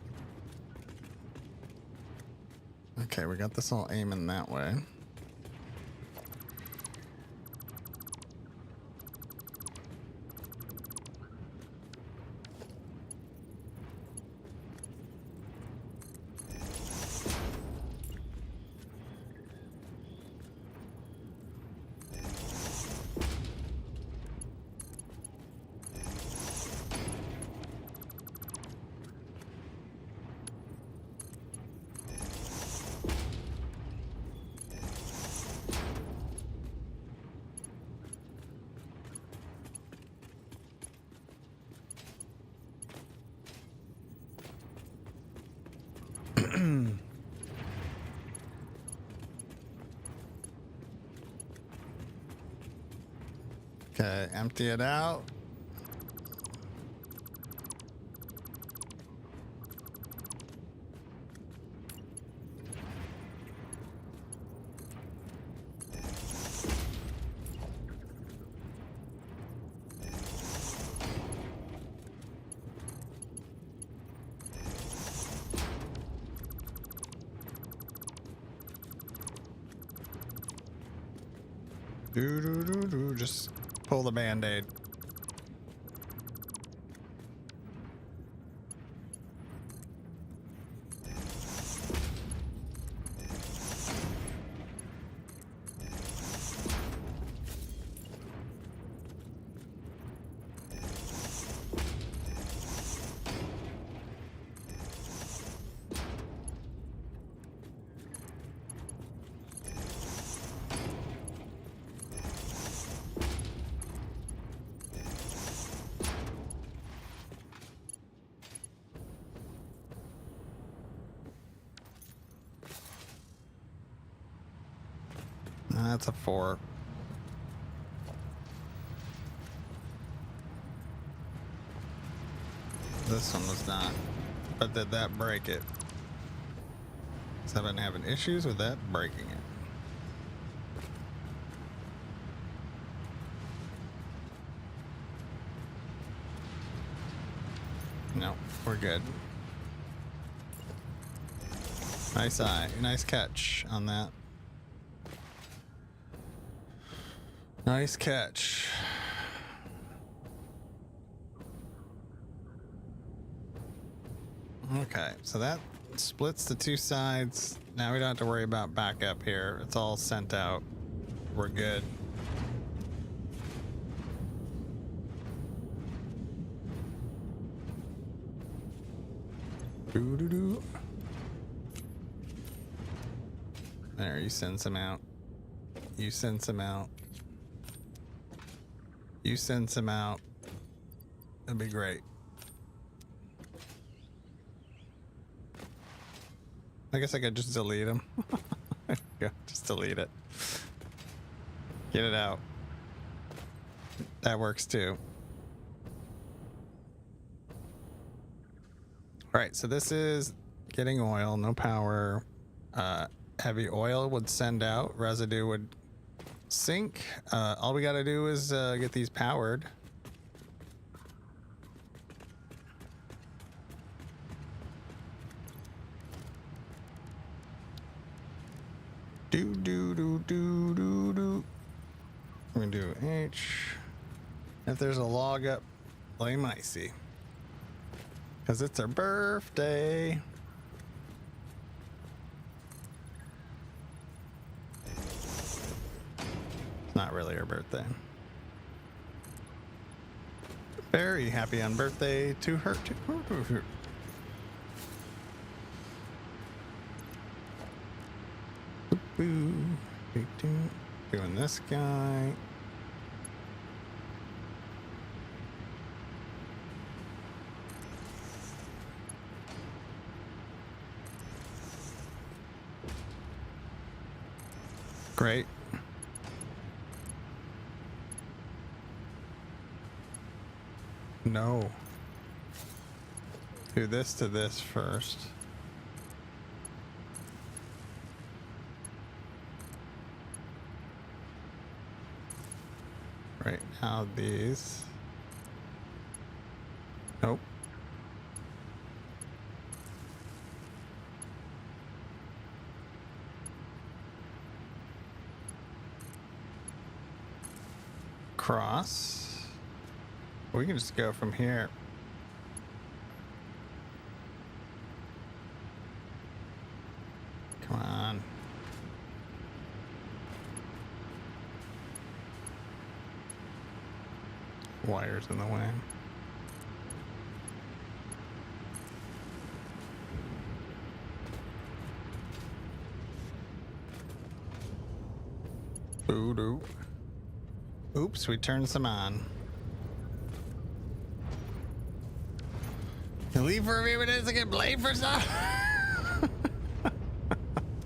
Okay, we got this all aiming that way. Okay, empty it out. Just pull the band-aid. That's a 4. This one was not. But did that break it? So I've been having issues with that breaking it. No, we're good. Nice eye. Nice catch on that. Nice catch. Okay, so that splits the two sides. Now we don't have to worry about backup here. It's all sent out. We're good. Doo-doo-doo. There, you send some out. You send some out. You send some out. That'd be great. I guess I could just delete them. Yeah, just delete it. Get it out. That works too. All right, so this is getting oil, no power. Heavy oil would send out, residue would sink. All we gotta do is get these powered. Do do do do do do. We're gonna do H. If there's a log up, blame Icy, because it's her birthday. Not really her birthday. Very happy on birthday to her too. Doing this guy. Great. No. Do this to this first. Right now these. Nope. Cross. We can just go from here. Come on. Wires in the way. Boo-doo. Oops, we turned some on. You leave for a few minutes to get blamed for stuff?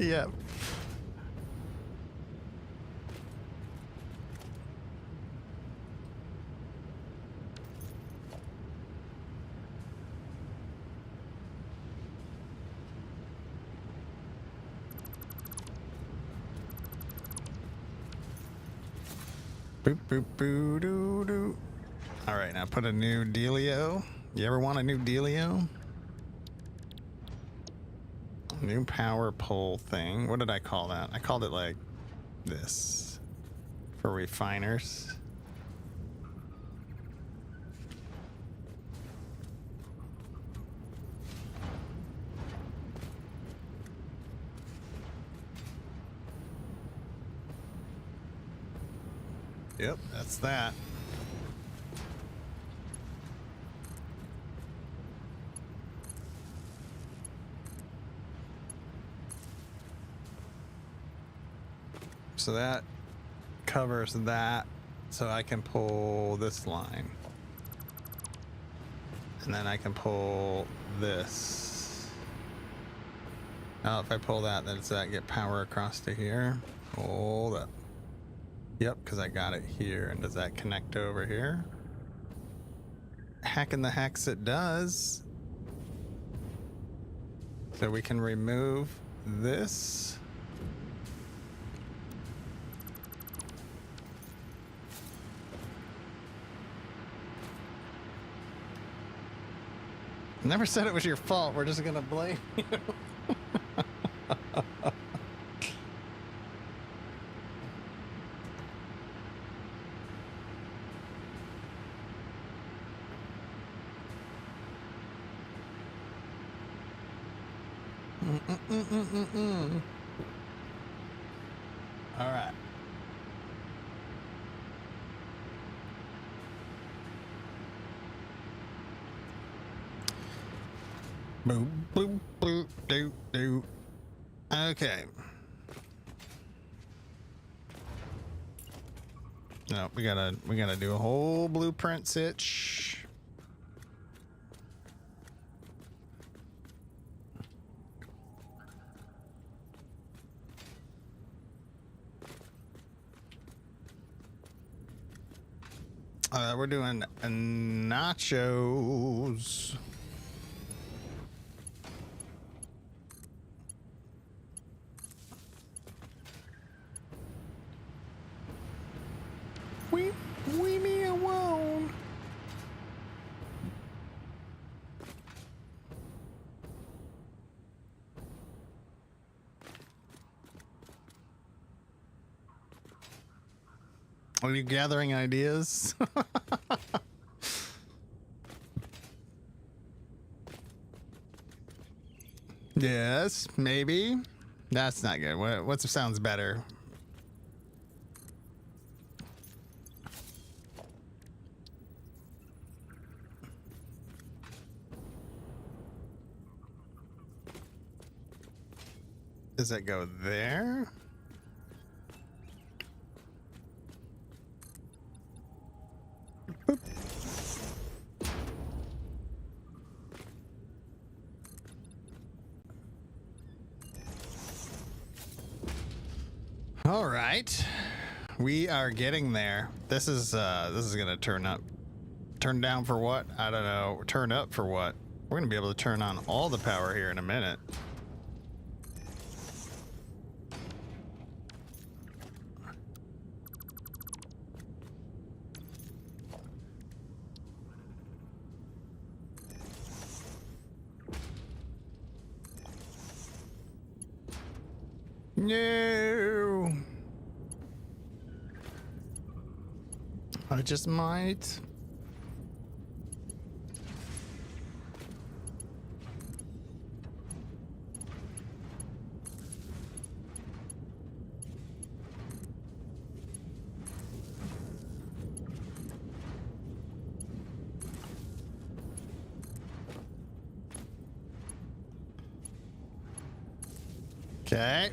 Yep. Boop, boop, boo, doo, doo. All right, now put a new dealio. You ever want a new dealio? New power pole thing. What did I call that? I called it like this for refiners. Yep, that's that. So that covers that, so I can pull this line. And then I can pull this. Now if I pull that, then does that get power across to here? Hold up. Yep, because I got it here. And does that connect over here? Heck in the hex it does. So we can remove this. Never said it was your fault. We're just gonna blame you. All right. Boop, boop, boop, doo, doo. Okay. No, we gotta do a whole blueprint sitch. We're doing nachos. Leave me alone. Are you gathering ideas? Yes, maybe. That's not good. What sounds better? Does that go there? Boop. All right, we are getting there. This is gonna turn down for what? I don't know. Turn up for what? We're gonna be able to turn on all the power here in a minute. No, I just might. Okay.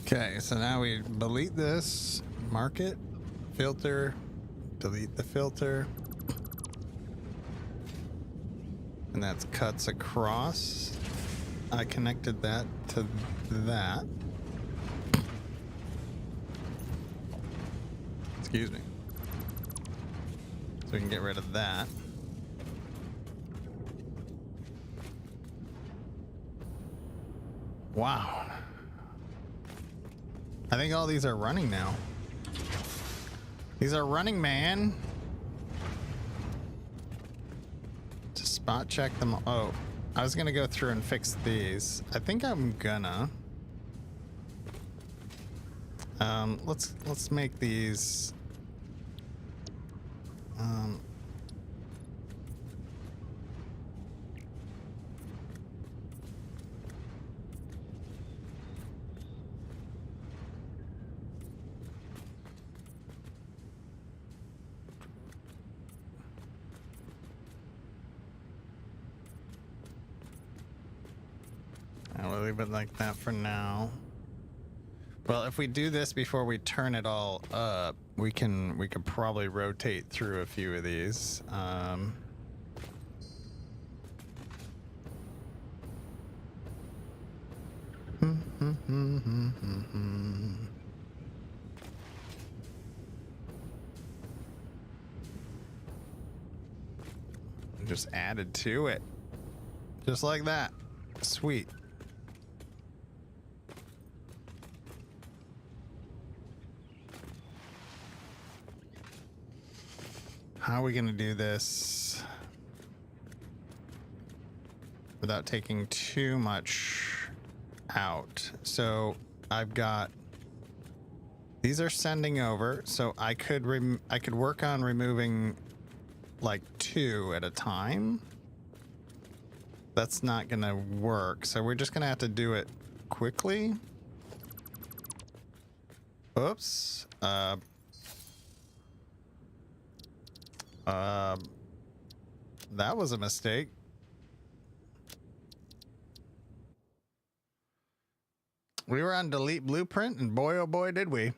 Okay, so now we delete this, mark it, filter, delete the filter. And that's cuts across. I connected that to that. Excuse me. So we can get rid of that. Wow. I think all these are running now. These are running, man. To spot check them. Oh, I was gonna go through and fix these. I think I'm gonna. Let's make these. I'll leave it like that for now. Well, if we do this before we turn it all up, we could probably rotate through a few of these. Just added to it. Just like that. Sweet. How are we going to do this without taking too much out? So I've got these are sending over, so I could work on removing like 2 at a time. That's not going to work, so we're just going to have to do it quickly. Oops. That was a mistake. We were on delete blueprint, and boy, oh boy, did we.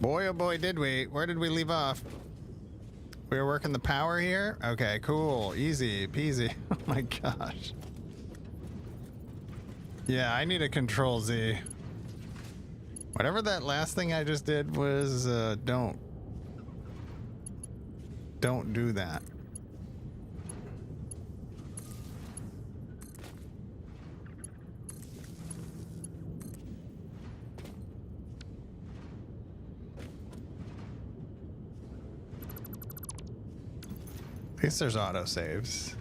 Boy, oh boy, did we. Where did we leave off? We were working the power here? Okay, cool. Easy peasy. Oh my gosh. Yeah, I need a control Z. Whatever that last thing I just did was, don't do that. At least there's autosaves.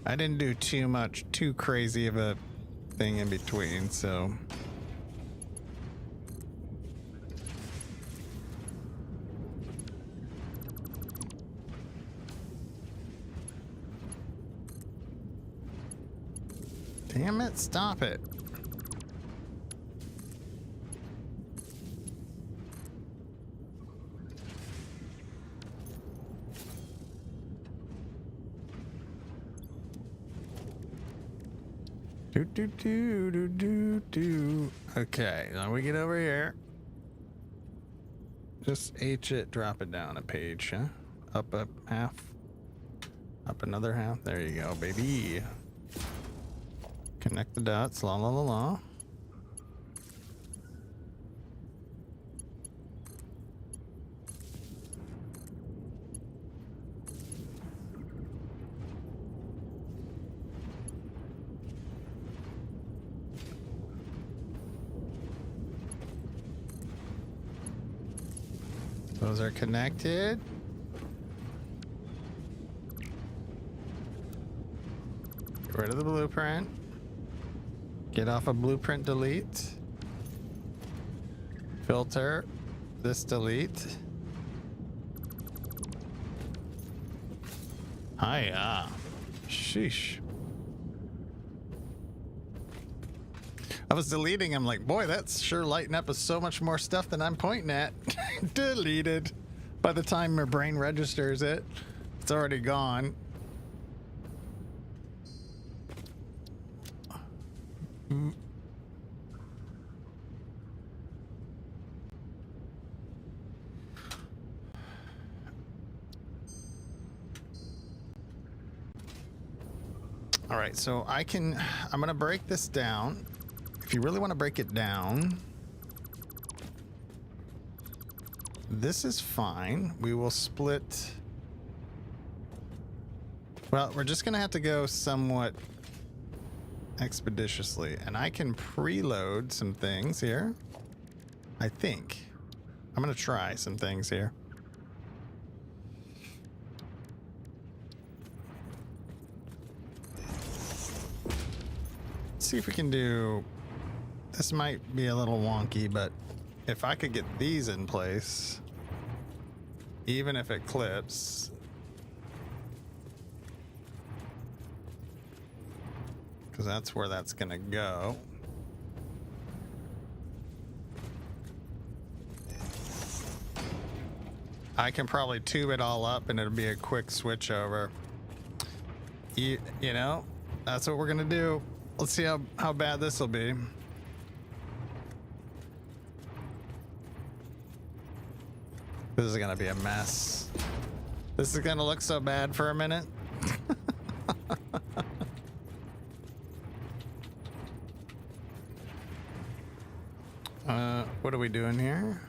I didn't do too crazy of a thing in between, so damn it, stop it. Do. Okay, now we get over here. Just H it, drop it down a page, huh? Up a half. Up another half. There you go, baby. Connect the dots, la la la la. Those are connected. Get rid of the blueprint. Get off of blueprint delete. Filter. This delete. Hiya. Sheesh. I was deleting. I'm like, boy, that's sure lighting up with so much more stuff than I'm pointing at. Deleted. By the time my brain registers it, it's already gone. All right, so I'm gonna break this down. If you really want to break it down, this is fine. We will split. Well, we're just gonna have to go somewhat expeditiously, and I can preload some things here. I think I'm gonna try some things here. Let's see if we can do. This might be a little wonky, but if I could get these in place, even if it clips, because that's where that's gonna go. I can probably tube it all up and it'll be a quick switch over. You know, that's what we're gonna do. Let's see how bad this will be. This is gonna be a mess. This is gonna look so bad for a minute. What are we doing here?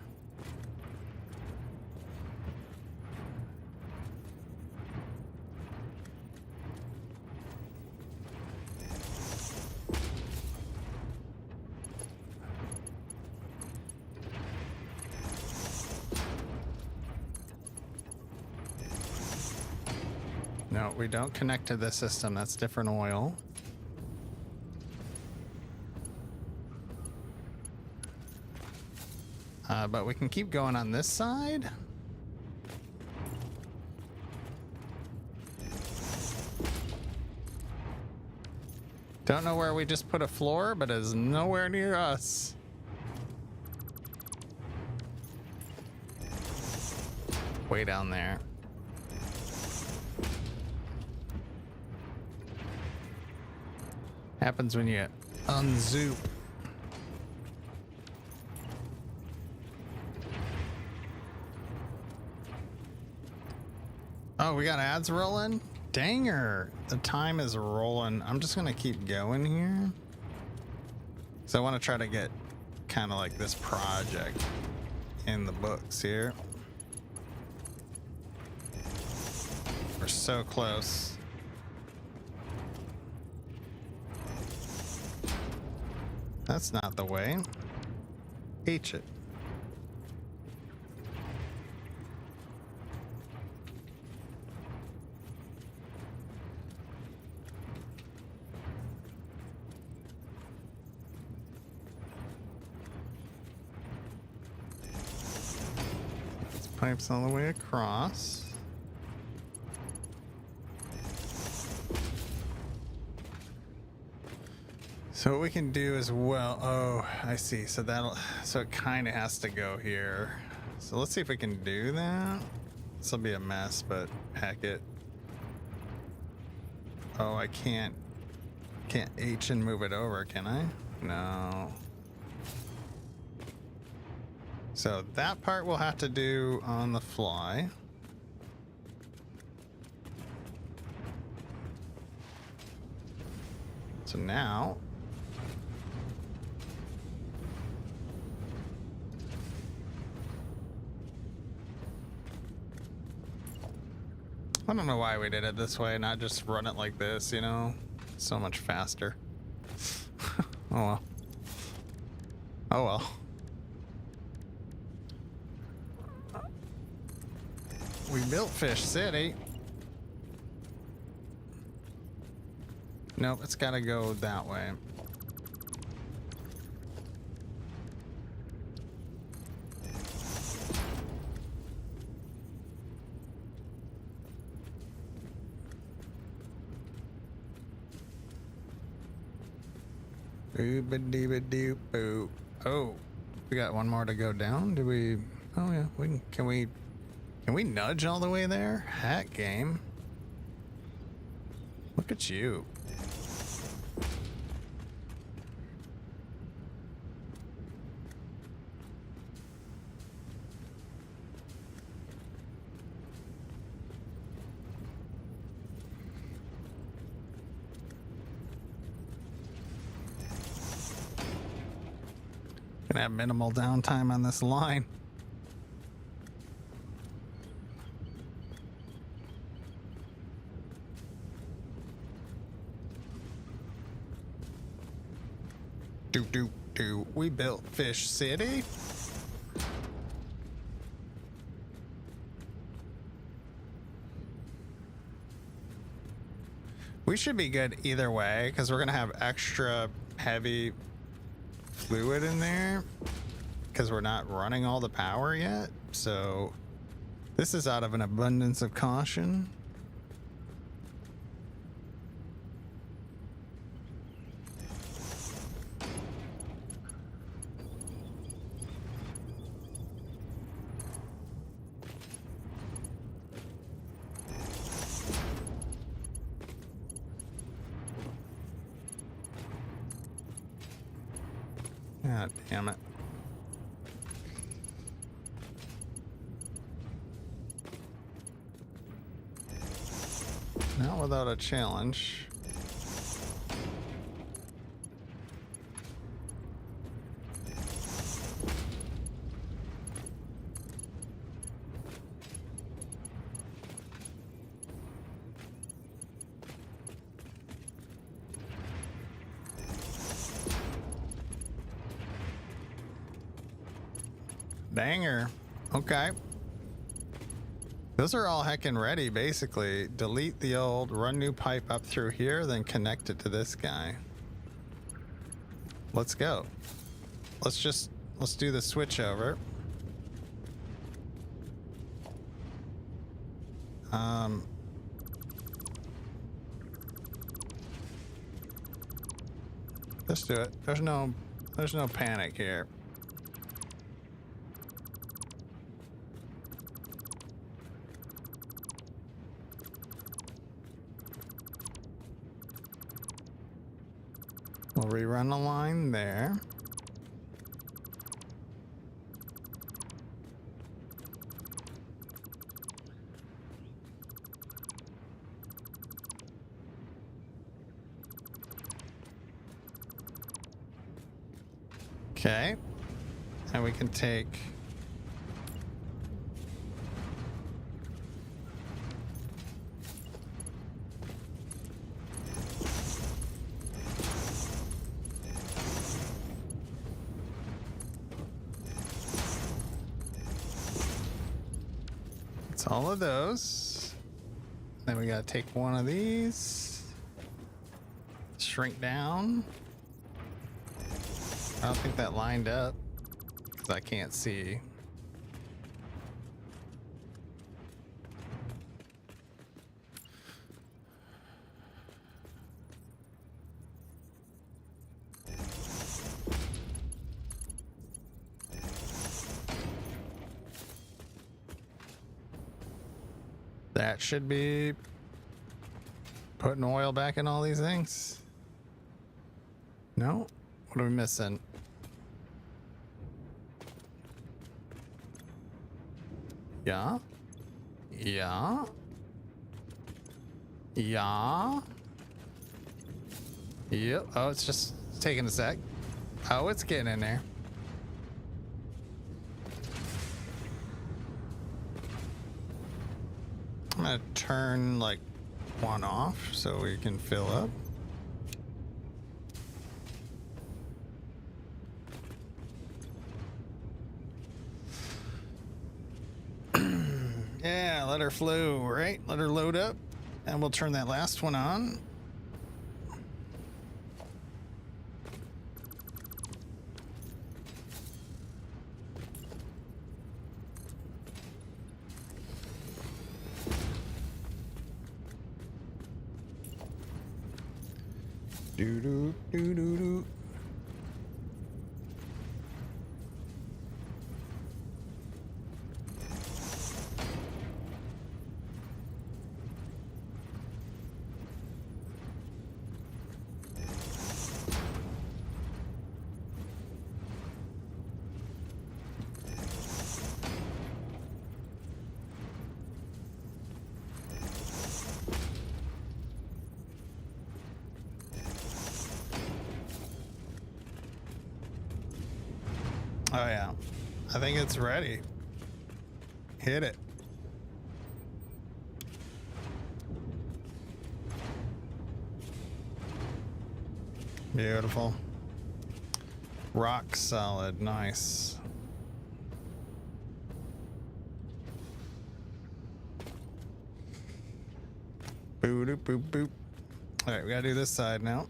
No, we don't connect to this system. That's different oil. But we can keep going on this side. Don't know where we just put a floor, but it's nowhere near us. Way down there. Happens when you unzoop. Oh, we got ads rolling? Danger. The time is rolling. I'm just gonna keep going here. So I want to try to get kind of like this project in the books here. We're so close. That's not the way. H it. Pipes all the way across. So what we can do as well. Oh, I see. So it kind of has to go here. So let's see if we can do that. This will be a mess, but heck it. Oh, I can't H and move it over, can I? No. So that part we'll have to do on the fly. So now I don't know why we did it this way, not just run it like this, you know? So much faster. Oh well. Oh well. We built Fish City. Nope, it's gotta go that way. Boo-ba-dee-ba-doo-boo. Oh, we got one more to go down. Do we? Oh yeah, we can. Can we nudge all the way there? Hack game. Look at you. Gonna have minimal downtime on this line. We built Fish City. We should be good either way because we're gonna have extra heavy fluid in there because we're not running all the power yet. So this is out of an abundance of caution. God damn it. Not without a challenge. Banger. Okay. Those are all heckin' ready, basically. Delete the old, run new pipe up through here, then connect it to this guy. Let's go. Let's do the switch over. Let's do it. There's no panic here. We'll rerun the line there. Okay. And we can take all of those. Then we gotta take one of these, shrink down. I don't think that lined up because I can't see. That should be putting oil back in all these things. No? What are we missing? Yeah. Yeah. Yeah. Yep. Oh, it's just taking a sec. Oh, it's getting in there. I'm gonna turn like one off so we can fill up. Yeah, let her flow, right? Let her load up, and we'll turn that last one on. Do do do do do. Oh yeah, I think it's ready. Hit it. Beautiful. Rock solid, nice. Boop, boop, boop, boop. All right, we gotta do this side now.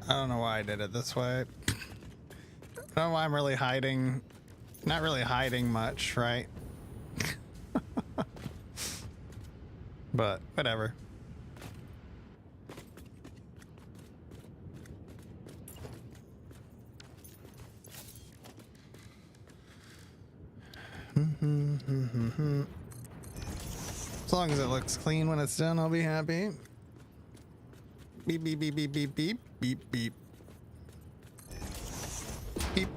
I don't know why I did it this way. I don't know why I'm really hiding. Not really hiding much, right? But whatever. As long as it looks clean when it's done, I'll be happy. Beep, beep, beep, beep, beep, beep, beep, beep. Beep.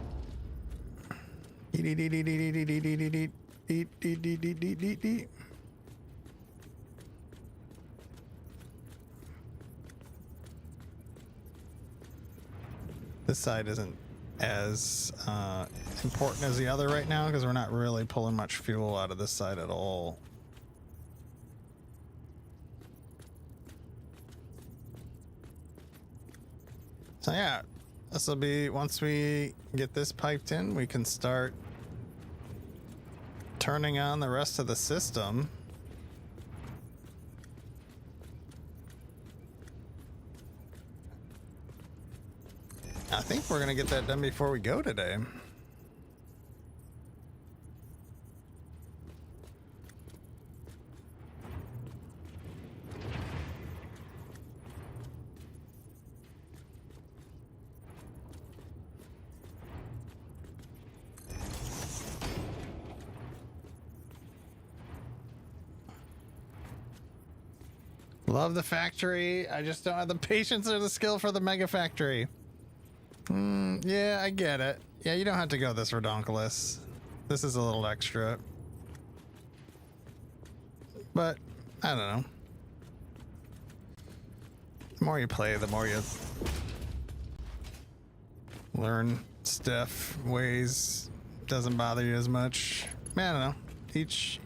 This side isn't as important as the other right now because we're not really pulling much fuel out of this side at all. So yeah, this will be, once we get this piped in, we can start turning on the rest of the system. I think we're gonna get that done before we go today. Love the factory. I just don't have the patience or the skill for the mega factory. Yeah, I get it. Yeah, you don't have to go this redonkulous. This is a little extra. But, I don't know. The more you play, the more you learn stuff, ways, doesn't bother you as much. I don't know. Each...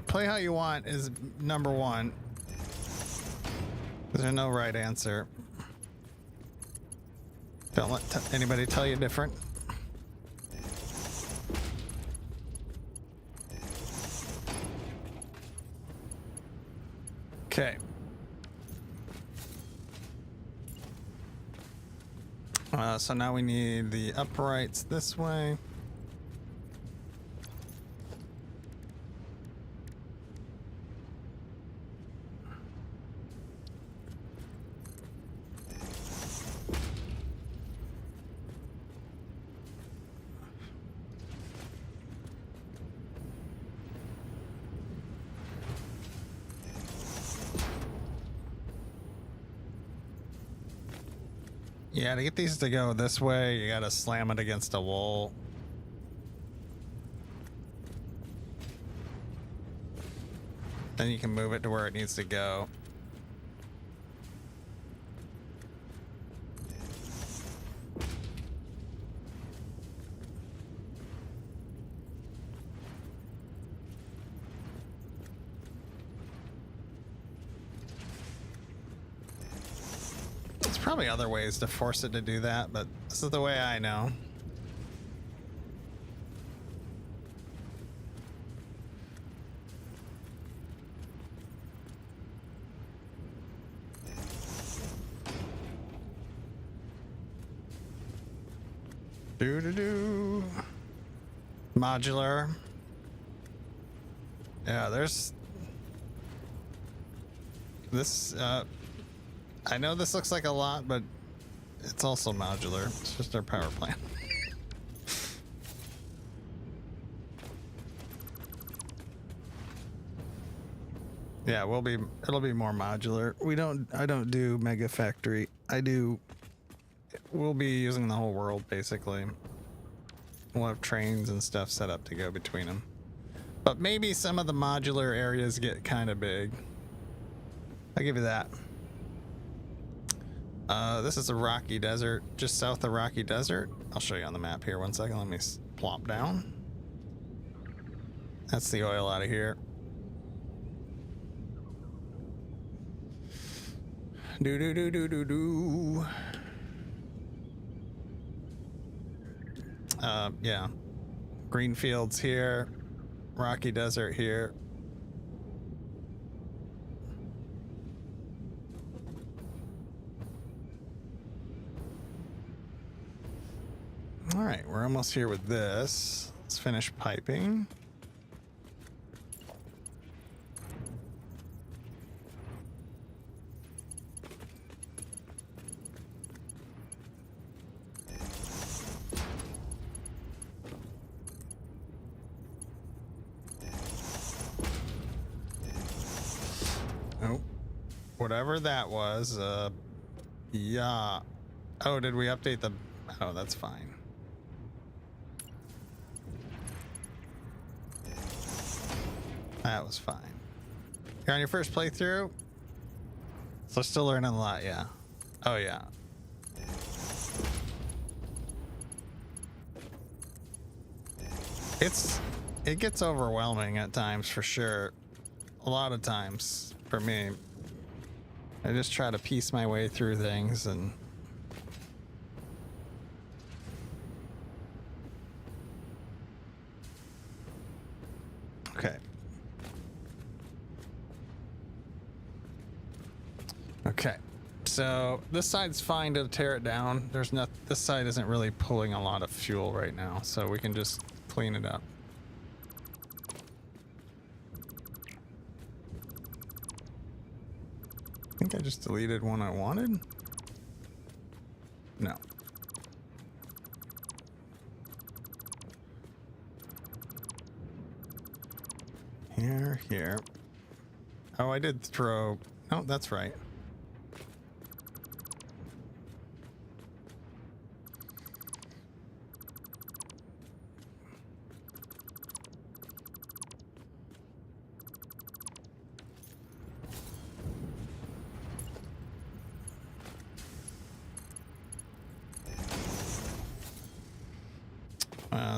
play how you want is number one. There's no right answer. Don't let anybody tell you different. Okay. So now we need the uprights this way. Yeah, to get these to go this way, you gotta slam it against a wall. Then you can move it to where it needs to go. Probably other ways to force it to do that, but this is the way I know. Do. Modular. Yeah, there's this. I know this looks like a lot, but it's also modular. It's just our power plant. Yeah, it'll be more modular. I don't do mega factory. We'll be using the whole world basically. We'll have trains and stuff set up to go between them. But maybe some of the modular areas get kind of big. I'll give you that. This is a rocky desert, just south of Rocky Desert. I'll show you on the map here. 1 second. Let me plop down. That's the oil out of here. Do do do do do do. Yeah. Green fields here. Rocky Desert here. All right, we're almost here with this. Let's finish piping. Oh, whatever that was, yeah. Oh, did we update the... Oh, that's fine. That was fine. You're on your first playthrough? So still learning a lot, yeah. Oh, yeah. It gets overwhelming at times, for sure. A lot of times, for me. I just try to piece my way through things and... Okay. Okay, so this side's fine to tear it down. This side isn't really pulling a lot of fuel right now, so we can just clean it up. I think I just deleted one I wanted. No. Here. Oh, I did throw... Oh, that's right.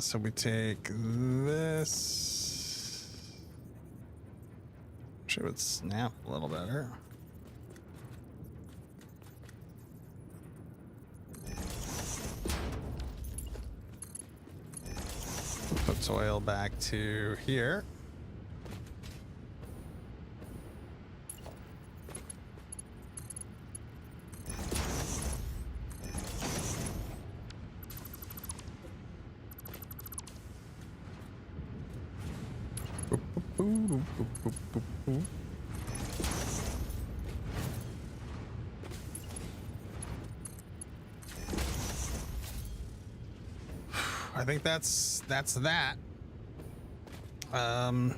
So we take this. Wish it would snap a little better. Puts oil back to here. I think that's that. Ooh,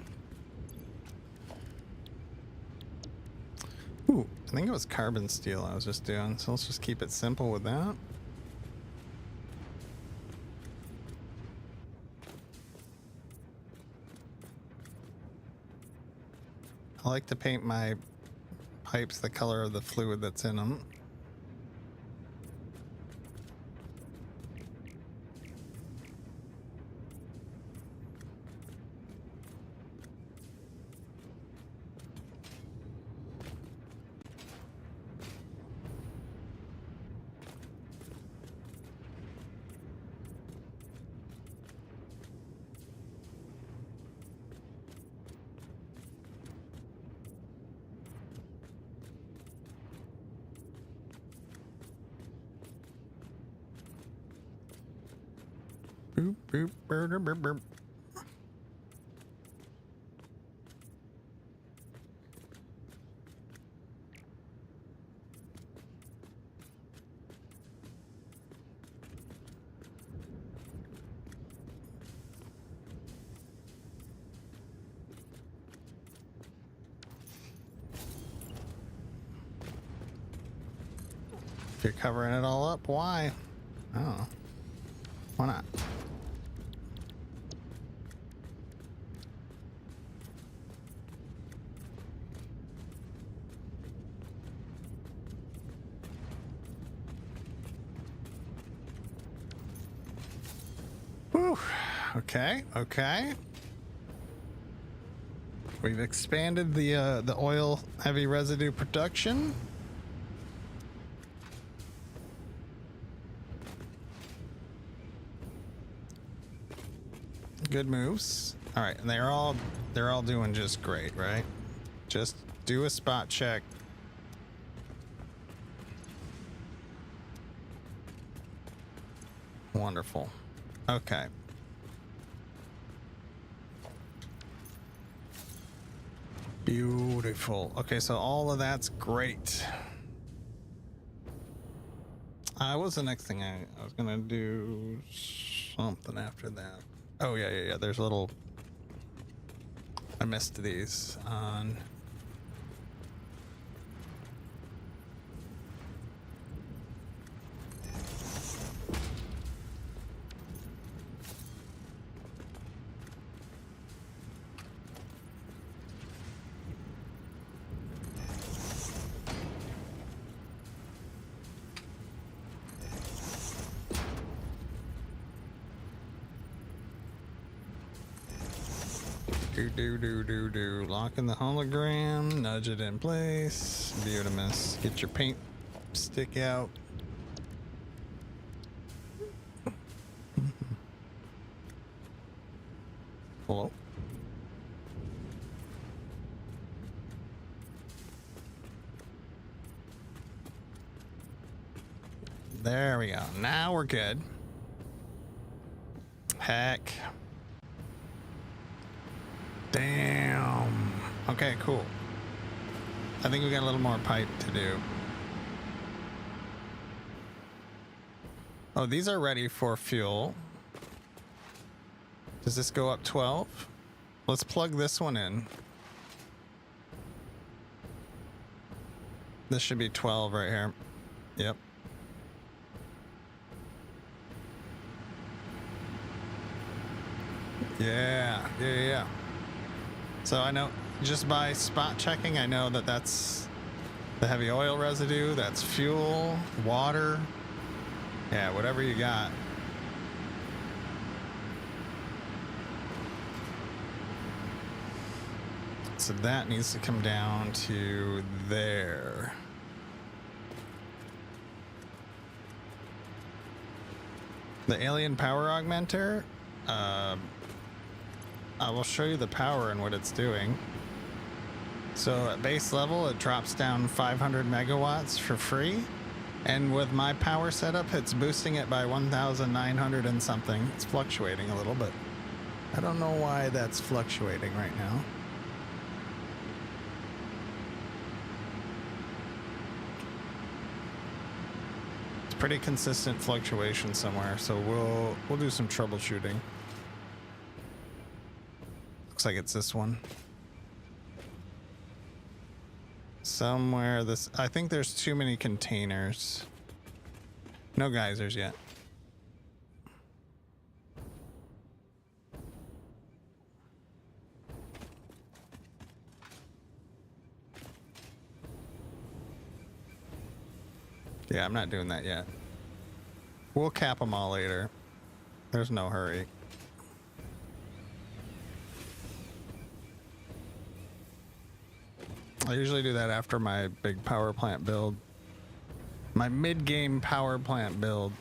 I think it was carbon steel I was just doing, so let's just keep it simple with that. I like to paint my pipes the color of the fluid that's in them. Boop, boop, burr, burr, burr. If you're covering it all up, why? I don't know. Why not? Whew. Okay, okay. We've expanded the oil heavy residue production. Good moves. All right, and they're all doing just great, right? Just do a spot check. Wonderful. Okay. Beautiful. Okay, so all of that's great. What was the next thing I was gonna do? Something after that. Oh yeah. There's a little. I missed these on. Do. Lock in the hologram, nudge it in place. Beautimous. Get your paint stick out. Hello? There we go. Now we're good. Heck. Damn. Okay, cool. I think we got a little more pipe to do. Oh, these are ready for fuel. Does this go up 12? Let's plug this one in. This should be 12 right here. Yep. Yeah. So I know just by spot checking, I know that that's the heavy oil residue, that's fuel, water. Yeah, whatever you got. So that needs to come down to there. The alien power augmenter, I will show you the power and what it's doing. So at base level, it drops down 500 megawatts for free. And with my power setup, it's boosting it by 1,900 and something. It's fluctuating a little bit. I don't know why that's fluctuating right now. It's pretty consistent fluctuation somewhere, so we'll do some troubleshooting. Looks like it's this one. Somewhere this, I think there's too many containers. No geysers yet. Yeah, I'm not doing that yet. We'll cap them all later. There's no hurry. I usually do that after my big power plant build. My mid-game power plant build.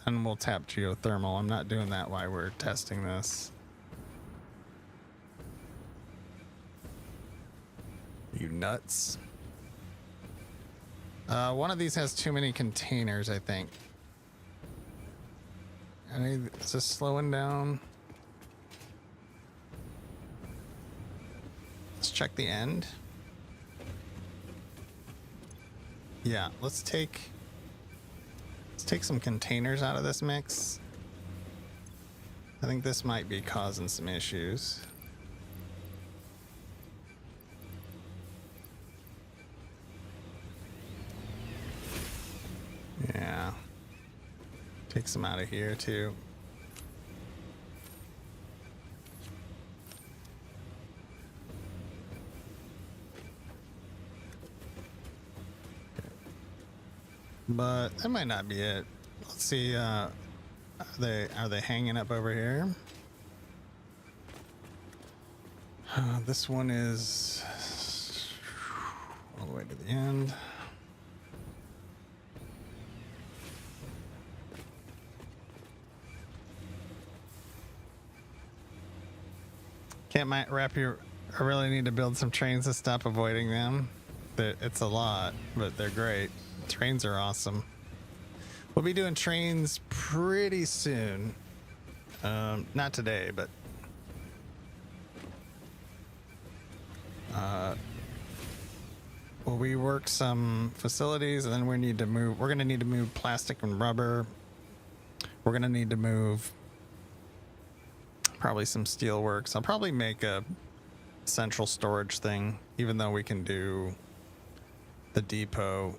And we'll tap geothermal. I'm not doing that while we're testing this. You nuts. One of these has too many containers, I think. Is this slowing down? Let's check the end. Yeah, let's take some containers out of this mix. I think this might be causing some issues. Yeah. Take some out of here too. But that might not be it. Let's see. Are they hanging up over here? This one is all the way to the end. Can't wrap your. I really need to build some trains to stop avoiding them. It's a lot, but they're great. Trains are awesome. We'll be doing trains pretty soon. Not today, but well, we work some facilities, and then we need to move. We're gonna need to move plastic and rubber. We're gonna need to move probably some steel works. I'll probably make a central storage thing, even though we can do the depot.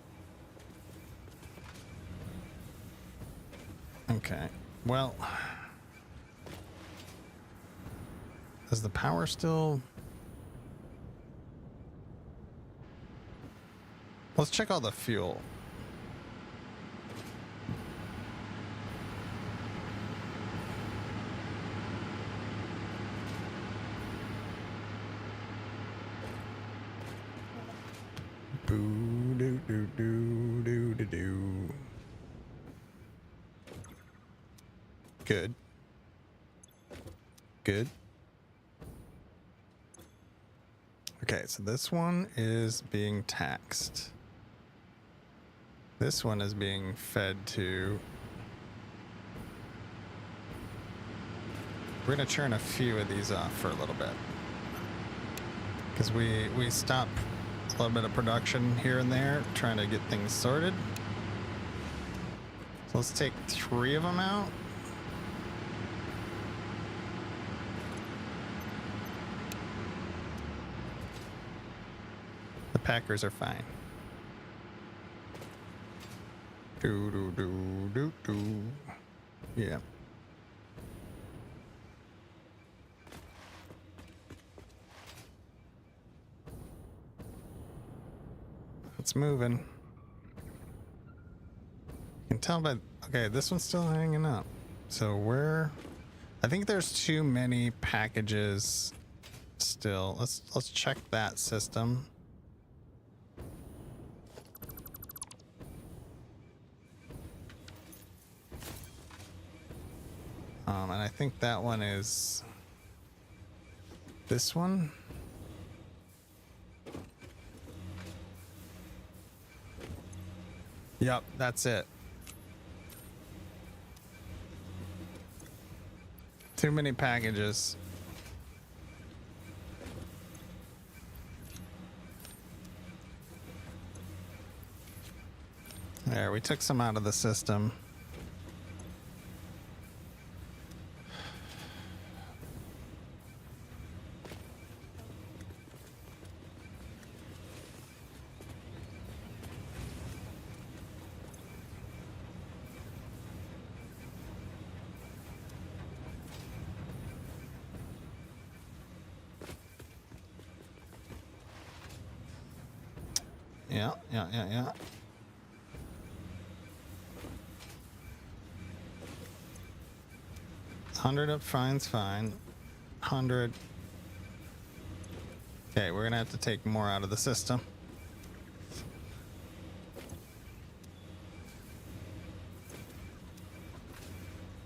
Okay, well, is the power still? Let's check all the fuel. Boo doo doo doo doo doo doo. Good. Good. Okay, so this one is being taxed. This one is being fed to. We're gonna churn a few of these off for a little bit, because we stop a little bit of production here and there, trying to get things sorted. So let's take 3 of them out. The Packers are fine. Do do do do do. Yeah. It's moving. You can tell by, okay, this one's still hanging up. So I think there's too many packages still. Let's check that system. And I think that one is this one. Yep, that's it. Too many packages. There, we took some out of the system. Yeah. 100 up fine's fine. 100. Okay, we're gonna have to take more out of the system.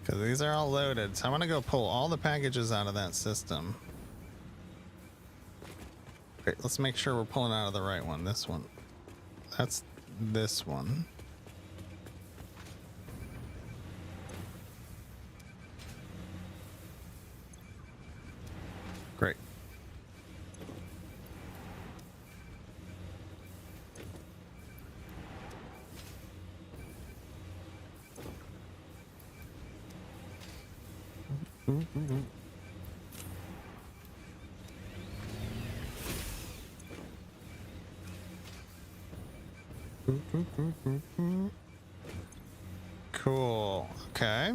Because these are all loaded. So I'm gonna go pull all the packages out of that system. Great, let's make sure we're pulling out of the right one. This one. That's this one. Great. Cool. Okay.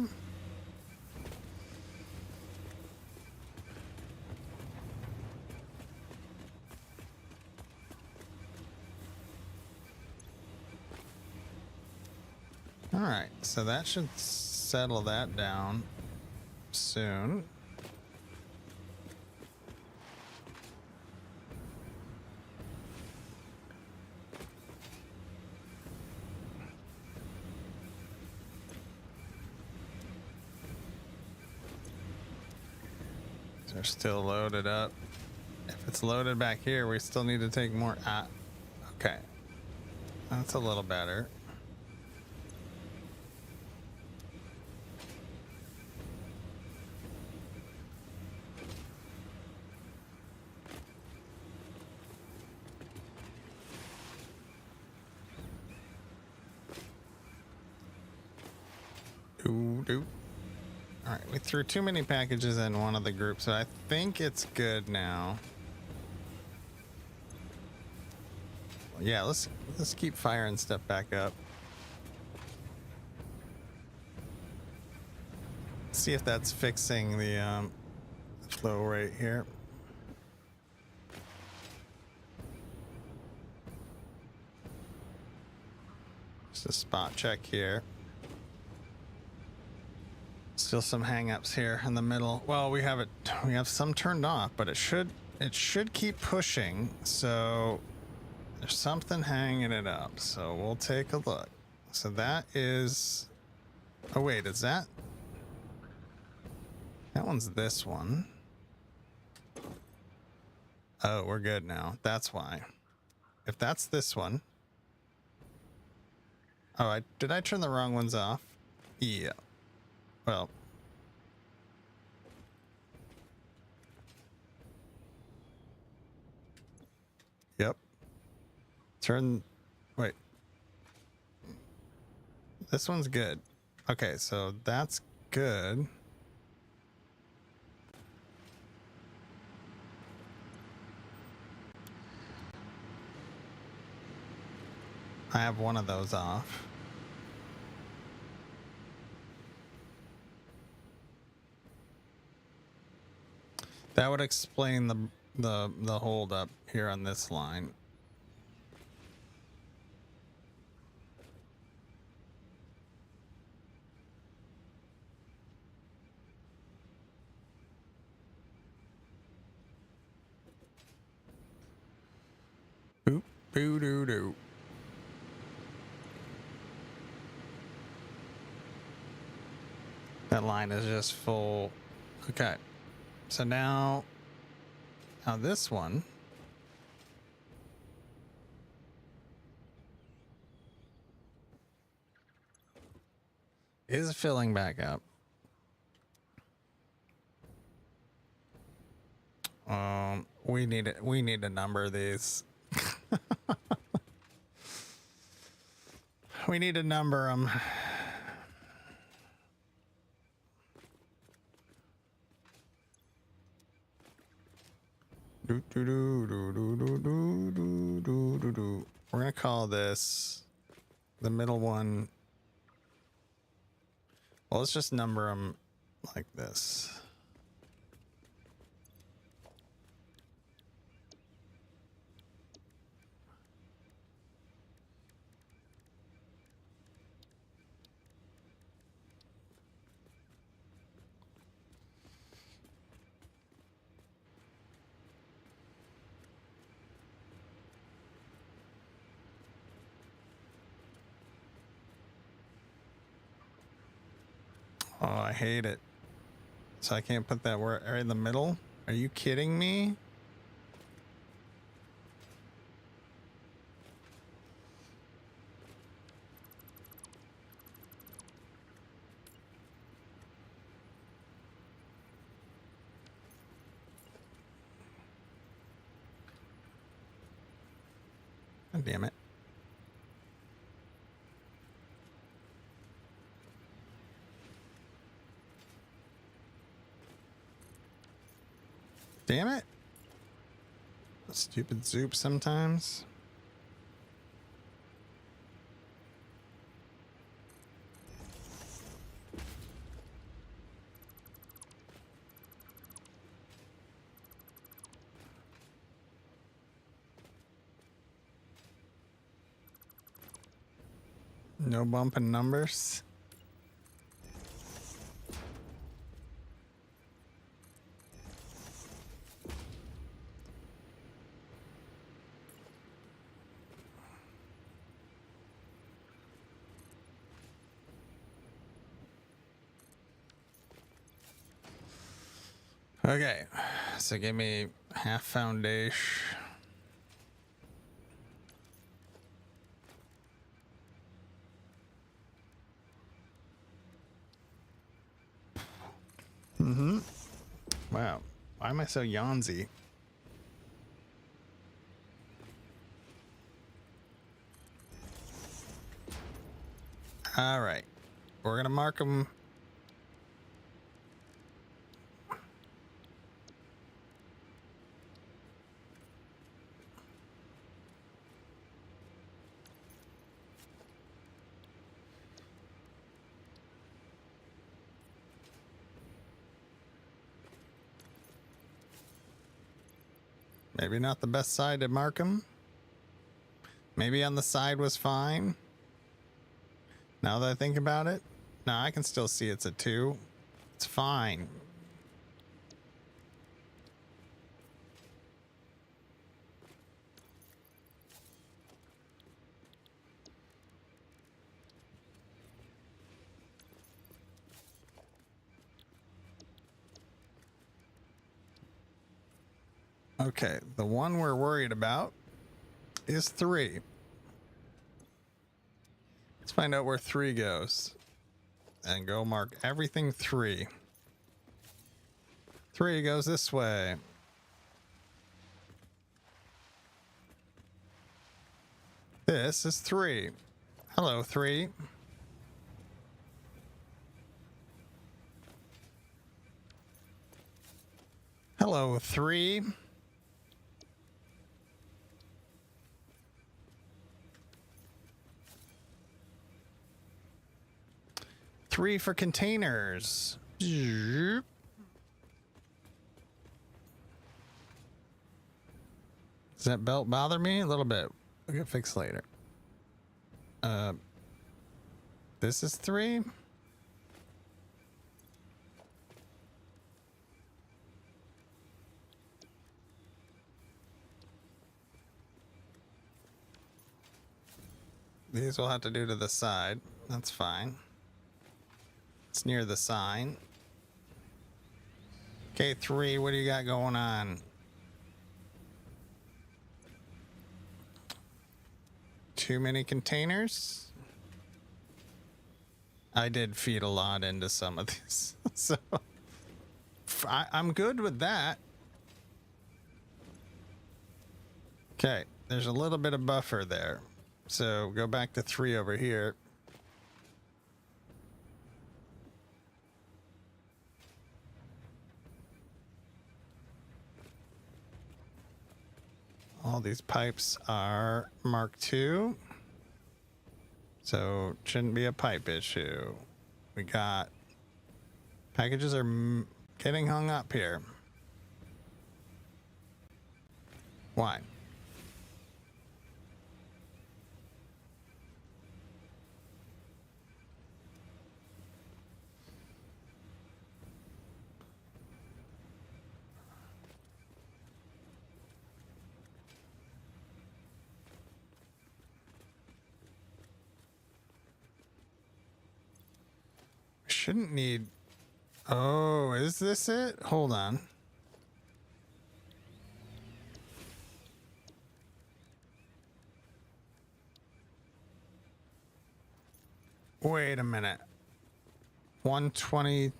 All right, so that should settle that down soon. They're still loaded up. If it's loaded back here, we still need to take more. Okay. That's a little better. All right, we threw too many packages in one of the groups, so I think it's good now. Yeah, let's keep firing stuff back up. See if that's fixing the flow rate here. Just a spot check here. Still some hang-ups here in the middle. Well, we have some turned off, but it should keep pushing. So there's something hanging it up. So we'll take a look. So that is, oh wait, is that one's this one. Oh, we're good now. That's why. If that's this one. Oh, did I turn the wrong ones off? Yeah. Well, yep. Wait. This one's good. Okay, so that's good. I have one of those off. That would explain the hold up here on this line. Boop, boo doo doo. That line is just full. Okay. So now this one is filling back up. We need to number these. We need to number them. We're gonna call this the middle one. Well, let's just number them like this. Oh, I hate it. So I can't put that word right in the middle? Are you kidding me? God damn it. Damn it. Stupid Zoop sometimes. No bump in numbers. Okay, so give me half foundation. Mm-hmm. Wow. Why am I so yawnsy? All right. We're going to mark them. Maybe not the best side to mark them. Maybe on the side was fine. Now that I think about it, no, I can still see it's a 2. It's fine. Okay, the one we're worried about is 3. Let's find out where 3 goes. And go mark everything 3. 3 goes this way. This is 3. Hello, 3. Hello, 3. Three for containers. Does that belt bother me? A little bit. We'll get fixed later. This is 3. These will have to do to the side. That's fine. It's near the sign. Okay, 3, what do you got going on? Too many containers? I did feed a lot into some of these. So I'm good with that. Okay, there's a little bit of buffer there. So go back to 3 over here. All these pipes are Mark II. So shouldn't be a pipe issue. We got packages are getting hung up here. Why? Shouldn't need. Oh, is this it? Hold on. Wait a minute. 120.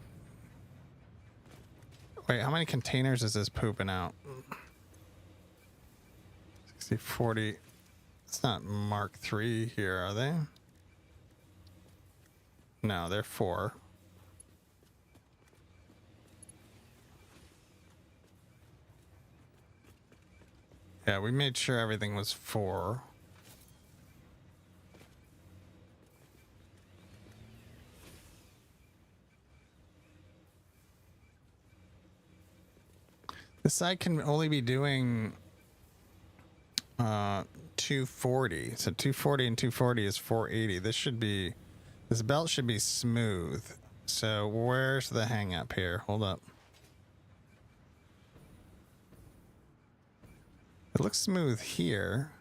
Wait, how many containers is this pooping out? 60, 40. It's not Mark III here, are they? No, they're 4. Yeah, we made sure everything was 4. This side can only be doing 2 240. So 240 and 240 is 480. This belt should be smooth. So where's the hang up here? Hold up. It looks smooth here.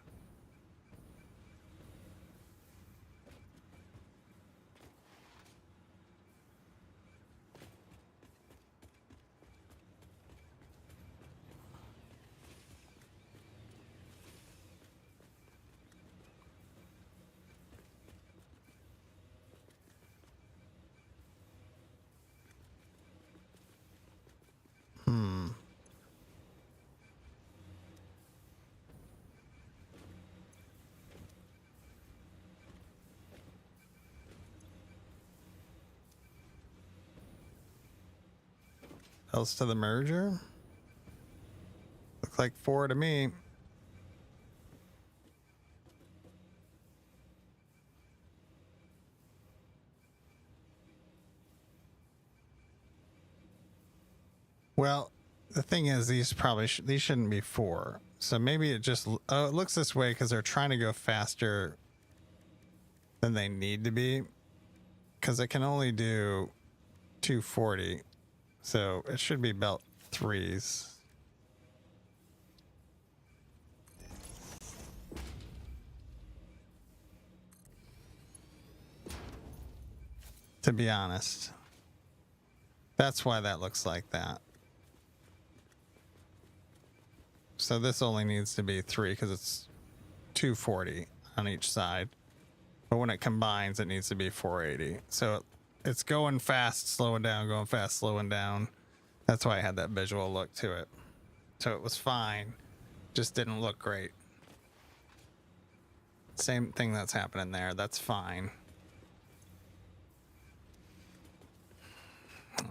Else to the merger? Look like 4 to me. Well, the thing is, these shouldn't be 4. So maybe it just it looks this way because they're trying to go faster than they need to be, because it can only do 240. So it should be belt 3s. To be honest. That's why that looks like that. So this only needs to be 3 because it's 240 on each side. But when it combines, it needs to be 480. So it's going fast, slowing down, going fast, slowing down. That's why I had that visual look to it. So it was fine. Just didn't look great. Same thing that's happening there. That's fine.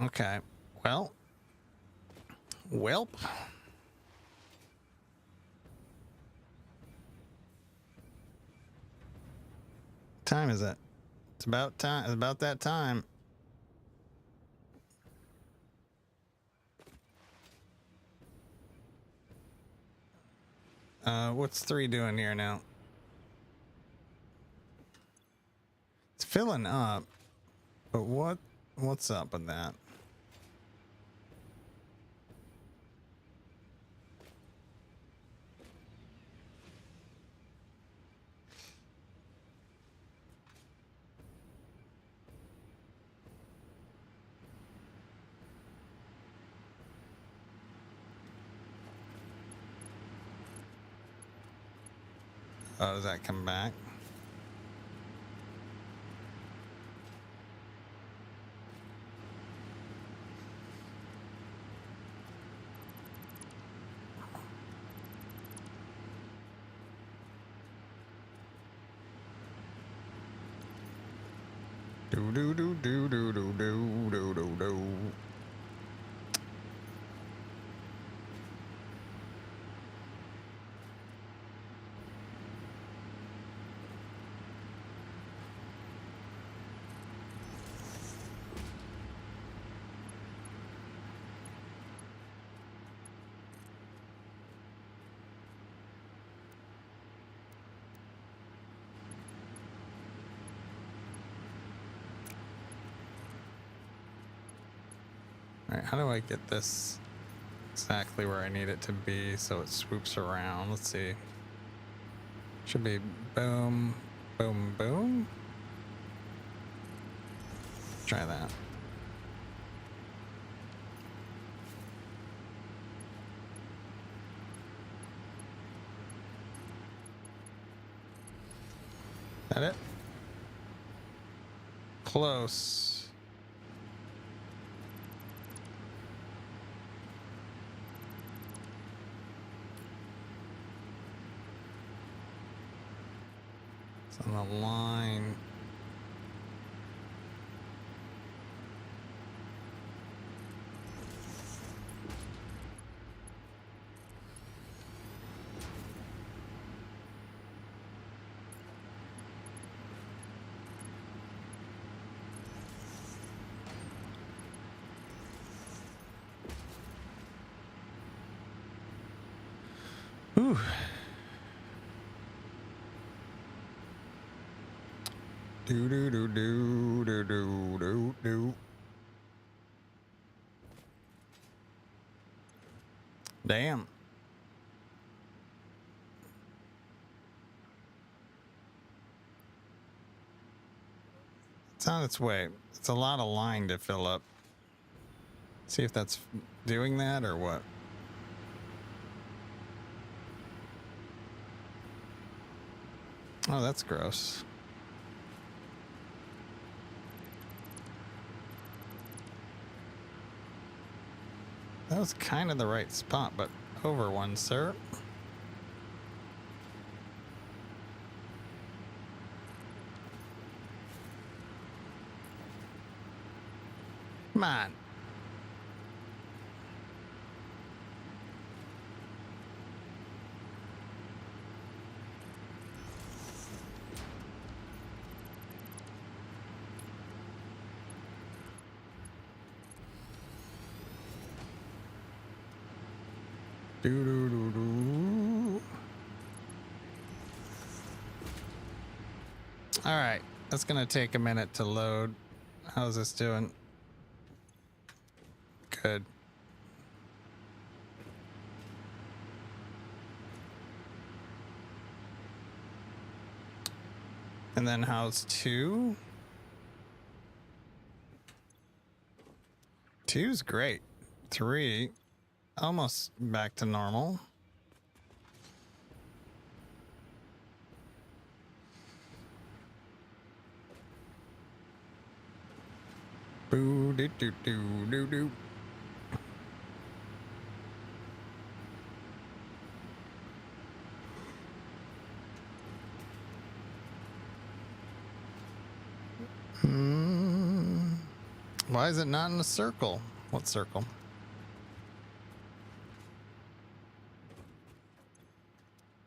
Okay. Well. Welp. Time is it? It's about time. It's about that time. What's 3 doing here now? It's filling up, but what's up with that? Oh, does that come back? Do do do do do do do do do do. Alright, how do I get this exactly where I need it to be so it swoops around? Let's see. Should be boom, boom, boom. Try that. That it? Close. It's on the line. Ooh. Do do do do do do do do. Damn. It's on its way. It's a lot of line to fill up. See if that's doing that or what. Oh, that's gross. That was kind of the right spot, but over one, sir. Come on. Do do do do. All right, that's gonna take a minute to load. How's this doing? Good. And then how's 2? 2's great. 3, almost back to normal. Boo doo doo doo doo doo. Why is it not in a circle? What circle?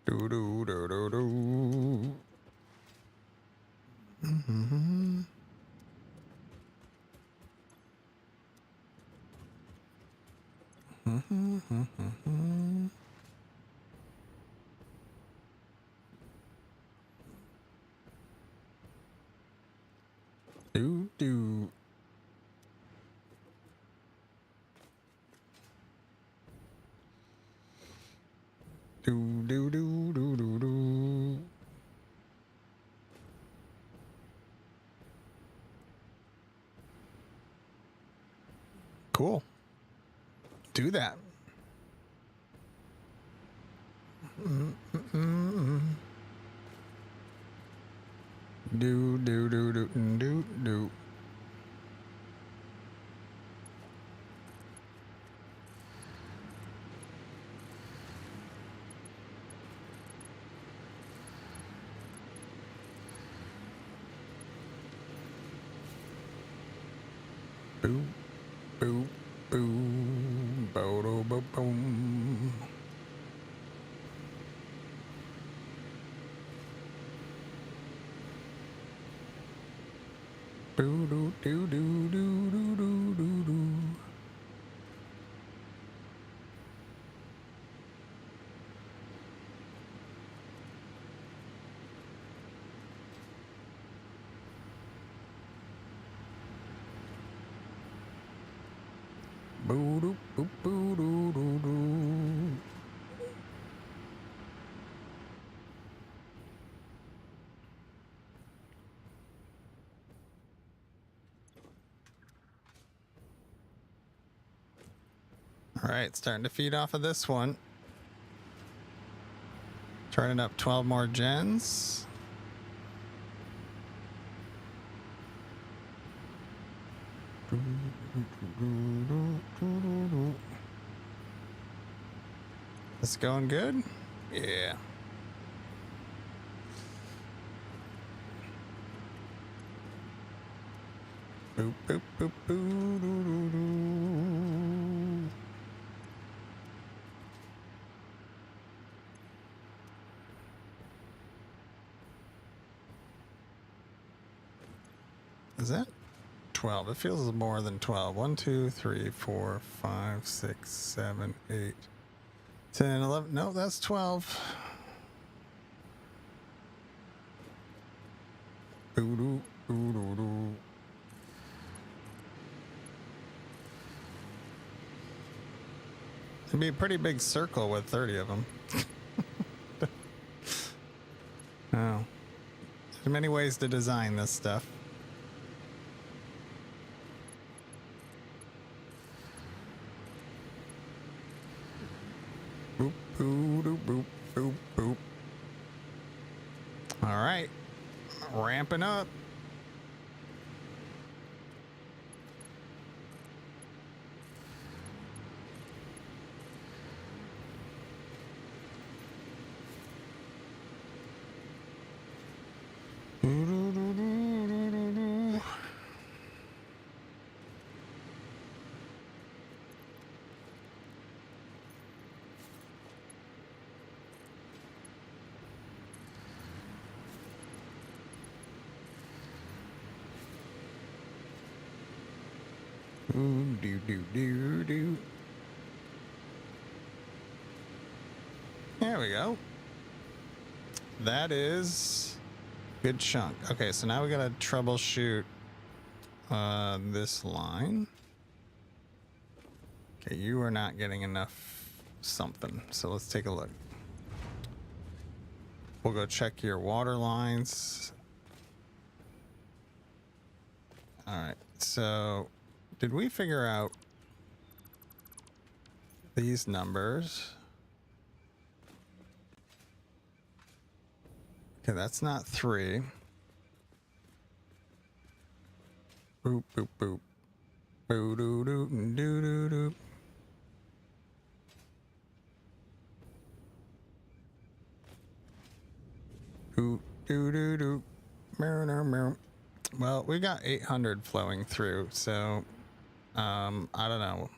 Do do do do do. Mm-hmm. Mm-hmm. Do do. Do do do do do do. Cool. Do that. Do do do do do do. Boo, boo, boo, bo bo boom. Boo doo doo doo doo doo doo doo doo. Boo doo boo boo doo doo doo. All right, starting to feed off of this one. Turning up 12 more gens. This going good? Yeah. Boop, boop, boop, boo, doo, doo, doo. Is that 12? It feels more than 12. 1, 2, 3, 4, 5, 6, 7, 8, 10, 11. No, that's 12. Boo-doo, boo-doo-doo. It'd be a pretty big circle with 30 of them. Oh. There's many ways to design this stuff. Boop, boop, boop, boop, boop, boop. All right. Ramping up. Do. There we go. That is a good chunk. Okay, so now we gotta troubleshoot this line. Okay, you are not getting enough something, so let's take a look. We'll go check your water lines. All right, so did we figure out these numbers? Okay, that's not 3. Boop, boop, boop. Boo, doo, doo, doo, doo, doo. Doo, doo, doo, doo. Meow, meow, meow. Well, we got 800 flowing through, so I don't know.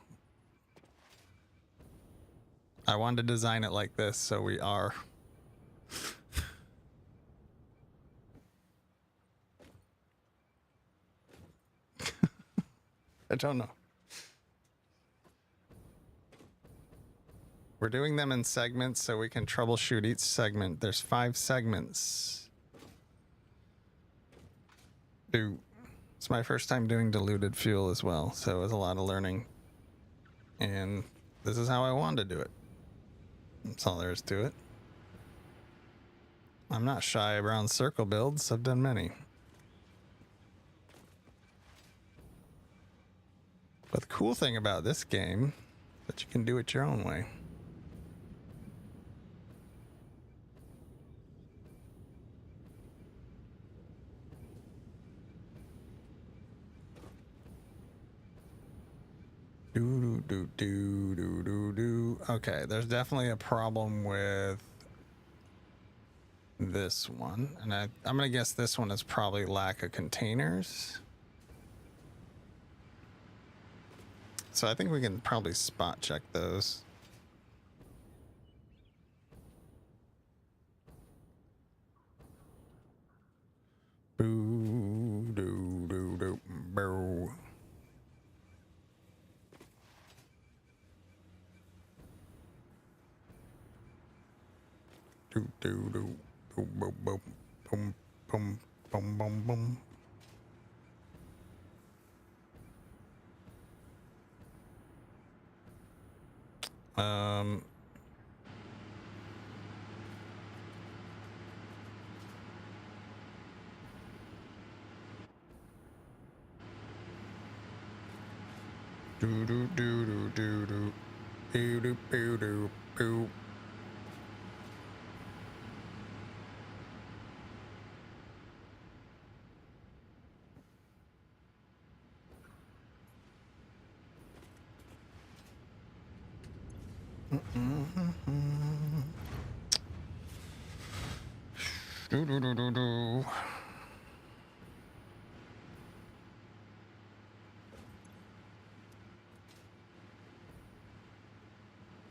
I wanted to design it like this, so we are. I don't know. We're doing them in segments so we can troubleshoot each segment. There's 5 segments. It's my first time doing diluted fuel as well, so it was a lot of learning. And this is how I wanted to do it. That's all there is to it. I'm not shy around circle builds. I've done many. But the cool thing about this game is that you can do it your own way. Do do do do do do. Okay, there's definitely a problem with this one, and I'm gonna guess this one is probably lack of containers. So I think we can probably spot check those. Boo do do do boo. Do do do do boom boom boom boom boom boom boom. Do do do do do do do do do do do. Do do do do do.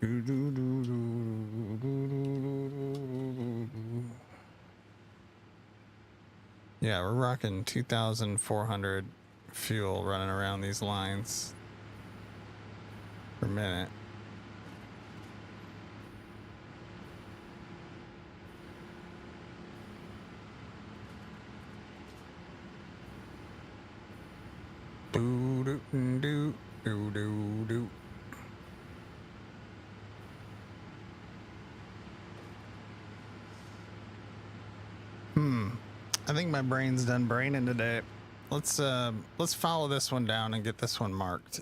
Do do do do do do do. Yeah, we're rocking 2,400 fuel running around these lines per minute. think my brain's done braining today. Let's follow this one down and get this one marked.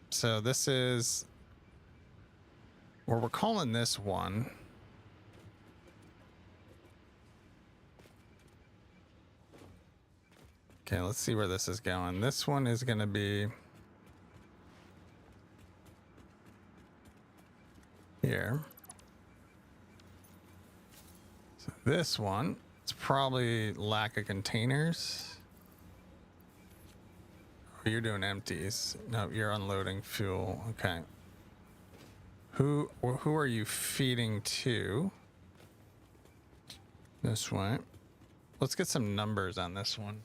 So this is, or we're calling this one. Okay, let's see where this is going. This one is going to be here. So this one, it's probably lack of containers. Oh, you're doing empties. No, you're unloading fuel. Okay. Who are you feeding to? This way. Let's get some numbers on this one.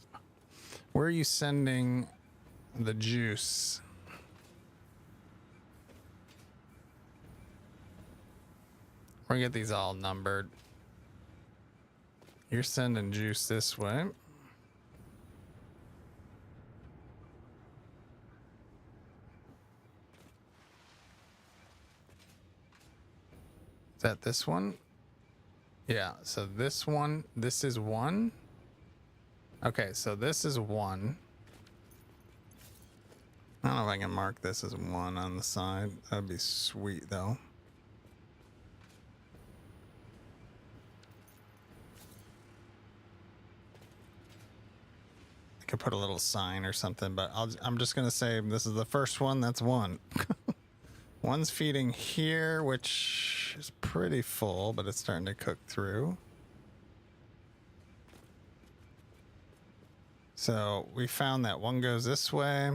Where are you sending the juice? We're gonna get these all numbered. You're sending juice this way. Is that this one? Yeah, so this one, this is one. Okay, so this is one. I don't know if I can mark this as one on the side. That'd be sweet though. I could put a little sign or something, but I'm just gonna say this is the first one. That's one. One's feeding here, which is pretty full, but it's starting to cook through. So we found that one goes this way,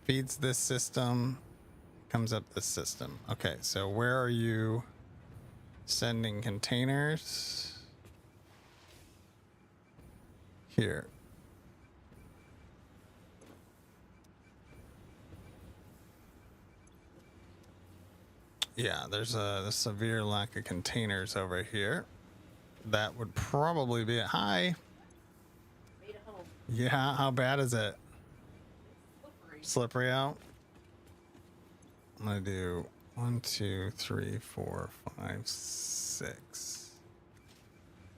feeds this system, comes up this system. Okay, so where are you sending containers? Here. Yeah, there's a severe lack of containers over here. That would probably be it. Hi. Made it home. Yeah, how bad is it? Slippery out? I'm gonna do 1, 2, 3, 4, 5, 6.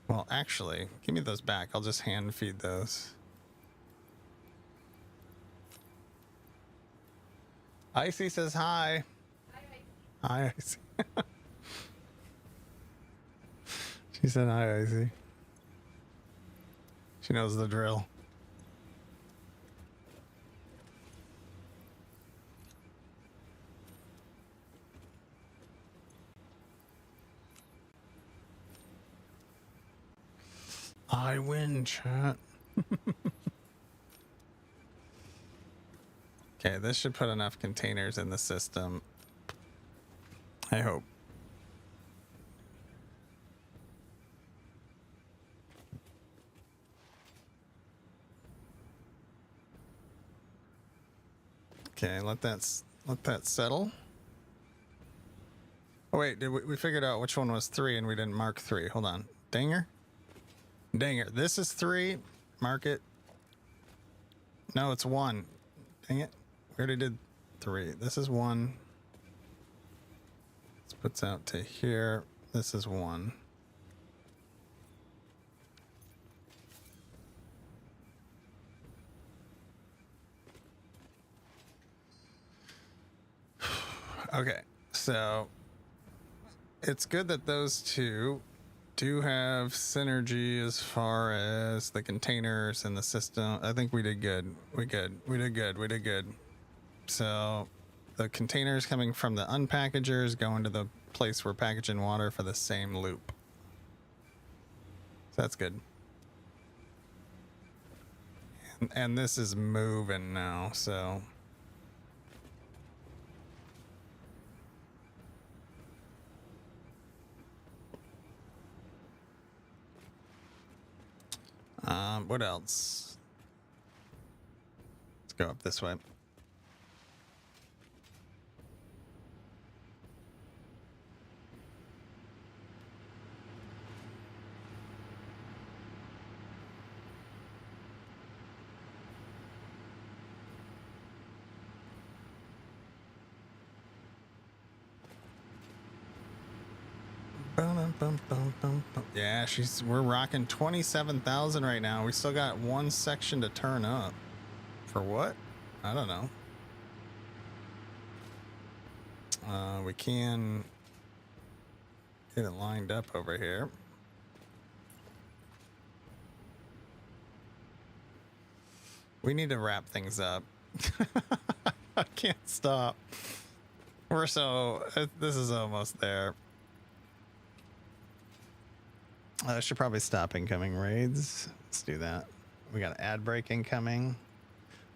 Well, actually, give me those back. I'll just hand feed those. Icy says hi. Hi, Icy. She said hi, Icy. She knows the drill. I win, chat. Okay, this should put enough containers in the system. I hope. Okay, let that settle. Oh wait, we figured out which one was 3 and we didn't mark 3. Hold on. Danger? Danger. This is 3. Mark it. No, it's 1. Dang it. We already did 3. This is 1. This puts out to here. This is 1. Okay, so it's good that those two do have synergy as far as the containers and the system. I think we did good. We did good. So the containers coming from the unpackagers going to the place we're packaging water for the same loop. So that's good. And this is moving now, so. What else? Let's go up this way. Yeah, we're rocking 27,000 right now. We still got one section to turn up. For what? I don't know. We can get it lined up over here. We need to wrap things up. I can't stop. This is almost there. I should probably stop incoming raids. Let's do that. We got an ad break incoming.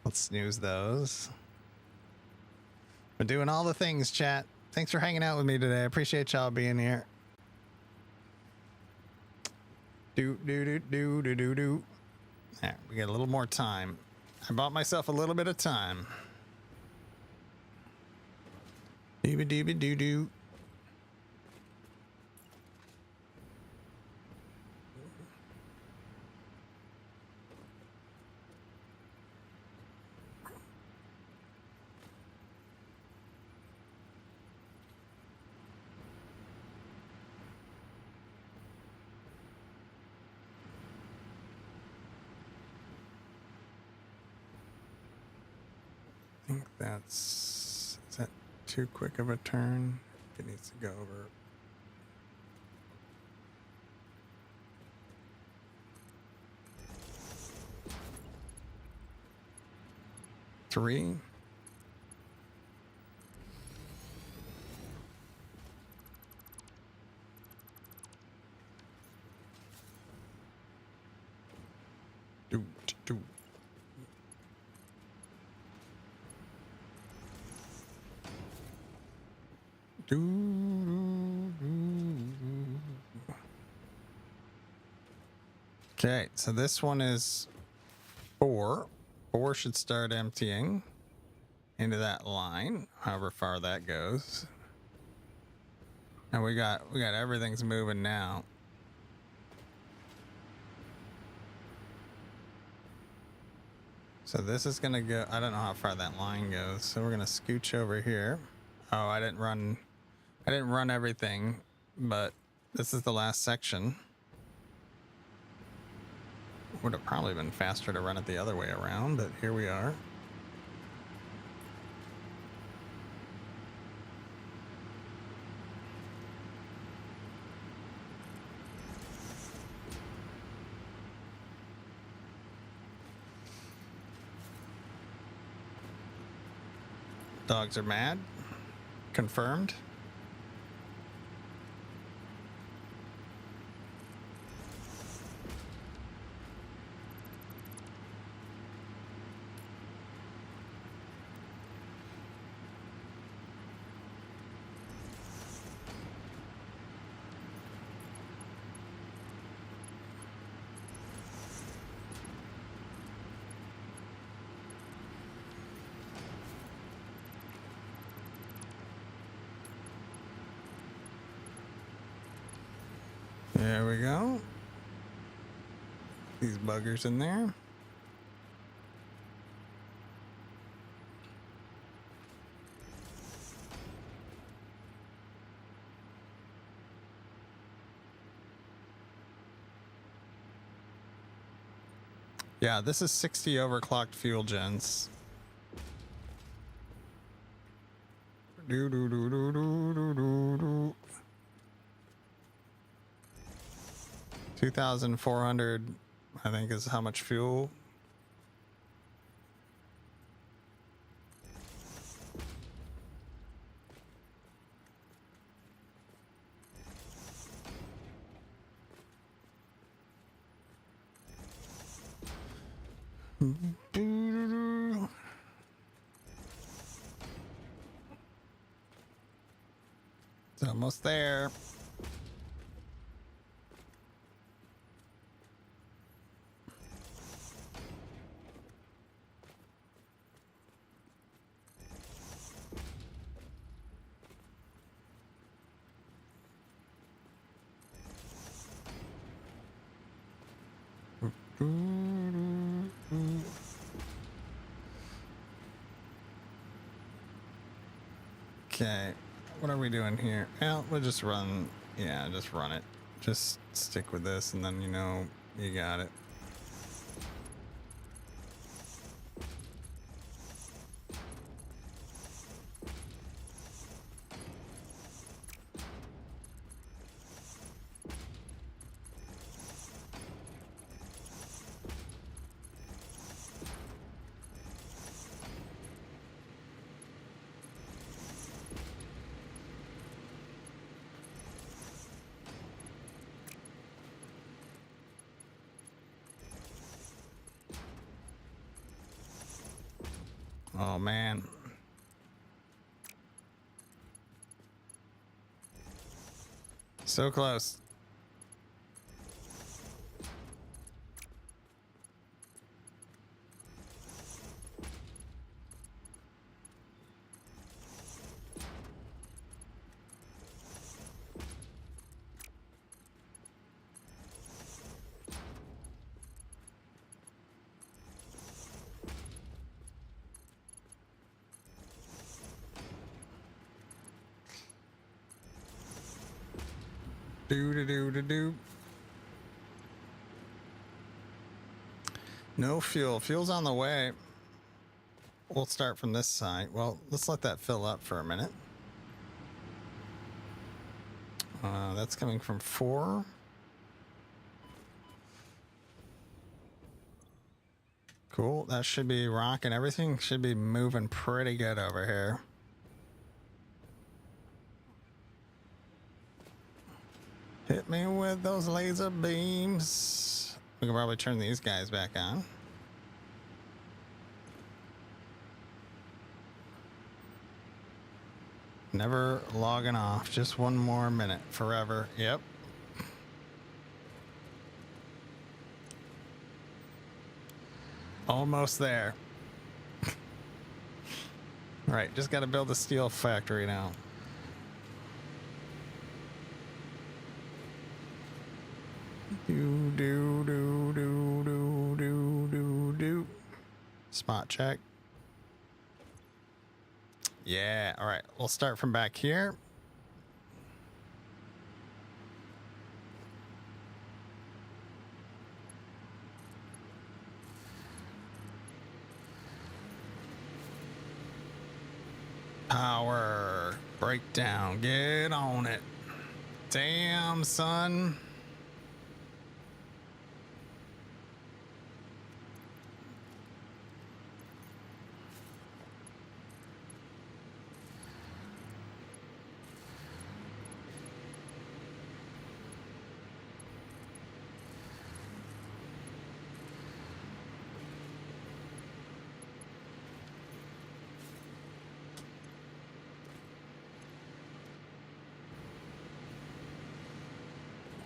Let's snooze those. We're doing all the things, chat. Thanks for hanging out with me today. I appreciate y'all being here. Do. There, we got a little more time. I bought myself a little bit of time. Doo-ba-doo-ba-doo-doo. I think is that too quick of a turn? It needs to go over. Three. Do. Okay, so this one is 4. 4 should start emptying into that line, however far that goes. And we got everything's moving now. So this is gonna go, I don't know how far that line goes, so we're gonna scooch over here. Oh, I didn't run everything, but this is the last section. Would have probably been faster to run it the other way around, but here we are. Dogs are mad. Confirmed. There we go. These buggers in there. Yeah, this is 60 overclocked fuel gens. Do do do do do do do do. 2,400, I think, is how much fuel. It's almost there. Okay, what are we doing here? Well, we'll just run Yeah, just run it. Just stick with this, and then you know you got it. Oh man. So close. Do. No fuel. Fuel's on the way. We'll start from this side. Well, let's let that fill up for a minute. That's coming from 4. Cool. That should be rocking. Everything should be moving pretty good over here. Hit me with those laser beams. We can probably turn these guys back on. Never logging off. Just one more minute. Forever. Yep. Almost there. Right. Just got to build a steel factory now. Do. Spot check. Yeah, all right. We'll start from back here. Power breakdown. Get on it. Damn, son.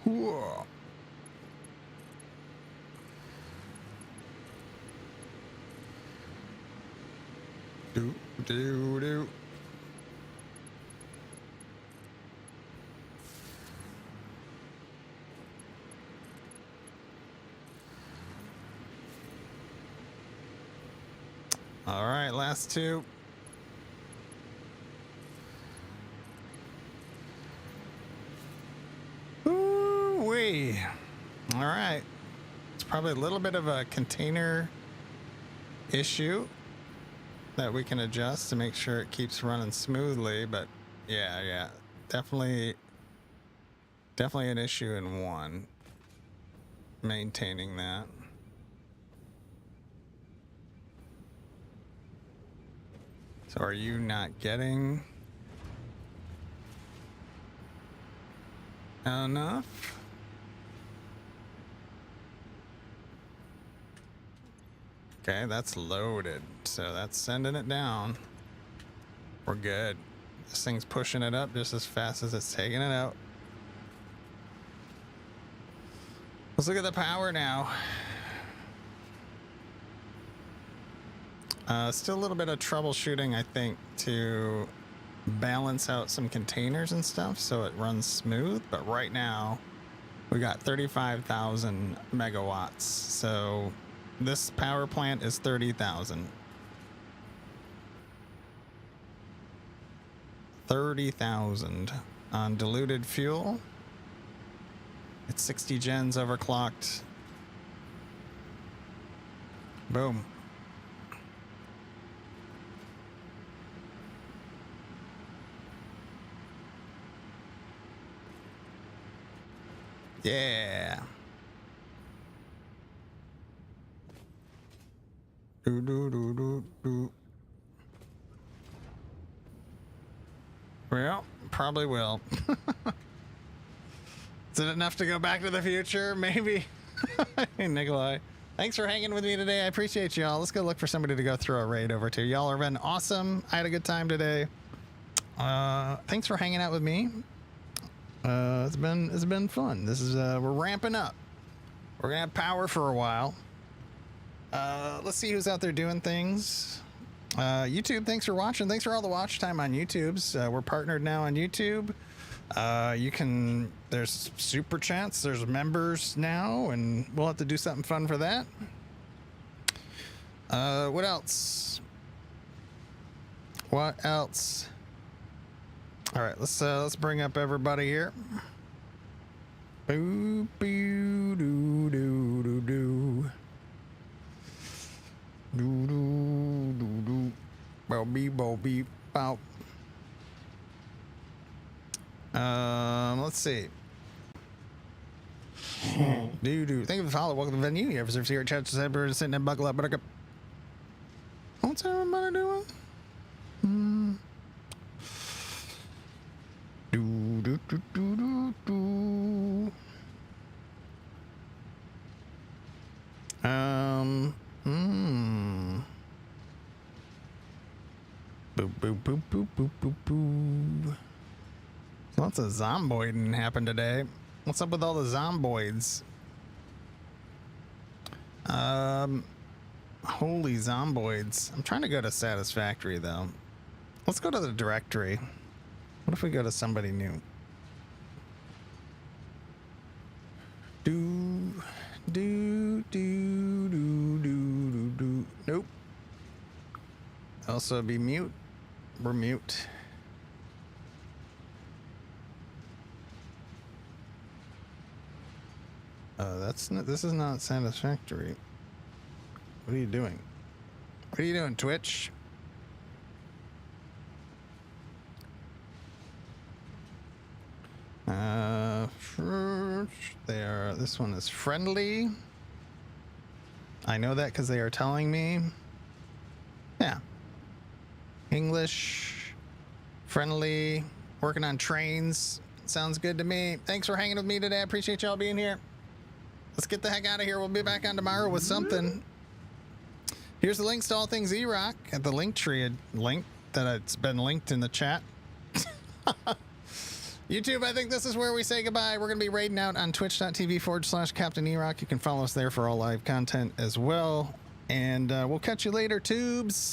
Whoa. Do. All right, last 2. Ooh-wee. All right. It's probably a little bit of a container issue that we can adjust to make sure it keeps running smoothly, but yeah. Definitely an issue in 1. Maintaining that. So are you not getting enough? Okay, that's loaded. So that's sending it down. We're good. This thing's pushing it up just as fast as it's taking it out. Let's look at the power now. Still a little bit of troubleshooting, I think, to balance out some containers and stuff so it runs smooth. But right now, we got 35,000 megawatts. So this power plant is 30,000. 30,000 on diluted fuel. It's 60 gens overclocked. Boom. Yeah. Do, do, do, do, do. Well, probably will. Is it enough to go back to the future? Maybe. Hey, Nikolai. Thanks for hanging with me today. I appreciate y'all. Let's go look for somebody to go throw a raid over to. Y'all have been awesome. I had a good time today. Thanks for hanging out with me. It's been fun. This is we're ramping up. We're gonna have power for a while. Let's see who's out there doing things. YouTube, thanks for watching. Thanks for all the watch time on YouTube's. We're partnered now on YouTube. There's super chats, there's members now, and we'll have to do something fun for that. What else? What else? All right, let's bring up everybody here. Boo, boo, doo, doo, doo, doo. Doo, doo, doo, doo. Bow, beep, bow, beep, bow. Let's see. Thank you for the follow. Welcome to the venue. You ever serve secret chats? Sitting and buckle up, buttercup. What's everybody doing? Do do do do do do. Boop boop boop boop boop boop boop. Lots of zomboiding happened today. What's up with all the zomboids? Holy zomboids. I'm trying to go to Satisfactory though. Let's go to the directory. What if we go to somebody new? Do do do do do do do. Nope. Also be mute. We're mute. This is not Satisfactory. What are you doing? What are you doing, Twitch? This one is friendly. I know that because they are telling me. Yeah. English, friendly, working on trains. Sounds good to me. Thanks for hanging with me today. I appreciate y'all being here. Let's get the heck out of here. We'll be back on tomorrow with something. Here's the links to all things E-Rock at the link tree link that it's been linked in the chat. YouTube, I think this is where we say goodbye. We're going to be raiding out on twitch.tv/CaptainErock. You can follow us there for all live content as well. And we'll catch you later, tubes.